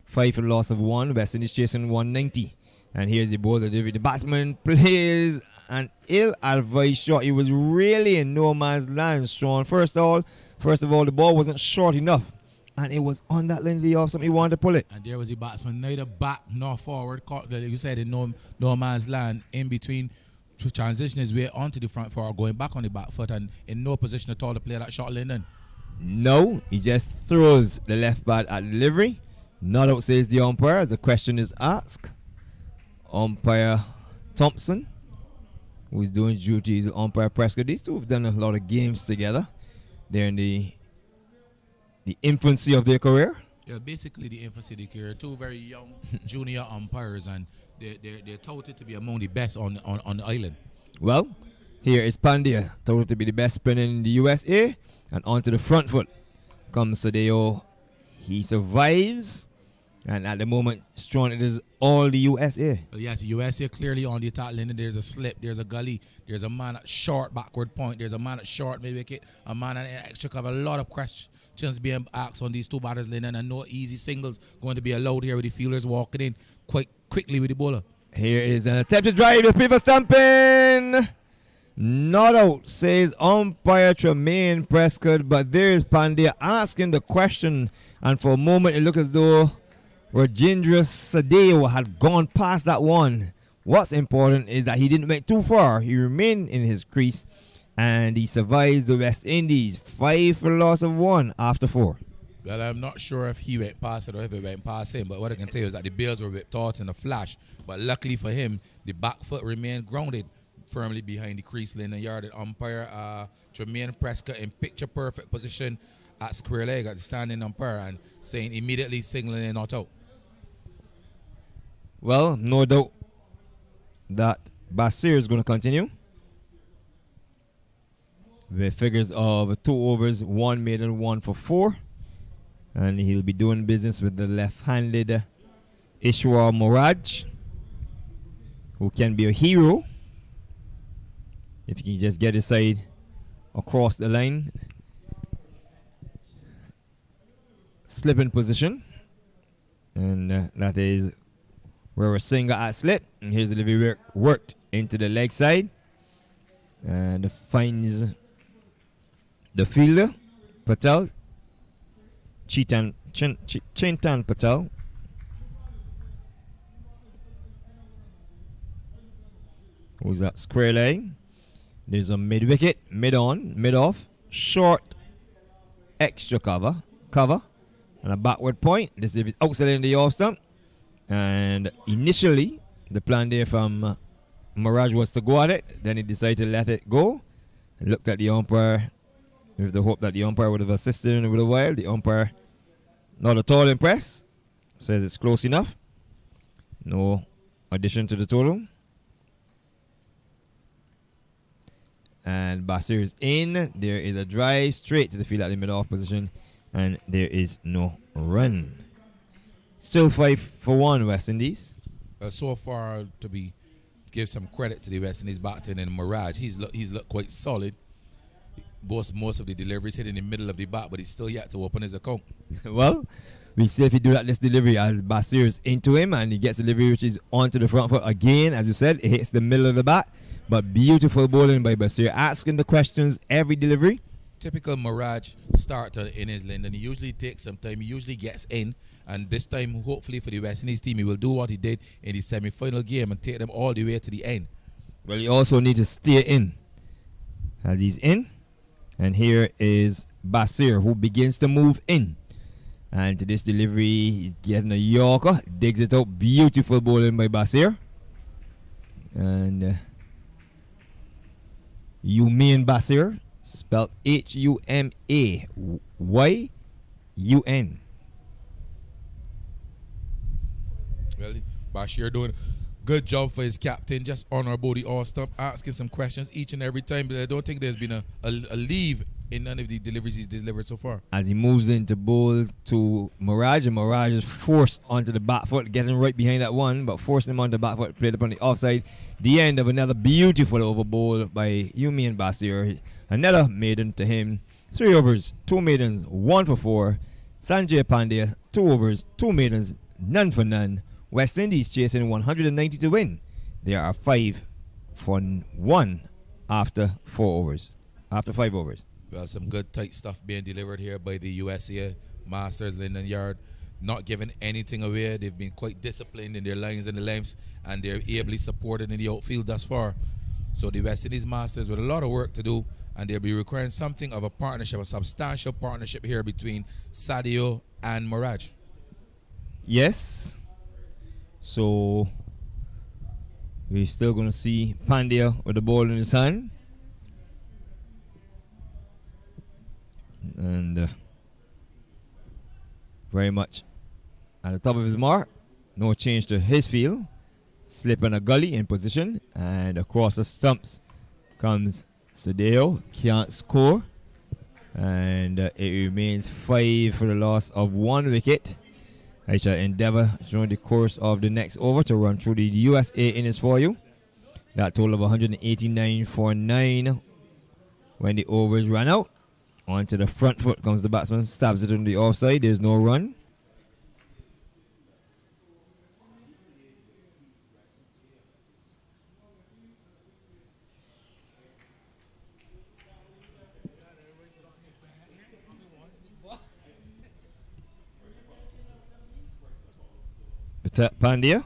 B: 5 for the loss of 1. West Indies chasing 190. And here's the bowler. The batsman plays an ill-advised shot. He was really in no man's land, Sean. First of all, the ball wasn't short enough. And it was on that line of the off stump. He wanted to pull it.
C: And there was the batsman, neither back nor forward. Like you said, in no man's land, in between, to transition his way onto the front foot or going back on the back foot, and in no position at all to play that shot, Lyndon.
B: No, he just throws the left bat at delivery. Not out, says the umpire, as the question is asked. Umpire Thompson, who is doing duty to umpire Prescott. These two have done a lot of games together. They're in the infancy of their career.
C: Yeah, basically the emphasis here, two very young junior umpires, and they're touted to be among the best on the island.
B: Well, here is Pandya, thought to be the best spinner in the USA, and onto the front foot comes Sadeo. He survives, and at the moment, strong it is all the USA.
C: Well, yes, USA clearly on the attack lane. There's a slip, there's a gully, there's a man at short backward point, there's a man at short mid wicket, a man at extra cover. A lot of questions being asked on these two batters lane, and no easy singles going to be allowed here with the fielders walking in quite quickly with the bowler.
B: Here is an attempted drive with Piva stamping. Not out, says umpire Tremaine Prescott, but there is Pandya asking the question, and for a moment it looked as though Rajendra Sadeo had gone past that one. What's important is that he didn't make too far. He remained in his crease, and he survives the West Indies. 5 for the loss of 1 after 4.
C: Well, I'm not sure if he went past it or if it went past him, but what I can tell you is that the Bills were whipped out in a flash. But luckily for him, the back foot remained grounded firmly behind the crease lane and yarded umpire Tremaine Prescott in picture perfect position at square leg at the standing umpire and saying immediately signaling a not out.
B: Well, no doubt that Basir is going to continue with figures of 2 overs, 1 maiden, 1 for 4. And he'll be doing business with the left-handed Ishwar Moraj, who can be a hero if he can just get his side across the line. Slip in position. And that is where a singer at slip. And here's the delivery worked into the leg side. And finds the fielder, Patel. Chintan Patel. Who's that? Square leg. There's a mid wicket, mid on, mid off, short, extra cover, and a backward point. This is outside in the off stump. And initially, the plan there from Mirage was to go at it. Then he decided to let it go. And looked at the umpire with the hope that the umpire would have assisted him with a while. The umpire, not at all impressed. Says it's close enough. No addition to the total. And Basir is in. There is a drive straight to the field at the mid-off position. And there is no run. Still 5 for 1 West Indies.
C: So far, give some credit to the West Indies batsman and Mirage. He's looked quite solid. Most of the deliveries hit in the middle of the bat, but he's still yet to open his account.
B: Well, we see if he do that this delivery as Basir is into him and he gets a delivery which is onto the front foot again. As you said, it hits the middle of the bat. But beautiful bowling by Basir, asking the questions every delivery.
C: Typical Mirage starter in his lane, and he usually takes some time. He usually gets in, and this time, hopefully for the West Indies team, he will do what he did in the semi-final game and take them all the way to the end.
B: Well, he also needs to stay in as he's in. And here is Basir, who begins to move in. And to this delivery, he's getting a Yorker, digs it out. Beautiful bowling by Basir. And Humain Basir, spelled Humayaun.
C: Well, Bashir doing a good job for his captain, just honorable the all stump, asking some questions each and every time. But I don't think there's been a leave in none of the deliveries he's delivered so far.
B: As he moves into bowl to Mirage, and Mirage is forced onto the back foot, getting right behind that one, but forcing him onto the back foot, played upon the offside. The end of another beautiful over bowl by Humain Basir. Another maiden to him. 3 overs, 2 maidens, 1 for 4. Sanjay Pandya, 2 overs, 2 maidens, none for none. West Indies chasing 190 to win. There are 5 for 1 after 4 overs. After 5 overs.
C: Well, some good tight stuff being delivered here by the USA Masters Linden Yard. Not giving anything away. They've been quite disciplined in their lines and the lengths, and they're ably supported in the outfield thus far. So the West Indies Masters with a lot of work to do, and they'll be requiring something of a partnership, a substantial partnership here between Sadio and Mirage.
B: Yes. So we're still going to see Pandya with the ball in his hand. And very much at the top of his mark. No change to his field. Slip in a gully in position, and across the stumps comes Sadeo. Can't score, and it remains 5 for the loss of 1 wicket. I shall endeavour during the course of the next over to run through the USA innings for you. That total of 189 for 9 when the overs ran out. Onto the front foot comes the batsman, stabs it on the offside. There's no run. Pandya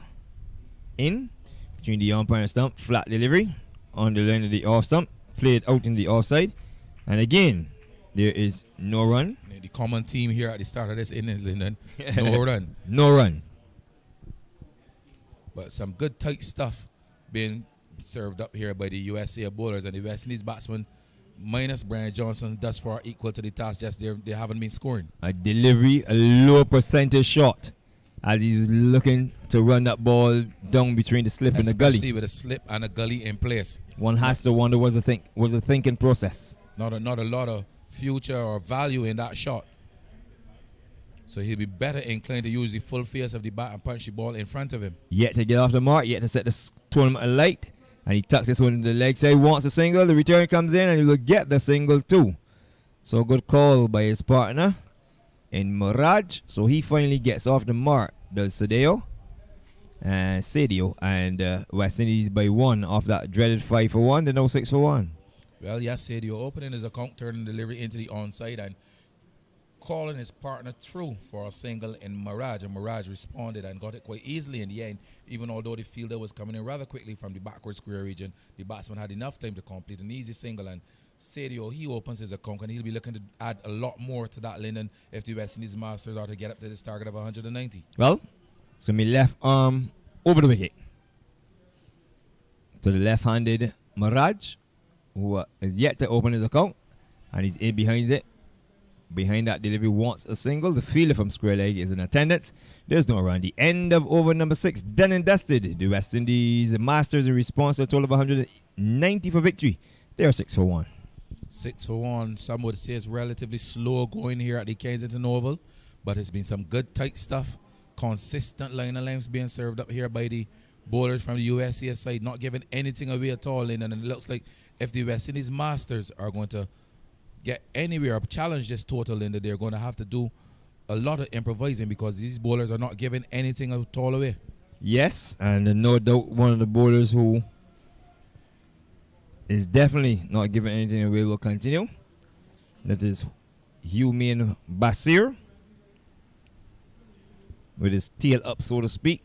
B: in between the umpire and stump, flat delivery on the line of the off stump, played out in the offside, and again there is no run.
C: The common team here at the start of this innings, Lyndon, no run.
B: No run.
C: But some good tight stuff being served up here by the USA bowlers, and the West Indies batsmen minus Brian Johnson thus far equal to the task, just they haven't been scoring.
B: A delivery, a low percentage shot as he was looking to run that ball down between the slip and the gully.
C: Especially with a slip and a gully in place.
B: One has to wonder was a thinking process.
C: Not a lot of future or value in that shot. So he'll be better inclined to use the full face of the bat and punch the ball in front of him.
B: Yet to get off the mark, yet to set the tournament alight. And he tucks this one into the leg side, wants a single, the return comes in and he will get the single too. So good call by his partner in Mirage. So he finally gets off the mark, does Sadio and West Indies by 1 off that dreaded 5 for 1, then now 6 for 1.
C: Well, yes, Sadio opening his account, turning delivery into the onside and calling his partner through for a single in Mirage, and Mirage responded and got it quite easily in the end. Even although the fielder was coming in rather quickly from the backward square region, the batsman had enough time to complete an easy single, and Sadio, he opens his account and he'll be looking to add a lot more to that, Lyndon, if the West Indies Masters are to get up to this target of 190.
B: Well, so my left arm over the wicket to the left-handed Mirage, who is yet to open his account, and he's in behind it. Behind that delivery wants a single. The fielder from square leg is in attendance. There's no run. The end of over number 6, done and dusted. The West Indies Masters in response to a total of 190 for victory. They are 6 for 1.
C: 6 for 1. Some would say it's relatively slow going here at the Kensington Oval, but it's been some good tight stuff. Consistent line of lengths being served up here by the bowlers from the USA side, not giving anything away at all. And it looks like if the West Indies Masters are going to get anywhere or challenge this total, Linda, they're going to have to do a lot of improvising because these bowlers are not giving anything at all away.
B: Yes, and no doubt one of the bowlers who is definitely not giving anything away will continue. That is Humain Basir, with his tail up, so to speak.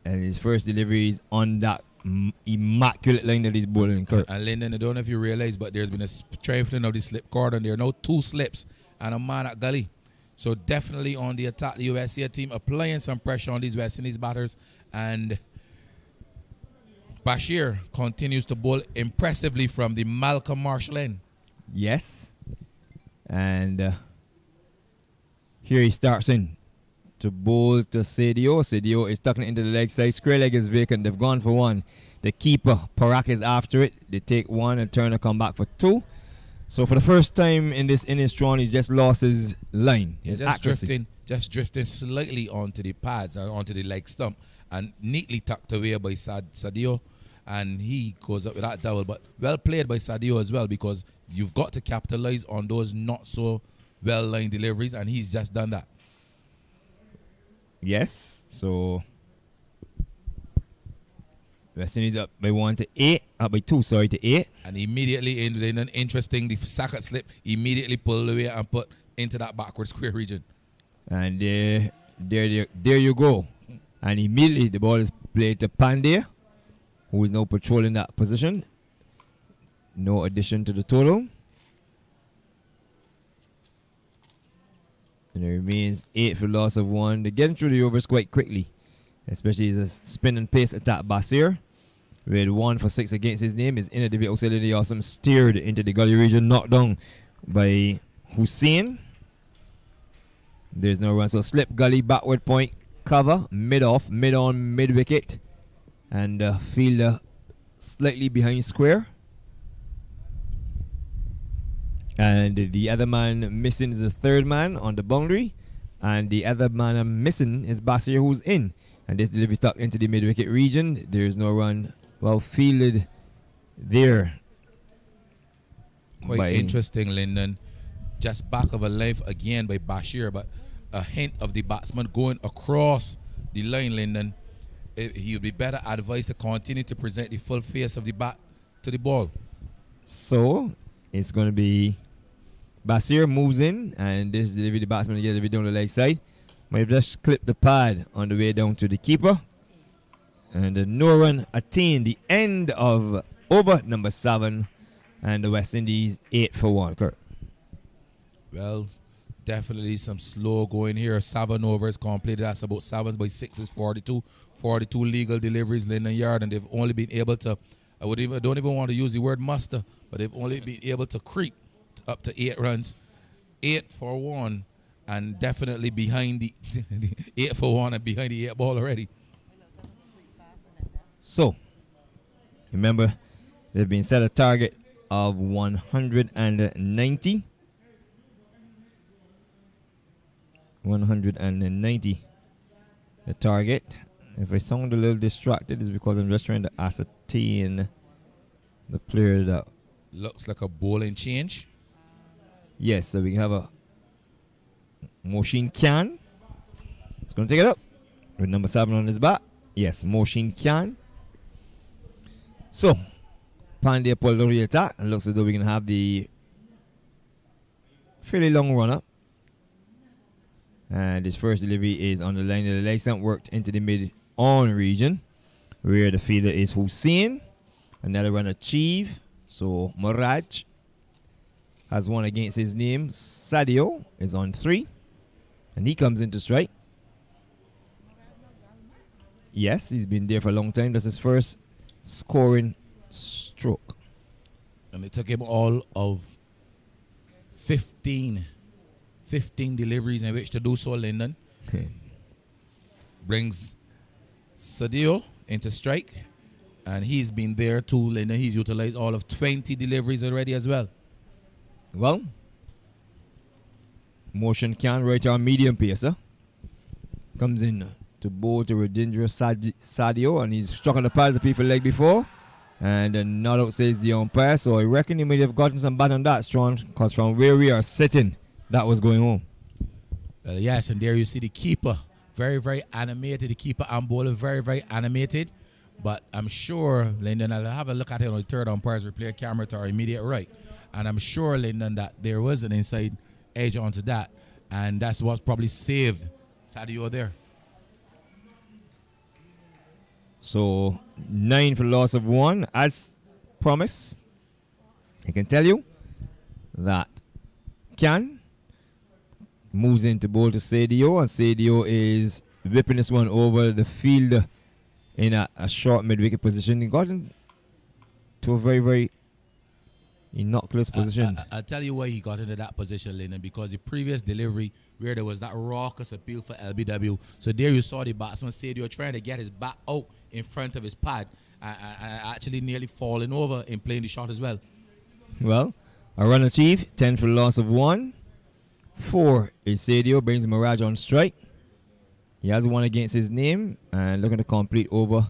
B: And his first delivery is on that immaculate line that he's bowling.
C: And Lyndon, I don't know if you realize, but there's been a strengthening of the slip cordon. There are now 2 slips and a man at gully. So definitely on the attack, the USA team applying some pressure on these West Indies batters. And Bashir continues to bowl impressively from the Malcolm Marshall end.
B: Yes. And here he starts in to bowl to Sadio. Sadio is tucking it into the leg side. Square leg is vacant. They've gone for 1. The keeper, Parak, is after it. They take 1 and Turner come back for 2. So for the first time in this innings, Tron, he's just lost his line.
C: He's just drifting slightly onto the pads, onto the leg stump, and neatly tucked away by Sadio. And he goes up with that double. But well played by Sadio as well, because you've got to capitalize on those not so well-lined deliveries, and he's just done that.
B: Yes, so West Indies up by 1 to 8, up by 2, sorry, to 8.
C: And immediately, in an interesting, the sacket slip immediately pulled away and put into that backward square region.
B: And there you go. And immediately the ball is played to Pandya, who is now patrolling that position. No addition to the total. And it remains 8 for loss of 1. They're getting through the overs quite quickly, especially as a spin and pace attack. Basir, with 1 for 6 against his name, is in at the outside of the awesome, steered into the gully region, knocked down by Hussein. There's no run. So slip gully, backward point, cover, mid off, mid on, mid wicket. And fielder slightly behind square. And the other man missing is the third man on the boundary. And the other man missing is Basir, who's in. And this delivery stuck into the mid wicket region. There's no run. Well fielded there.
C: Quite interesting, Lyndon. Just back of a length again by Bashir, but a hint of the batsman going across the line, Lyndon. He would be better advised to continue to present the full face of the bat to the ball.
B: So it's going to be Basir moves in, and this delivery the batsman to get it down the leg side. Might just clip the pad on the way down to the keeper. And no run attained the end of over number 7. And the West Indies 8 for 1. Kurt.
C: Well, definitely some slow going here. 7 overs completed. That's about 7 by 6 is 42. 42 legal deliveries, Lyndon Yard, and they've only been able to, don't even want to use the word muster, but they've only been able to creep up to 8 runs. 8 for 1, and definitely behind the 8 for 1 and behind the 8 ball already.
B: So, remember, they've been set a target of 190. 190 the target. If I sound a little distracted, it's because I'm just trying to ascertain the player that
C: looks like a bowling change.
B: Yes, so we have a Moshin Khan. It's going to take it up with number 7 on his bat. Yes, Moshin Khan. So Pandya pulled on the attack. It looks as though we can have the fairly long run up. And his first delivery is on the line of the leg stump, worked into the mid-on region, where the fielder is Hussein. Another run achieved. So Muraj has one against his name. Sadio is on 3. And he comes into strike. Yes, he's been there for a long time. That's his first scoring stroke.
C: And it took him all of 15 deliveries in which to do so, Lyndon. Brings Sadio into strike. And he's been there too, Lyndon. He's utilized all of 20 deliveries already as well.
B: Well, Motion Khan right on medium pacer. Comes in to bowl to Radindra Sadio, and he's struck on the pad of the people leg before. And not out says the umpire, so I reckon he might have gotten some bat on that, Strong, because from where we are sitting, that was going home.
C: Yes, and there you see the keeper, very, very animated. The keeper and bowler, very, very animated. But I'm sure, Lyndon, I'll have a look at it on the third umpire's replay camera to our immediate right. And I'm sure, Lyndon, that there was an inside edge onto that. And that's what probably saved Sadio there.
B: So 9 for loss of 1. As promised, I can tell you that Khan moves into bowl to Sadio, and Sadio is whipping this one over the field in a short mid-wicket position. He got into a very, very innocuous position.
C: I'll tell you why he got into that position, Lyndon, because the previous delivery where there was that raucous appeal for LBW. So there you saw the batsman Sadio trying to get his bat out in front of his pad and actually nearly falling over in playing the shot as well.
B: Well, a run achieved, 10 for loss of 1. 4 is Sadio, brings Mirage on strike. He has one against his name, and looking to complete over.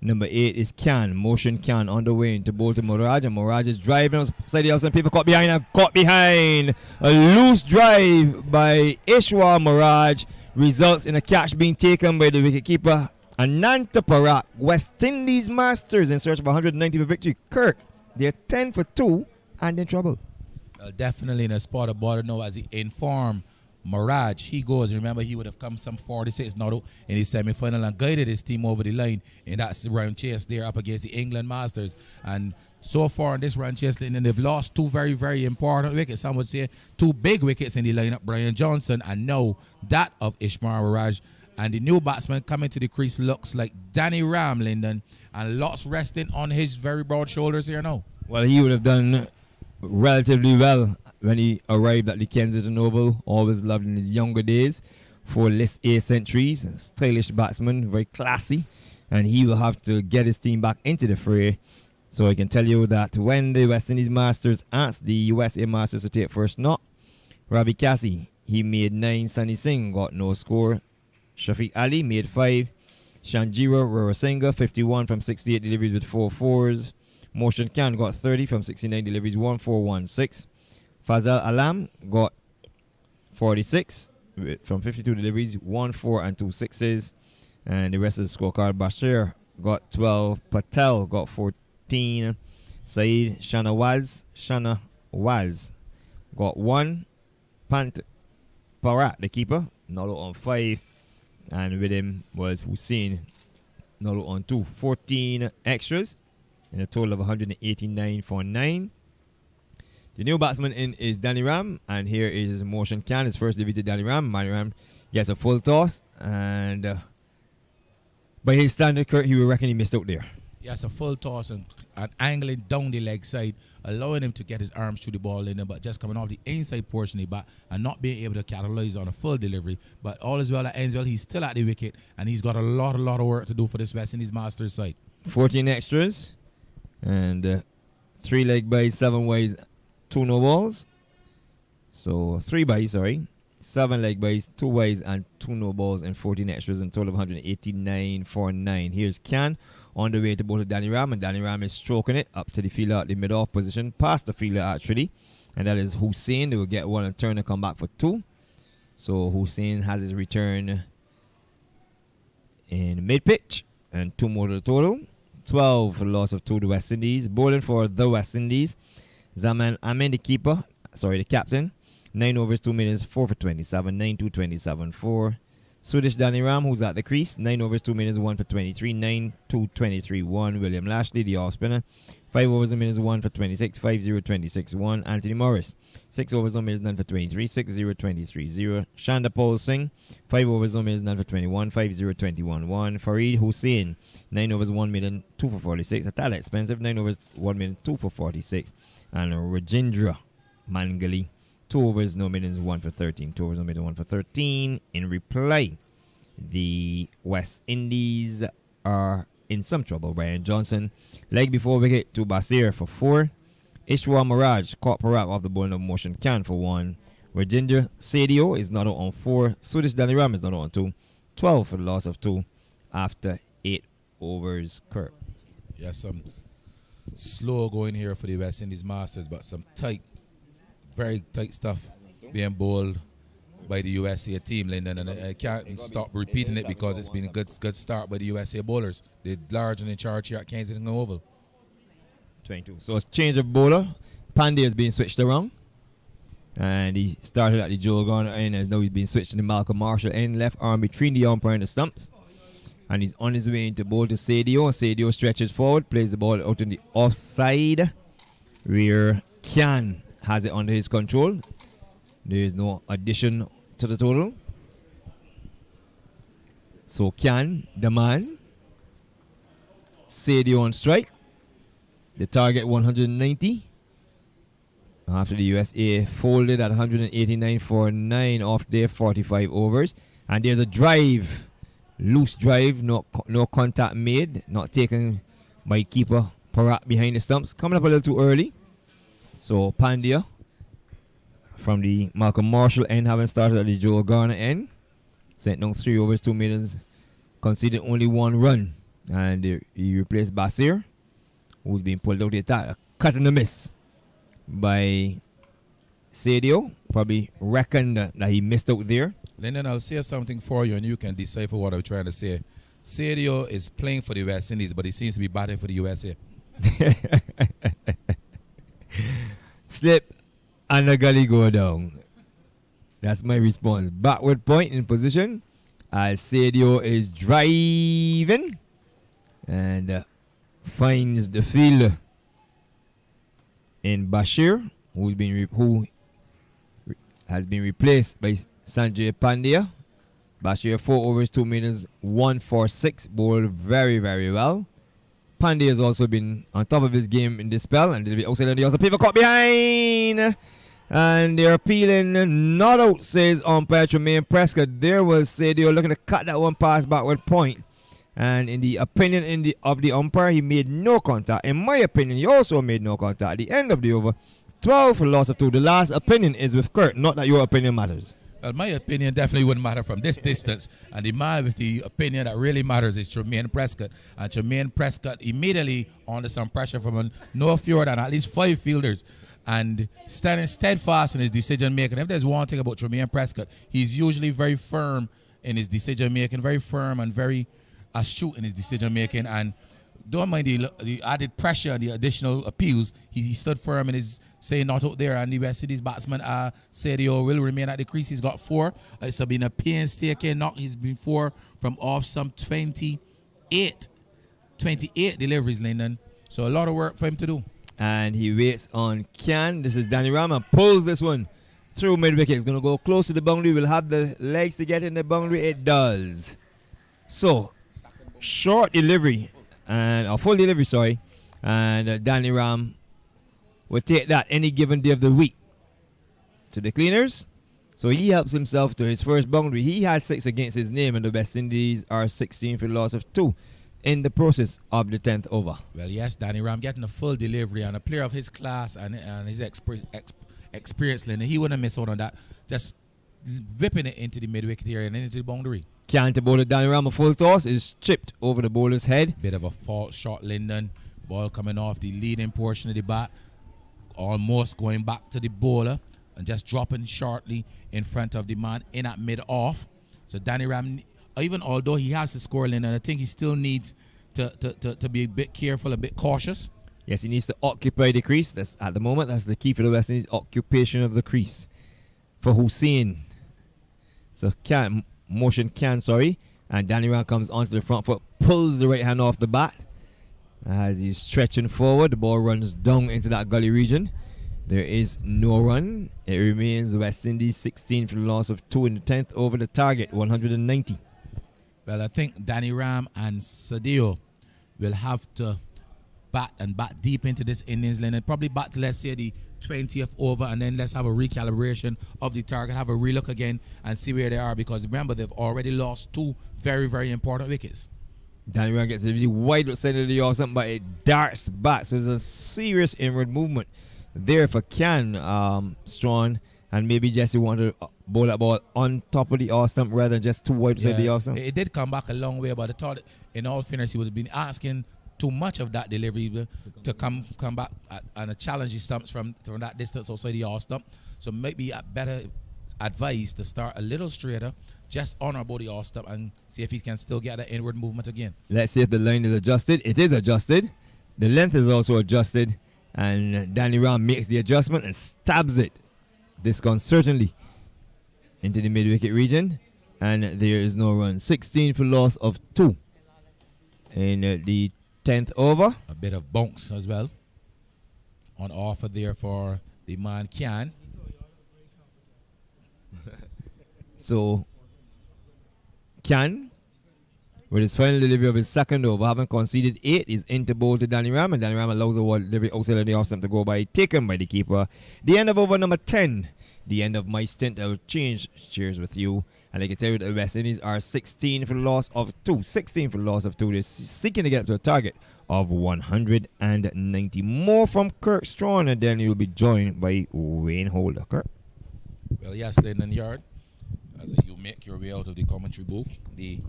B: Number 8 is Khan. Motion Khan on the way into bowl to Mirage, and Mirage is driving outside the outside. People caught behind and caught behind. A loose drive by Ishwar Mirage results in a catch being taken by the wicketkeeper Ananta Parak. West Indies Masters in search of 190 for victory. Kirk, they're 10 for 2 and in trouble.
C: Definitely in a spot of bother now as he informed Mirage. He goes, remember, he would have come some 46 not out in the semi-final and guided his team over the line in that round chase there up against the England Masters. And so far in this round chase, and they've lost 2 very, very important wickets. Some would say 2 big wickets in the lineup, Brian Johnson and now that of Ishmael Mirage. And the new batsman coming to the crease looks like Danny Ram, Lyndon, and lots resting on his very broad shoulders here now.
B: Well, he would have done relatively well when he arrived at the Kensington Oval, always loved in his younger days. 4 List A centuries, stylish batsman, very classy, and he will have to get his team back into the fray. So I can tell you that when the West Indies Masters asked the USA Masters to take first knock, Ravi Kasi, he made 9, Sunny Singh got no score, Shafiq Ali made 5, Shanjira Rarasinga 51 from 68 deliveries with 4 fours, Motion Khan got 30 from 69 deliveries, 1-4-1-6, Fazal Alam got 46 from 52 deliveries, 1-4 and 2 sixes, and the rest of the scorecard, Bashir got 12, Patel got 14, Saeed Shanawaz got 1, Pant Parat, the keeper, not out on 5, and with him was Hussein, not out on 2. 14 extras in a total of 189 for 9. The new batsman in is Danny Ram, and here is Motion Khan, his first debut to Danny Ram. Danny Ram gets a full toss, and by his standard, Kurt, he will reckon he missed out there.
C: Yes, a full toss and angling down the leg side, allowing him to get his arms through the ball in there, but just coming off the inside portion of the bat and not being able to capitalize on a full delivery. But all is well that ends well. He's still at the wicket, and he's got a lot of work to do for this West Indies Masters side.
B: 14 extras, and 3 leg byes, 7 wides, 2 no balls. So 3 byes, 7 leg byes, 2 wides, and 2 no balls, and 14 extras in total of 189 for 9. Here's Khan on the way to bowl to Danny Ram, and Danny Ram is stroking it up to the fielder at the mid-off position, past the fielder actually, and that is Hussein. They will get 1 and turn and come back for 2. So Hussein has his return in mid-pitch, and 2 more to the total. 12 for the loss of 2 to the West Indies. Bowling for the West Indies, Zaman Amin, the captain. 9 overs, 2 minutes, 4 for 27, 9-2, 27-4. Sudish Danny Ram, who's at the crease, 9 overs, 2 minutes, 1 for 23, 9-2, 23-1. William Lashley, the off spinner, 5 overs, 1 minutes, 1 for 26, 5-0, 26-1. Anthony Morris, 6 overs, 1 minutes, none for 23, 6-0, 23-0. Shanda Paul Singh, 5 overs, 1 minutes, none for 21, 5-0, 21-1. Fareed Hussein, 9 overs, 1 minute, 2 for 46. A tad expensive, 9 overs, 1 minute, 2 for 46. And Rajendra Mangali, 2 overs, no minutes, 1 for 13. 2 overs, no minutes, 1 for 13. In reply, the West Indies are in some trouble. Brian Johnson, leg before wicket to Basir for 4. Ishwa Miraj caught Parak off the ball of Motion Khan for 1. Rajendra Sadio is not out on 4. Sudish Daniram is not out on 2. 12 for the loss of 2 after 8 overs. Kurt.
C: Yes, some slow going here for the West Indies Masters, but some tight, very tight stuff being bowled by the USA team, Lyndon, and I can't stop repeating it because it's been a good start by the USA bowlers. They're large and in charge here at Kensington Oval.
B: 22. So it's change of bowler. Pandey has been switched around, and he started at the Joe Garner end, and now he's been switched to the Malcolm Marshall end, left arm between the umpire and the stumps, and he's on his way into bowl to Sadio. Sadio stretches forward, plays the ball out in the offside, where Khan has it under his control. There is no addition to the total. So Khan, the man. Sadio on strike. The target 190. After the USA folded at 189 for 9 off their 45 overs. And there's a drive. Loose drive. No contact made. Not taken by keeper Parak behind the stumps. Coming up a little too early. So Pandya from the Malcolm Marshall end, having started at the Joel Garner end, sent down 3 overs, 2 minutes, conceded only 1 run, and he replaced Basir, who's been pulled out the attack. A cut and a miss by Sadio. Probably reckoned that he missed out there.
C: Lyndon, I'll say something for you and you can decipher what I'm trying to say. Sadio is playing for the West Indies, but he seems to be batting for the USA.
B: Slip and the gully go down. That's my response. Backward point in position as Sadio is driving and finds the field in Bashir, who has been replaced by Sanjay Pandya. Bashir 4 overs, 2 minutes, 1 for 6, bowled very, very well. Pandey has also been on top of his game in this spell, and did be outside on the other paper caught behind. And they're appealing not out, says umpire Tremaine Prescott. There was say they were looking to cut that one pass backward point. And in the opinion of the umpire, he made no contact. In my opinion, he also made no contact. At the end of the over, 12 for loss of 2. The last opinion is with Kurt, not that your opinion matters.
C: Well, my opinion definitely wouldn't matter from this distance. And the man with the opinion that really matters is Tremaine Prescott. And Tremaine Prescott immediately under some pressure from no fewer than at least 5 fielders. And standing steadfast in his decision making. If there's one thing about Tremaine Prescott, he's usually very firm in his decision making, very firm and very astute in his decision making. And don't mind the added pressure and the additional appeals. He stood firm in his saying not out there. And the West Indies batsman Sadio will remain at the crease. He's got 4. It's been a painstaking knock. He's been 4 from off some 28 deliveries, Lyndon. So a lot of work for him to do.
B: And he waits on Can. This is Danny Rama. Pulls this one through mid-wicket. It's going to go close to the boundary. Will have the legs to get in the boundary. It does. So, short delivery. A full delivery, sorry. And Danny Ram will take that any given day of the week to the cleaners. So he helps himself to his first boundary. He has 6 against his name, and the West Indies are 16 for the loss of 2 in the process of the 10th over.
C: Well, yes, Danny Ram getting a full delivery, and a player of his class and his experience, Linda, he wouldn't miss out on that. Just whipping it into the mid-wicket area and into the boundary.
B: Can't bowler Danny Ram, a full toss is chipped over the bowler's head.
C: Bit of a false shot, Lyndon. Ball coming off the leading portion of the bat, almost going back to the bowler and just dropping shortly in front of the man in at mid-off. So Danny Ram, even although he has to score, Lyndon, I think he still needs to be a bit careful, a bit cautious.
B: Yes, he needs to occupy the crease. That's at the moment. That's the key for the West Indies, occupation of the crease for Hussein. So and Danny Ram comes onto the front foot, pulls the right hand off the bat. As he's stretching forward, the ball runs down into that gully region. There is no run. It remains West Indies 16 for the loss of 2 in the 10th over the target, 190.
C: Well, I think Danny Ram and Sadio will have to bat deep into this innings, Leonard. Probably bat to, let's say, the 20th over, and then let's have a recalibration of the target, have a relook again and see where they are, because remember, they've already lost 2 very, very important wickets. Danny
B: Ram gets a really wide outside of the off something, but it darts back. So there's a serious inward movement there for Strawn, and maybe Jesse wanted to bowl that ball on top of the off stump rather than just too wide outside the off stump.
C: It did come back a long way, but I thought, in all fairness, he was been asking too much of that delivery to come back and challenge the stumps from that distance outside the off stump. So maybe better advised to start a little straighter, just on or about the off stump, and see if he can still get that inward movement again.
B: Let's see if the line is adjusted. It is adjusted. The length is also adjusted, and Danny Ram makes the adjustment and stabs it disconcertingly into the mid-wicket region, and there is no run. 16 for loss of 2 in the 10th over.
C: A bit of bounce as well on offer there for the man Kian.
B: So Kian, with his final delivery of his second over, having conceded 8, is into bowl to Danny Ram, and Danny Ram allows the delivery outside of the off stump to go by, taken by the keeper. The end of over number 10. The end of my stint. I will change chairs with you. And I can tell you that the West Indies are 16 for the loss of 2. 16 for the loss of 2. They're seeking to get up to a target of 190. More from Kirk Strawn, and then you'll be joined by Wayne Holder. Kirk?
C: Well, yes, Lyndon Yard, as you make your way out of the commentary booth, the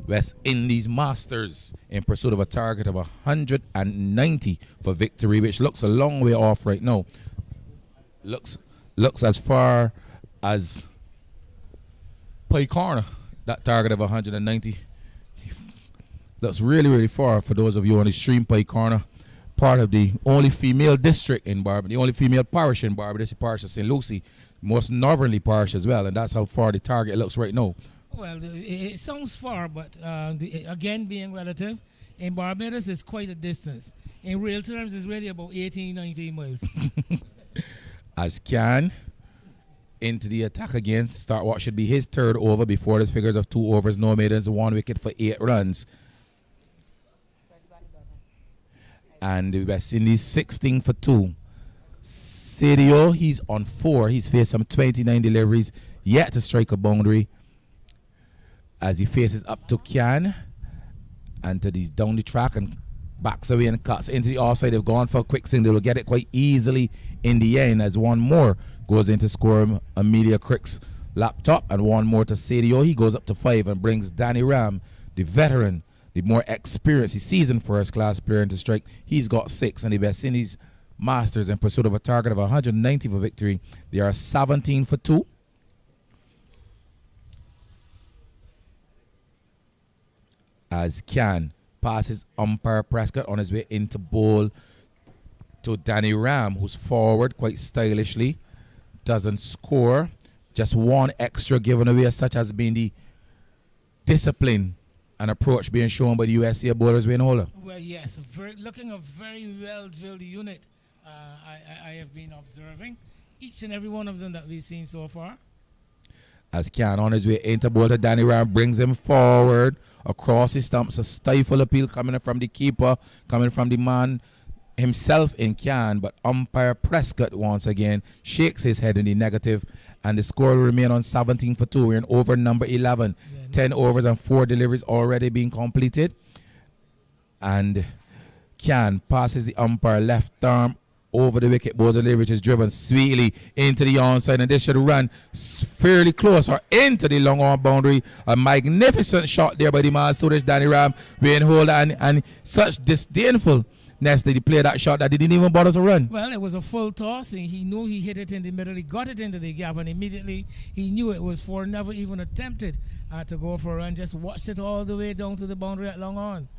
C: West Indies Masters in pursuit of a target of 190 for victory, which looks a long way off right now. Looks as far as Pie Corner, that target of 190. Looks really, really far for those of you on the stream. Pie Corner, part of the only female district in Barbados, the only female parish in Barbados, the parish of St. Lucie, most northerly parish as well, and that's how far the target looks right now.
A: Well, it sounds far, but again, being relative, in Barbados it's quite a distance. In real terms, it's really about 18, 19 miles.
C: As Kian into the attack again, start what should be his third over before his figures of 2 overs, no maidens, 1 wicket for 8 runs. And the West Indies 16 for 2.
D: Sadio, he's on 4. He's faced some 29 deliveries, yet to strike a boundary. As he faces up to Kian and to these down the track and backs away and cuts into the offside. They've gone for a quick single. They will get it quite easily in the end as one more goes into score Amelia Crick's laptop and one more to Sadio. He goes up to 5 and brings Danny Ram, the veteran, the more experienced, the seasoned first-class player into strike. He's got 6, and the West Indies Masters in pursuit of a target of 190 for victory. They are 17 for 2. As Kian passes umpire Prescott on his way into bowl to Danny Ram, who's forward quite stylishly, doesn't score. Just one extra given away, such has been the discipline and approach being shown by the USA bowlers being holder.
A: Well, yes, looking a very well-drilled unit. I have been observing each and every one of them that we've seen so far.
D: As Kian on his way into bowl to Danny Ram, brings him forward across his stumps. A stifle appeal coming from the keeper, coming from the man himself in Kian, but umpire Prescott once again shakes his head in the negative, and the score will remain on 17 for 2. We're in over number 11. 10 overs and 4 deliveries already being completed. And Kian passes the umpire left arm over the wicket. Bowls delivery, which is driven sweetly into the onside, and this should run fairly close or into the long on boundary. A magnificent shot there by the man Suresh Danny Ram, being hold and such disdainfulness that he played that shot that he didn't even bother to run.
A: Well, it was a full toss, and he knew he hit it in the middle. He got it into the gap, and immediately he knew it was 4. Never even attempted to go for a run. Just watched it all the way down to the boundary at long on.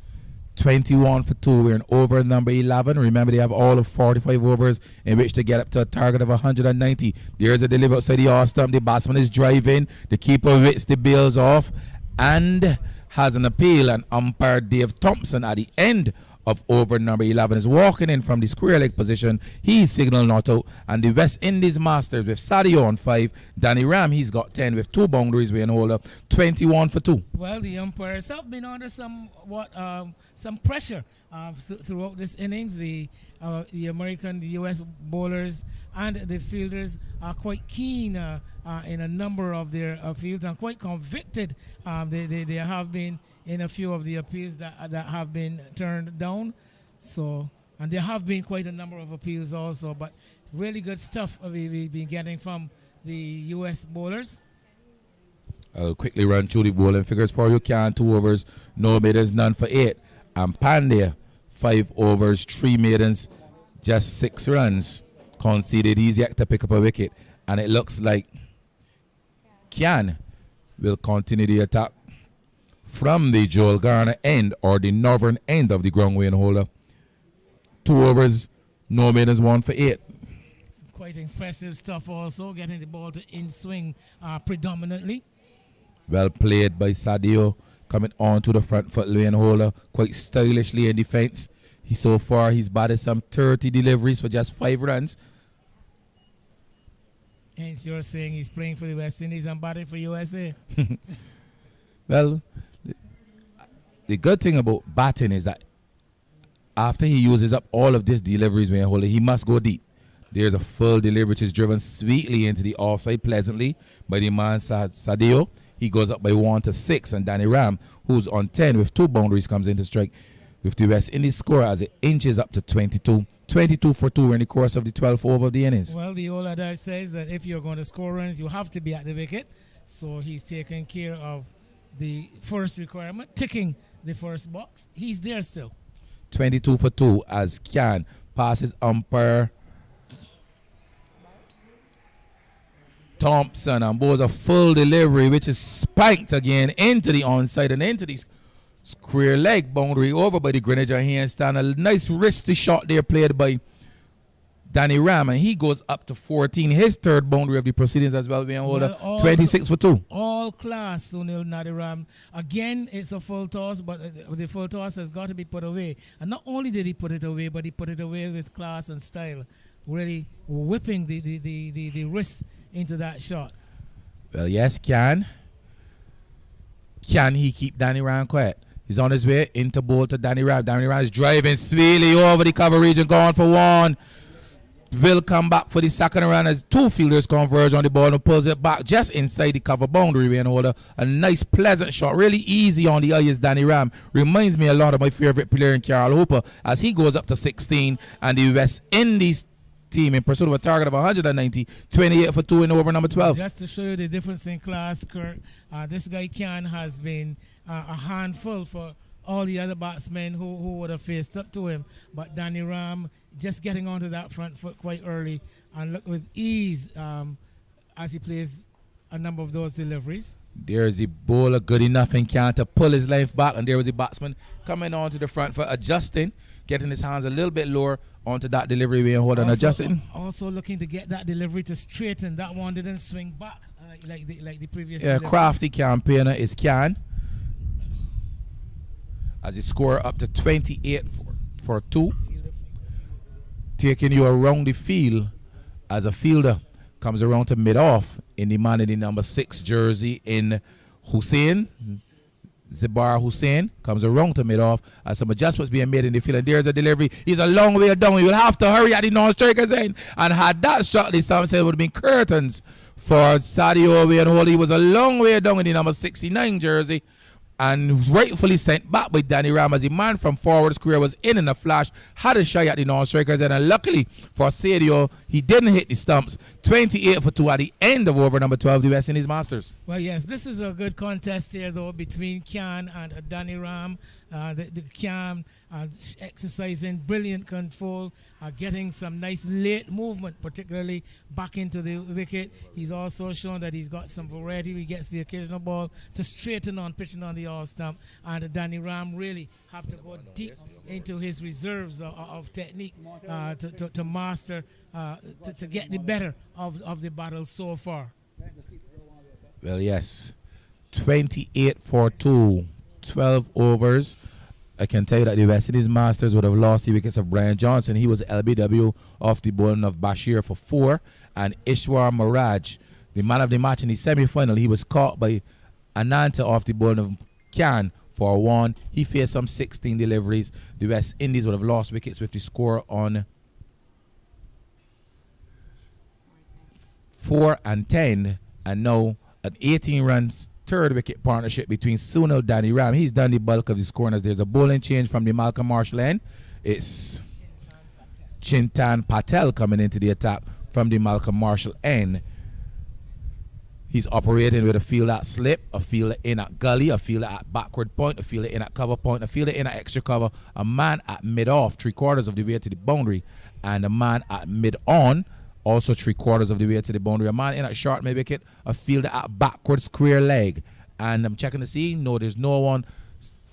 D: 21 for 2. We're in over number 11. Remember, they have all of 45 overs in which to get up to a target of 190. There's a delivery outside the off stump. The batsman is driving. The keeper whips the bails off and has an appeal. And umpire Dave Thompson at the end of over number 11 is walking in from the square leg position. He's signaled not out. And the West Indies Masters with Sadio on 5. Danny Ram, he's got 10 with 2 boundaries being holder. 21 for 2.
A: Well, the umpires have been under some pressure throughout this innings. The American, the U.S. bowlers and the fielders are quite keen in a number of their fields and quite convicted. They have been in a few of the appeals that have been turned down. So, and there have been quite a number of appeals also, but really good stuff we've been getting from the U.S. bowlers.
D: I'll quickly run through the bowling figures for you. Kian 2 overs, no maidens, none for 8. And Pandya 5 overs, 3 maidens, just 6 runs conceded. He's yet to pick up a wicket, and it looks like Kian will continue the attack from the Joel Garner end or the northern end of the ground wing holder. 2 overs, no maidens, 1 for 8.
A: Some quite impressive stuff also, getting the ball to in swing predominantly.
D: Well played by Sadio, coming on to the front foot lane holder quite stylishly in defense. So far he's batted some 30 deliveries for just 5 runs.
A: Hence you're saying he's playing for the West Indies and batting for USA.
D: Well, the good thing about batting is that after he uses up all of this deliveries being holder, he must go deep. There's a full delivery which is driven sweetly into the offside pleasantly by the man Sadio. He goes up by 1 to 6, and Danny Ram, who's on 10 with 2 boundaries, comes into strike with the West Indies score as it inches up to 22. 22 for 2 in the course of the 12th over of the innings.
A: Well, the old adage says that if you're going to score runs, you have to be at the wicket. So he's taking care of the first requirement, ticking the first box. He's there still.
D: 22 for 2 as Kian passes umpire Thompson and bowls a full delivery which is spiked again into the onside and into the square leg boundary over by the Greenwich handstand. A nice wristy shot there played by Danny Ram, and he goes up to 14. His 3rd boundary of the proceedings as well being holder. 26 for 2.
A: All class, Sunil Nadiram. Again, it's a full toss, but the full toss has got to be put away. And not only did he put it away, but he put it away with class and style, really whipping the wrist into that shot.
D: Well, yes, can he keep Danny Ram quiet? He's on his way into bowl to Danny Ram. Danny Ram is driving sweetly over the cover region, going for 1. will come back for the second round as two fielders converge on the ball and pulls it back just inside the cover boundary. Wayne Holder. A nice, pleasant shot. Really easy on the eye is Danny Ram. Reminds me a lot of my favorite player in Carl Hooper as he goes up to 16 and the West Indies team in pursuit of a target of 190, 28 for 2 in over number 12.
A: Just to show you the difference in class, Kirk, this guy Can has been a handful for all the other batsmen who would have faced up to him. But Danny Ram just getting onto that front foot quite early and look with ease as he plays a number of those deliveries.
D: There's the bowler good enough in Can to pull his life back, and there was the batsman coming onto the front foot, adjusting, getting his hands a little bit lower onto that delivery and holding, adjusting.
A: Also looking to get that delivery to straighten. That one didn't swing back like the previous.
D: Yeah,
A: deliveries.
D: crafty campaigner is Can. As he score up to 28 for 2. Taking you around the field as a fielder comes around to mid-off in the man in the number 6 jersey in Hussein. Zibar Hussein comes around to mid-off as some adjustments being made in the field. And there's a delivery. He's a long way down. He will have to hurry at the non-striker's end. And had that shot, the some said it would have been curtains for Sadio Wayne Holder. He was a long way down in the number 69 jersey. And rightfully sent back by Danny Ram as the man from forward square was in a flash, had a shot at the non-strikers, and luckily for Sadio, he didn't hit the stumps. 28 for 2 at the end of over number 12, the West Indies Masters.
A: Well, yes, this is a good contest here, though, between Can and Danny Ram. The Can exercising brilliant control, getting some nice late movement, particularly back into the wicket. He's also shown that he's got some variety. He gets the occasional ball to straighten on, pitching on the all stump. And Danny Ram really have to go deep into his reserves of technique to master, to get the better of the battle so far.
D: Well, yes, 28 for 2, 12 overs. I can tell you that the West Indies Masters would have lost the wickets of Brian Johnson. He was LBW off the bowling of Bashir for 4. And Ishwar Miraj, the man of the match in the semi-final, he was caught by Ananta off the bowling of Can for 1. He faced some 16 deliveries. The West Indies would have lost wickets with the score on 4 and 10. And now an 18 runs third wicket partnership between Sunil Danny Ram. He's done the bulk of the scoring as there's a bowling change from the Malcolm Marshall end. It's Chintan Patel coming into the attack from the Malcolm Marshall end. He's operating with a fielder at slip, a fielder in at gully, a fielder at backward point, a fielder in at cover point, a fielder in at extra cover, a man at mid-off, 3/4 of the way to the boundary, and a man at mid-on, also 3/4 of the way to the boundary. A man in at short mid wicket, a fielder at backward square leg. And I'm checking to see, no, there's no one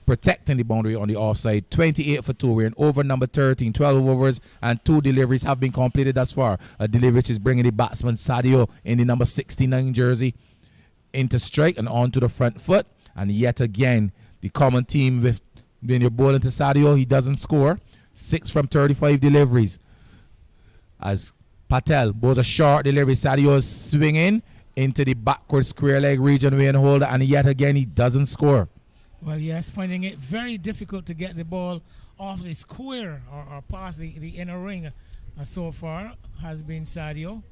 D: protecting the boundary on the offside. 28 for 2. We're in over number 13. 12 overs and 2 deliveries have been completed thus far. A delivery which is bringing the batsman Sadio in the number 69 jersey into strike and onto the front foot. And yet again, the common team with when you're bowling to Sadio, he doesn't score. 6 from 35 deliveries. As Patel bowls a short delivery, Sadio is swinging into the backward square leg region, Wayne Holder, and yet again he doesn't score.
A: Well, yes, finding it very difficult to get the ball off the square or past the inner ring so far has been Sadio.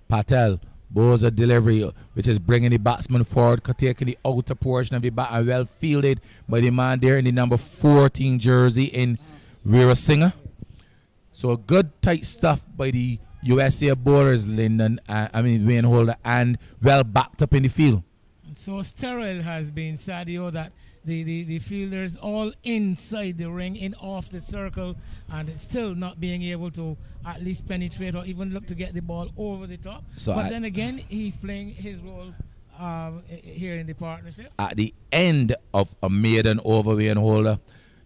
D: Patel bowls a delivery which is bringing the batsman forward, taking the outer portion of the bat, and well fielded by the man there in the number 14 jersey in Veera Singh. So a good tight stuff by the USA bowlers, Wayne Holder, and well backed up in the field.
A: So sterile has been Sadio that the fielders all inside the ring, in off the circle, and still not being able to at least penetrate or even look to get the ball over the top. So but then again, he's playing his role here in the partnership. At
D: the end of a maiden over, Wayne Holder,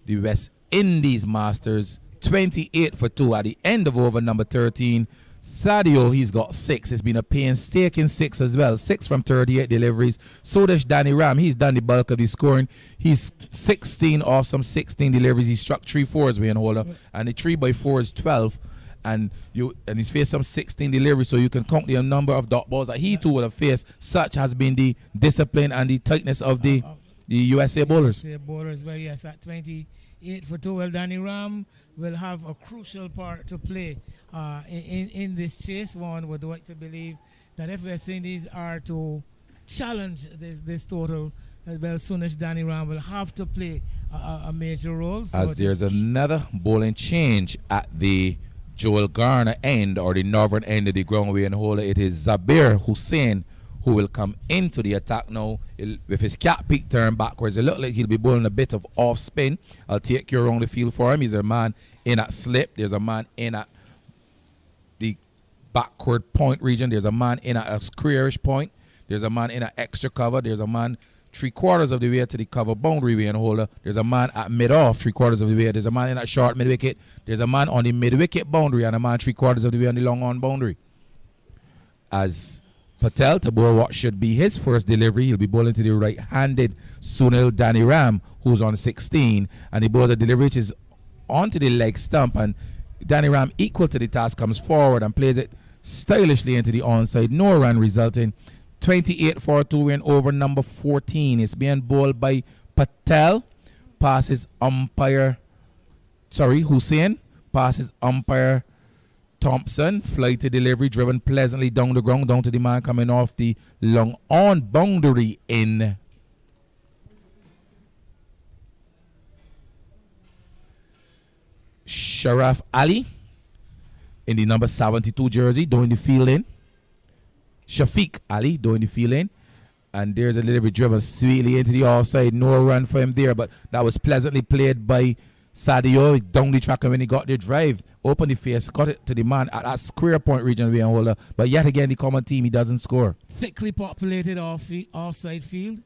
D: the West Indies Masters 28 for 2 at the end of over number 13. Sadio, he's got 6. It's been a painstaking 6 as well. 6 from 38 deliveries. So does Danny Ram. He's done the bulk of the scoring. He's 16 off some 16 deliveries. He struck 3 4s, Wayne Holder. And the 3x4 is 12. And he's faced some 16 deliveries, so you can count the number of dot balls that he too would have faced. Such has been the discipline and the tightness of the USA bowlers.
A: USA bowlers, well, yes, at 28 8 for 2. Well, Danny Ram will have a crucial part to play in this chase. One would like to believe that if West Indies are to challenge this total, well, soon as Danny Ram will have to play a major role. So
D: as there's another bowling change at the Joel Garner end, or the northern end of the ground way and holder. It is Zabir Hussain who will come into the attack now with his cap peak turned backwards. It looks like he'll be bowling a bit of off spin. I'll take you around the field for him. He's a man in at slip. There's a man in at the backward point region. There's a man in at a squarish point. There's a man in at extra cover. There's a man 3/4 of the way to the cover boundary way and holder. There's a man at mid-off 3/4 of the way. There's a man in at short mid-wicket. There's a man on the mid-wicket boundary and a man 3/4 of the way on the long-on boundary. As Patel to bowl what should be his first delivery, he'll be bowling to the right-handed Sunil Danny Ram, who's on 16, and he bowls a delivery which is onto the leg stump, and Danny Ram, equal to the task, comes forward and plays it stylishly into the onside. No run, resulting 28 for 2 in over number 14. It's being bowled by Patel, passes umpire, Hussain, passes umpire Thompson, flighted delivery driven pleasantly down the ground, down to the man coming off the long on boundary in Sharaf Ali in the number 72 jersey, doing the fielding. Shafiq Ali doing the fielding. And there's a delivery driven sweetly into the offside. No run for him there, but that was pleasantly played by Sadio down the track, and when he got the drive, opened the face, got it to the man at that square point region way and holder. But yet again, the common team, he doesn't score.
A: Thickly populated offside field.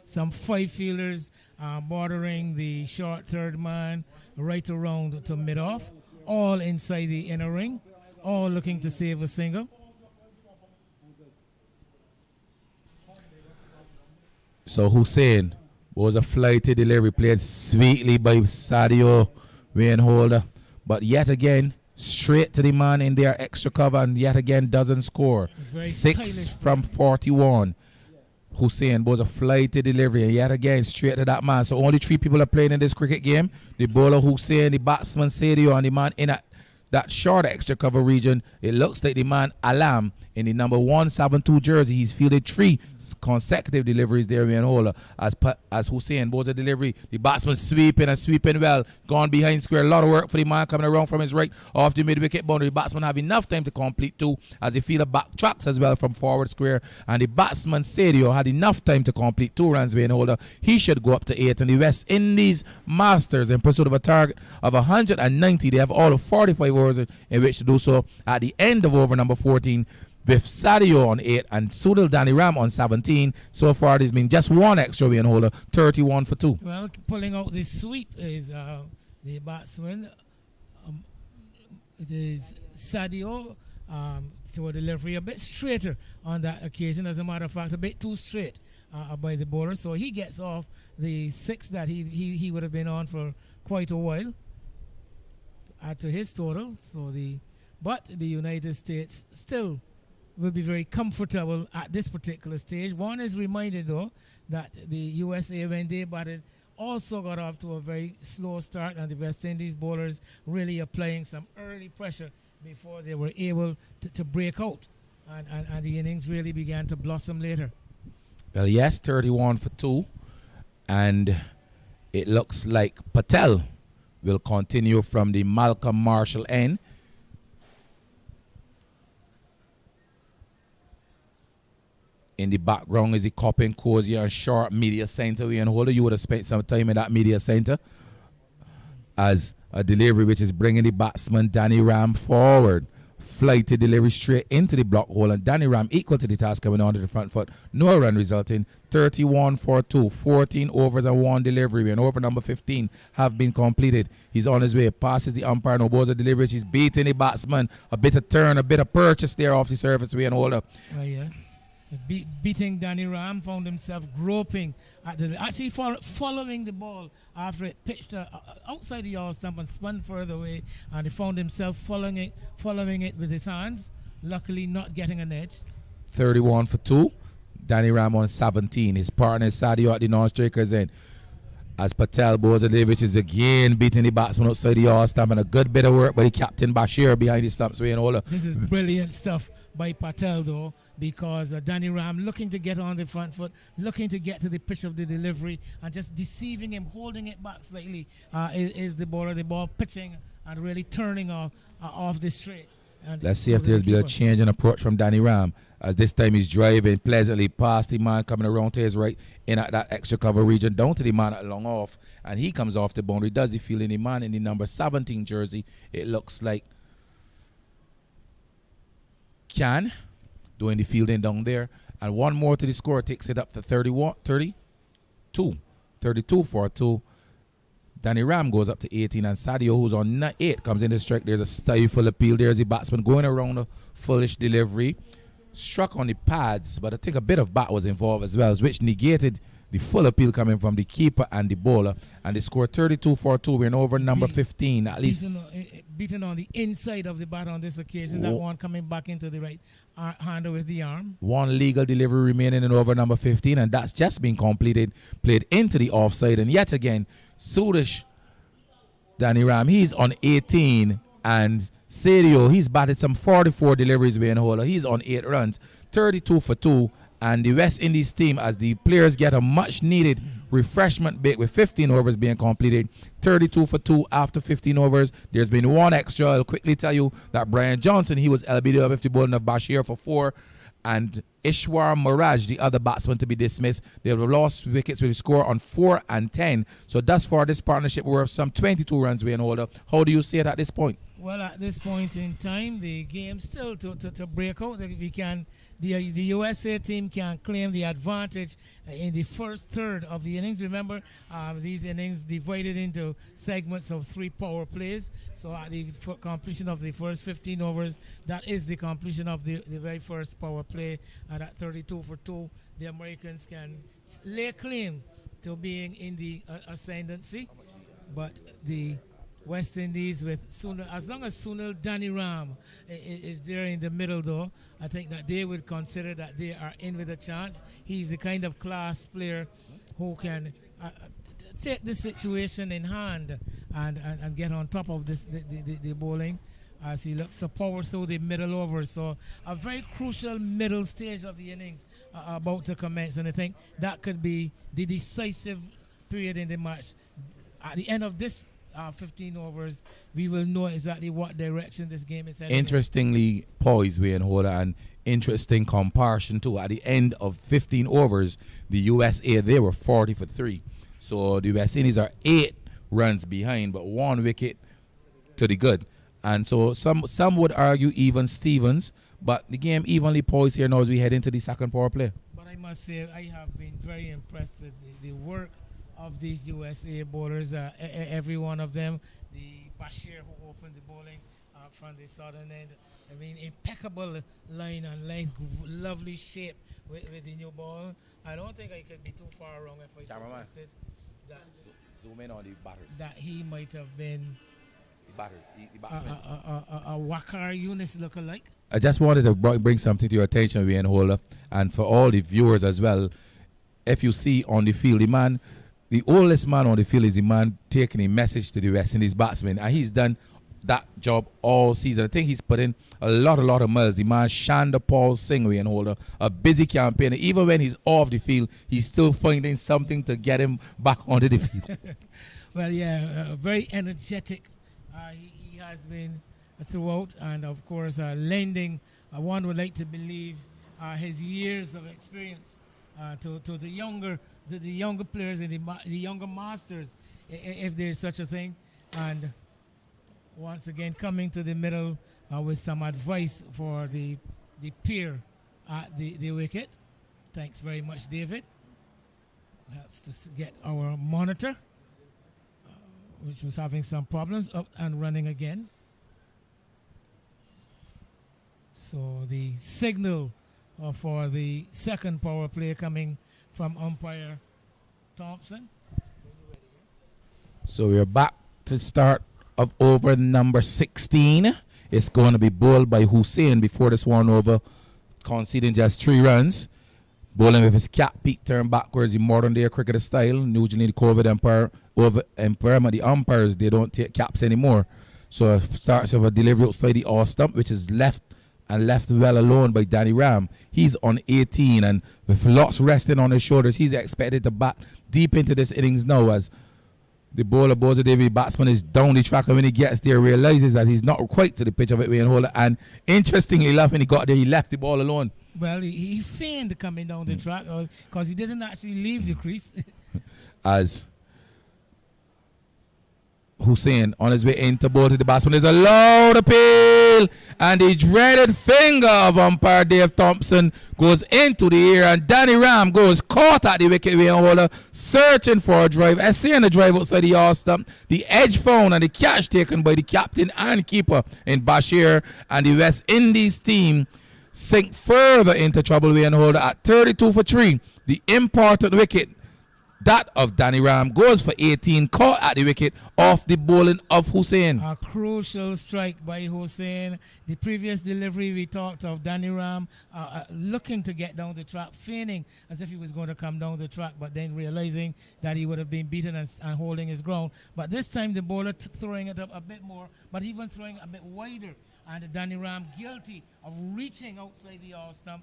A: Some 5 fielders bordering the short third man right around to mid-off, all inside the inner ring, all looking to save a single.
D: So Hussain was a flighty delivery played sweetly by Sadio Wayne Holder, but yet again straight to the man in their extra cover, and yet again doesn't score. 6 from 41. Hussain was a flighty delivery, and yet again straight to that man. So only 3 people are playing in this cricket game: the bowler Hussain, the batsman Sadio, and the man in that short extra cover region. It looks like the man Alam in the number 172 jersey. He's fielded 3 consecutive deliveries there in holder as Hussain bowls a delivery. The batsman sweeping and sweeping well, gone behind square. A lot of work for the man coming around from his right off the mid-wicket boundary. The batsman have enough time to complete 2 as the fielder back tracks as well from forward square, and the batsman Sadio had enough time to complete 2 runs in holder. He should go up to 8, and the West Indies Masters, in pursuit of a target of 190, they have all of 45 overs in which to do so. At the end of over number 14, with Sadio on 8 and Sunil Danny Ram on 17. So far, there's been just 1 extra win holder, 31 for 2.
A: Well, pulling out the sweep is the batsman. It is Sadio to a delivery a bit straighter on that occasion. As a matter of fact, a bit too straight by the bowler. So he gets off the 6 that he would have been on for quite a while to add to his total. But the United States still will be very comfortable at this particular stage. One is reminded, though, that the USA, when they batted, also got off to a very slow start, and the West Indies bowlers really applying some early pressure before they were able to break out. And the innings really began to blossom later.
D: Well, yes, 31 for 2. And it looks like Patel will continue from the Malcolm Marshall end. In the background is the Coppin, Cozier, and Short media center. And holder, you would have spent some time in that media center as a delivery which is bringing the batsman Danny Ram forward. Flighted delivery straight into the block hole, and Danny Ram equal to the task coming onto the front foot. No run resulting 31 for 2. 14 overs and 1 delivery, and over number 15 have been completed. He's on his way, passes the umpire, no balls of delivery. He's beating the batsman. A bit of turn, a bit of purchase there off the surface way and holder.
A: Yes. Beating Danny Ram, found himself groping at actually following the ball after it pitched outside the yard stump and spun further away, and he found himself following it with his hands, luckily not getting an edge. 31 for 2. Danny Ram on 17. His partner Sadio at the non-strikers end.
D: as Patel Bozadeh, which is again beating the batsman outside the all stump, and a good bit of work by the captain Bashir behind the stumps.
A: This is brilliant stuff by Patel, though, because Danny Ram looking to get on the front foot, looking to get to the pitch of the delivery, and just deceiving him, holding it back slightly is the bowler. The ball pitching and really turning off the straight. And
D: let's see if there's been a change in approach from Danny Ram, as this time he's driving pleasantly past the man coming around to his right in at that extra cover region, down to the man at long off, and he comes off the boundary. Does he feel any man in the number 17 jersey? It looks like Can doing the fielding down there, and one more to the score takes it up to 32 for 2. Danny Ram goes up to 18, and Sadio, who's on 8, comes in the strike. There's a stifle appeal. There's the batsman going around a foolish delivery. Struck on the pads, but I think a bit of bat was involved as well, which negated the full appeal coming from the keeper and the bowler. And they score 32 for 2. We're in over number 15, at least.
A: Beaten on the inside of the bat on this occasion. That one coming back into the right hander with the arm.
D: One legal delivery remaining in over number 15, and that's just been completed, played into the offside. And yet again, Sudish Danny Ram, he's on 18, and Sadio, he's batted some 44 deliveries being holder. He's on 8 runs, 32 for 2. And the West Indies team, as the players get a much needed refreshment break with 15 overs being completed, 32 for 2 after 15 overs. There's been one extra. I'll quickly tell you that Brian Johnson, he was LBW after bowling of Bashir for 4. And Ishwar Miraj, the other batsman to be dismissed, they have lost wickets with a score on 4 and 10. So thus far, this partnership worth some 22 runs being holder. How do you see it at this point?
A: Well, at this point in time, the game still to break out. The USA team can claim the advantage in the first third of the innings. Remember, these innings divided into segments of 3 power plays. So at the completion of the first 15 overs, that is the completion of the very first power play. And at 32 for 2, the Americans can lay claim to being in the ascendancy. But the West Indies, with as long as Sunil Danny Ram is there in the middle, though, I think that they would consider that they are in with a chance. He's the kind of class player who can take the situation in hand and get on top of the bowling as he looks to power through the middle overs. So a very crucial middle stage of the innings about to commence, and I think that could be the decisive period in the match. At the end of this 15 overs, we will know exactly what direction this game is heading.
D: Interestingly poised, Wayne Holder, and interesting comparison too. At the end of 15 overs, the USA, they were 40 for 3. So the West Indies are 8 runs behind, but 1 wicket to the good. And so some would argue even Stevens, but the game evenly poised here now as we head into the second power play.
A: But I must say, I have been very impressed with the work of these USA bowlers, every one of them. The Bashir who opened the bowling from the southern end. I mean, impeccable line and length, lovely shape with the new ball. I don't think I could be too far wrong if I suggested that.
D: Zoom in on the batters.
A: That he might have been
D: The batters, the batsmen.
A: a Wakar Yunus lookalike.
D: I just wanted to bring something to your attention, Wayne Holder, and for all the viewers as well. If you see on the field, the oldest man on the field is the man taking a message to the West Indies batsmen, and he's done that job all season. I think he's put in a lot of miles. The man Shanda Paul Singh, and holder, a busy campaigner. Even when he's off the field, he's still finding something to get him back onto the field.
A: Well, yeah, very energetic. He has been throughout, and of course, lending. One would like to believe his years of experience to the younger players and the younger masters, if there is such a thing. And once again, coming to the middle with some advice for the peer at the wicket. Thanks very much, David. Perhaps to get our monitor, which was having some problems, up and running again. So the signal for the second power play coming from umpire Thompson.
D: So we're back to start of over number 16. It's going to be bowled by Hussein before this one over, conceding just 3 runs. Bowling with his cap peak turned backwards in modern day cricketer style. Usually the COVID emperor, the umpires, they don't take caps anymore. So it starts with a delivery outside the off stump, which is left well alone by Danny Ram. He's on 18, and with lots resting on his shoulders, he's expected to bat deep into this innings now as the bowler, Boza David batsman, is down the track, and when he gets there, realizes that he's not quite to the pitch of it and holder. And interestingly enough, when he got there, he left the ball alone.
A: Well, he feigned coming down the track because he didn't actually leave the crease.
D: As Hussein on his way into bowl to the batsman, there's a loud appeal, and the dreaded finger of umpire Dave Thompson goes into the air, and Danny Ram goes caught at the wicket holder, searching for a drive. As seeing the drive outside the yard stump, the edge found and the catch taken by the captain and keeper in Bashir, and the West Indies team sink further into trouble holder at 32 for 3. The important wicket, that of Danny Ram, goes for 18, caught at the wicket off the bowling of Hussein.
A: A crucial strike by Hussein. The previous delivery we talked of, Danny Ram looking to get down the track, feigning as if he was going to come down the track, but then realizing that he would have been beaten and holding his ground. But this time the bowler throwing it up a bit more, but even throwing a bit wider. And Danny Ram guilty of reaching outside the off stump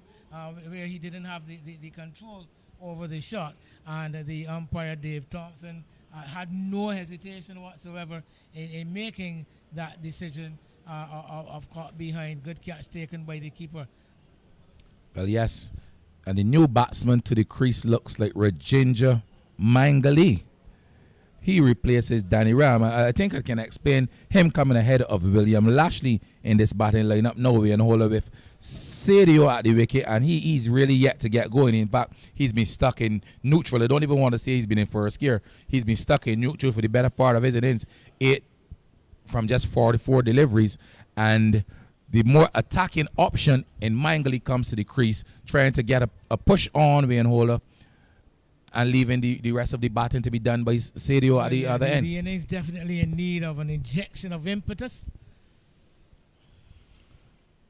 A: where he didn't have the control over the shot, and the umpire Dave Thompson had no hesitation whatsoever in making that decision of caught behind. Good catch taken by the keeper.
D: Well, yes, and the new batsman to the crease looks like Rajendra Mangali. He replaces Danny Ram. I think I can explain him coming ahead of William Lashley in this batting lineup now. And holder with Sadio at the wicket, and he's really yet to get going. In fact, he's been stuck in neutral. I don't even want to say he's been in first gear. He's been stuck in neutral for the better part of his innings, 8 from just 44 deliveries. And the more attacking option in Mangali comes to the crease, trying to get a push on Wayne Holder, and leaving the rest of the batting to be done by Sadio at the other end.
A: The innings definitely in need of an injection of impetus.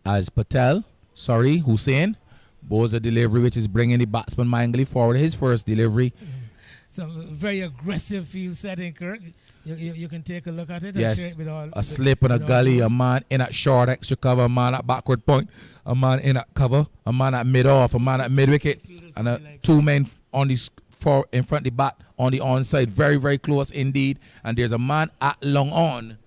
D: As Hussein bowls a delivery which is bringing the batsman Mangali forward. His first delivery.
A: So very aggressive field setting, Kirk. You can take a look at it.
D: Yes,
A: and share it with all,
D: a slip and a gully, a man in at short extra cover, a man at backward point, a man in at cover, a man at mid-off, a man at mid-wicket, and two men on the in front of the bat on the onside. Very, very close indeed. And there's a man at long on.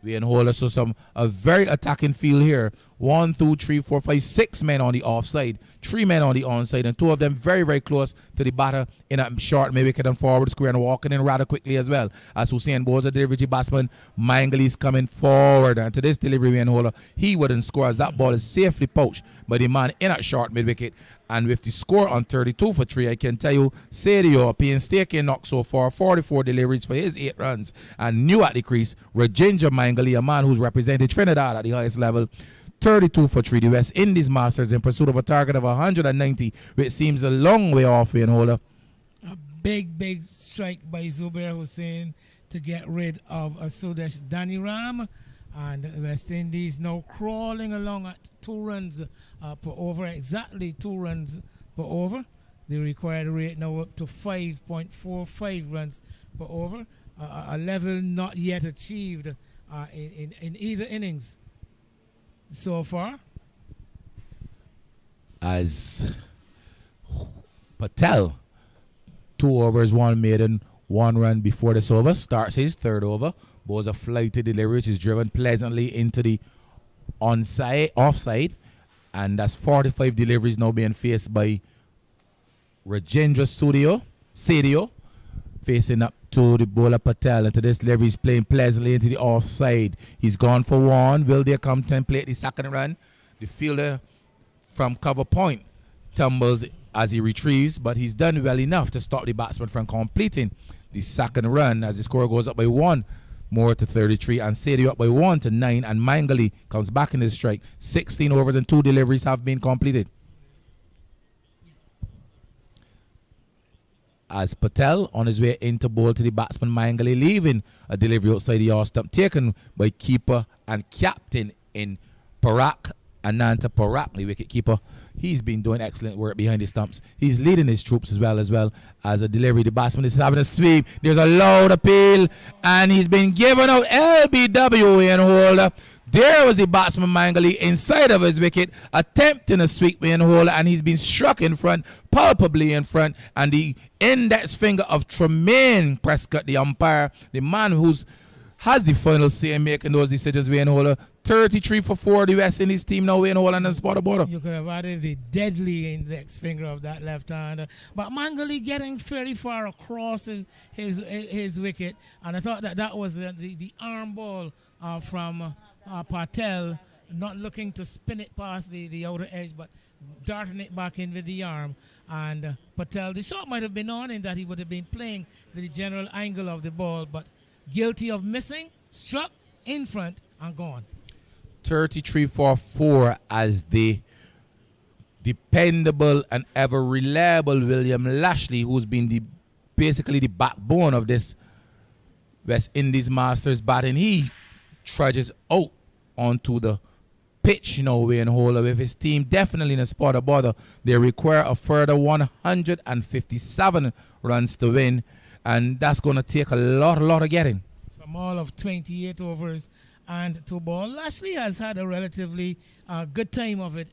D: Wayne Holder, so a very attacking field here. 1, 2, 3, 4, 5, 6 men on the offside, 3 men on the onside, and 2 of them very, very close to the batter in a short mid-wicket and forward square, and walking in rather quickly as well. As Hussein bowls a delivery to batsman, Mangali coming forward, and to this delivery, Wayne Holder, he wouldn't score as that ball is safely poached by the man in a short mid-wicket. And with the score on 32 for 3, I can tell you, Sadio, a painstaking knock so far, 44 deliveries for his 8 runs. And new at the crease, Rajendra Mangali, a man who's represented Trinidad at the highest level, 32 for 3. The West Indies Masters in pursuit of a target of 190, which seems a long way off, Wayne Holder.
A: A big strike by Zubair Hussain to get rid of Sudesh Danny Ram. And the West Indies now crawling along at 2 runs per over, exactly 2 runs per over. The required rate now up to 5.45 runs per over, a level not yet achieved in either innings so far.
D: As Patel, 2 overs, 1 maiden, 1 run before this over, starts his 3rd over. Bowls a flighty delivery which is driven pleasantly into the offside, and that's 45 deliveries now being faced by Rajendra Sadio, facing up to the bowler Patel, and to this delivery he's playing pleasantly into the offside. He's gone for 1. Will they contemplate the second run? The fielder from cover point tumbles as he retrieves, but he's done well enough to stop the batsman from completing the second run as the score goes up by 1 more to 33, and Sadio up by 1 to 9, and Mangali comes back in his strike. 16 overs and 2 deliveries have been completed. As Patel on his way into bowl to the batsman Mangali, leaving a delivery outside the off stump taken by keeper and captain in Parak Ananta Parak, the wicketkeeper. He's been doing excellent work behind the stumps. He's leading his troops as well as a delivery. The batsman is having a sweep. There's a loud appeal, and he's been given out LBW in holder. There was the batsman Mangali inside of his wicket, attempting a sweep in holder, and he's been struck in front, palpably in front, and the index finger of Tremaine Prescott, the umpire, the man who's has the final say in making those decisions, Wayne Holder. 33 for 4, the West Indies team now, Wayne Holder, and the spot border.
A: You could have added the deadly index finger of that left-hander. But Mangali getting fairly far across his wicket, and I thought that was the arm ball from Patel, not looking to spin it past the outer edge, but darting it back in with the arm. And Patel, the shot might have been on in that he would have been playing with the general angle of the ball, but guilty of missing, struck in front and gone.
D: 33 for 4 as the dependable and ever reliable William Lashley, who's been basically the backbone of this West Indies Masters batting. He trudges out onto the pitch now, Wayne Holder, with his team definitely in a spot of bother. They require a further 157 runs to win, and that's going to take a lot of getting.
A: From all of 28 overs and 2 ball. Lashley has had a relatively good time of it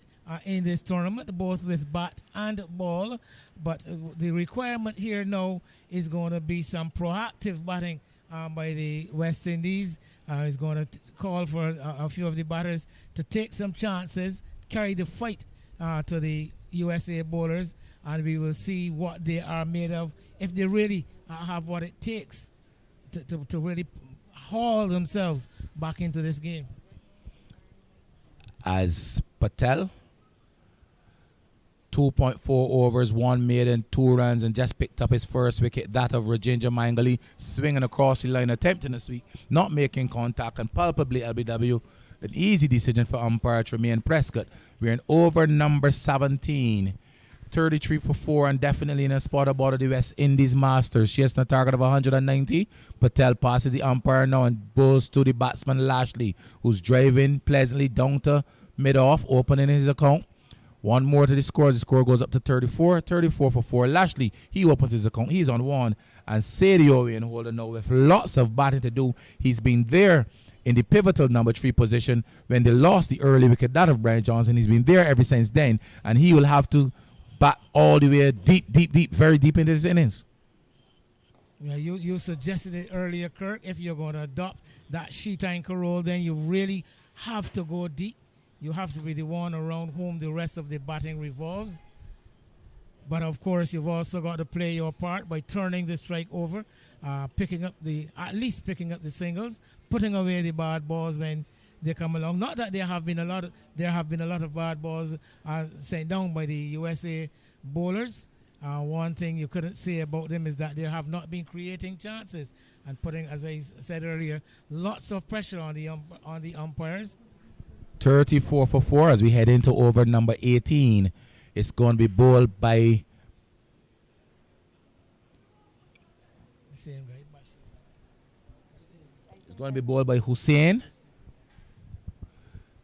A: in this tournament, both with bat and ball. But the requirement here now is going to be some proactive batting by the West Indies. He's going to call for a few of the batters to take some chances, carry the fight to the USA bowlers, and we will see what they are made of, if they really have what it takes to really haul themselves back into this game.
D: As Patel, 2.4 overs, 1 maiden, 2 runs, and just picked up his first wicket, that of Rajendra Mangali, swinging across the line, attempting a sweep, not making contact, and palpably LBW. An easy decision for umpire Tremaine Prescott. We're in over number 17. 33 for 4, and definitely in a spot about the West Indies Masters. She has a target of 190. Patel passes the umpire now and bowls to the batsman Lashley, who's driving pleasantly down to mid-off, opening his account. One more to the score. The score goes up to 34. 34 for 4. Lashley, he opens his account. He's on 1. And Sadio in holder now with lots of batting to do. He's been there in the pivotal number 3 position when they lost the early wicket, that of Brian Johnson. He's been there ever since then, and he will have to bat all the way deep, very deep into his innings.
A: Yeah, you suggested it earlier, Kirk. If you're going to adopt that sheet anchor role, then you really have to go deep. You have to be the one around whom the rest of the batting revolves. But of course, you've also got to play your part by turning the strike over, picking up the singles, putting away the bad balls when they come along. Not that there have been a lot of bad balls sent down by the USA bowlers. One thing you couldn't say about them is that they have not been creating chances and putting, as I said earlier, lots of pressure on the umpires.
D: 34 for 4 as we head into over number 18. It's going to be bowled by Hussein.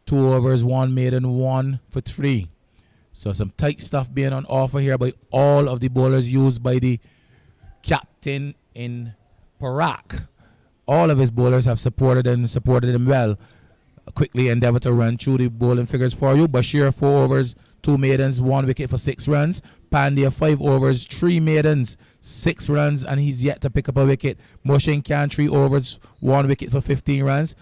D: 2 overs, 1 maiden, 1 for 3. So some tight stuff being on offer here by all of the bowlers used by the captain in Parak. All of his bowlers have supported him well. Quickly endeavor to run through the bowling figures for you. Bashir, 4 overs, 2 maidens, 1 wicket for 6 runs. Pandya, 5 overs, 3 maidens, 6 runs, and he's yet to pick up a wicket. Moshin Khan, 3 overs, 1 wicket for 15 runs.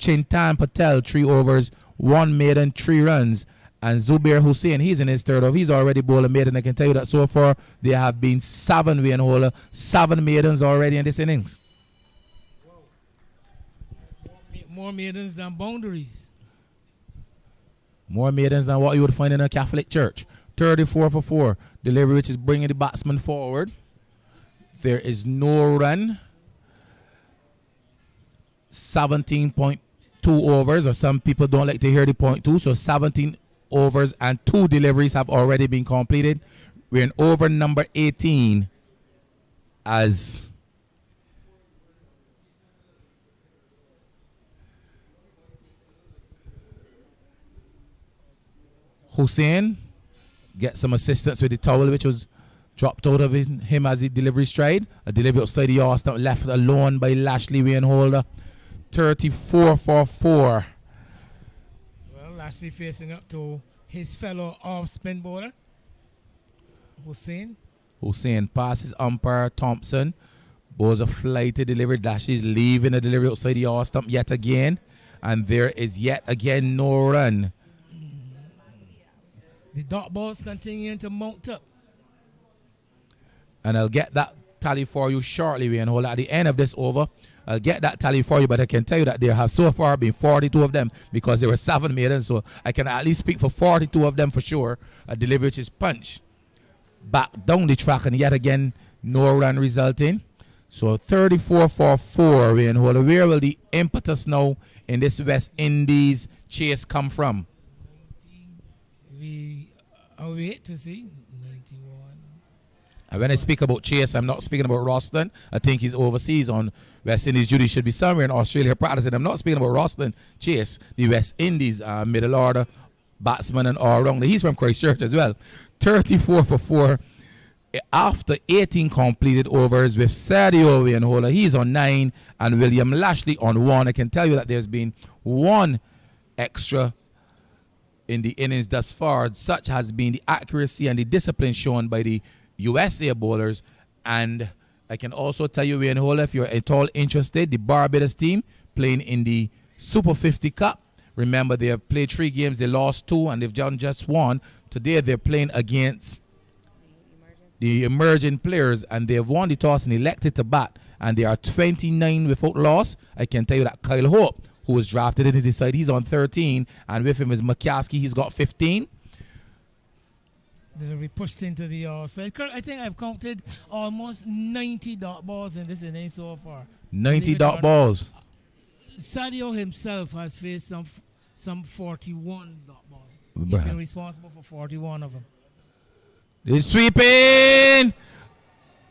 D: Chintan Patel, 3 overs, 1 maiden, 3 runs. And Zubair Hussain, he's in his 3rd over. He's already bowled a maiden. I can tell you that so far there have been 7 maidens already in this innings.
A: More maidens than boundaries.
D: More maidens than what you would find in a Catholic church. 34 for 4. Delivery which is bringing the batsman forward. There is no run. 17.2 overs, or some people don't like to hear the .2, so 17 overs and 2 deliveries have already been completed. We're in over number 18 as Hussein get some assistance with the towel, which was dropped out of him as he delivery stride. A delivery outside the arse, left alone by Lashley Wayne Holder. 34 for 4.
A: Well, Lashley facing up to his fellow off-spin bowler, Hussein.
D: Hussein passes umpire Thompson. Bowls a flighted delivery. Lashley's leaving the delivery outside the arse stump yet again. And there is yet again no run.
A: The dot balls continuing to mount up.
D: And I'll get that tally for you shortly, Wayne Holder. At the end of this over, I'll get that tally for you, but I can tell you that there have so far been 42 of them because there were 7 maidens, so I can at least speak for 42 of them for sure. A delivery which is punch back down the track, and yet again, no run resulting. So 34 for 4, Wayne Holder. Where will the impetus now in this West Indies chase come from?
A: We await to see. 91.
D: And when I speak about chase, I'm not speaking about Roston. I think he's overseas on West Indies duty. Should be somewhere in Australia practicing. I'm not speaking about Roston Chase, the West Indies middle order batsman and all-rounder. He's from Christchurch as well. 34 for 4 after 18 completed overs with Sadio Wayne Holder. He's on 9 and William Lashley on 1. I can tell you that there's been 1 extra in the innings thus far. Such has been the accuracy and the discipline shown by the USA bowlers. And I can also tell you, Wayne Holder, if you're at all interested, the Barbados team playing in the Super 50 Cup. Remember, they have played 3 games, they lost 2, and they've done just 1. Today they're playing against the emerging players, and they have won the toss and elected to bat, and they are 29 without loss. I can tell you that Kyle Hope, who was drafted into the side, he's on 13, and with him is McCaskey, he's got 15.
A: They'll be pushed into the side. Kirk, I think I've counted almost 90 dot balls in this inning so far.
D: 90 dot balls.
A: Sadio himself has faced some 41 dot balls. He's been responsible for 41 of them.
D: They're sweeping.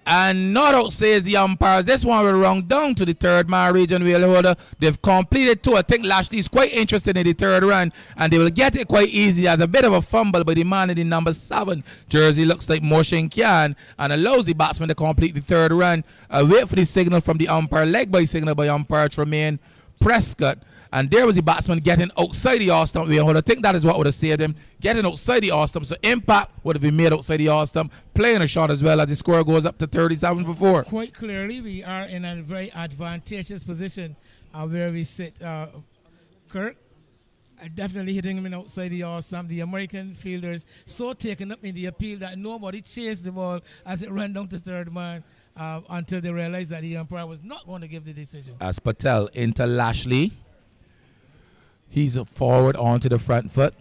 D: And not out says the umpires. This one will run down to the third man region wheel holder. They've completed 2. I think Lashley is quite interested in the third run, and they will get it quite easy. As a bit of a fumble by the man in the number 7 jersey, looks like Moshin Khan, and allows the batsman to complete the third run. Wait for the signal from the umpire, leg by signal by umpire Tremaine Prescott. And there was the batsman getting outside the off stump. I think that is what would have saved him. Getting outside the off stump. So impact would have been made outside the off stump. Playing a shot as well as the score goes up to 37 for 4.
A: Quite clearly, we are in a very advantageous position where we sit. Kirk, definitely hitting him in outside the off stump. The American fielders so taken up in the appeal that nobody chased the ball as it ran down to third man until they realized that the umpire was not going to give the decision.
D: As Patel into Lashley. He's forward onto the front foot.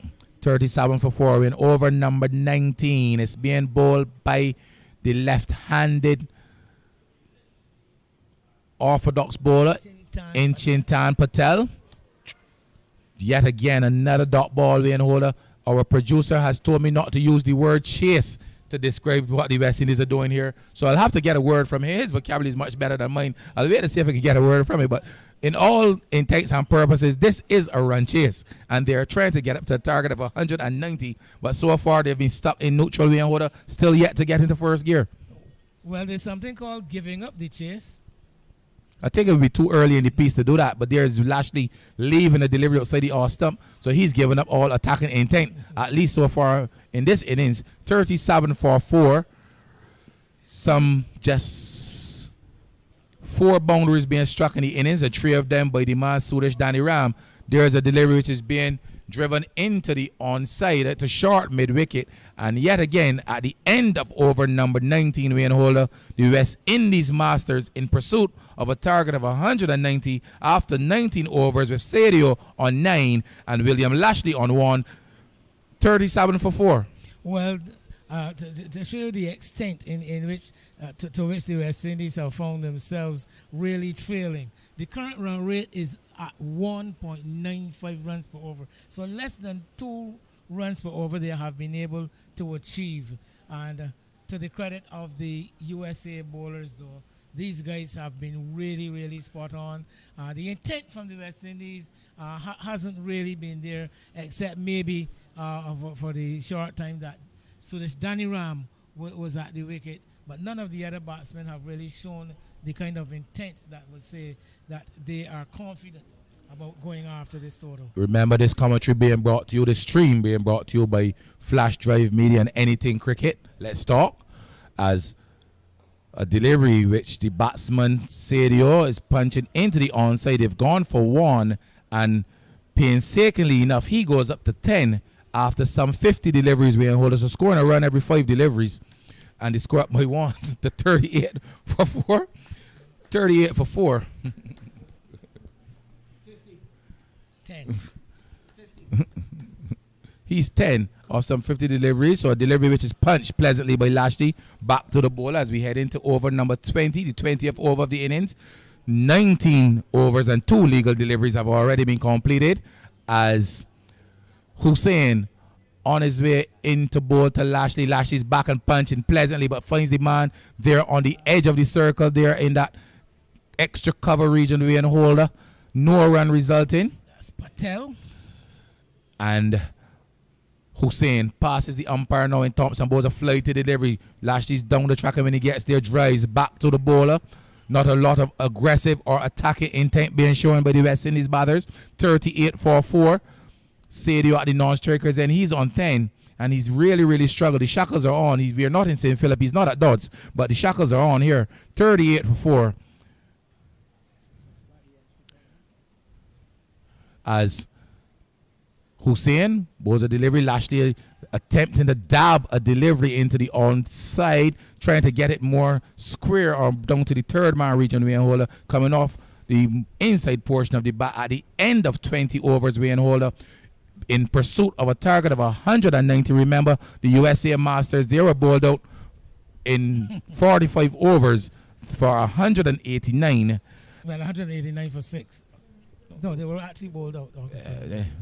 D: 37 for 4 in over number 19. It's being bowled by the left-handed orthodox bowler in Chintan Patel. Yet again, another dot ball Wayne Holder. Our producer has told me not to use the word chase to describe what the West Indies are doing here. So I'll have to get a word from him. His vocabulary is much better than mine. I'll wait to see if I can get a word from him. But in all intents and purposes, this is a run chase. And they're trying to get up to a target of 190. But so far, they've been stuck in neutral Wayne Holder, still yet to get into first gear.
A: Well, there's something called giving up the chase.
D: I think it would be too early in the piece to do that, but there's Lashley leaving the delivery outside the off stump, so he's given up all attacking intent, at least so far in this innings. 37 for 4. Some just 4 boundaries being struck in the innings, and 3 of them by the man Suresh Danny Ram. There's a delivery which is being driven into the onside to short mid-wicket, and yet again at the end of over number 19 Wayne Holder, the West Indies Masters in pursuit of a target of 190 after 19 overs with Sadio on 9 and William Lashley on 1. 37 for 4.
A: Well, to show you the extent in which to which the West Indies have found themselves really trailing, the current run rate is at 1.95 runs per over. So less than 2 runs per over they have been able to achieve. And to the credit of the USA bowlers, though, these guys have been really, really spot on. The intent from the West Indies hasn't really been there, except maybe for the short time that Suresh Danny Ram was at the wicket. But none of the other batsmen have really shown the kind of intent that would say that they are confident about going after this total.
D: Remember, this commentary being brought to you, the stream being brought to you by Flash Drive Media and Anything Cricket. Let's talk. As a delivery which the batsman Sadio is punching into the onside. They've gone for one, and painstakingly enough, he goes up to 10 after some 50 deliveries being holders. So scoring a run every 5 deliveries, and they score up by one to 38 for 4. 38 for 4.
A: 10.
D: He's 10 of some 50 deliveries. So a delivery which is punched pleasantly by Lashley back to the bowler as we head into over number 20, the 20th over of the innings. 19 overs and 2 legal deliveries have already been completed as Hussain on his way into bowl to Lashley. Lashley's back and punching pleasantly, but finds the man there on the edge of the circle there in that extra cover region and holder. No run resulting.
A: That's Patel.
D: And Hussain passes the umpire now, and Thompson bowls a flighty delivery. Lashley's down the track, and when he gets there, drives back to the bowler. Not a lot of aggressive or attacking intent being shown by the West Indies batters. 38 for 4. Sadio at the non-strikers, and he's on 10. And he's really struggled. The shackles are on. We are not in St. Philip. He's not at Dodds, but the shackles are on here. 38 for 4. As Hussain was a delivery. Lashley attempting to dab a delivery into the onside, trying to get it more square or down to the third man region. Wayne Holder coming off the inside portion of the bat at the end of 20 overs. Wayne Holder in pursuit of a target of 190. Remember, the USA Masters, they were bowled out in 45 overs for 189.
A: Well, 189 for 6. No, they were actually bowled out.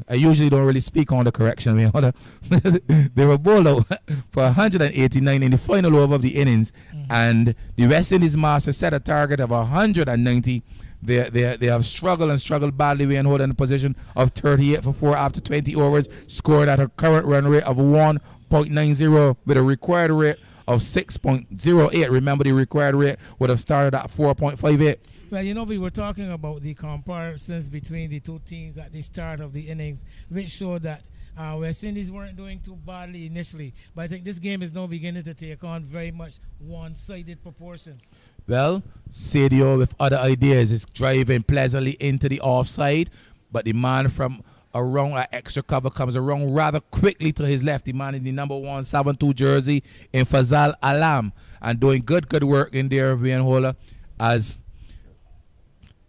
D: I usually don't really speak on the correction. They were bowled out for 189 in the final over of the innings, and the West Indies Masters set a target of 190. They have struggled badly. We hold in a position of 38 for 4 after 20 overs, scored at a current run rate of 1.90 with a required rate of 6.08. Remember, the required rate would have started at 4.58.
A: Well, we were talking about the comparisons between the two teams at the start of the innings, which showed that West Indies weren't doing too badly initially. But I think this game is now beginning to take on very much one-sided proportions.
D: Well, Sadio with other ideas is driving pleasantly into the offside, but the man from around that extra cover comes around rather quickly to his left. The man in the number 172 jersey in Fazal Alam, and doing good work in there, Wayne Holder, as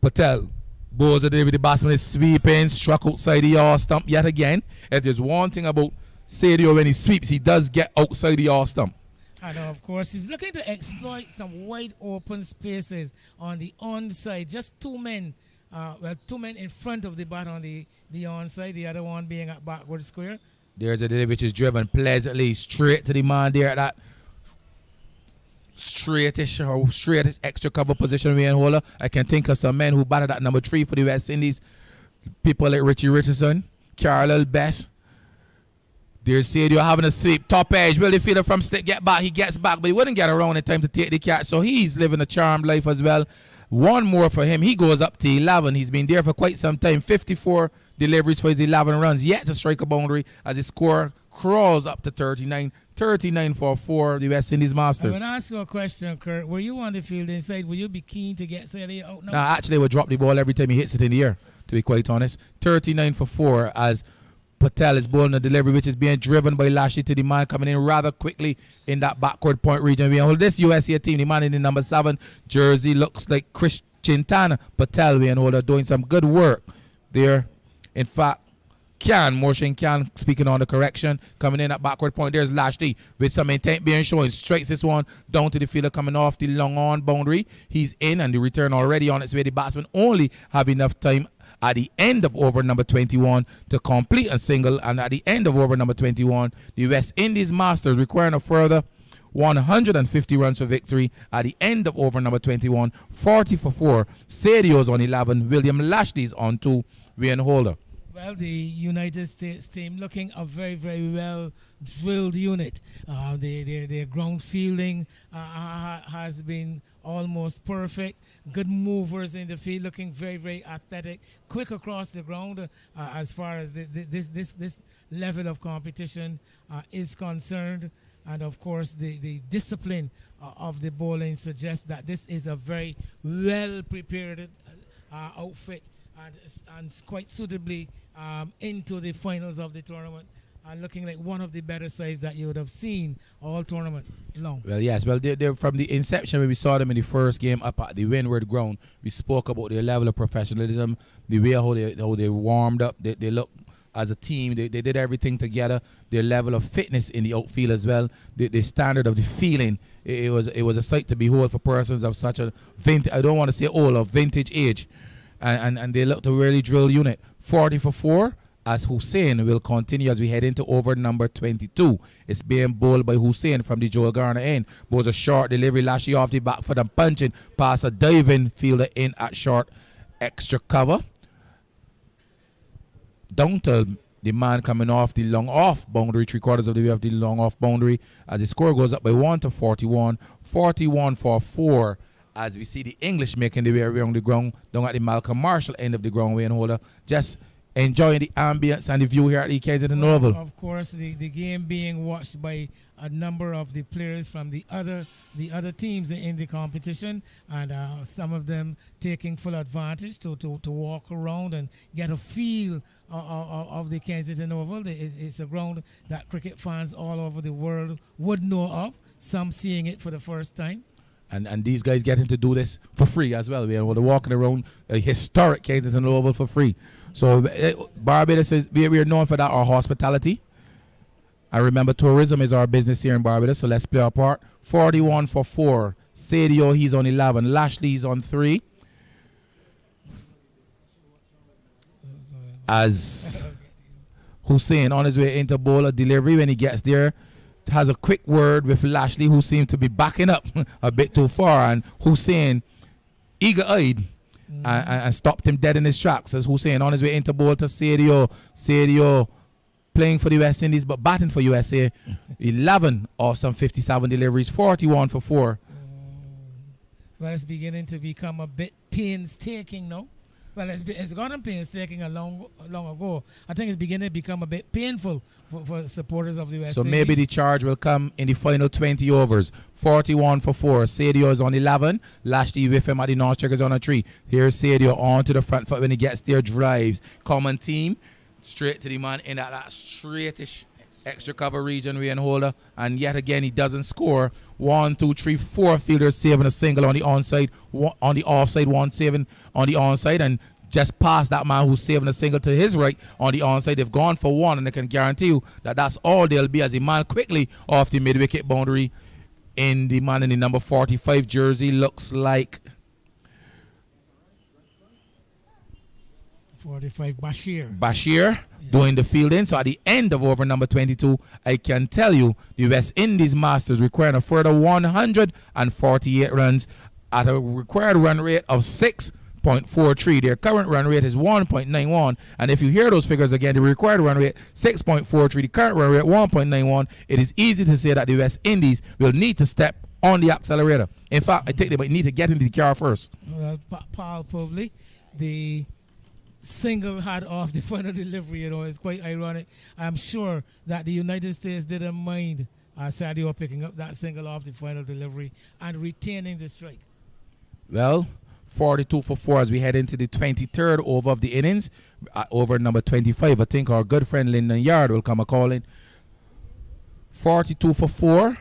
D: Patel bowls it with the batsman is sweeping, struck outside the yard stump yet again. If there's one thing about Sadio, when he sweeps, he does get outside the yard stump.
A: And of course, he's looking to exploit some wide open spaces on the onside. Just 2 men, 2 men in front of the bat on the onside, the other one being at backward square.
D: There's a delivery which is driven pleasantly straight to the man there at that straightish extra cover position. Wayne Holder. I can think of some men who batted at number 3 for the West Indies. People like Richie Richardson, Carol Best. There's Sadio having a sweep, top edge. Will the fielder from stick get back? He gets back, but he wouldn't get around in time to take the catch. So he's living a charmed life as well. One more for him. He goes up to 11. He's been there for quite some time. 54 deliveries for his 11 runs. Yet to strike a boundary as his score crawls up to 39. 39 for 4, the West Indies Masters.
A: I'm going to ask you a question, Kurt. Were you on the field inside? Will you be keen to get Sadio out now?
D: Nah, actually, would drop the ball every time he hits it in the air, to be quite honest. 39 for 4 as Patel is bowling a delivery which is being driven by Lashley to the man coming in rather quickly in that backward point region. We hold this USA team, the man in the number 7 jersey looks like Christian Patel. We hold doing some good work there. In fact, Motion Khan speaking on the correction, coming in at backward point. There's Lashley with some intent being shown. Strikes this one down to the fielder coming off the long on boundary. He's in, and the return already on its way. The batsman only have enough time at the end of over number 21 to complete a single, and at the end of over number 21, the West Indies Masters requiring a further 150 runs for victory. At the end of over number 21, 40 for 4. Sadio's on 11. William Lashley's on 2. Wayne Holder.
A: Well, the United States team looking a very, very well drilled unit. Their ground fielding has been almost perfect. Good movers in the field, looking very, very athletic, quick across the ground. As far as this level of competition is concerned, and of course the discipline of the bowling suggests that this is a very well prepared outfit and quite suitably into the finals of the tournament, and looking like one of the better sides that you would have seen all tournament long.
D: Well, yes. Well, they're from the inception when we saw them in the first game up at the Windward ground. We spoke about their level of professionalism, the way how they warmed up. They look as a team. They did everything together. Their level of fitness in the outfield as well. The standard of the feeling. It was a sight to behold for persons of such a vintage. I don't want to say old, of vintage age. And they look to really drill unit. 40 for 4 as Hussein will continue as we head into over number 22. It's being bowled by Hussein from the Joel Garner end. Bowls a short delivery, Lashley off the back for them punching. Pass a diving fielder in at short. Extra cover. Down to the man coming off the long off boundary, 3/4 of the way of the long off boundary, as the score goes up by 1 to 41. 41 for 4. As we see the English making the way around the ground, down at the Malcolm Marshall end of the ground, Wayne Holder, just enjoying the ambience and the view here at the Kensington Oval.
A: Of course, the game being watched by a number of the players from the other teams in the competition, and some of them taking full advantage to walk around and get a feel of the Kensington Oval. It's a ground that cricket fans all over the world would know of, some seeing it for the first time.
D: And these guys getting to do this for free as well. We're walking around a historic Kensington Oval for free. So Barbados is we're known for that, our hospitality. I remember tourism is our business here in Barbados, so let's play our part. 41 for 4. Sadio, he's on 11. Lashley's on 3. As Hussein on his way into bowler delivery, when he gets there, has a quick word with Lashley, who seemed to be backing up a bit too far, and Hussein, eager-eyed, and stopped him dead in his tracks. As Hussein on his way into bowl to Sadio. Sadio playing for the West Indies but batting for USA. 11 of some 57 deliveries, 41 for 4.
A: Well, it's beginning to become a bit painstaking now. Well, it's gotten painstaking a long ago. I think it's beginning to become a bit painful for supporters of the West Indies.
D: So maybe the charge will come in the final 20 overs. 41 for 4. Sadio is on 11. Lashley with him at the nose checkers on a 3. Here's Sadio on to the front foot when he gets there, drives. Common team, straight to the man in that straightish extra cover region, Wayne Holder, and yet again he doesn't score. 1, 2, 3, 4 fielders saving a single on the onside, on the offside, 1 saving on the onside, and just past that man who's saving a single to his right on the onside. They've gone for 1, and I can guarantee you that that's all they'll be, as the man quickly off the mid-wicket boundary in the man in the number 45 jersey looks like
A: 45 Bashir.
D: Bashir doing the fielding. So at the end of over number 22, I can tell you the West Indies Masters requiring a further 148 runs at a required run rate of 6.43. Their current run rate is 1.91. And if you hear those figures again, the required run rate 6.43, the current run rate 1.91. It is easy to say that the West Indies will need to step on the accelerator. In fact, I think they might need to get into the car first.
A: Well, Paul, probably the single had off the final delivery, it's quite ironic. I'm sure that the United States didn't mind Sadio picking up that single off the final delivery and retaining the strike.
D: Well, 42 for 4 as we head into the 23rd over of the innings. Over number 25, I think our good friend Lyndon Yard will come a-calling. 42 for 4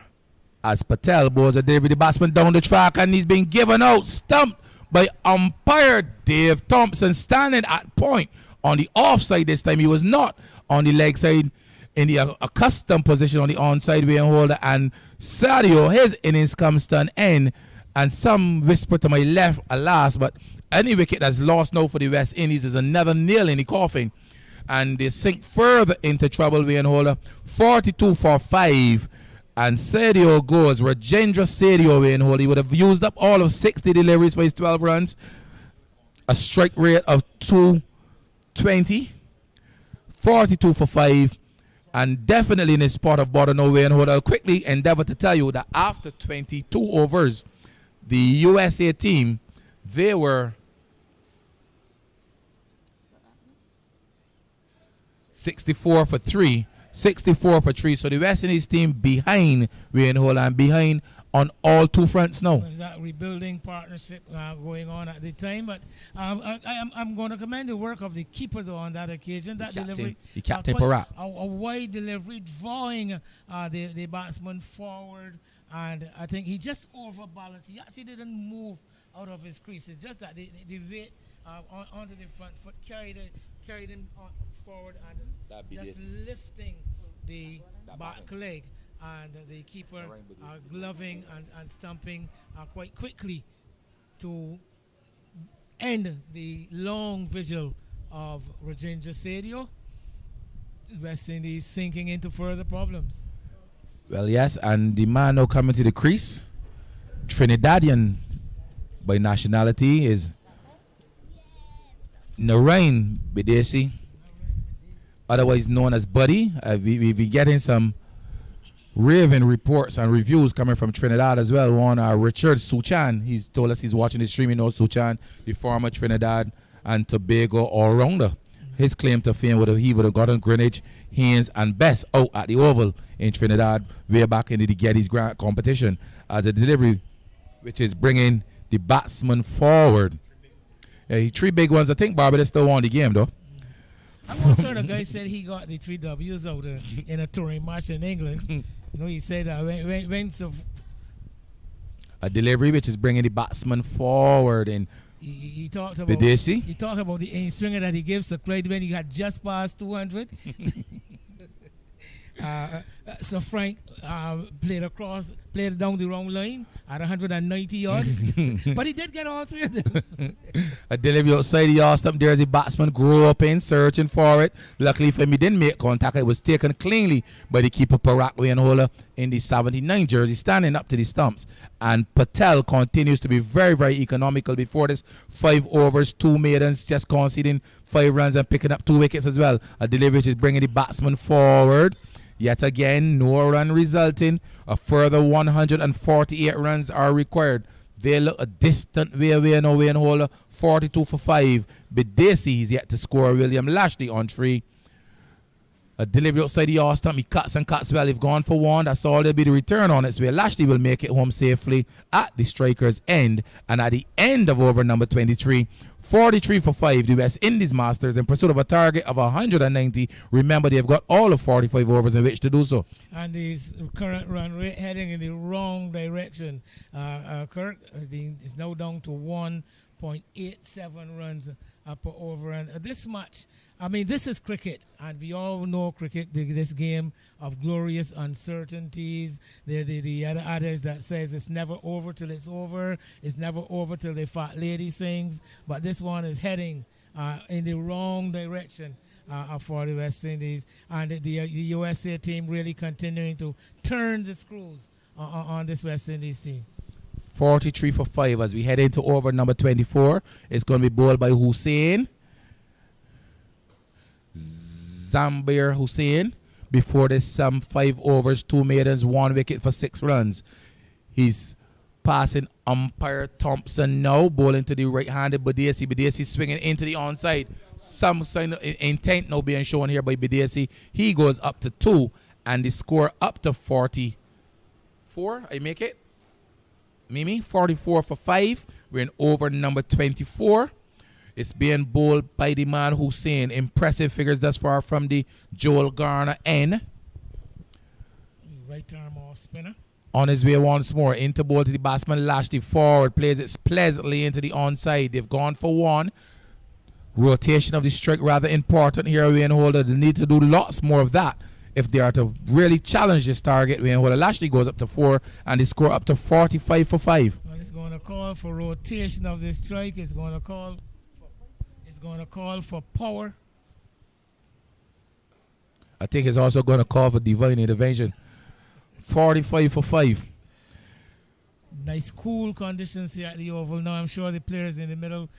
D: as Patel bowls a delivery, the batsman down the track, and he's been given out, stumped by umpire Dave Thompson, standing at point on the offside this time. He was not on the leg side in the accustomed position on the onside Wayne Holder, and Sadio, his innings comes to an end, and some whisper to my left, alas, but any wicket that's lost now for the West Indies is another nail in the coffin, and they sink further into trouble. Wayne Holder, 42 for 5. And Sadio goes, Rajendra Sadio, Wayne Holder. He would have used up all of 60 deliveries for his 12 runs. A strike rate of 220. 42 for 5. And definitely in the spot of bottom nowhere. And I'll quickly endeavor to tell you that after 22 overs, the USA team, they were 64 for 3. 64 for 3. So the West Indies team behind Wayne Holland, behind on all two fronts now.
A: That rebuilding partnership going on at the time, but I'm going to commend the work of the keeper though on that occasion. That delivery,
D: the captain Parat,
A: a wide delivery, drawing the batsman forward, and I think he just overbalanced. He actually didn't move out of his crease. It's just that the weight onto the front foot carried him forward and just lifting the back leg. And the keeper gloving and stumping quite quickly to end the long vigil of Rajendra Sadio. West Indies sinking into further problems.
D: Well, yes, and the man now coming to the crease, Trinidadian by nationality, is Narain Bidesi, otherwise known as Buddy. We've been getting some raving reports and reviews coming from Trinidad as well. One Richard Suchan, he's told us he's watching the stream. You know Suchan, the former Trinidad and Tobago all-rounder. His claim to fame he would have gotten Greenwich, Haynes and Best out at the Oval in Trinidad way back in the Geddes Grant competition as a delivery which is bringing the batsman forward. Three big ones. I think Barbados still won the game though.
A: I'm not sure the guy said he got the 3 W's out in a touring match in England. You know, he said when
D: a delivery which is bringing the batsman forward, and
A: he talked about
D: Bidesi.
A: He talked about the in swinger that he gives to Clyde when he had just passed 200. So Frank played down the wrong line at 190 yards, but he did get all 3 of them.
D: A delivery outside the yard stump. There's a batsman grew up in searching for it. Luckily for him, he didn't make contact. It was taken cleanly by the keeper Parak Wainhola in the 79 jersey, standing up to the stumps. And Patel continues to be very, very economical before this. 5 overs, 2 maidens, just conceding 5 runs and picking up 2 wickets as well. A delivery which is bringing the batsman forward. Yet again, no run resulting. A further 148 runs are required. They look a distant way away now. Wainhola 42 for 5. Bidesi is yet to score. William Lashley on 3. A delivery outside the yard stump. He cuts and cuts well. They've gone for 1. That's all. There'll be the return on its way. Lashley will make it home safely at the striker's end. And at the end of over number 23, 43 for 5, the West Indies Masters in pursuit of a target of 190. Remember, they've got all of 45 overs in which to do so.
A: And this current run rate heading in the wrong direction. Kirk is now down to 1.87 runs per over. And this match, I mean, this is cricket, and we all know cricket, this game of glorious uncertainties. The other adage that says it's never over till it's over. It's never over till the fat lady sings. But this one is heading in the wrong direction for the West Indies. And the USA team really continuing to turn the screws on this West Indies team.
D: 43 for 5 as we head into over number 24. It's going to be bowled by Hussein. Zambir Hussein. Before this, some 5 overs, 2 maidens, 1 wicket for 6 runs. He's passing umpire Thompson now, bowling to the right-handed Bidesi. Bidesi swinging into the onside. Some sign of intent now being shown here by Bidesi. He goes up to 2, and the score up to 44. I make it? Mimi, 44 for 5. We're in over number 24. It's being bowled by the man Hussein. Impressive figures thus far from the Joel Garner N.
A: Right arm off spinner.
D: On his way once more. Into bowl to the batsman Lashley. Forward. Plays it pleasantly into the onside. They've gone for 1. Rotation of the strike rather important here. Wainhola. They need to do lots more of that if they are to really challenge this target. Wainhola. Lashley goes up to 4 and they score up to 45 for 5.
A: Well, it's going to call for rotation of the strike. It's going to call for power.
D: I think it's also going to call for divine intervention. 45 for 5.
A: Nice cool conditions here at the Oval. Now I'm sure the players in the middle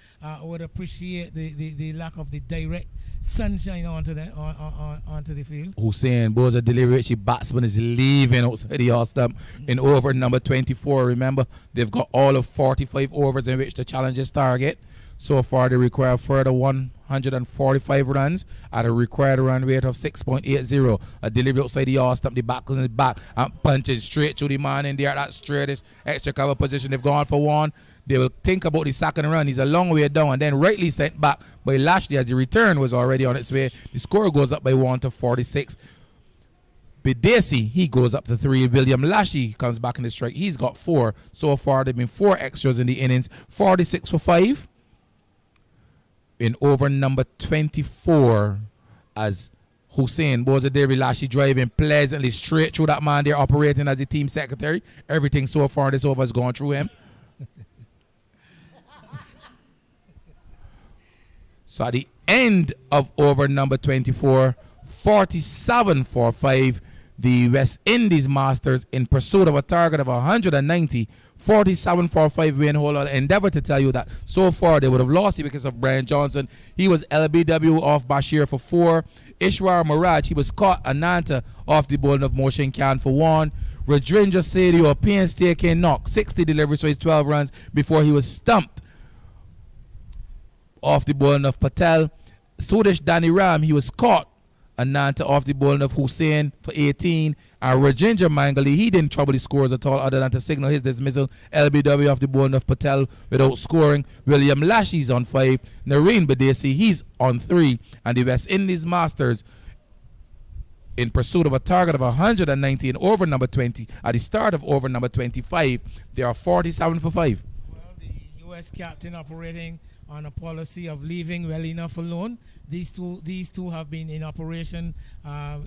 A: would appreciate the lack of the direct sunshine onto the field.
D: Hussein Boza delivery. She batsman is leaving outside the all stump in over number 24. Remember, they've got all of 45 overs in which to challenge this target. So far, they require further 145 runs at a required run rate of 6.80. A delivery outside the all stump, the back on the back and punching straight to the man in there. That straightest extra cover position. They've gone for one. They will think about the second run. He's a long way down and then rightly sent back by Lashley as the return was already on its way. The score goes up by 1 to 46. Bidesi, he goes up to 3. William Lashley comes back in the strike. He's got 4. So far, there have been 4 extras in the innings. 46 for 5. In over number 24 as Hussein Boza David Lashley driving pleasantly straight through that man there operating as the team secretary. Everything so far this over has gone through him. So at the end of over number 24, 47 for 5, the West Indies Masters in pursuit of a target of 190, 47 for 5 win hold. I'll endeavor to tell you that so far they would have lost it because of Brian Johnson. He was LBW off Bashir for 4. Ishwar Miraj, he was caught Ananta off the bowling of Motion Khan for 1. Rajendra Sethi, a painstaking knock, 60 deliveries for his 12 runs before he was stumped off the bowling of Patel. Sudesh Dani Ram, he was caught Ananta off the bowling of Hussein for 18. And Rajendra Mangali, he didn't trouble the scores at all other than to signal his dismissal. LBW off the bowling of Patel without scoring. William Lashley's on 5. Nareen Badesi, he's on 3. And the West Indies Masters in pursuit of a target of 190 in over number 20. At the start of over number 25, they are 47 for 5.
A: Well, the U.S. captain operating on a policy of leaving well enough alone. These two have been in operation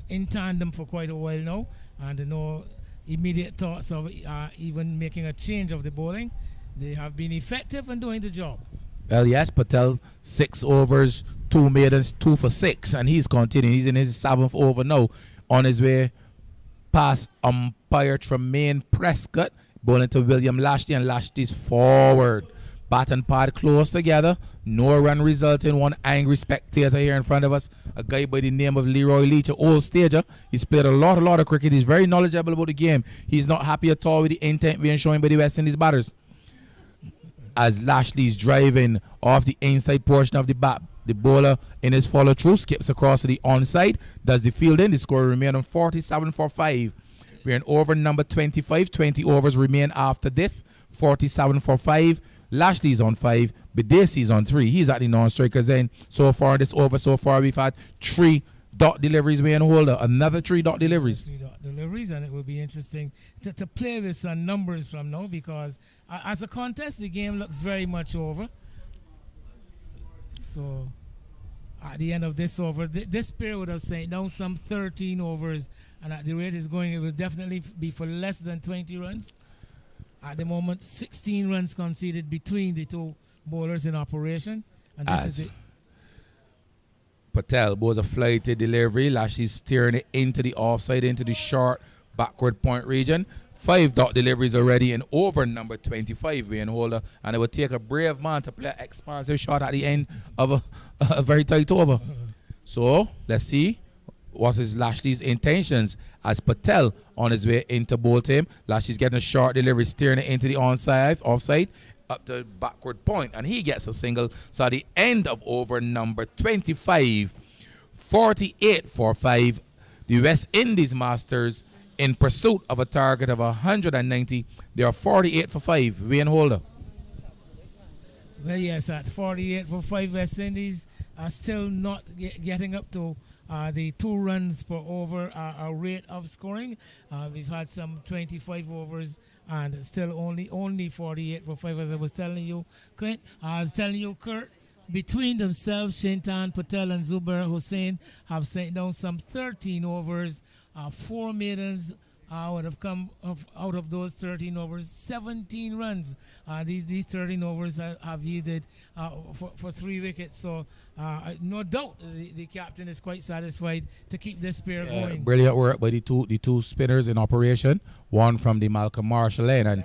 A: in tandem for quite a while now, and no immediate thoughts of even making a change of the bowling. They have been effective in doing the job.
D: Well, yes, Patel, 6 overs, 2 maidens, 2 for 6, and he's continuing. He's in his 7th over now, on his way past umpire Tremaine Prescott, bowling to William Lashley, and Lashley's forward. Bat and pad close together. No run resulting. One angry spectator here in front of us. A guy by the name of Leroy Leach, an old stager. He's played a lot of cricket. He's very knowledgeable about the game. He's not happy at all with the intent being shown by the West Indies batters. As Lashley's driving off the inside portion of the bat, the bowler in his follow through skips across to the onside. Does the fielding. The score remain on 47 for 5. We're in over number 25. 20 overs remain after this. 47 for 5. Lashley's on 5. Bidesi's on 3. He's at the non-strikers end. So far, this over, so far, we've had 3 dot deliveries being holder. Another 3 dot deliveries.
A: 3 dot deliveries, and it will be interesting to play with some numbers from now, because as a contest, the game looks very much over. So at the end of this over, this pair would have sent down some 13 overs, and at the rate it's going, it will definitely be for less than 20 runs. At the moment, 16 runs conceded between the two bowlers in operation. And this is it.
D: Patel bowls a flighted delivery. Lashley's steering it into the offside, into the short backward point region. 5 dot deliveries already in over number 25 win holder. And it would take a brave man to play an expansive shot at the end of a very tight over. So, let's see what is Lashley's intentions as Patel on his way into bowl team. Lashley's getting a short delivery, steering it into the offside, up to backward point, and he gets a single. So at the end of over number 25, 48 for 5, the West Indies Masters in pursuit of a target of 190. They are 48 for 5. Wayne Holder.
A: Well, yes, at 48 for 5, West Indies are still not getting up to the 2 runs per over rate of scoring. We've had some 25 overs and still only 48 for 5, as I was telling you, Clint. I was telling you, Kurt, between themselves, Shintan Patel and Zubair Hussain have sent down some 13 overs. 4 maidens would have come out of those 13 overs, 17 runs. These 13 overs have yielded for 3 wickets. So no doubt the captain is quite satisfied to keep this pair going.
D: Brilliant work by the two spinners in operation. One from the Malcolm Marshall lane,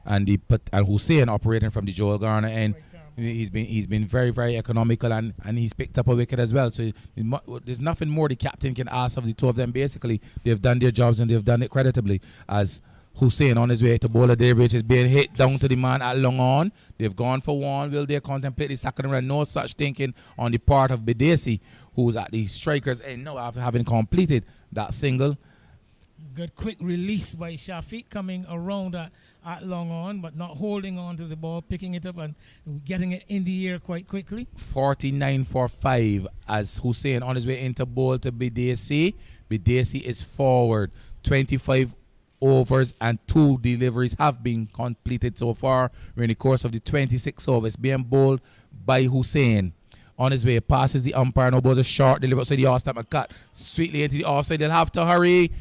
D: and Hussein operating from the Joel Garner end. He's been very, very economical, and he's picked up a wicket as well. So there's nothing more the captain can ask of the two of them. Basically, they've done their jobs and they've done it creditably. As Hussein on his way to bowler David is being hit down to the man at long on. They've gone for one. Will they contemplate the second run? No such thinking on the part of Bidesi, who's at the strikers end now after having completed that single.
A: Good quick release by Shafiq coming around at long on, but not holding on to the ball, picking it up and getting it in the air quite quickly.
D: 49 for 5 as Hussein on his way into bowl to Bidesi. Bidesi is forward. 25 overs and 2 deliveries have been completed so far in the course of the 26 overs. Being bowled by Hussein. On his way, passes the umpire, no balls a short delivery, so the off-stump and cut sweetly into the offside. They'll have to hurry.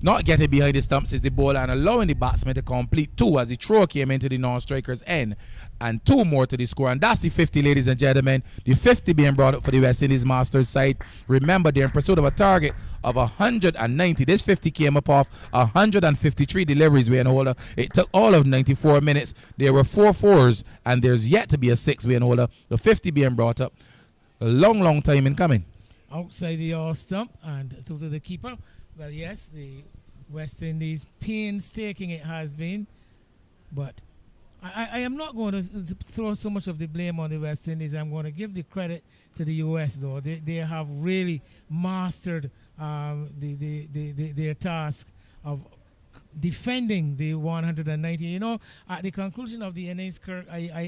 D: Not getting behind the stumps is the bowler and allowing the batsman to complete 2 as the throw came into the non-striker's end and 2 more to the score. And that's the 50, ladies and gentlemen. The 50 being brought up for the West Indies Masters side. Remember, they're in pursuit of a target of 190. This 50 came up off 153 deliveries, Wayne Holder. It took all of 94 minutes. There were 4 fours and there's yet to be a 6, Wayne Holder. The 50 being brought up. A long, long time in coming.
A: Outside the off stump and through to the keeper. Well, yes, the West Indies, painstaking it has been, but I am not going to throw so much of the blame on the West Indies. I'm going to give the credit to the US, though. They have really mastered their task of defending the 190. You know, at the conclusion of the innings, Kirk,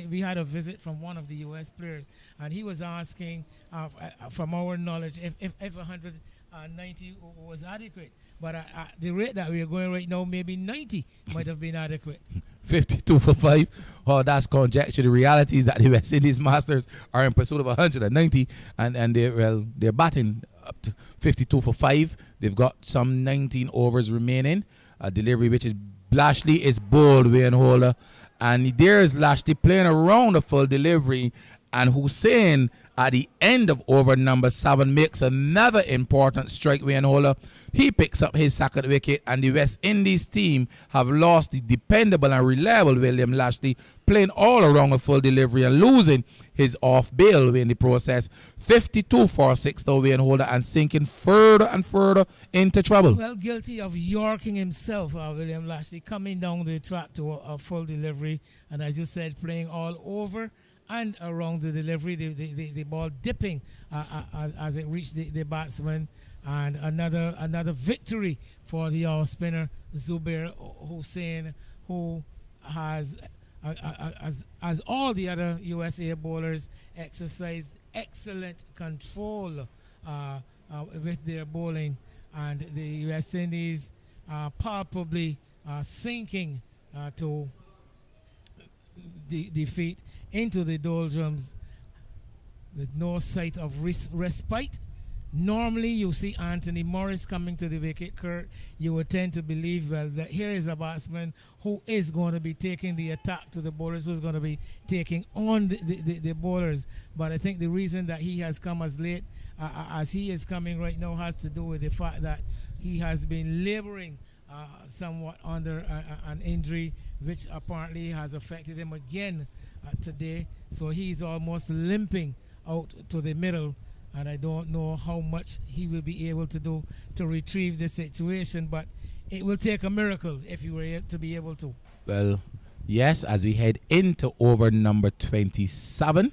A: we had a visit from one of the US players, and he was asking, from our knowledge, if 190 was adequate. But at the rate that we are going right now, maybe 90 might have been adequate.
D: 52 for 5. Oh, that's conjecture. The reality is that the West Indies Masters are in pursuit of 190, and they're batting up to 52 for 5. They've got some 19 overs remaining. A delivery which is Lashley is bowled, Wayne Holder, and there's Lashley playing around a full delivery, and Hussein at the end of over number 7 makes another important strike, Wayne Holder. He picks up his second wicket, and the West Indies team have lost the dependable and reliable William Lashley, playing all around a full delivery and losing his off bail in the process. 52 for 6 though, Wayne Holder, and sinking further and further into trouble.
A: Well, guilty of yorking himself, William Lashley, coming down the track to a full delivery, and as you said, playing all over and around the delivery, the ball dipping as it reached the batsman, and another victory for the off spinner Zubair Hussain, who has, as all the other USA bowlers, exercised excellent control with their bowling, and the West Indies palpably sinking to defeat into the doldrums with no sight of respite. Normally, you see Anthony Morris coming to the wicket, Kurt. You would tend to believe, well, that here is a batsman who is going to be taking the attack to the bowlers, who's going to be taking on the bowlers. But I think the reason that he has come as late as he is coming right now has to do with the fact that he has been laboring somewhat under an injury, which apparently has affected him again today. So he's almost limping out to the middle, and I don't know how much he will be able to do to retrieve the situation, but it will take a miracle if you were to be able to.
D: Well, yes, as we head into over number 27.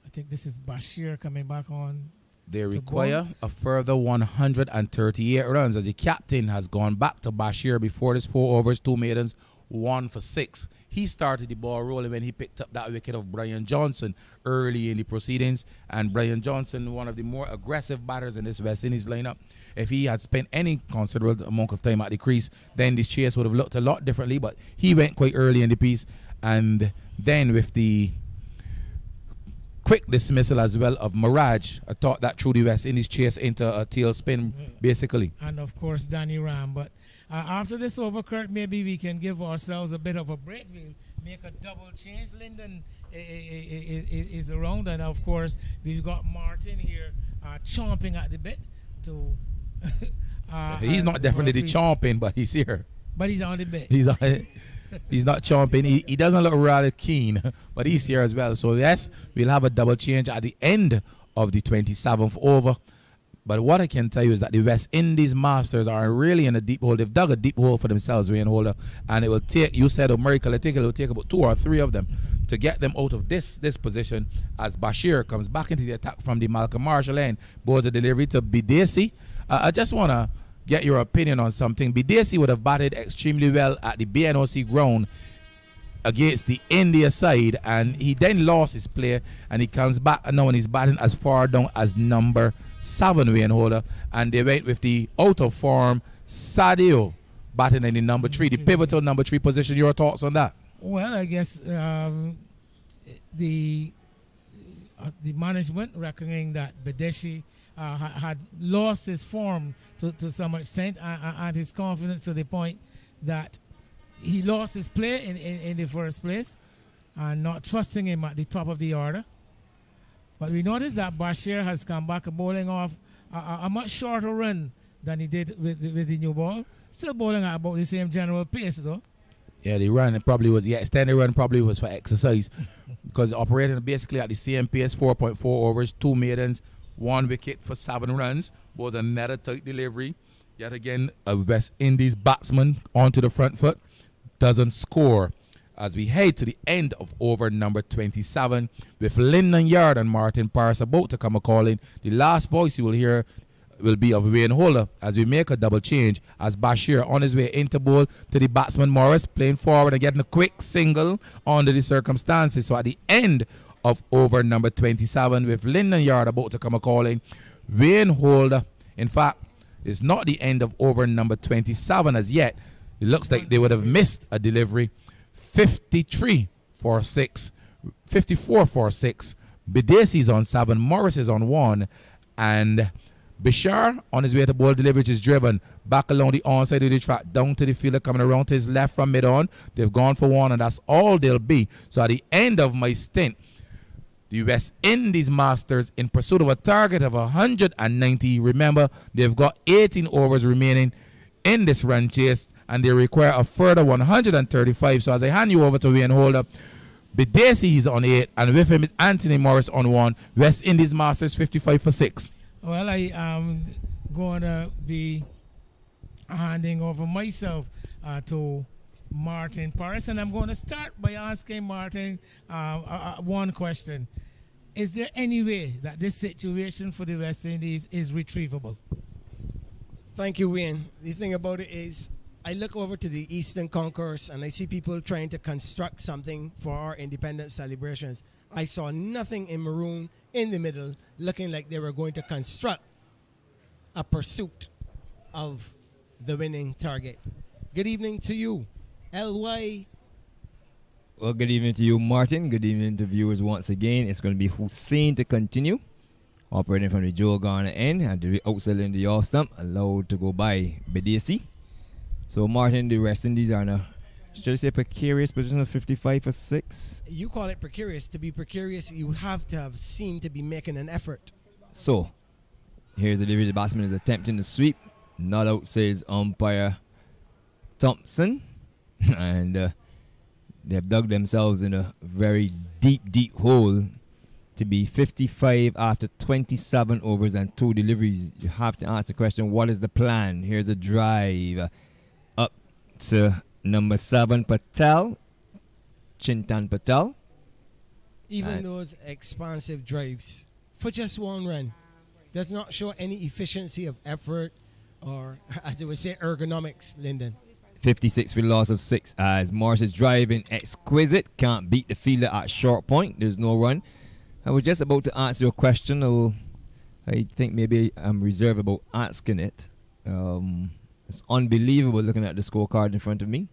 A: I think this is Bashir coming back on.
D: They require a further 138 runs as the captain has gone back to Bashir before this 4 overs, 2 maidens, 1 for 6. He started the ball rolling when he picked up that wicket of Brian Johnson early in the proceedings, and Brian Johnson, one of the more aggressive batters in this West Indies lineup. If he had spent any considerable amount of time at the crease, then this chase would have looked a lot differently, but he went quite early in the piece, and then with the quick dismissal as well of Mirage, I thought that threw the West Indies chase into a tailspin, basically.
A: And of course, Danny Ram. But after this over, Kurt, maybe we can give ourselves a bit of a break. We'll make a double change. Lyndon is around, and of course, we've got Martin here chomping at the bit to
D: He's not definitely chomping, but he's here.
A: But he's on the bench.
D: He's not chomping. He doesn't look rather keen, but he's here as well. So yes, we'll have a double change at the end of the 27th over. But what I can tell you is that the West Indies Masters are really in a deep hole. They've dug a deep hole for themselves, Wayne Holder, and it will take, you said a miracle, I think it will take about 2 or 3 of them to get them out of this position as Bashir comes back into the attack from the Malcolm Marshall end. Boards a delivery to Bidesi. I just want to get your opinion on something. Bidesi would have batted extremely well at the BNOC ground against the India side, and he then lost his play, and he comes back now and he's batting as far down as number 7, Wayne Holder, and they went with the out of form Sadio batting in the number 3, the pivotal number 3 position. Your thoughts on that?
A: Well, I guess the management reckoning that Badeshi had lost his form to some extent and his confidence to the point that he lost his play in the first place and not trusting him at the top of the order. But we noticed that Bashir has come back bowling off a much shorter run than he did with the new ball. Still bowling at about the same general pace though.
D: Yeah, the run probably was, the extended run probably was for exercise because operating basically at the same pace, 4.4 overs, 2 maidens, 1 wicket for 7 runs. Was another tight delivery. Yet again, a West Indies batsman onto the front foot doesn't score. As we head to the end of over number 27 with Lyndon Yard and Martin Parris about to come a calling. The last voice you will hear will be of Wayne Holder as we make a double change as Bashir on his way into bowl to the batsman Morris playing forward and getting a quick single under the circumstances. So at the end of over number 27 with Lyndon Yard about to come a calling, Wayne Holder, in fact, it's not the end of over number 27 as yet. It looks like they would have missed a delivery. 53 for 6, 54 for 6. Bidesi's on 7, Morris is on 1, and Bishar on his way to ball delivery is driven back along the onside of the track down to the fielder coming around to his left from mid-on. They've gone for 1 and that's all they'll be. So at the end of my stint, the West Indies Masters in pursuit of a target of 190. Remember, they've got 18 overs remaining in this run chase and they require a further 135. So as I hand you over to Wayne Holder, Bidesi is on 8 and with him is Anthony Morris on 1. West Indies Masters 55 for 6.
A: Well, I am going to be handing over myself to Martin Parris, and I'm going to start by asking Martin one question. Is there any way that this situation for the West Indies is retrievable?
G: Thank you, Wayne. The thing about it is, I look over to the Eastern Concourse and I see people trying to construct something for our independence celebrations. I saw nothing in maroon in the middle looking like they were going to construct a pursuit of the winning target. Good evening to you, LY.
B: Well, good evening to you, Martin. Good evening to viewers once again. It's going to be Hussein to continue. Operating from the Joe Garner end and the outside in the off stump, allowed to go by Bedesi. So, Martin, the West Indies are in a, should I say, precarious position of 55 for 6?
G: You call it precarious. To be precarious, you have to have seemed to be making an effort.
B: So, here's the delivery. The batsman is attempting to sweep. Not out, says umpire Thompson. And they have dug themselves in a very deep hole to be 55 after 27 overs and 2 deliveries. You have to ask the question, what is the plan? Here's a drive up to number 7, Patel, Chintan Patel.
G: Even those expansive drives for just 1 run does not show any efficiency of effort or, as they would say, ergonomics, Lyndon.
B: 56 for the loss of 6 as Morris is driving exquisite. Can't beat the fielder at short point. There's no run. I was just about to answer your question. I think maybe I'm reserved about asking it. It's unbelievable looking at the scorecard in front of me.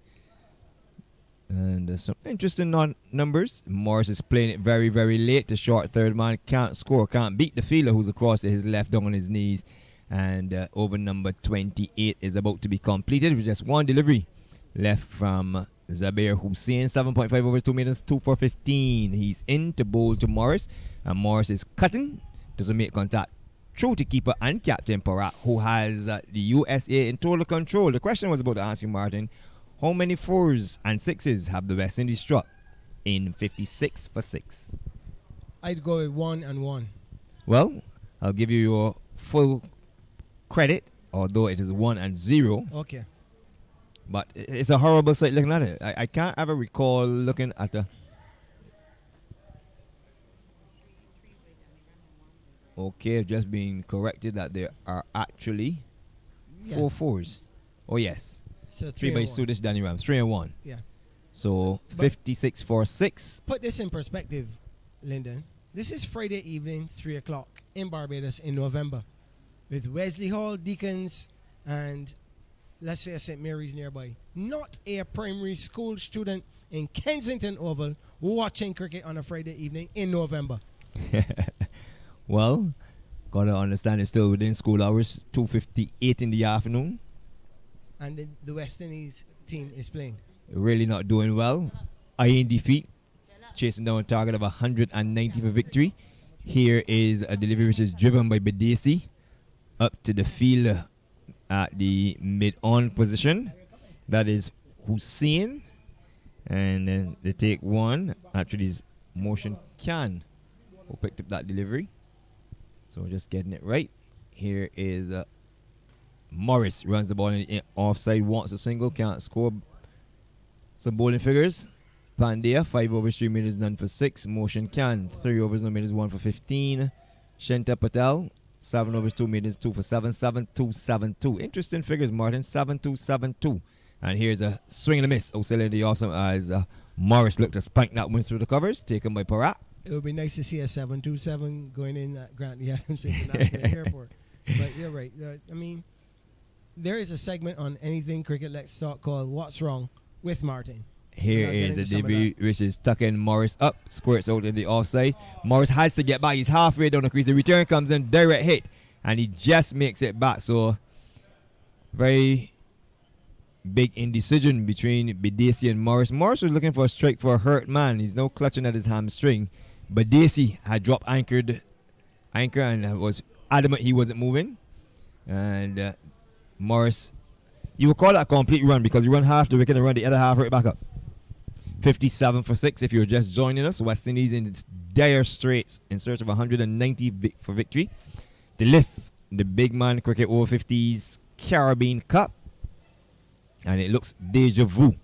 B: And there's some interesting numbers. Morris is playing it very, very late. The short third man can't score, can't beat the fielder who's across to his left down on his knees. And over number 28 is about to be completed with just 1 delivery left from Zabir Hussein. 7.5 overs, 2 meters, 2 for 15. He's in to bowl to Morris. And Morris is cutting. Doesn't make contact trophy keeper and captain Parak, who has the USA in total control. The question was about to ask you, Martin, how many 4s and 6s have the West Indies struck in 56 for 6?
G: I'd go with 1 and 1.
B: Well, I'll give you your full credit, although it is 1 and 0.
G: Okay.
B: But it's a horrible sight looking at it. I can't ever recall looking at a... Okay, just being corrected that there are actually
G: Yeah.
B: 4 4s. Oh, yes.
G: So
B: 3
G: 3
B: by
G: and 1.
B: Swedish Danny Ram. 3 and 1.
G: Yeah.
B: So
G: But-
B: 56 for 6.
G: Put this in perspective, Lyndon. This is Friday evening, 3 o'clock in Barbados in November, with Wesley Hall, Deacons, and let's say St. Mary's nearby. Not a primary school student in Kensington Oval watching cricket on a Friday evening in November.
B: Well, gotta understand it's still within school hours. 2:58 in the afternoon.
G: And the West Indies team is playing.
B: Really not doing well. Eyeing defeat. Chasing down a target of 190 for victory. Here is a delivery which is driven by Bedesi up to the field at the mid-on position. That is Hussein. And then they take one. Actually, it's Motion Khan who picked up that delivery. So we're just getting it right. Here is Morris runs the ball in offside, wants a single, can't score. Some bowling figures. Pandya, 5 overs, 3 minutes, none for 6. Motion Khan, 3 overs, no minutes, 1 for 15. Shenta Patel, 7 overs, 2 minutes, 2 for 7. 7-2-7-2. Interesting figures, Martin. 7-2-7-2. And here's a swing and a miss. Oscilla the off as Morris looked to spank that one through the covers, taken by Parat.
G: It would be nice to see a 727 going in at Grant Adams International Airport. But you're right. I mean, there is a segment on Anything Cricket Let's Talk called What's Wrong with Martin.
B: Here
G: I'll get
B: is
G: into
B: the
G: some of
B: debut, which is tucking Morris up, squirts out in the offside. Morris has to get back. He's halfway down the crease. The return comes in, direct hit, and he just makes it back. So, very big indecision between Bedesi and Morris. Morris was looking for a strike for a hurt man. He's now clutching at his hamstring. Bedesi had dropped anchor and was adamant he wasn't moving. And Morris, you would call that a complete run because he run half the wicket and run the other half right back up. 57 for 6 if you're just joining us. West Indies in its dire straits in search of 190 for victory to lift the big man cricket over 50s Caribbean Cup. And it looks deja vu,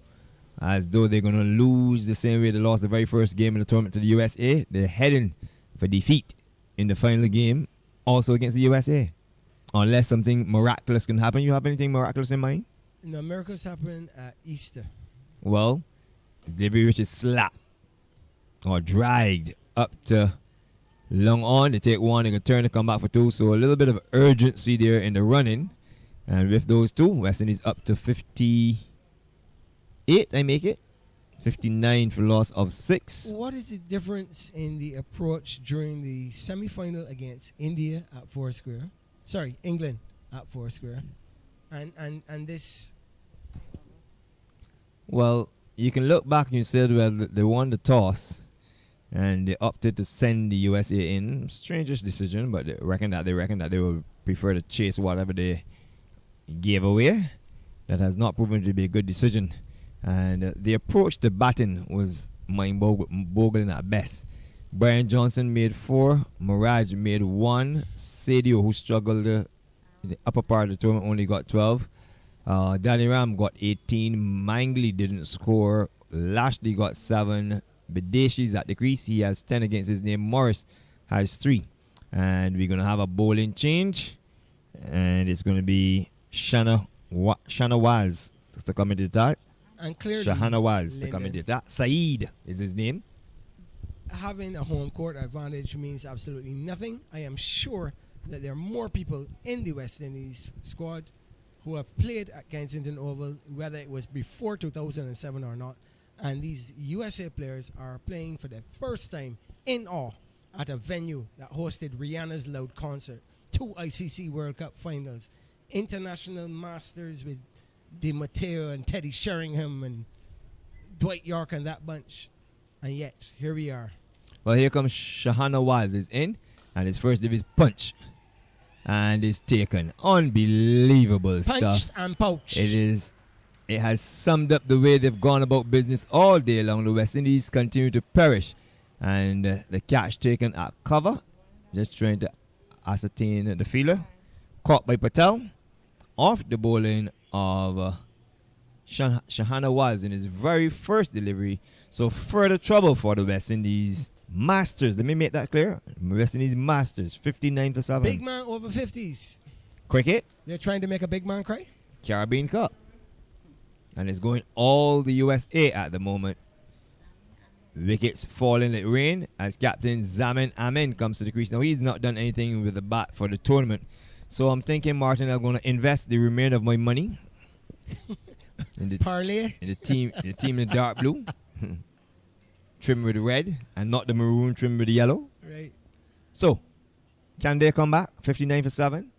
B: as though they're going to lose the same way they lost the very first game in the tournament to the USA. They're heading for defeat in the final game, also against the USA. Unless something miraculous can happen. You have anything miraculous in mind?
G: The miracles happen at Easter.
B: Well, David Rich is slapped or dragged up to long on. They take one, they can turn and come back for 2. So a little bit of urgency there in the running. And with those 2, West Indies up to 58, I make it. 59 for loss of 6.
G: What is the difference in the approach during the semi-final against India at 4 square? Sorry, England at 4 square. And this...
B: Well, you can look back and you said, well, they won the toss and they opted to send the USA in. Strangest decision, but they reckon that they would prefer to chase whatever they gave away. That has not proven to be a good decision. And the approach to batting was mind-boggling at best. Brian Johnson made 4. Mirage made 1. Sadio, who struggled in the upper part of the tournament, only got 12. Danny Ram got 18. Mangley didn't score. Lashley got 7. Bedeshi's at the crease. He has 10 against his name. Morris has 3. And we're going to have a bowling change. And it's going to be Shana Waz to come into that.
G: And clearly,
B: Shahana Waz to
G: Lyndon,
B: come into that. Saeed is his name.
G: having a home court advantage means absolutely nothing. I am sure that there are more people in the West Indies squad who have played at Kensington Oval, whether it was before 2007 or not. And these USA players are playing for the first time in awe at a venue that hosted Rihanna's Loud concert, 2 ICC World Cup finals, international masters with Di Matteo and Teddy Sheringham and Dwight York and that bunch. And yet, here we are.
B: Well, here comes Shahana Waz is in, and his first div is punch. and is taken. Unbelievable stuff.
G: Punched and pouched.
B: It has summed up the way they've gone about business all day long. The West Indies continue to perish, and the catch taken at cover, just trying to ascertain the fielder, caught by Patel, off the bowling of Shahana was in his very first delivery. So further trouble for the West Indies Masters. Let me make that clear. West Indies Masters, 59 for 7.
G: Big man over 50s.
B: Cricket,
G: They're trying to make a big man cry.
B: Caribbean Cup. And it's going all the USA at the moment. Wickets falling like rain as Captain Zaman Amin comes to the crease. Now, he's not done anything with the bat for the tournament. So I'm thinking, Martin, I'm going to invest the remainder of my money in the
G: Parlay.
B: team in the dark blue. Trim with the red and not the maroon trim with the yellow.
G: Right.
B: So, can they come back? 59 for 7?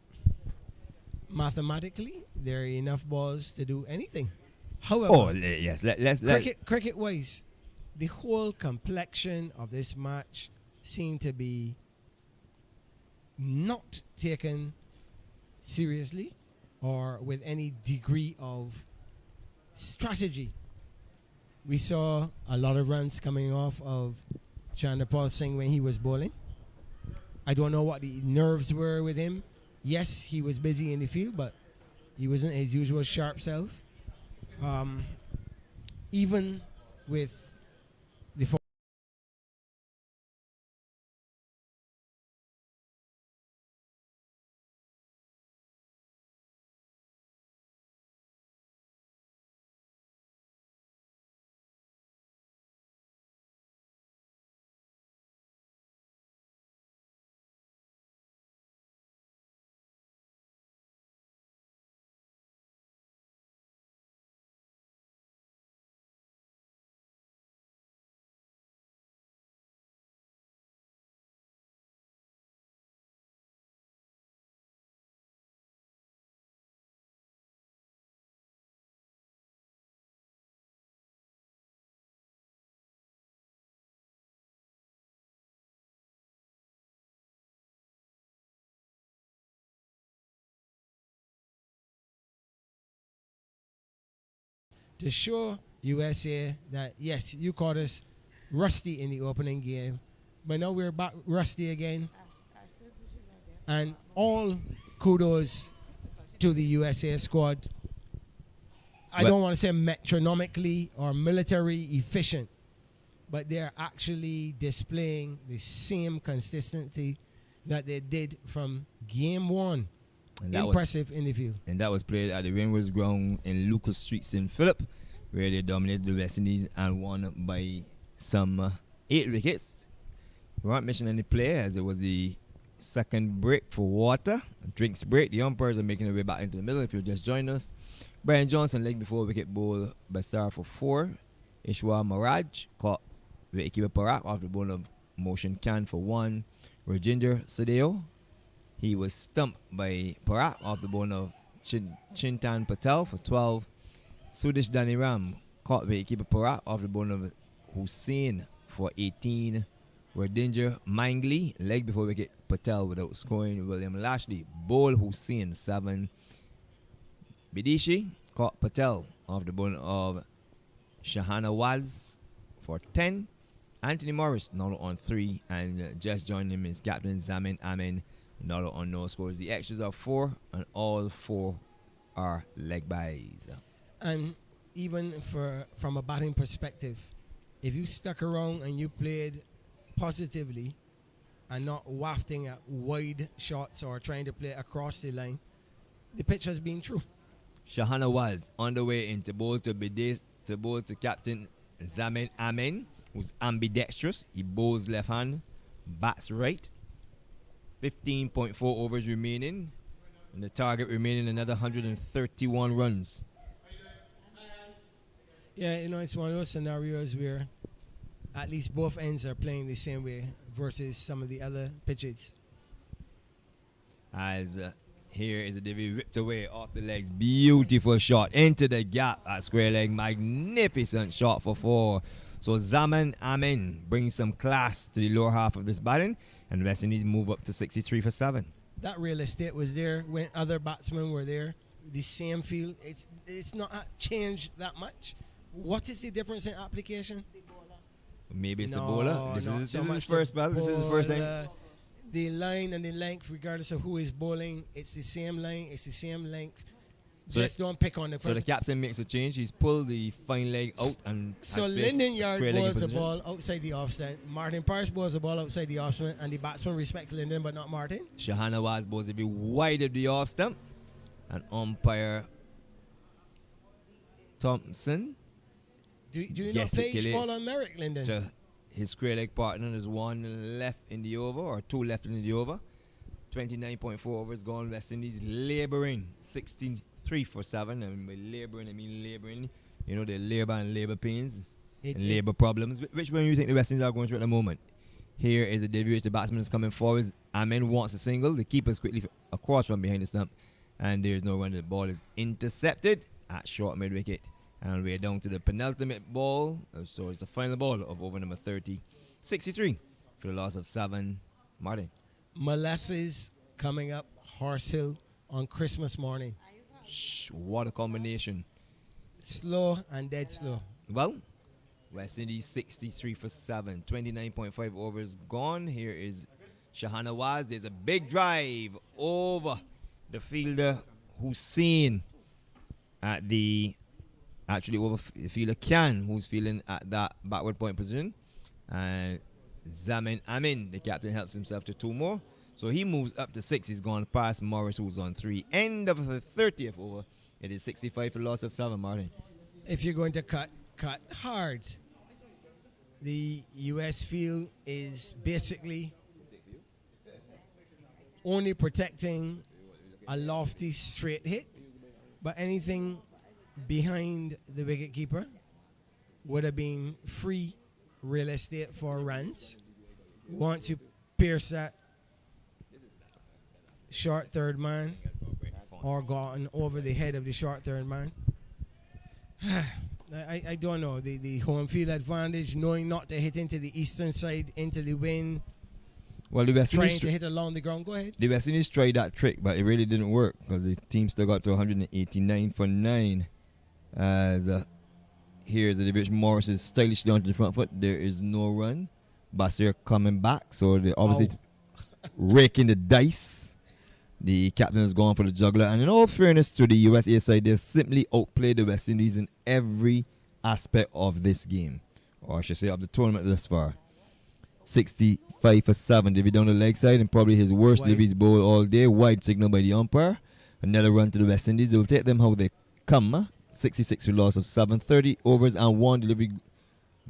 G: Mathematically, there are enough balls to do anything. However,
B: Oh, yes. Let's
G: cricket wise, the whole complexion of this match seemed to be not taken seriously or with any degree of strategy. We saw a lot of runs coming off of Chandrapal Singh when he was bowling. I don't know what the nerves were with him. Yes, he was busy in the field, but he wasn't his usual sharp self. Even with the to show USA that yes, you caught us rusty in the opening game, but now we're back rusty again. And all kudos to the USA squad. I don't want to say metronomically or military efficient, but they're actually displaying the same consistency that they did from game one.
B: And that
G: Impressive in the field.
B: And that was played at the Rainbows Ground in Lucas Street, St. Philip, where they dominated the West Indies and won by some 8 wickets. We weren't missing any play as it was the second break for water, drinks break. The umpires are making their way back into the middle if you just joined us. Brian Johnson leg before wicket bowl Basar for 4. Ishwa Maraj caught wicketkeeper Parak off the ball of Motion Can for 1. Rajinder Sadeo, he was stumped by Parak off the ball of Chintan Patel for 12. Sudesh Daniram caught wicketkeeper Parak off the ball of Hussain for 18. Rajinder Mangli leg before wicket Patel without scoring. William Lashley bowl Hussain 7. Bidishi caught Patel off the ball of Shahana Waz for 10. Anthony Morris not on 3, and just joining him is Captain Zaman Amin not on no scores. The extras are 4, and all 4 are leg byes.
G: And even from a batting perspective, if you stuck around and you played positively and not wafting at wide shots or trying to play across the line, the pitch has been true.
B: Shahana was on the way into bowl to Captain Zaman Amin, who's ambidextrous. He bowls left hand, bats right. 15.4 overs remaining, and the target remaining another 131 runs.
G: Yeah, it's one of those scenarios where at least both ends are playing the same way versus some of the other pitches.
B: As here is a delivery ripped away off the legs. Beautiful shot into the gap at square leg. Magnificent shot for 4. So Zaman Amin brings some class to the lower half of this batting, and the West Indies move up to 63 for 7.
G: that real estate was there when other batsmen were there. The same field. It's not changed that much. What is the difference in application?
B: Maybe it's the
G: No,
B: bowler. This
G: not
B: is
G: so
B: his
G: much
B: first
G: the
B: battle. This is his first time.
G: bowler. The line and the length, regardless of who is bowling, it's the same line, it's the same length.
B: So
G: Just don't pick on the
B: So the
G: person.
B: captain makes a change. He's pulled the fine leg out and
G: So
B: has placed
G: Lyndon Yard
B: square leg in
G: bowls the
B: position.
G: ball outside the off stump. Martin Parrish bowls the ball outside the off stump, and the batsman respects Lyndon but not Martin.
B: Shahana was bowls a bit wide of the off stump, and umpire Thompson
G: Do you not
B: Yes,
G: play
B: it
G: each
B: is.
G: ball on merit, Lyndon?
B: to his square leg partner. There's one left in the over, or two left in the over. 29.4 overs gone. West Indies laboring 63 for 7. And by laboring, I mean laboring. You know, the labor and labor pains
G: It-
B: and
G: it-
B: labor problems. Which one do you think the West Indies are going through at the moment? Here is a delivery which the batsman is coming forward. Amin wants a single. The keeper's quickly across from behind the stump. And there's no run. The ball is intercepted at short mid wicket. And we're down to the penultimate ball. So it's the final ball of over number 30. 63 for the loss of 7. Martin.
G: Molasses coming up Horse Hill on Christmas morning.
B: What a combination.
G: Slow and dead slow.
B: Well, West Indies 63 for 7. 29.5 overs gone. Here is Shahana Waz. There's a big drive over the fielder Hussein at the over the fielder Khan, who's feeling at that backward point position. And Zamin Amin, the captain, helps himself to 2 more. So he moves up to 6. He's gone past Morris, who's on 3. End of the 30th over. It is 65 for the loss of 7, Martin.
G: If you're going to cut hard. The US field is basically only protecting a lofty straight hit, but anything behind the wicketkeeper would have been free real estate for runs. Once you pierce that short third man or gotten over the head of the short third man, I don't know. The home field advantage, knowing not to hit into the eastern side, into the wind,
B: Well, the West
G: trying
B: Indies
G: to hit along the ground. Go ahead.
B: The West Indies tried that trick, but it really didn't work because the team still got to 189 for 9. As here's the which Morris is stylishly onto the front foot. There is no run. Basir coming back, so they're obviously raking the dice. The captain has gone for the juggler, and in all fairness to the USA side, they've simply outplayed the West Indies in every aspect of this game, or I should say of the tournament thus far. 65 for 7. They'll be down the leg side, and probably his worst deliveries bowl all day. Wide signal by the umpire. Another run to the West Indies. They'll take them how they come. 66 for loss of 7. 30 overs and 1 delivery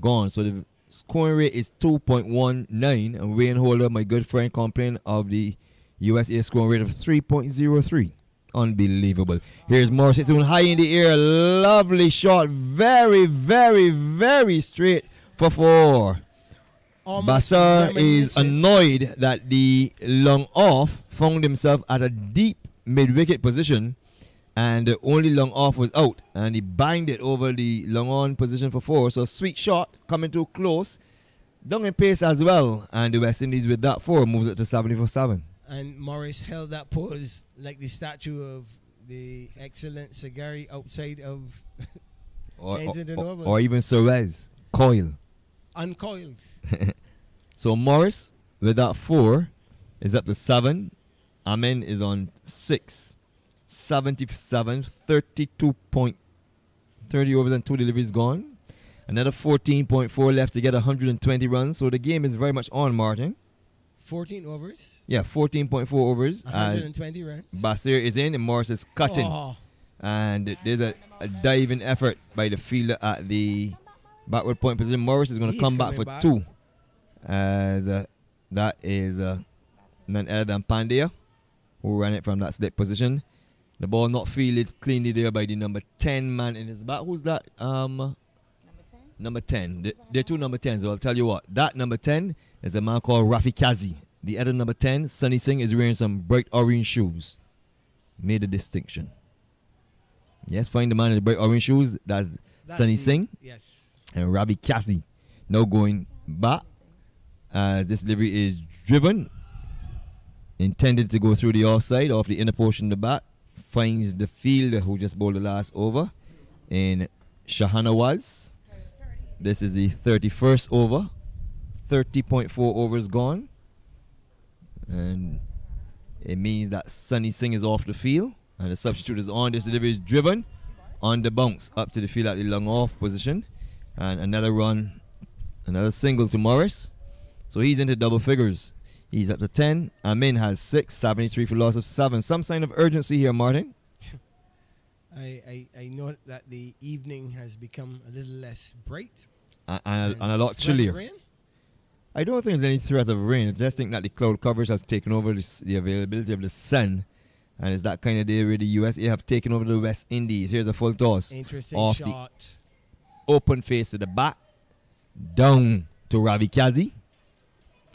B: gone. So the scoring rate is 2.19. And Wayne Holder, my good friend, complained of the USA scoring rate of 3.03. Unbelievable. Here's Morris. It's high in the air. Lovely shot. Very, very, very straight for 4. Basar is annoyed that the long off found himself at a deep mid-wicket position, and the only long off was out, and he banged it over the long on position for 4. So sweet shot coming too close, down in pace as well, and the West Indies with that 4 moves it to 70 for 7.
G: And Morris held that pose like the statue of the excellent Sagari outside of Kensington Oval.
B: Or even Suarez, coil.
G: Uncoiled.
B: So Morris with that 4 is up to 7. Amin is on 6. 77, 32.30 overs and 2 deliveries gone. Another 14.4 left to get 120 runs. So the game is very much on, Martin.
G: 14 overs.
B: Yeah, 14.4 overs.
G: 120 runs.
B: Basir is in and Morris is cutting.
G: Oh.
B: And there's a diving effort by the fielder at the backward point position. Morris is going to come back for 2. As that is none other than Pandya, who ran it from that slip position. The ball not fielded cleanly there by the number 10 man in his back. Who's that? Number 10. They're 2 number 10s. So I'll tell you what. That number 10 is a man called Rafi Kazi. The other number 10, Sunny Singh, is wearing some bright orange shoes. Made a distinction. Yes, find the man in the bright orange shoes. That's Sunny Singh.
G: Yes.
B: And Ravi Kazi now going back. This delivery is driven intended to go through the offside off the inner portion of the bat. Finds the fielder who just bowled the last over in Shahanawaz. This is the 31st over. 30.4 overs gone. And it means that Sunny Singh is off the field. And the substitute is on. This delivery is driven on the bounce up to the field at the long off position. And another run, another single to Morris. So he's into double figures. He's up to 10. Amin has 6, 73 for loss of 7. Some sign of urgency here, Martin.
G: I know that the evening has become a little less bright.
B: And a lot chillier.
G: Rain?
B: I don't think there's any threat of rain. I just think that the cloud coverage has taken over the availability of the sun. And it's that kind of day where the USA have taken over the West Indies. Here's a full toss.
G: Interesting
B: off
G: shot.
B: The open face to the bat. Down to Ravi Kazi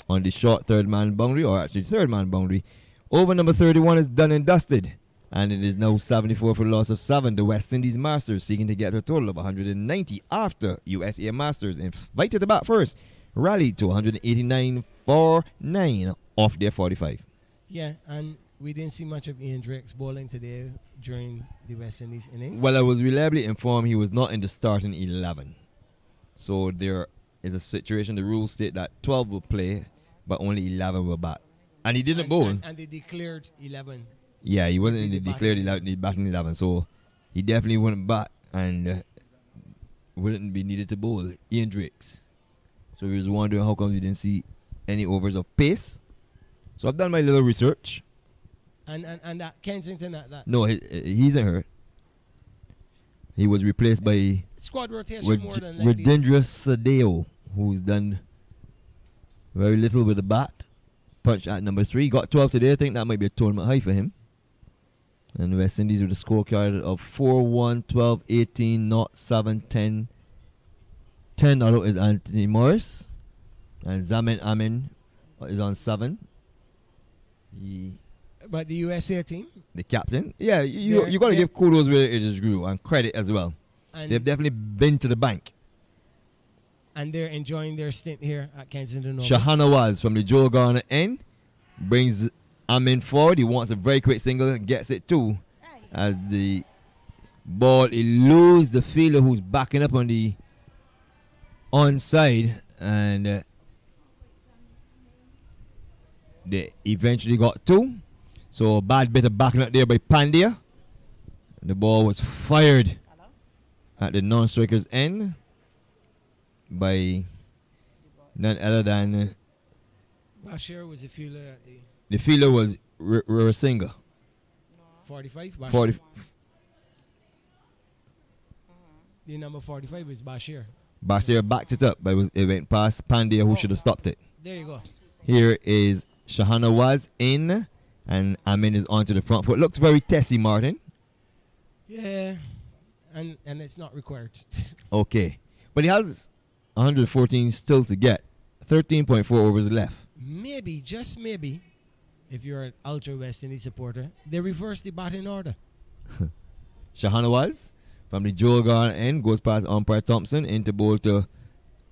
B: on the short third man boundary, or actually third man boundary. Over number 31 is done and dusted. And it is now 74 for loss of 7. The West Indies Masters seeking to get a total of 190 after USA Masters invited to bat first. Rallied to 189 for 9 off their 45.
G: Yeah, and we didn't see much of Ian Drake's bowling today during the West Indies innings.
B: Well, I was reliably informed he was not in the starting 11. So there is a situation, the rules state that 12 will play, but only 11 will bat. And he didn't bowl.
G: And they declared 11.
B: Yeah, he wasn't in the
G: The
B: declared
G: batting
B: 11, the batting 11. So he definitely wouldn't bat and wouldn't be needed to bowl. Ian Drakes. So we was wondering how come we didn't see any overs of pace. So I've done my little research.
G: And that Kensington at that
B: No, he isn't hurt. He was replaced by
G: squad rotation more than likely.
B: Radindra Sadeo, who's done very little with the bat. Punch at number 3. Got 12 today. I think that might be a tournament high for him. And the West Indies with a scorecard of 4-1, 12, 18, 0, 7, 10. 10 although is Anthony Morris. And Zamin Amin is on 7.
G: But the USA team,
B: The captain. Yeah, you got to give kudos where it is due and credit as well.
G: and
B: They've definitely been to the bank.
G: and they're enjoying their stint here at Kensington Oval.
B: Shahanawaz from the Joe Garner end brings Amin forward. He wants a very quick single and gets it too. As the ball eludes the fielder who's backing up on the onside, and they eventually got 2. So a bad bit of backing up there by Pandya. The ball was fired at the non-striker's end by none other than
G: Bashir was a fielder at
B: the fielder was Rarasinga.
G: 45. Bashir.
B: 40.
G: The number 45 is Bashir.
B: Bashir backed it up, but it went past Pandya, who should have stopped it.
G: There you go.
B: Here is Shahanawaz in, and Amin is onto the front foot. Looks very testy, Martin.
G: Yeah, and it's not required.
B: Okay. But he has 114 still to get. 13.4 overs left.
G: Maybe, just maybe, if you're an ultra West Indies supporter, they reverse the batting order.
B: Shahanawaz from the Joel Garner end goes past umpire Thompson into bowl to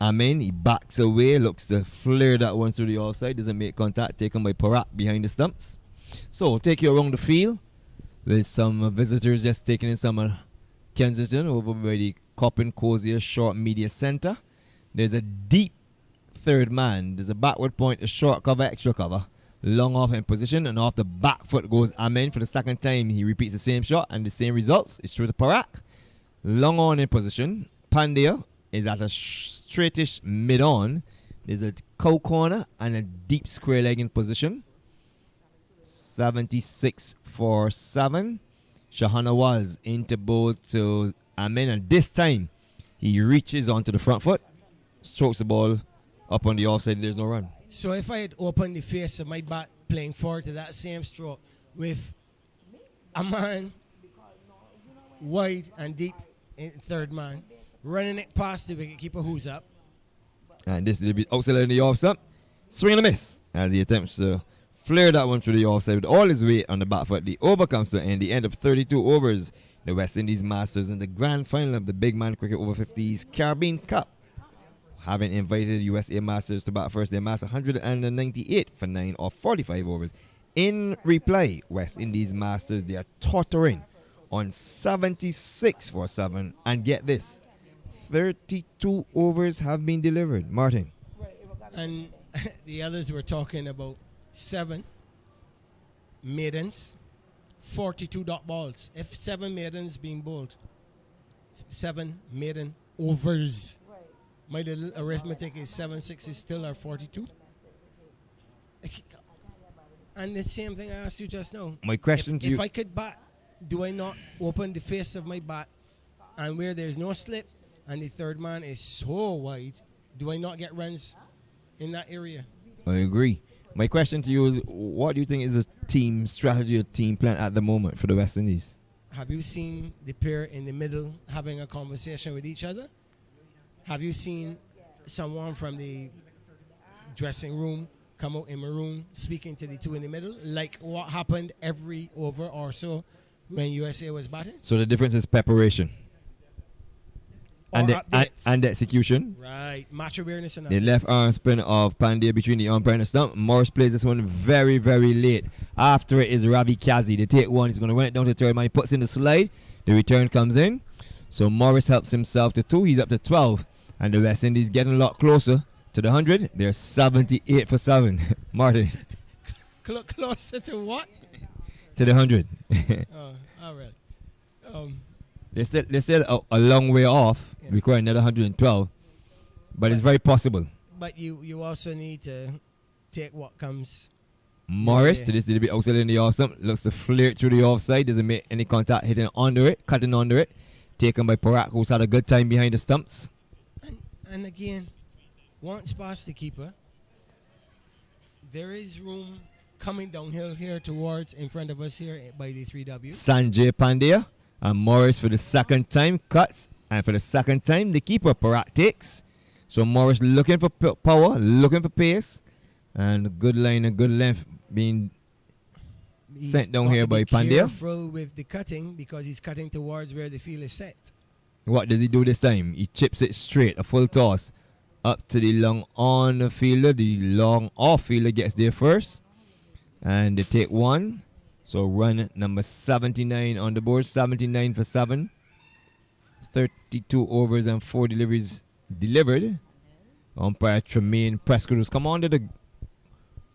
B: Amin. He backs away, looks to flare that one through the offside, doesn't make contact, taken by Parak behind the stumps. So take you around the field with some visitors just taking in some Kensington over by the Coppin Cozier Short Media Center. There's a deep third man. There's a backward point, a short cover, extra cover. Long off in position, and off the back foot goes Amin for the second time. He repeats the same shot and the same results. It's through to Parak. Long on in position. Pandya is at a straightish mid-on. There's a cow corner and a deep square leg in position. 76 for 7. Shahanawaz into bowl to Amin, and this time he reaches onto the front foot, strokes the ball up on the offside. There's no run.
G: So if I had opened the face of my bat playing forward to that same stroke with a man wide and deep in third man, running it past the wicketkeeper who's up.
B: And this will be outside in the off stump. Swing and a miss as he attempts to flare that one through the offside with all his weight on the back foot. The over comes to an end. The end of 32 overs. The West Indies Masters in the grand final of the Big Man Cricket Over 50s Caribbean Cup. Having invited USA Masters to bat first, they amassed 198 for 9 off 45 overs. In reply, West Indies Masters, they are tottering on 76 for 7. And get this, 32 overs have been delivered. Martin.
G: And the others were talking about 7 maidens, 42 dot balls. If 7 maidens being bowled, 7 maiden overs. My little arithmetic is 7 6 still are 42. And the same thing I asked you just now.
B: My question to you.
G: If I could bat, do I not open the face of my bat, and where there's no slip and the third man is so wide, do I not get runs in that area?
B: I agree. My question to you is, what do you think is a team strategy or team plan at the moment for the West Indies?
G: Have you seen the pair in the middle having a conversation with each other? Have you seen someone from the dressing room come out in maroon speaking to the two in the middle, like what happened every over or so when USA was batting?
B: So the difference is preparation and
G: Or
B: the,
G: updates.
B: and the execution.
G: Right, match awareness and
B: The
G: updates.
B: left arm spin of Pandya between the umpire and the stump. Morris plays this one very, very late. After it is Ravi Kazi. They take one. He's going to run it down to third man. He puts in the slide. The return comes in. So Morris helps himself to 2. He's up to 12. And the West Indies getting a lot closer to the 100. They're 78 for 7. Martin.
G: Closer to what?
B: To the 100.
G: Oh, all right.
B: They're still a long way off.
G: Yeah.
B: Require another 112. But it's very possible.
G: But you also need to take what comes.
B: Morris
G: Yeah.
B: to this little bit outside in the off stump, looks to flare it through the offside, doesn't make any contact, hitting under it, cutting under it. Taken by Parak, who's had a good time behind the stumps.
G: And again, once past the keeper, there is room coming downhill here towards in front of us here by the 3W.
B: Sanjay Pandya and Morris for the second time cuts, and for the second time the keeper Parak takes. So Morris looking for power, looking for pace, and a good line, a good length being sent down
G: got
B: here
G: to
B: by
G: be
B: Pandya.
G: careful with the cutting because he's cutting towards where the field is set.
B: What does he do this time? He chips it straight, a full toss up to the long on fielder. The long off fielder gets there first, and they take one. So run number 79 on the board, 79 for 7. 32 overs and 4 deliveries delivered. Umpire Tremaine Prescott, who's come under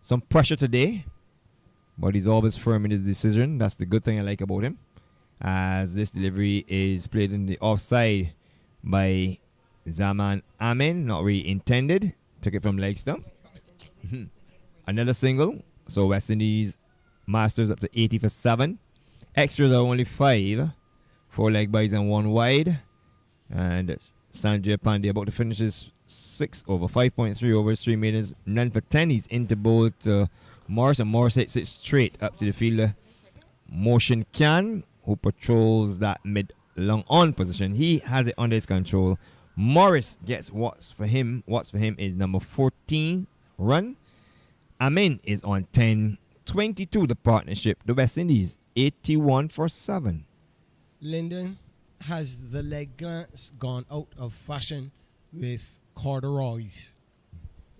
B: some pressure today, but he's always firm in his decision. That's the good thing I like about him. As this delivery is played in the offside by Zaman Amin, not really intended. Took it from leg stump. Another single. So West Indies Masters up to 80 for 7. Extras are only 5. 4 leg byes and 1 wide. And Sanjay Pandya about to finish his 6 over, 5.3 overs, 3 maidens, none for 10. He's into bowl to Morris, and Morris hits it straight up to the fielder. Motion Khan, who patrols that mid long on position. He has it under his control. Morris gets what's for him. What's for him is number 14 run. Amin is on 10. 22 the partnership. The West Indies 81 for 7.
G: Lyndon, has the leg glance gone out of fashion with corduroys?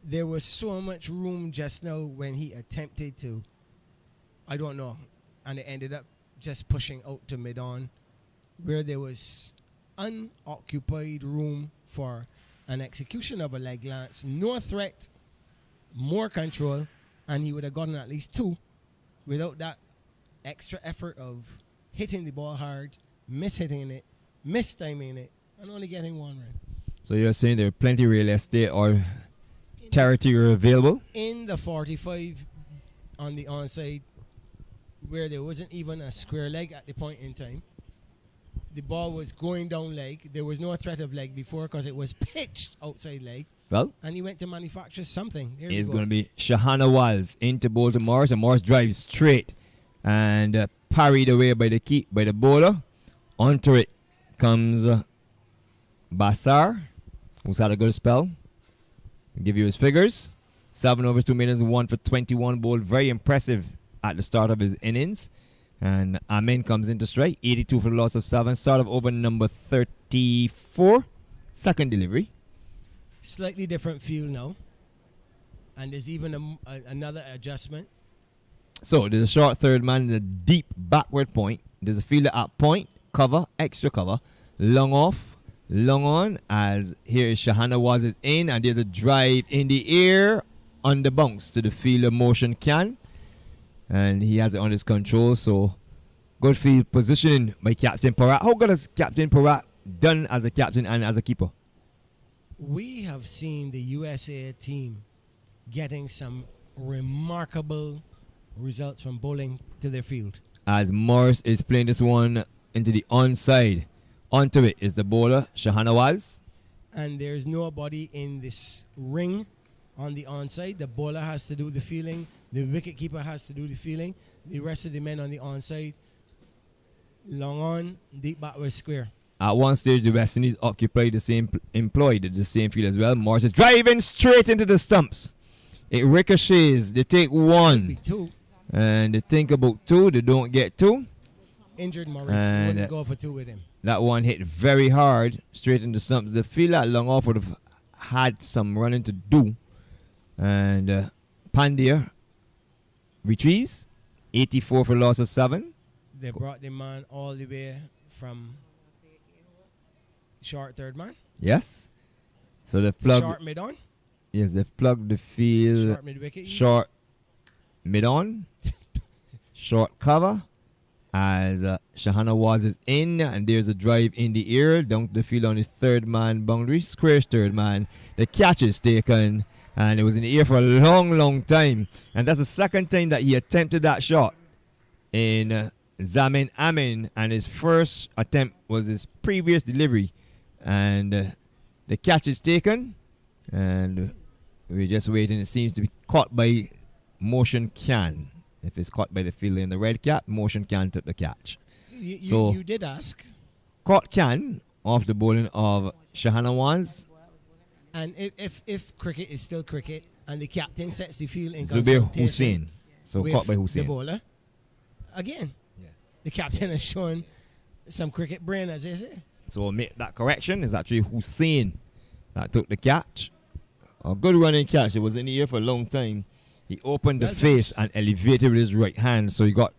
G: There was so much room just now when he attempted to, I don't know, and it ended up just pushing out to mid-on, where there was unoccupied room for an execution of a leg glance, no threat, more control, and he would have gotten at least 2 without that extra effort of hitting the ball hard, mishitting it, mistiming it, and only getting 1 run.
B: So you're saying there are plenty of real estate or territory available?
G: In the 45 on the onside, where there wasn't even a square leg at the point in time, the ball was going down leg. There was no threat of leg before because it was pitched outside leg.
B: Well,
G: And he went to manufacture something. There
B: it's
G: we
B: going
G: go.
B: to be Shahana Walls into bowl to Morris, and Morris drives straight and parried away by the bowler. Onto it comes Basar, who's had a good spell. I'll give you his figures. 7 overs, 2 maidens, 1 for 21 bowled. Very impressive at the start of his innings. And Amin comes into strike. 82 for the loss of 7. Start of over number 34. Second delivery.
G: Slightly different feel now. And there's even another adjustment.
B: So there's a short third man in a deep backward point. There's a fielder at point, cover, extra cover, long off, long on. As here is Shahana was is in, and there's a drive in the air on the bounce to the fielder motion can, and he has it on his control. So good field positioning by Captain Parat. How good has Captain Parat done as a captain and as a keeper?
G: We have seen the USA team getting some remarkable results from bowling to their field.
B: As Morris is playing this one into the onside. Onto it is the bowler, Shahana Waz.
G: And there's nobody in this ring on the onside. The bowler has to do the fielding. The wicketkeeper has to do the fielding. The rest of the men on the onside, long on, deep backward square.
B: At one stage, the West Indies occupied employed the same field as well. Morris is driving straight into the stumps. It ricochets. They take one.
G: Two.
B: And they think about two. They don't get two.
G: Injured Morris.
B: And
G: Wouldn't go for two with him.
B: That one hit very hard, straight into the stumps. The fielder long off would have had some running to do. And Pandya retrieves. 84 for loss of 7.
G: They brought the man all the way from short third man.
B: Yes. So they've plugged.
G: Short mid on.
B: Yes, they've plugged the field.
G: Short mid wicket.
B: Short mid on. Short cover. As Shahana was is in, and there's a drive in the air down to the field on the third man boundary. Square's third man. The catch is taken, and it was in the air for a long time. And that's the second time that he attempted that shot in Zamin Amin, and his first attempt was his previous delivery. And the catch is taken, and we're just waiting. It seems to be caught by Motion Can. If it's caught by the fielder in the red cap, Motion Can took the catch.
G: You did ask.
B: Caught Can off the bowling of Shahana Waz.
G: And if cricket is still cricket and the captain sets the field in
B: Zubair
G: consultation
B: Hussain. So
G: with
B: caught by Hussain.
G: the bowler, again, the captain has shown some cricket brain, as they say.
B: So we'll make that correction. It's actually Hussain that took the catch. A good running catch. It was in the air for a long time. He opened the face and elevated with his right hand, so he got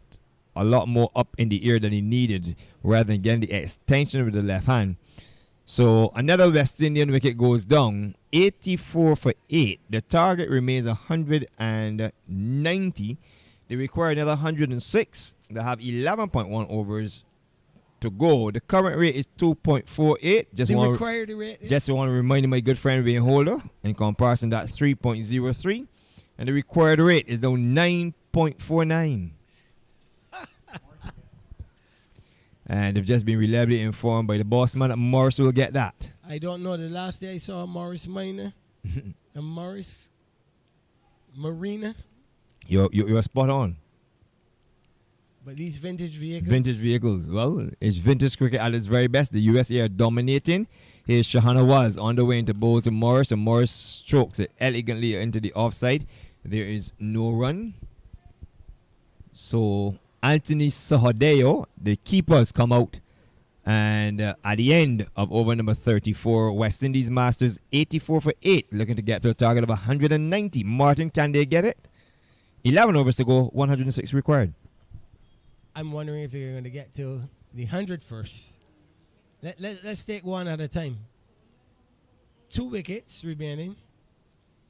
B: a lot more up in the air than he needed, rather than getting the extension with the left hand. So another West Indian wicket goes down, 84 for 8. The target remains 190. They require another 106. They have 11.1 overs to go. The current rate is 2.48. Just want to remind my good friend Wayne Holder, in comparison, that's 3.03. And the required rate is now 9.49. And they've just been reliably informed by the boss man that Morris will get that.
G: I don't know. The last day I saw Morris Minor and Morris Marina.
B: You're spot on.
G: But these vintage vehicles.
B: Vintage vehicles. Well, it's vintage cricket at its very best. The USA are dominating. Here's Shahana Waz on the way into bowl to Morris, and Morris strokes it elegantly into the offside. There is no run. So Anthony Sahadeo, the keepers, come out. And at the end of over number 34, West Indies Masters 84 for 8, looking to get to a target of 190. Martin, can they get it? 11 overs to go, 106 required.
G: I'm wondering if they're going to get to the 100 first. Let's take one at a time. 2 wickets remaining.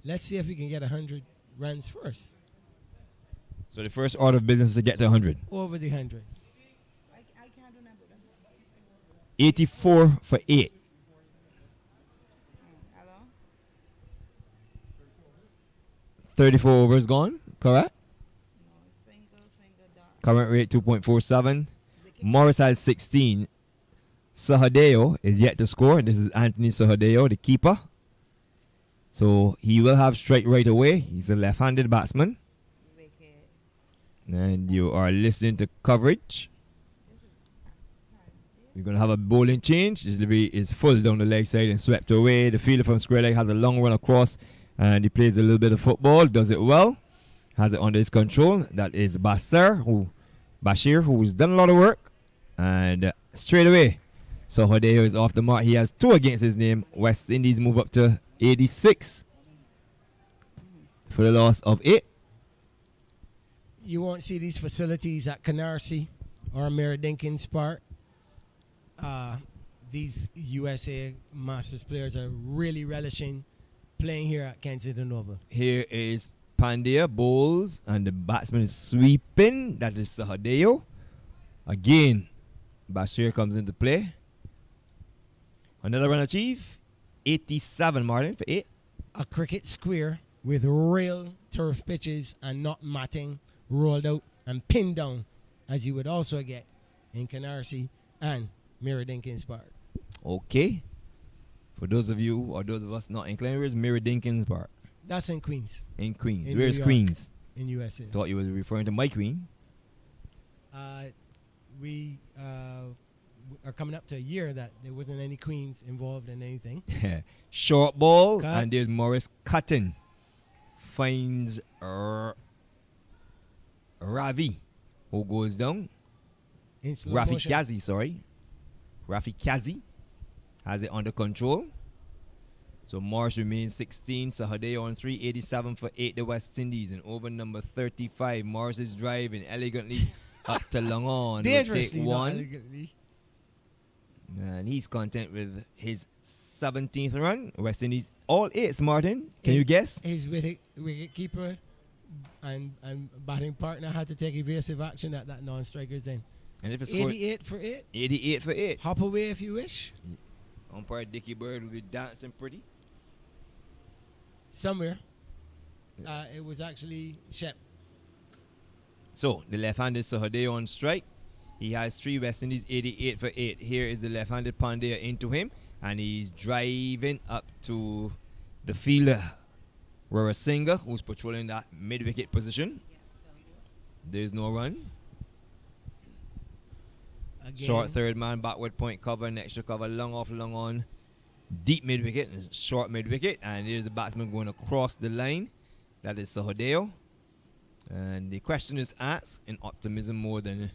G: Let's see if we can get 100 runs first.
B: So the first order of business is to get to 100.
G: Over the 100.
B: 84 for 8. 34 overs gone, correct? Current rate 2.47. Morris has 16. Sahadeo is yet to score. This is Anthony Sahadeo, the keeper. So he will have strike right away. He's a left-handed batsman. And you are listening to coverage. We're going to have a bowling change. This delivery is full down the leg side and swept away. The fielder from square leg has a long run across, and he plays a little bit of football, does it well, has it under his control. That is Bashir, who's done a lot of work. And straight away, so Hideo is off the mark. He has 2 against his name. West Indies move up to 86 for the loss of 8.
G: You won't see these facilities at Canarsie or Meredinkins Park. These USA Masters players are really relishing playing here at Kensington Oval.
B: Here is Pandya bowls and the batsman is sweeping. That is Sahadeo. Again, Bashir comes into play. Another run achieved. 87, Martin, for 8.
G: A cricket square with real turf pitches and not matting rolled out and pinned down, as you would also get in Canarsie and Meredinkins Park.
B: Okay. For those of you or those of us not inclined, where's Meredinkins Park?
G: That's in Queens,
B: In Queens.
G: In
B: Where's
G: New York.
B: Queens?
G: in USA.
B: Thought you was referring to my Queen.
G: We are coming up to a year that there wasn't any Queens involved in anything.
B: Short ball,
G: Cut.
B: and there's Morris Cutton. Finds Ravi, who goes down.
G: In slow
B: Rafi
G: motion.
B: Kazi, sorry. Rafi Kazi has it under control. So Morris remains 16. Sahadeo on 3, 87 for 8. The West Indies in over number 35. Morris is driving elegantly up to long on. Will
G: Dangerously,
B: take
G: not
B: one.
G: elegantly.
B: And he's content with his 17th run. West Indies all 8s, Martin. Can you guess?
G: His wicket keeper and batting partner had to take evasive action at that non-striker's end.
B: And if it's scored
G: 88 for 8.
B: 88 for 8.
G: Hop away if you wish.
B: Umpire Dickie Bird will be dancing pretty.
G: Somewhere. It was actually Shep.
B: So the left-handed Sahadeo on strike. He has 3 West Indies, 88 for 8. Here is the left-handed Pandya into him, and he's driving up to the fielder, Rarasinga, who's patrolling that mid-wicket position. There's no run.
G: Again.
B: Short third man, backward point cover, and extra cover, long off, long on. Deep mid-wicket, and short mid-wicket, and here's the batsman going across the line. That is Sahadeo. And the question is asked in optimism more than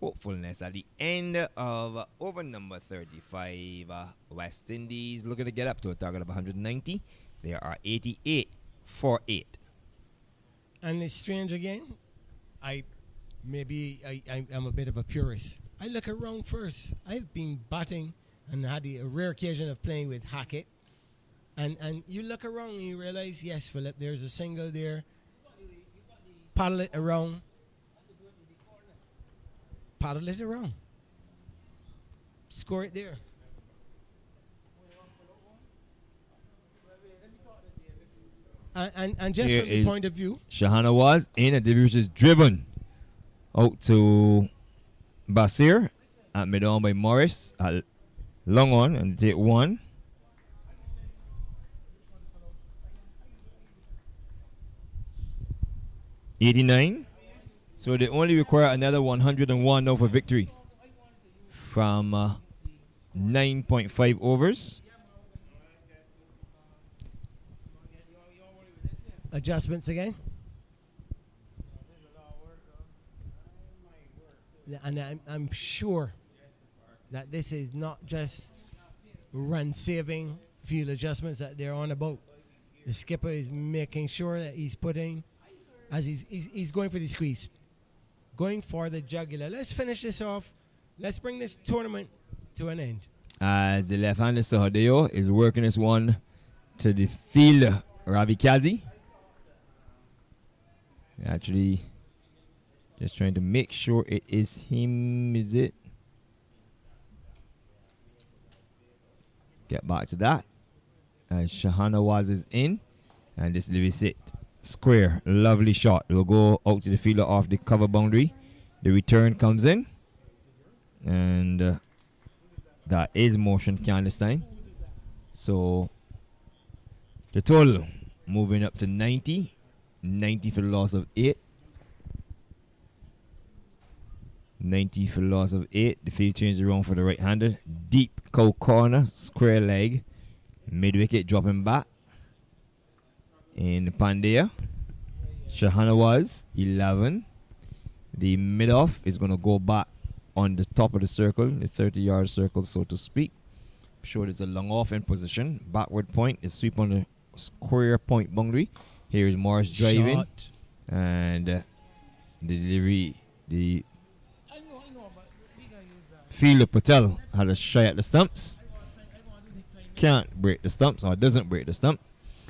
B: hopefulness at the end of over number 35. West Indies looking to get up to a target of 190. There are 88 for 8.
G: And it's strange again. I'm a bit of a purist. I look around first. I've been batting and had a rare occasion of playing with Hackett. And you look around and you realize, yes, Philip, there's a single there. Paddle it around. Paddle it around. Score it there. And just
B: Here
G: from the
B: is
G: point of view,
B: Shahana was in, and the which is driven out to Basir at mid on by Morris at long on, and take 1. $89. So they only require another 101 now for victory from 9.5 overs.
G: adjustments again. And I'm sure that this is not just run-saving field adjustments that they're on about. The skipper is making sure that he's putting, as he's going for the squeeze, going for the jugular. Let's finish this off. Let's bring this tournament to an end.
B: As the left-handed Sahadeo is working this one to the fielder, Ravi Kazi. Actually, just trying to make sure it is him, is it? Get back to that. And Shahana Waz is in. And this leaves it square. Lovely shot. It will go out to the fielder off the cover boundary. The return comes in. And that is motion this time. So the total moving up to 90. 90 for the loss of 8. 90 for the loss of 8. The field change around for the right-hander. Deep cow corner, square leg. Mid-wicket dropping back. In Pandya. Shahana was 11. The mid-off is going to go back on the top of the circle, the 30-yard circle, so to speak. I'm sure there's a long off in position. Backward point is sweep on the square point boundary. Here's Morris driving.
G: Shot.
B: And the delivery, the fielder Patel has a shy at the stumps. Can't break the stumps, or doesn't break the stump.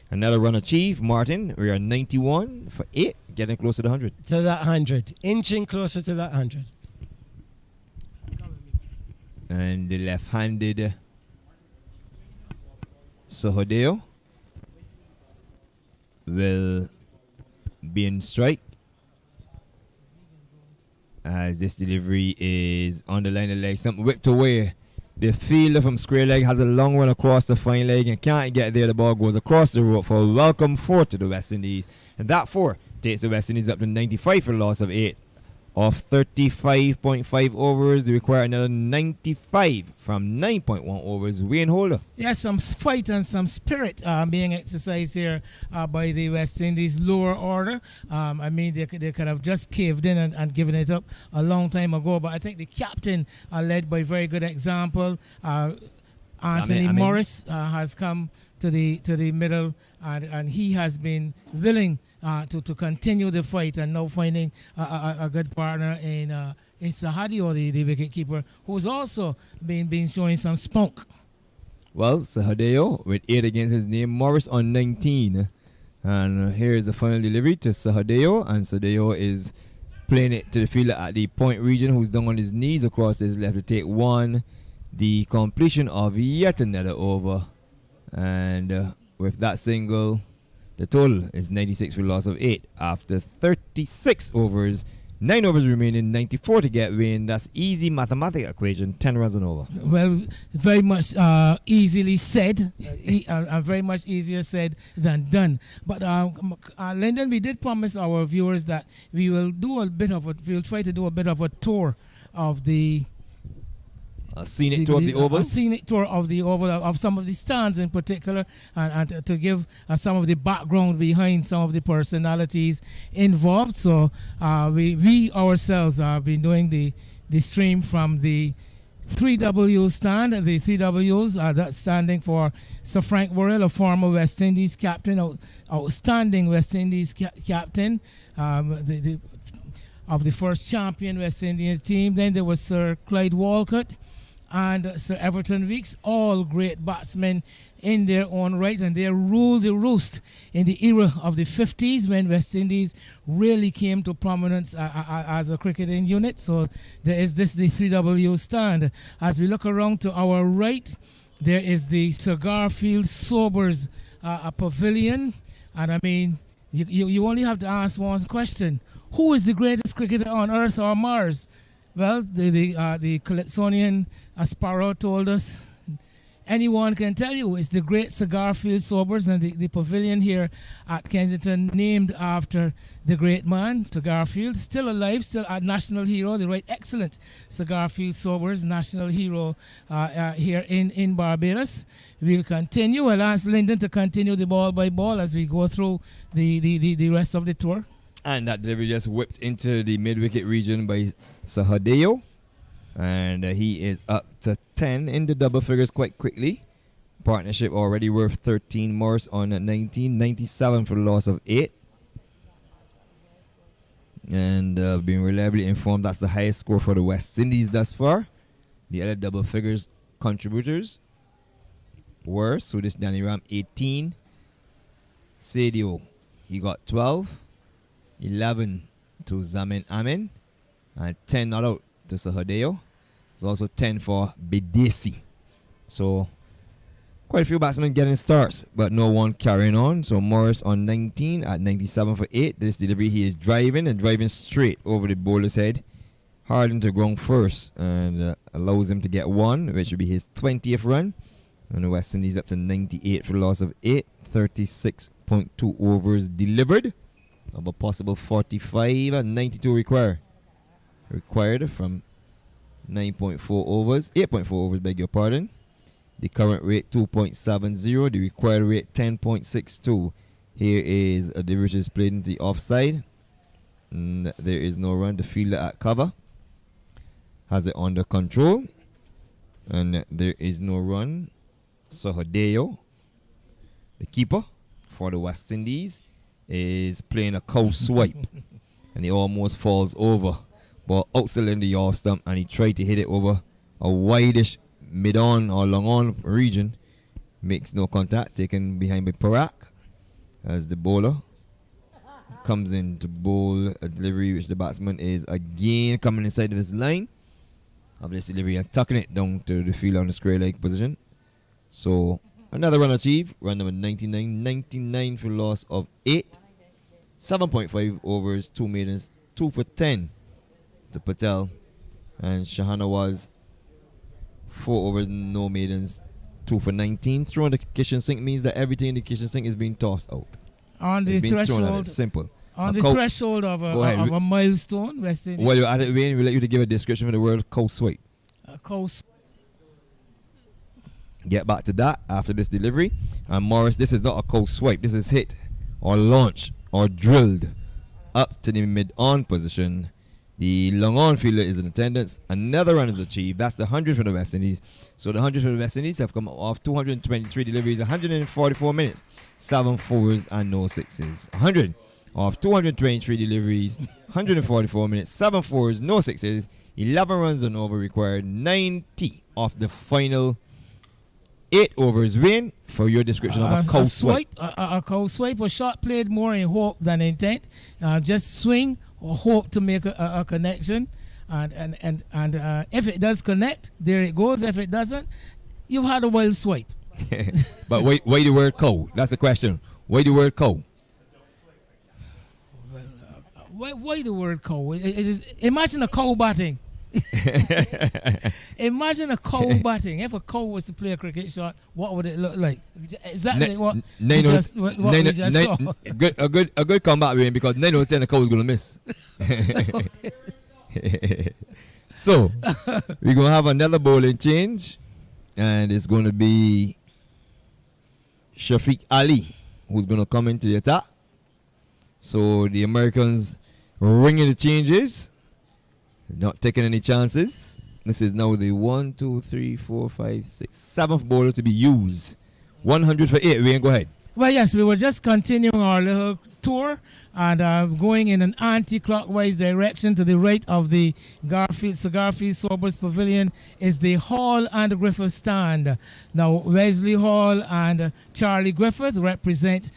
B: Another run achieved. Martin, we are 91 for 8, getting close to the 100.
G: To that 100. Inching closer to that 100.
B: And the left-handed Sohodeo will be in strike, as this delivery is on the line of leg, something whipped away. The fielder from square leg has a long run across the fine leg and can't get there. The ball goes across the road for a welcome 4 to the West Indies. And that 4 takes the West Indies up to 95 for a loss of 8. Of 35.5 overs, they require another 95 from 9.1 overs. Wayne Holder.
A: Yes, some fight and some spirit being exercised here by the West Indies lower order. I mean, they could have just caved in and given it up a long time ago. But I think the captain, led by very good example, Anthony Morris, has come to the middle, and he has been willing to continue the fight, and now finding a good partner in Sahadio, the wicket keeper, who's also been showing some spunk.
B: Well, Sahadeo with 8 against his name, Morris on 19. And here's the final delivery to Sahadeo, and Sahadeo is playing it to the fielder at the point region, who's down on his knees across his left to take 1. The completion of yet another over. And with that single, the total is 96 for a loss of 8 after 36 overs. 9 overs remaining, 94 to get Wayne. That's easy mathematical equation, 10 runs and over.
A: Well, very much easily said, very much easier said than done. But Lyndon, we did promise our viewers that we will do we'll try to do a bit of a tour of the
B: A scenic tour of the Oval.
A: A scenic tour of the Oval, of some of the stands in particular, and to give some of the background behind some of the personalities involved. So we ourselves have been doing the stream from the 3W stand. The 3Ws, that's standing for Sir Frank Worrell, a former West Indies captain, outstanding West Indies captain, of the first champion West Indian team. Then there was Sir Clyde Walcott and Sir Everton Weekes, all great batsmen in their own right, and they ruled the roost in the era of the 50s when West Indies really came to prominence as a cricketing unit. So there is the 3W stand. As we look around to our right, there is the Sir Garfield Sobers pavilion, and I mean, you only have to ask one question: who is the greatest cricketer on Earth or Mars? Well, the Calypsonian Sparrow told us anyone can tell you. It's the great Sir Garfield Sobers, and the pavilion here at Kensington named after the great man, Sir Garfield, still alive, still a national hero, the right excellent Sir Garfield Sobers, national hero here in Barbados. We'll continue. I'll ask Lyndon to continue the ball by ball as we go through the rest of the tour.
B: And that delivery just whipped into the mid-wicket region by Sahadeo. And he is up to 10 in the double figures quite quickly. Partnership already worth 13. Morris on 19. 97 for the loss of 8. And being reliably informed, that's the highest score for the West Indies thus far. The other double figures contributors were Sudish Daniram 18. Sadio, he got 12. 11 to Zamin Amin, and 10 not out to Sahadeo. It's also 10 for Bidesi. So quite a few batsmen getting starts, but no one carrying on. So Morris on 19 at 97 for 8. This delivery, he is driving straight over the bowler's head, hard into ground first, and allows him to get 1, which would be his 20th run. And the West Indies up to 98 for the loss of 8. 36.2 overs delivered of a possible 45, and 92 required from 9.4 overs, 8.4 overs, beg your pardon. The current rate 2.70, the required rate 10.62. Here is a delivery is played into the offside. There is no run. The fielder at cover has it under control, and there is no run. So Hideo, the keeper for the West Indies, is playing a cow swipe, and he almost falls over. But outside in the off stump, and he tried to hit it over a wideish mid-on or long-on region. Makes no contact, taken behind by Parak as the bowler comes in to bowl a delivery which the batsman is again coming inside of his line of this delivery and tucking it down to the field on the square leg position. So another run achieved, run number 99 for loss of 8. 7.5 overs, 2 maidens, 2 for 10 to Patel, and Shahana was 4 overs, no maidens, 2 for 19. Throwing the kitchen sink means that everything in the kitchen sink is being tossed out.
A: On the threshold,
B: simple.
A: On the threshold of a milestone, West Indies.
B: While you're at it, Wayne, we'll let you to give a description for the word cow swipe. Get back to that after this delivery. And Morris, this is not a cow swipe. This is hit or launch or drilled up to the mid-on position. The long-on fielder is in attendance. Another run is achieved. That's the 100 for the West Indies. So the 100 for the West Indies have come off 223 deliveries, 144 minutes, 7 fours and no sixes. 100 off 223 deliveries, 144 minutes, 7 fours, no sixes, 11 runs and over required, 90 off the final 8 overs. Win for your description of a cow swipe.
A: A cow swipe, a shot played more in hope than intent. Just swing or hope to make a connection, and if it does connect, there it goes. If it doesn't, you've had a wild swipe.
B: But why the word cow? That's the question. Why the word cow?
A: Why the word cow? Imagine a cow batting. Imagine a cow batting. If a cow was to play a cricket shot, what would it look like? Exactly what we just saw.
B: A good comeback, Wayne, because 9 out of 10 the cow is going to miss. So, we're going to have another bowling change, and it's going to be Shafiq Ali who's going to come into the attack. So, the Americans ringing the changes. Not taking any chances. This is now the 1, 2, 3, 4, 5, 6, 7th bowler to be used. 100 for 8. Wayne, go ahead.
A: Well, yes, we were just continuing our little tour and going in an anti-clockwise direction. To the right of the Sir Garfield Sobers Pavilion is the Hall and Griffith stand. Now, Wesley Hall and Charlie Griffith represent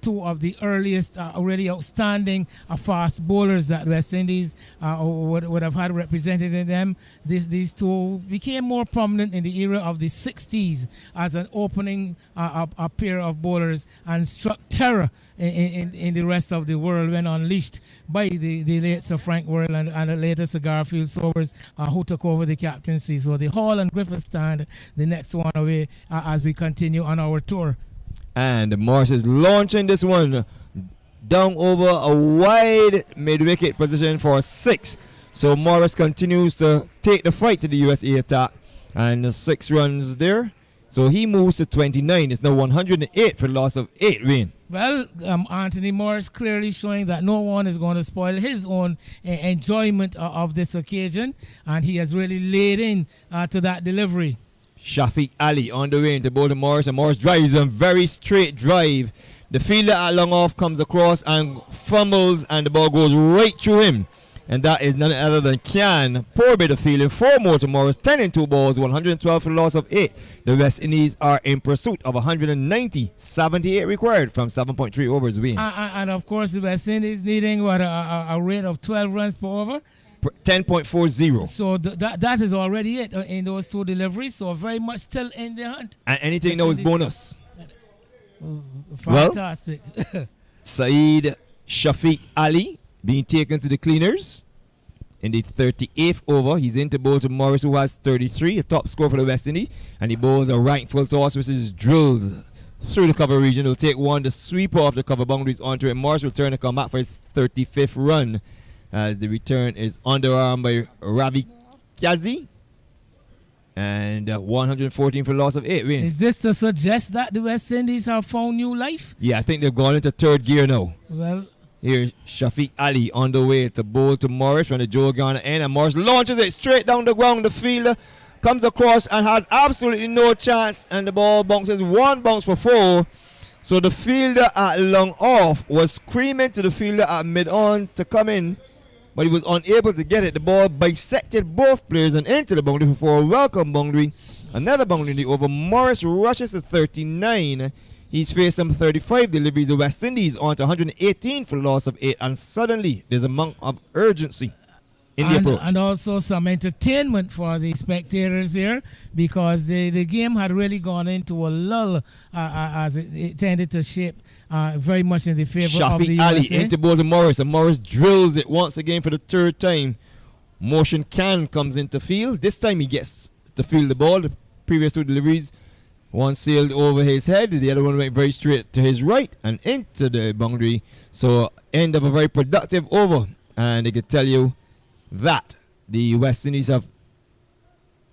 A: 2 of the earliest really outstanding fast bowlers that West Indies would have had represented in them. These 2 became more prominent in the era of the 60s as an opening a pair of bowlers and struck terror in the rest of the world when unleashed by the late Sir Frank Worrell and later Sir Garfield Sobers, who took over the captaincy. So the Hall and Griffith stand, the next one away as we continue on our tour.
B: And Morris is launching this one down over a wide mid-wicket position for 6. So Morris continues to take the fight to the USA attack, and 6 runs there. So he moves to 29. It's now 108 for loss of 8, Wayne.
A: Well, Anthony Morris clearly showing that no one is going to spoil his own enjoyment of this occasion, and he has really laid in to that delivery.
B: Shafiq Ali on the way into bowl to Morris, and Morris drives a very straight drive. The fielder at long off comes across and fumbles, and the ball goes right through him. And that is none other than Kian. Poor bit of fielding. 4 more to Morris. 10 in 2 balls. 112 for loss of 8. The West Indies are in pursuit of 190. 78 required from 7.3 overs win.
A: And of course, the West Indies needing a rate of 12 runs per over.
B: 10.40.
A: So that is already it in those 2 deliveries. So very much still in the hunt.
B: And anything now is bonus.
A: Fantastic.
B: Well, Saeed Shafiq Ali being taken to the cleaners in the 38th over. He's into bowl to Morris, who has 33, a top score for the West Indies. And he bowls a right full toss, which is drilled through the cover region. He'll take one to sweep off the cover boundaries onto it. Morris will turn to come back for his 35th run, as the return is underarm by Ravi Kazi. And 114 for loss of 8 wins.
A: Is this to suggest that the West Indies have found new life?
B: Yeah, I think they've gone into 3rd gear now.
A: Well,
B: here's Shafiq Ali on the way to bowl to Morris from the Joe Garner end, and Morris launches it straight down the ground. The fielder comes across and has absolutely no chance, and the ball bounces 1 bounce for 4. So the fielder at long off was screaming to the fielder at mid-on to come in, but he was unable to get it. The ball bisected both players and into the boundary for a welcome boundary. Another boundary in the over. Morris rushes to 39. He's faced some 35 deliveries. The West Indies on to 118 for the loss of 8. And suddenly, there's a amount of urgency in the approach.
A: And also some entertainment for the spectators here, because the game had really gone into a lull as it tended to shape very much in the favor of the
B: Shafiq Ali
A: USA.
B: into ball to Morris, and Morris drills it once again for the third time. Motion Khan comes into field. This time he gets to field the ball. The previous 2 deliveries, one sailed over his head, the other one went very straight to his right and into the boundary. So end of a very productive over, and I can tell you that the West Indies have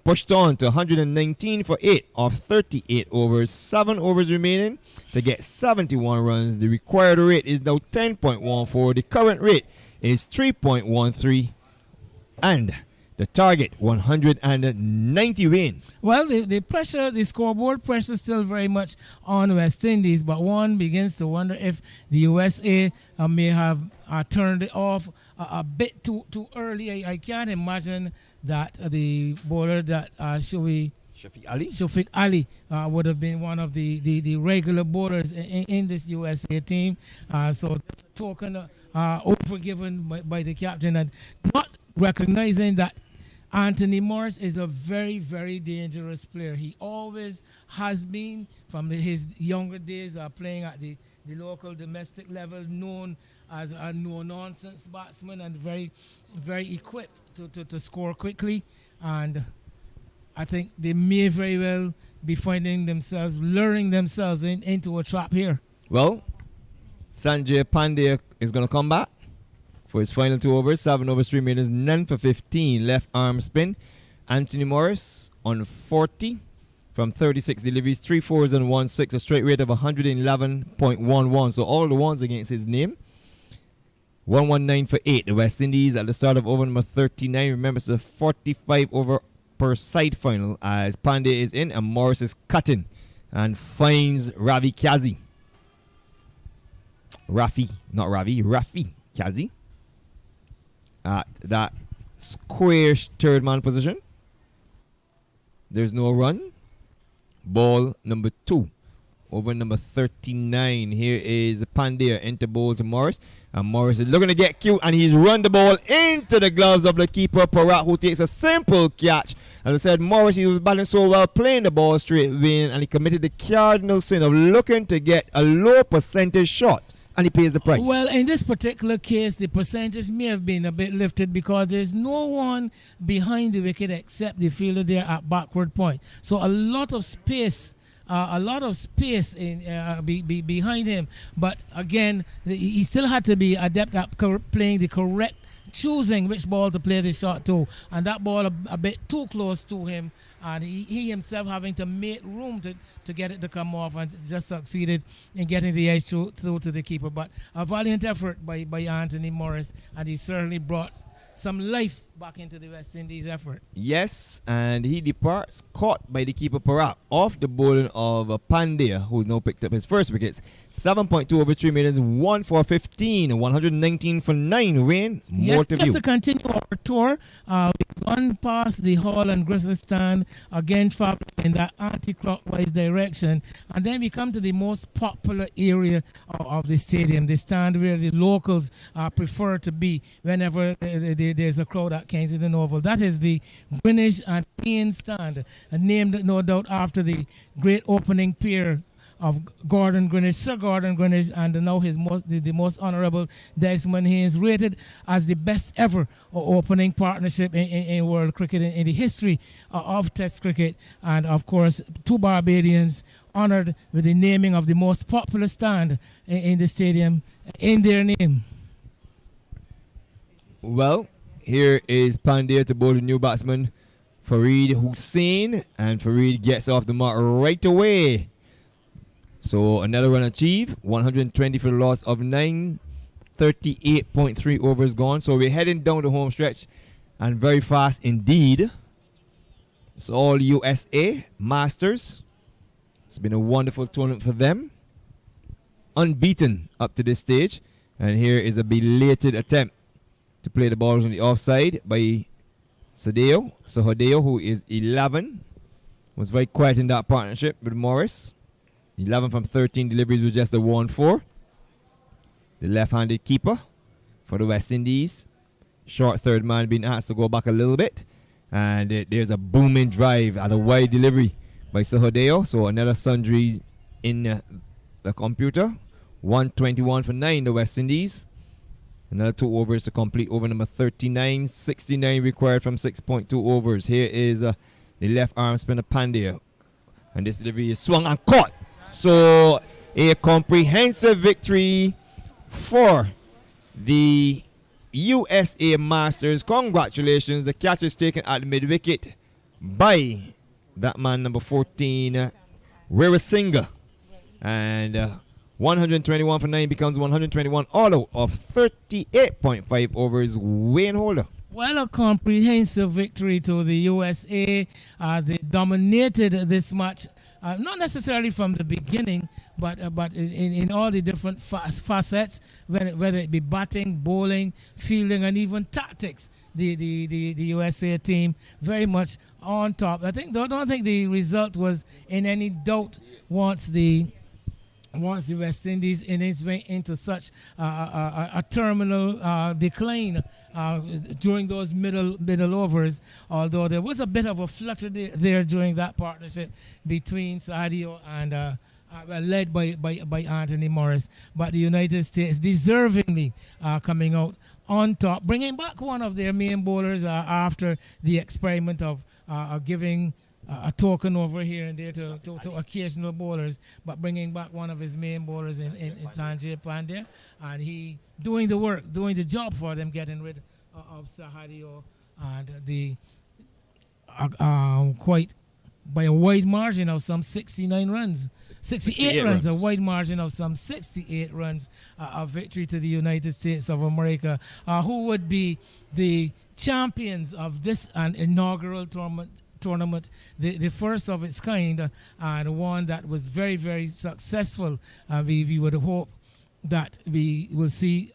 B: pushed on to 119 for 8 of 38 overs. 7 overs remaining to get 71 runs. The required rate is now 10.14. The current rate is 3.13. And the target 190 win.
A: Well, the pressure, the scoreboard pressure is still very much on West Indies, but one begins to wonder if the USA may have turned it off a bit too early. I can't imagine that the bowler that Shafiq Ali would have been one of the regular bowlers in this USA team. So token overgiven by the captain and not recognizing that Anthony Morris is a very, very dangerous player. He always has been from his younger days playing at the local domestic level, known as a no-nonsense batsman and very, very equipped to score quickly. And I think they may very well be finding themselves, luring themselves into a trap here.
B: Well, Sanjay Pandey is going to come back for his final 2 overs. 7 overs, 3 minutes, none for 15. Left arm spin. Anthony Morris on 40 from 36 deliveries, 3 fours and 1 6, a straight rate of 111.11. So all the ones against his name. 119 for 8. The West Indies at the start of over number 39. Remember, it's a 45 over per side final as Pandey is in and Morris is cutting and finds Rafi Kazi at that square third man position. There's no run. Ball number 2. Over number 39. Here is Pandey into ball to Morris. And Morris is looking to get cute, and he's run the ball into the gloves of the keeper, Parat, who takes a simple catch. As I said, Morris, he was batting so well, playing the ball straight in, and he committed the cardinal sin of looking to get a low percentage shot, and he pays the price.
A: Well, in this particular case, the percentage may have been a bit lifted because there's no one behind the wicket except the fielder there at backward point. So a lot of space in behind him, but again, he still had to be adept at playing the correct, choosing which ball to play the shot to, and that ball a bit too close to him, and he himself having to make room to get it to come off, and just succeeded in getting the edge through to the keeper. But a valiant effort by Anthony Morris, and he certainly brought some life back into the West Indies effort.
B: Yes, and he departs caught by the keeper Parat off the bowling of Pandya, who's now picked up his first wickets. 7.2 over 3 minutes, 1 for 15, 119 for 9. Wayne, more
A: yes,
B: to
A: just
B: view.
A: to continue our tour, we've gone past the Hall and Griffith stand, again traveling in that anti-clockwise direction, and then we come to the most popular area of the stadium, the stand where the locals prefer to be whenever there's a crowd at Kensington Oval. That is the Greenwich and Payne stand, named no doubt after the great opening pair of Gordon Greenwich, Sir Gordon Greenwich, and now the most honourable Desmond Haynes, rated as the best ever opening partnership in world cricket in the history of Test cricket. And of course, 2 Barbadians honoured with the naming of the most popular stand in the stadium in their name.
B: Well, here is Pandya to bowl the new batsman Farid Hussain, and Farid gets off the mark right away. So another run achieved, 120 for the loss of 9, 38.3 overs gone. So we're heading down the home stretch, and very fast indeed. It's all USA Masters. It's been a wonderful tournament for them. unbeaten up to this stage. And here is a belated attempt to play the balls on the offside by Sohodeo, who is 11. Was very quiet in that partnership with Morris. 11 from 13 deliveries with just a 1-4. The left-handed keeper for the West Indies. Short third man being asked to go back a little bit. And there's a booming drive at a wide delivery by Sohodeo. So another sundry in the computer. 121 for 9, the West Indies. Another 2 overs to complete over number 39. 69 required from 6.2 overs. Here is the left arm spinner Pandya. And this delivery is swung and caught. So a comprehensive victory for the USA Masters. Congratulations. The catch is taken at the mid-wicket by that man, number 14, Weerasinghe. And 121 for 9 becomes 121 all out of 38.5 overs. Wayne Holder.
A: Well, a comprehensive victory to the USA. They dominated this match, not necessarily from the beginning, but in all the different facets, whether it be batting, bowling, fielding, and even tactics. The USA team very much on top. I don't think the result was in any doubt once the West Indies went into such a terminal decline during those middle overs, although there was a bit of a flutter there during that partnership between Sadio and led by Anthony Morris. But the United States deservingly coming out on top, bringing back one of their main bowlers after the experiment of giving a token over here and there to occasional bowlers, but bringing back one of his main bowlers in Sanjay Pandya, and he doing the work, doing the job for them, getting rid of Sahadio, and the quite by a wide margin of some 68 runs, a wide margin of some 68 runs, a victory to the United States of America, who would be the champions of this inaugural tournament, the first of its kind, and one that was very, very successful. We would hope that we will see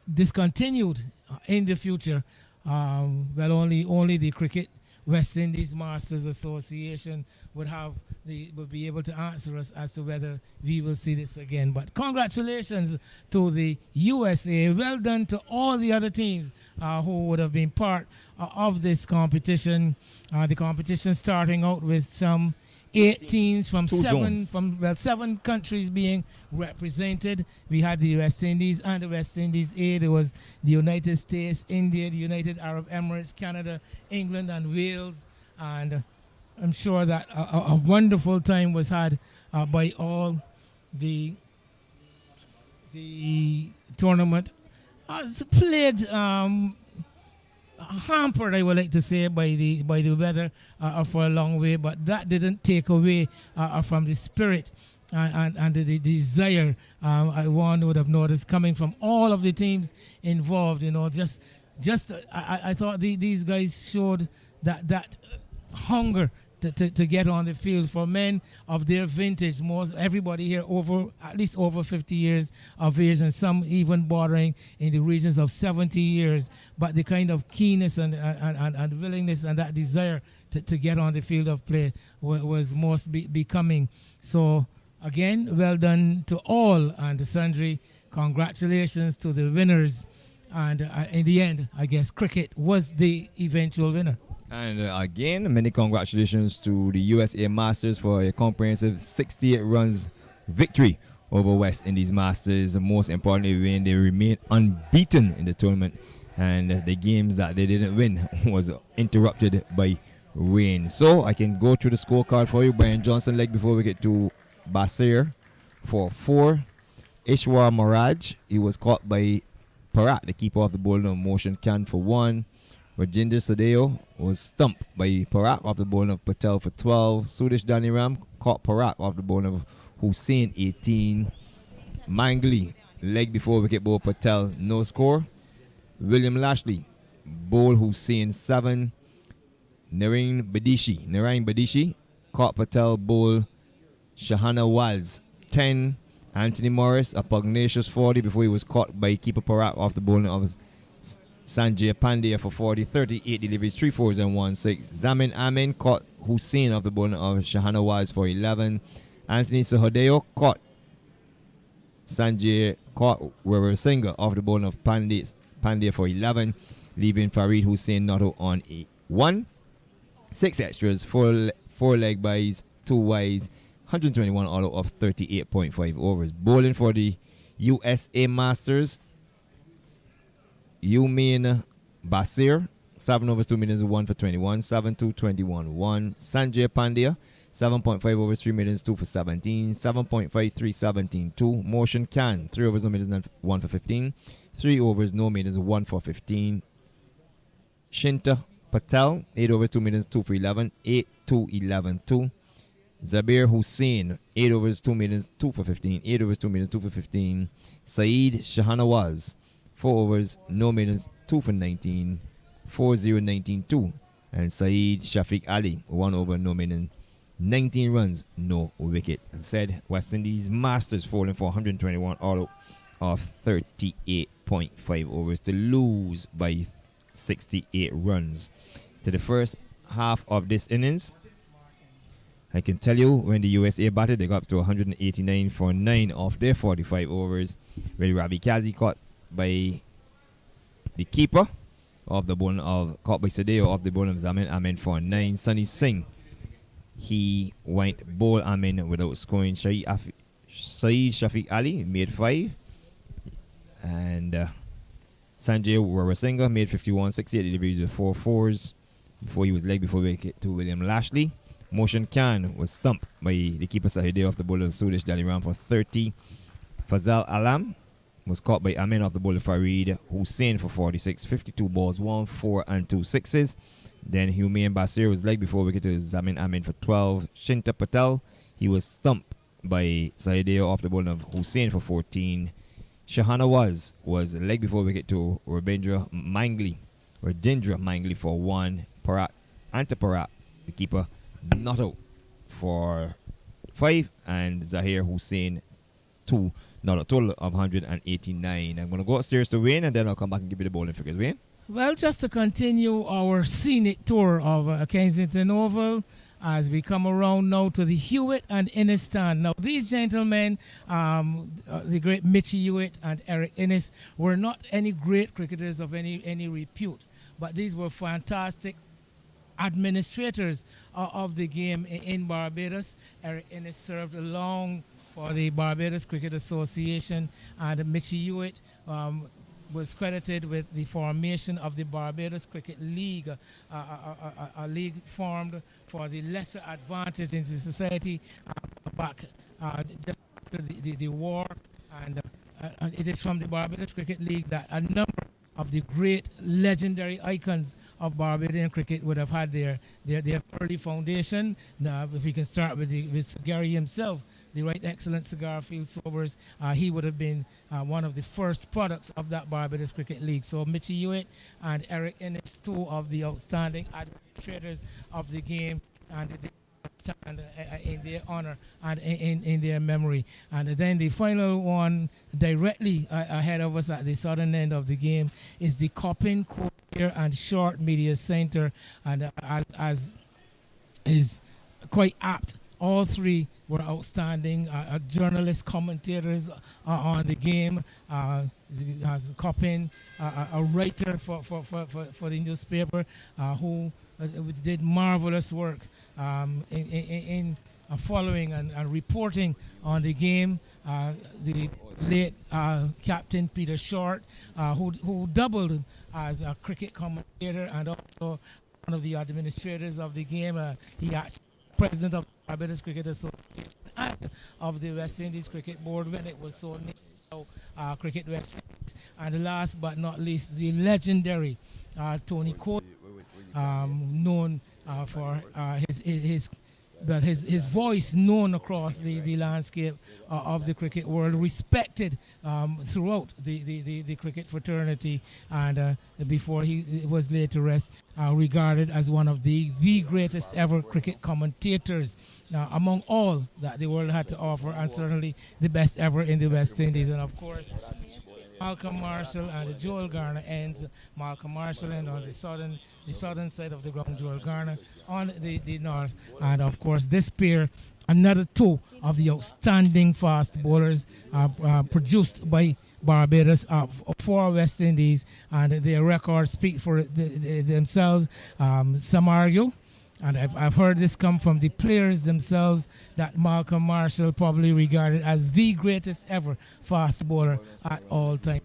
A: this continued in the future. Only the Cricket West Indies Masters Association would be able to answer us as to whether we will see this again. But congratulations to the USA. Well done to all the other teams who would have been part of this competition. The competition starting out with some 8 teams from seven countries being represented. We had the West Indies and the West Indies A. There was the United States, India, the United Arab Emirates, Canada, England, and Wales. And I'm sure that a wonderful time was had by all the tournament. It's plagued, hampered, I would like to say, by the weather for a long way, but that didn't take away from the spirit and the desire. One would have noticed coming from all of the teams involved. I thought these guys showed that hunger to get on the field for men of their vintage. Everybody here at least over 50 years of age, and some even bordering in the regions of 70 years. But the kind of keenness and willingness and that desire to get on the field of play was most becoming. So again, well done to all and to sundry. Congratulations to the winners. And in the end, I guess cricket was the eventual winner.
B: And again, many congratulations to the USA Masters for a comprehensive 68 runs victory over West Indies Masters. Most importantly, when they remain unbeaten in the tournament, and the games that they didn't win was interrupted by rain. So I can go through the scorecard for you. Brian Johnson leg before we get to Basir for 4. Ishwar Maraj, he was caught by Parat, the keeper of the bowling of motion can, for 1. Rajinder Sadeo was stumped by Parak off the bowling of Patel for 12. Sudesh Daniram caught Parak off the bowling of Hussain, 18. Mangli leg before wicket ball Patel, no score. William Lashley bowl Hussain, 7. Narain Badishi caught Patel bowl Shahana Waz, 10. Anthony Morris, a pugnacious 40 before he was caught by keeper Parak off the bowling of Sanjay Pandya for 40, 38 deliveries, 3 fours and 1 6. Zamin Amin caught Hussein off the bowling of Shahanawaz for 11. Anthony Sahodeo caught Sanjay caught Weber Singer off the bowling of Pandya for 11, leaving Farid Hussein not out on 1. 6 extras, 4 leg byes, 2 wides, 121 all out of 38.5 overs. Bowling for the USA Masters, Yumin Basir, 7 overs, 2 minutes, 1 for 21, 7 2 21 1. Sanjay Pandya, 7.5 overs, 3 minutes, 2 for 17, 7.53 17 2. Motion Khan, 3 overs, no minutes, 1 for 15, 3 overs, no minutes, 1 for 15. Shinta Patel, 8 overs, 2 minutes, 2 for 11, 8 2 11 2. Zabir Hussain, 8 overs, 2 minutes, 2 for 15, 8 overs, 2 minutes, 2 for 15. Saeed Shahanawaz, 4 overs, no minutes, 2 for 19, 4 0 19 2. And Saeed Shafiq Ali, 1 over, no minutes, 19 runs, no wicket. As said, West Indies Masters falling for 121 all out of 38.5 overs to lose by 68 runs. To the first half of this innings, I can tell you when the USA batted, they got up to 189 for 9 of their 45 overs, where Ravi Kazi caught by the keeper of the bowling of caught by Sadeo of the bowling of Zamin Amin for 9. Sunny Singh, he went bowl Amin without scoring. Saeed Shafiq Ali made 5, and Sanjay Warasinghe made 51, 68 deliveries with 4 fours before he was legged before wicket to William Lashley. Motion Khan was stumped by the keeper Sahideo of the bowler of Sudesh Daliram for 30. Fazal Alam was caught by Amin of the bowler Farid Hussein for 46, 52 balls, 1 4 and 2 sixes. Then Humayun Basir was legged before wicket to Zamin Amin for 12. Shinta Patel, he was stumped by Sahideo of the bowler of Hussein for 14. Shahanawaz was legged before wicket to Rabindra Mangli for 1. Parat, the keeper, not out for 5, and Zahir Hussein 2, not a total of 189. I'm going to go upstairs to Wayne, and then I'll come back and give you the bowling figures. Wayne?
A: Well, just to continue our scenic tour of Kensington Oval, as we come around now to the Hewitt and Innes stand. Now, these gentlemen, the great Mitchie Hewitt and Eric Innes, were not any great cricketers of any repute, but these were fantastic administrators of the game in Barbados. Eric Innes served long for the Barbados Cricket Association, and Mitchie Hewitt was credited with the formation of the Barbados Cricket League, a league formed for the lesser advantage in the society back just after the war. And it is from the Barbados Cricket League that a number of the great legendary icons of Barbadian cricket would have had their early foundation. Now, if we can start with Sir Gary himself, the right excellent Sir Garfield Sobers, he would have been one of the first products of that Barbados Cricket League. So Mitchie Hewitt and Eric Innes, 2 of the outstanding administrators of the game, and in their honor and in their memory. And then the final one directly ahead of us at the southern end of the game is the Coppin Courier and Short Media Center, and as is quite apt, all 3 were outstanding journalists, commentators on the game. Coppin, a writer for the newspaper, who did marvelous work in following and reporting on the game. The late Captain Peter Short, who doubled as a cricket commentator and also one of the administrators of the game. He actually president of the Barbados Cricket Association and of the West Indies Cricket Board when it was so named Cricket West Indies. And last but not least, the legendary Tony Cole, known for his but his voice known across the landscape of the cricket world, respected throughout the cricket fraternity, and before he was laid to rest, regarded as one of the greatest ever cricket commentators among all that the world had to offer, and certainly the best ever in the West Indies. And of course, Malcolm Marshall and the Joel Garner ends. Malcolm Marshall and on the southern side of the ground, Joel Garner on the north. And of course, this pair, another two of the outstanding fast bowlers produced by Barbados for West Indies, and their records speak for themselves. Some argue, and I've heard this come from the players themselves, that Malcolm Marshall probably regarded as the greatest ever fast bowler at all time.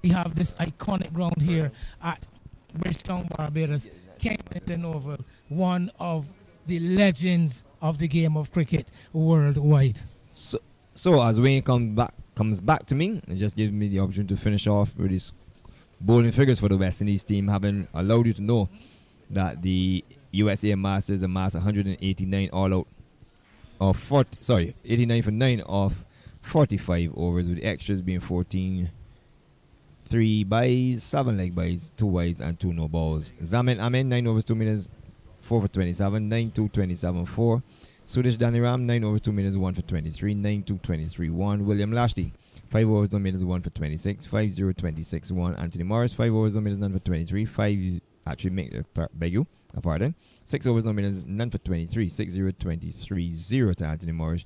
A: We have this iconic ground here at Bridgetown, Barbados, Kensington Oval, one of the legends of the game of cricket worldwide.
B: So as Wayne comes back to me, and just give me the opportunity to finish off with his bowling figures for the West Indies team, having allowed you to know that the USA Masters amassed 189 all out of 89 for 9 of 45 overs, with the extras being 14, 3 byes, 7 leg byes, 2 wides, and 2 no balls. Zamin Amin, 9 overs, 2 minutes, 4 for 27, 9 2 27 4. Sudesh Daniram, 9 overs, 2 minutes, 1 for 23, 9 2 23 1. William Lashley, 5 overs, 1 minutes, 1 for 26, 5 0 26 1. Anthony Morris, 5 overs, 1 minutes, none for 23, 6 overs, 1 minutes, none for 23, 6 0 23 0 to Anthony Morris.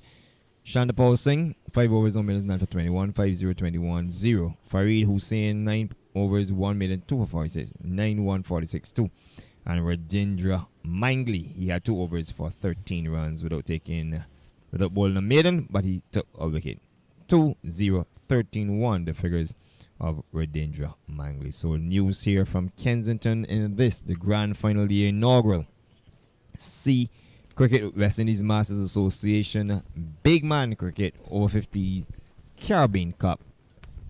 B: Shanda Paul Singh, 5 overs, 1 minutes, none for 21, 5 0 21 0. Fareed Hussain, 9 overs, 1 minute, 2 for 46, 9 1 46 2. And Rajendra Mangley, he had 2 overs for 13 runs without bowling a maiden, but he took a wicket. 2 0 13 1, the figures of Rajendra Mangley. So news here from Kensington in the grand final, the inaugural Cricket West Indies Masters Association Big Man Cricket over 50s Caribbean Cup.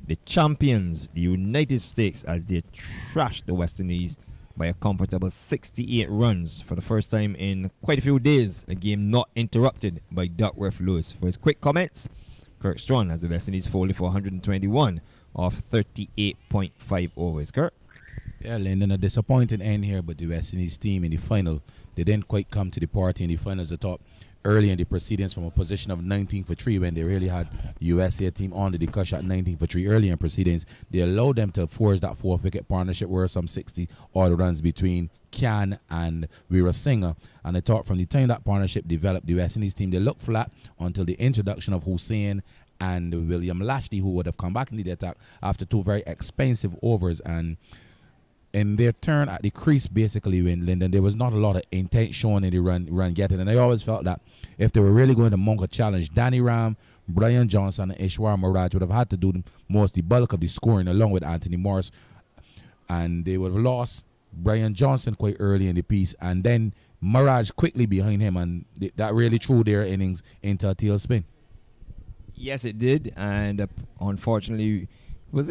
B: The champions, the United States, as they trashed the West Indies by a comfortable 68 runs for the first time in quite a few days. A game not interrupted by Duckworth Lewis. For his quick comments, Kirk Strawn has the West Indies folded for 121 off 38.5 overs. Kirk?
C: Yeah, Lyndon, a disappointing end here, but the West Indies team in the final, they didn't quite come to the party in the finals. The top early in the proceedings from a position of 19 for 3 when they really had the USA team on the cush at 19 for 3 early in proceedings. They allowed them to forge that 4-wicket partnership worth some 60 odd runs between Khan and Veera Singh. And I thought from the time that partnership developed, the West Indies team, they looked flat until the introduction of Hussain and William Lashley, who would have come back into the attack after 2 very expensive overs. And in their turn at the crease, basically, when Lyndon, there was not a lot of intent shown in the run getting. And I always felt that if they were really going to mount a challenge, Danny Ram, Brian Johnson, and Ishwar Miraj would have had to do most the bulk of the scoring along with Anthony Morris. And they would have lost Brian Johnson quite early in the piece, and then Miraj quickly behind him, and that really threw their innings into a tailspin.
B: Yes, it did, and unfortunately, what is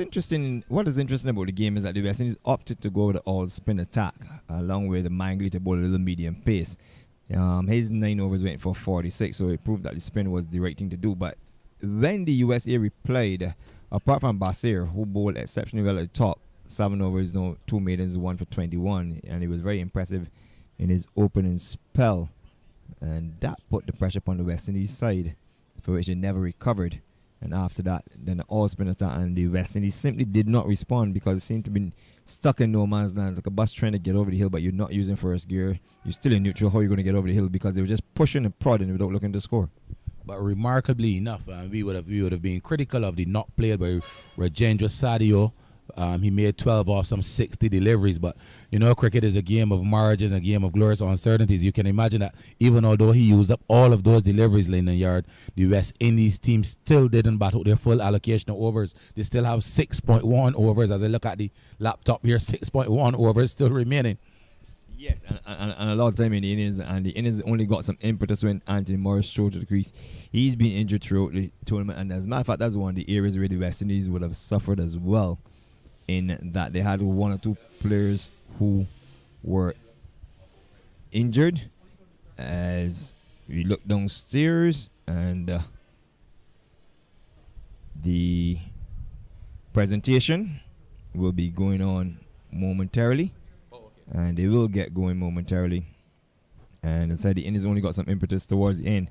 B: interesting about the game is that the West Indies opted to go with the all-spin attack, along with the Mangley to bowl a little medium pace. His 9 overs went for 46, so it proved that the spin was the right thing to do. But when the USA replied, apart from Basir, who bowled exceptionally well at the top, 7 overs, 2 maidens, 1 for 21, and he was very impressive in his opening spell, and that put the pressure upon the West Indies side, for which they never recovered. And after that, then the all-spin attack, and the West Indies simply did not respond because it seemed to be stuck in no man's land, like a bus trying to get over the hill, but you're not using first gear. You're still in neutral. How are you going to get over the hill? Because they were just pushing and prodding without looking to score.
C: But remarkably enough, we would have been critical of the not played by Rajendra Sadio. He made 12 off some 60 deliveries, but cricket is a game of margins, a game of glorious uncertainties. You can imagine that even although he used up all of those deliveries in the yard, the West Indies team still didn't bat out their full allocation of overs. They still have 6.1 overs. As I look at the laptop here, 6.1 overs still remaining.
B: Yes, and a lot of time in the innings, and the innings only got some impetus when Anthony Morris strode to the crease. He's been injured throughout the tournament, and as a matter of fact, that's one of the areas where the West Indies would have suffered as well, in that they had 1 or 2 players who were injured. as we look downstairs, and the presentation will be going on momentarily, and they will get going momentarily. And as I said, the Indies only got some impetus towards the end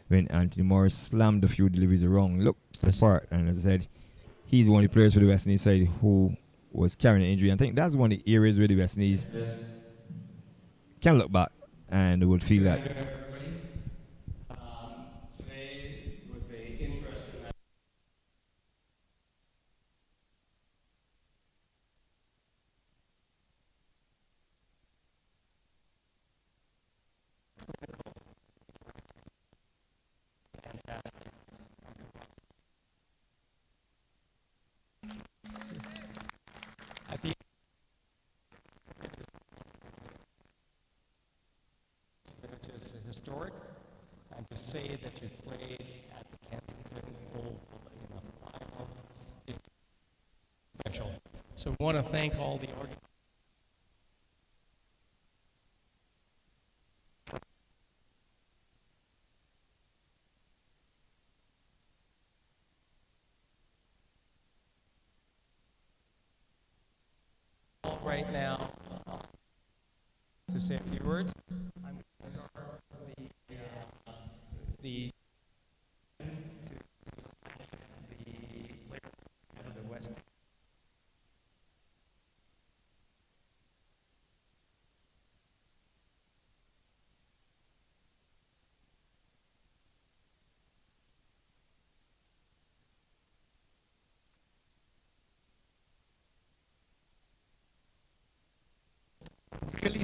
B: when Anthony Morris slammed a few deliveries wrong, looked apart, and as I said, he's one of the players for the West Indies side who was carrying an injury. I think that's one of the areas where the West Indies can look back and would feel that.
H: Today was a interesting match. Fantastic. At the which is historic, and to say that you played at the Kensington Oval in a final is special. So we want to thank all the organizers. Right now, to say a few words. I'm going to start the to the player of the West. Really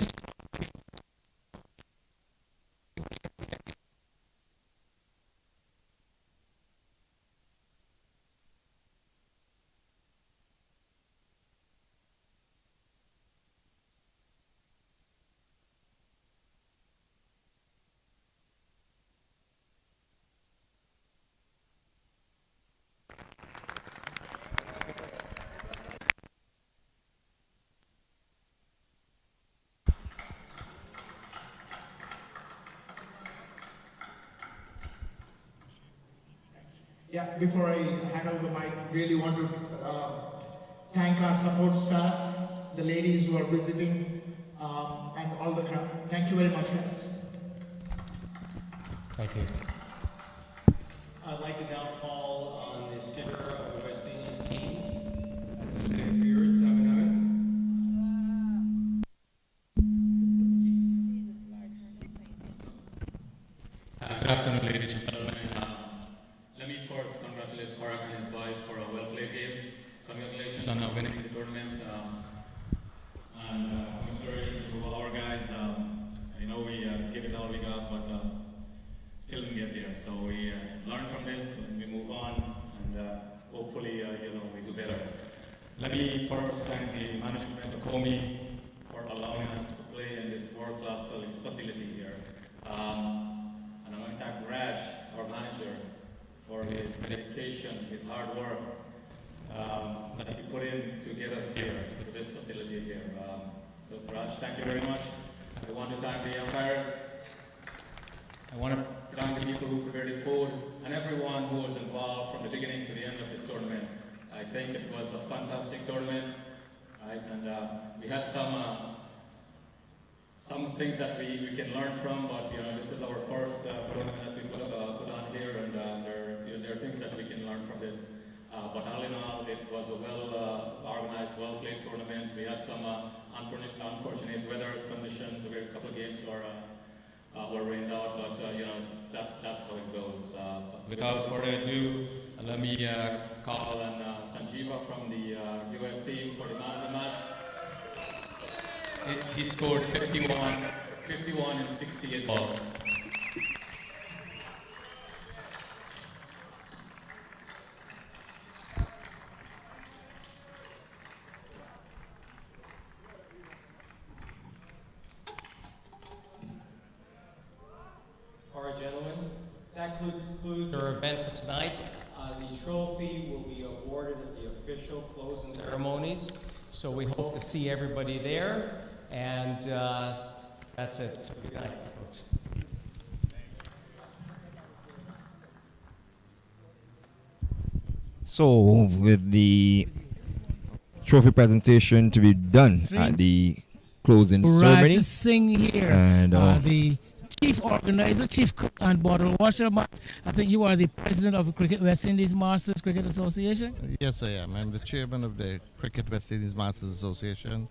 I: Yeah, before I hand over the mic, really want to thank our support staff, the ladies who are visiting, and all the crowd. Thank you very much, guys.
H: Thank you. I'd like to now call on the skipper of the West Indies team to say a few words.
J: Good afternoon, ladies and gentlemen. Let me first congratulate Parag and his boys for a well-played game. Congratulations on winning the tournament. And congratulations to all our guys. I know we gave it all we got, but still didn't get there. So we learn from this, and we move on, and hopefully, we do better. Let me first thank the management of Komi for allowing us to play in this world-class facility here. And I want to thank Raj, our manager, for his dedication, his hard work that he put in to get us here, to this facility here. So Raj, thank you very much. I want to thank the umpires. I want to thank the people who prepared the food and everyone who was involved from the beginning to the end of this tournament. I think it was a fantastic tournament, right? And we had some things that we can learn from, but this is our first tournament that we put on here, and there are things that we can learn from this. But all in all, it was a well-organized, well-played tournament. We had some unfortunate weather conditions where a couple of games were rained out, but that's how it goes. Without further ado, let me call on Sanjeeva from the US team for the man of the match. He scored 51 in 68 balls.
H: All right, gentlemen, that concludes our event for tonight. The trophy will be awarded at the official closing ceremonies, so we hope to see everybody there, and that's it. So good night, folks.
B: So, with the trophy presentation to be done
A: Stream.
B: at the closing
A: Raj
B: ceremony,
A: Singh here,
B: and
A: the chief organizer, chief cook and bottle washer. But I think you are the president of the Cricket West Indies Masters Cricket Association.
K: Yes, I am. I'm the chairman of the Cricket West Indies Masters Association.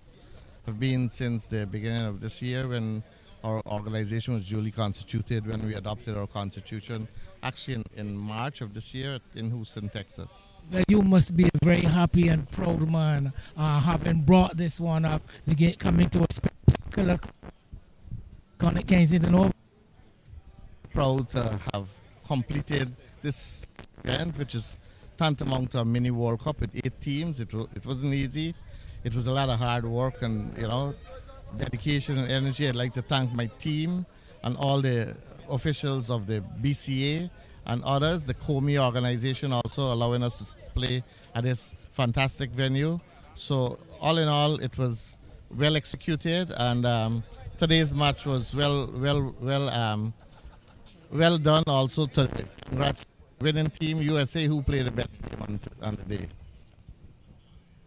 K: I've been since the beginning of this year when our organization was duly constituted, when we adopted our constitution, actually in March of this year in Houston, Texas.
A: Well, you must be a very happy and proud man having brought this one up, the game coming to a spectacular Kensington Oval.
K: Proud to have completed this event, which is tantamount to a mini World Cup with 8 teams. It wasn't easy. It was a lot of hard work and, dedication and energy. I'd like to thank my team and all the officials of the BCA and others, the COMI organization also allowing us to play at this fantastic venue. So all in all, it was well executed, and today's match was well done. Also, to congrats winning team USA who played a better game on the day.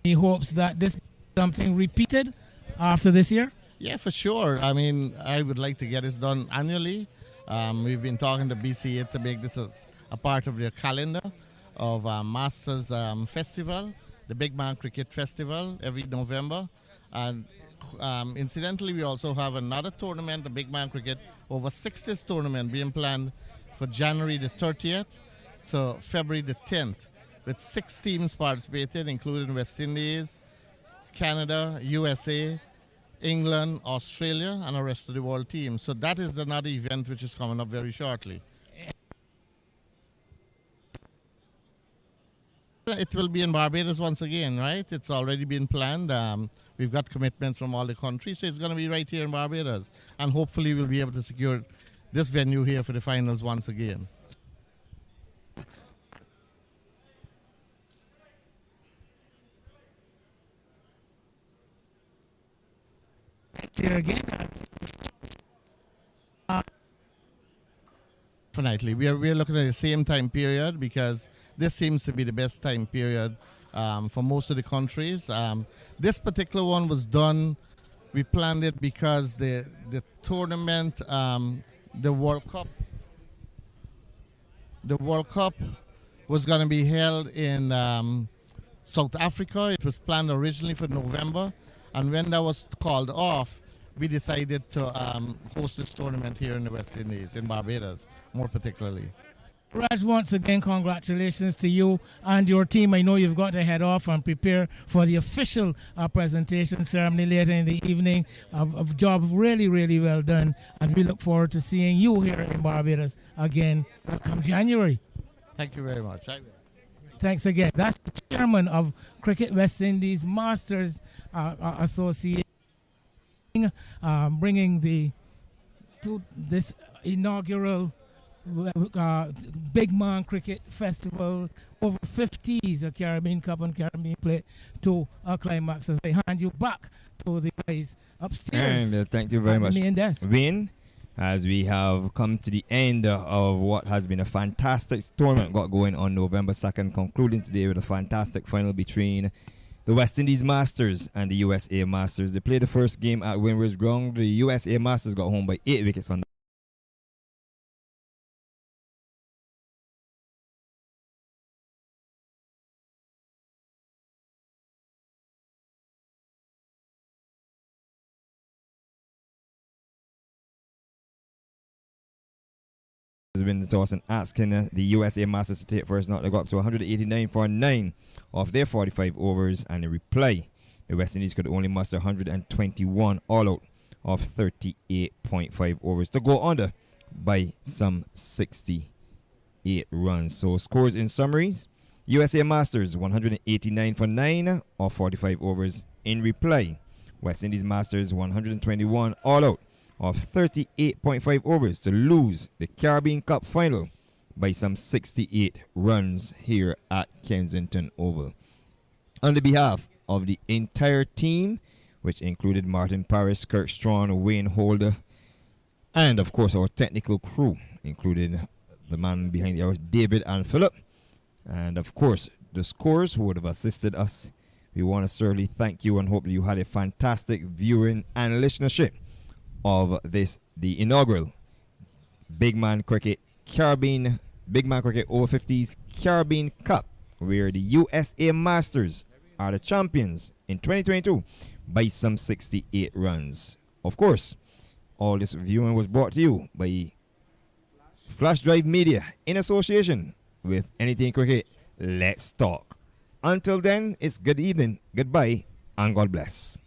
A: He hopes that this something repeated after this year.
K: Yeah, for sure. I mean, I would like to get this done annually. We've been talking to BCA to make this as a part of their calendar of Masters Festival, the Big Man Cricket Festival every November. And incidentally, we also have another tournament, the Big Man Cricket over 60s tournament being planned for January the 30th to February the 10th, with 6 teams participating, including West Indies, Canada, USA, England, Australia, and the rest of the world team. So that is another event which is coming up very shortly. It will be in Barbados once again, right? It's already been planned. We've got commitments from all the countries, so it's going to be right here in Barbados. And hopefully we'll be able to secure this venue here for the finals once again.
A: Here again.
K: Definitely. We're looking at the same time period because this seems to be the best time period for most of the countries. This particular one was done, we planned it because the tournament, the World Cup was going to be held in South Africa. It was planned originally for November, and when that was called off, we decided to host this tournament here in the West Indies, in Barbados, more particularly.
A: Raj, once again, congratulations to you and your team. I know you've got to head off and prepare for the official presentation ceremony later in the evening. A job really, really well done. And we look forward to seeing you here in Barbados again come January.
K: Thank you very much.
A: Thanks again. That's the chairman of Cricket West Indies Masters Association, bringing to this inaugural Big Man Cricket Festival over 50s, a Caribbean Cup and Caribbean Plate to a climax. As I hand you back to the guys upstairs.
B: And thank you very much,
A: main desk.
B: Wayne, as we have come to the end of what has been a fantastic tournament got going on November 2nd, concluding today with a fantastic final between the West Indies Masters and the USA Masters. They played the first game at Windward's Ground. The USA Masters got home by 8 wickets on has been tossing, asking the USA Masters to take first, not they got up to 189 for 9 of their 45 overs, and in reply, the West Indies could only muster 121 all out of 38.5 overs to go under by some 68 runs. So scores in summaries: USA Masters 189 for 9 of 45 overs. In reply, West Indies Masters 121 all out of 38.5 overs to lose the Caribbean Cup final by some 68 runs here at Kensington Oval. On the behalf of the entire team, which included Martin Parrish, Kirk Strawn, Wayne Holder, and of course our technical crew, including the man behind the hours, David and Philip, and of course the scores who would have assisted us. We want to certainly thank you and hope that you had a fantastic viewing and listenership of the inaugural Big Man Cricket over 50s Caribbean Cup, where the USA Masters are the champions in 2022 by some 68 runs. Of course, all this viewing was brought to you by Flash Drive Media in association with Anything Cricket. Let's talk. Until then, it's good evening, goodbye, and God bless.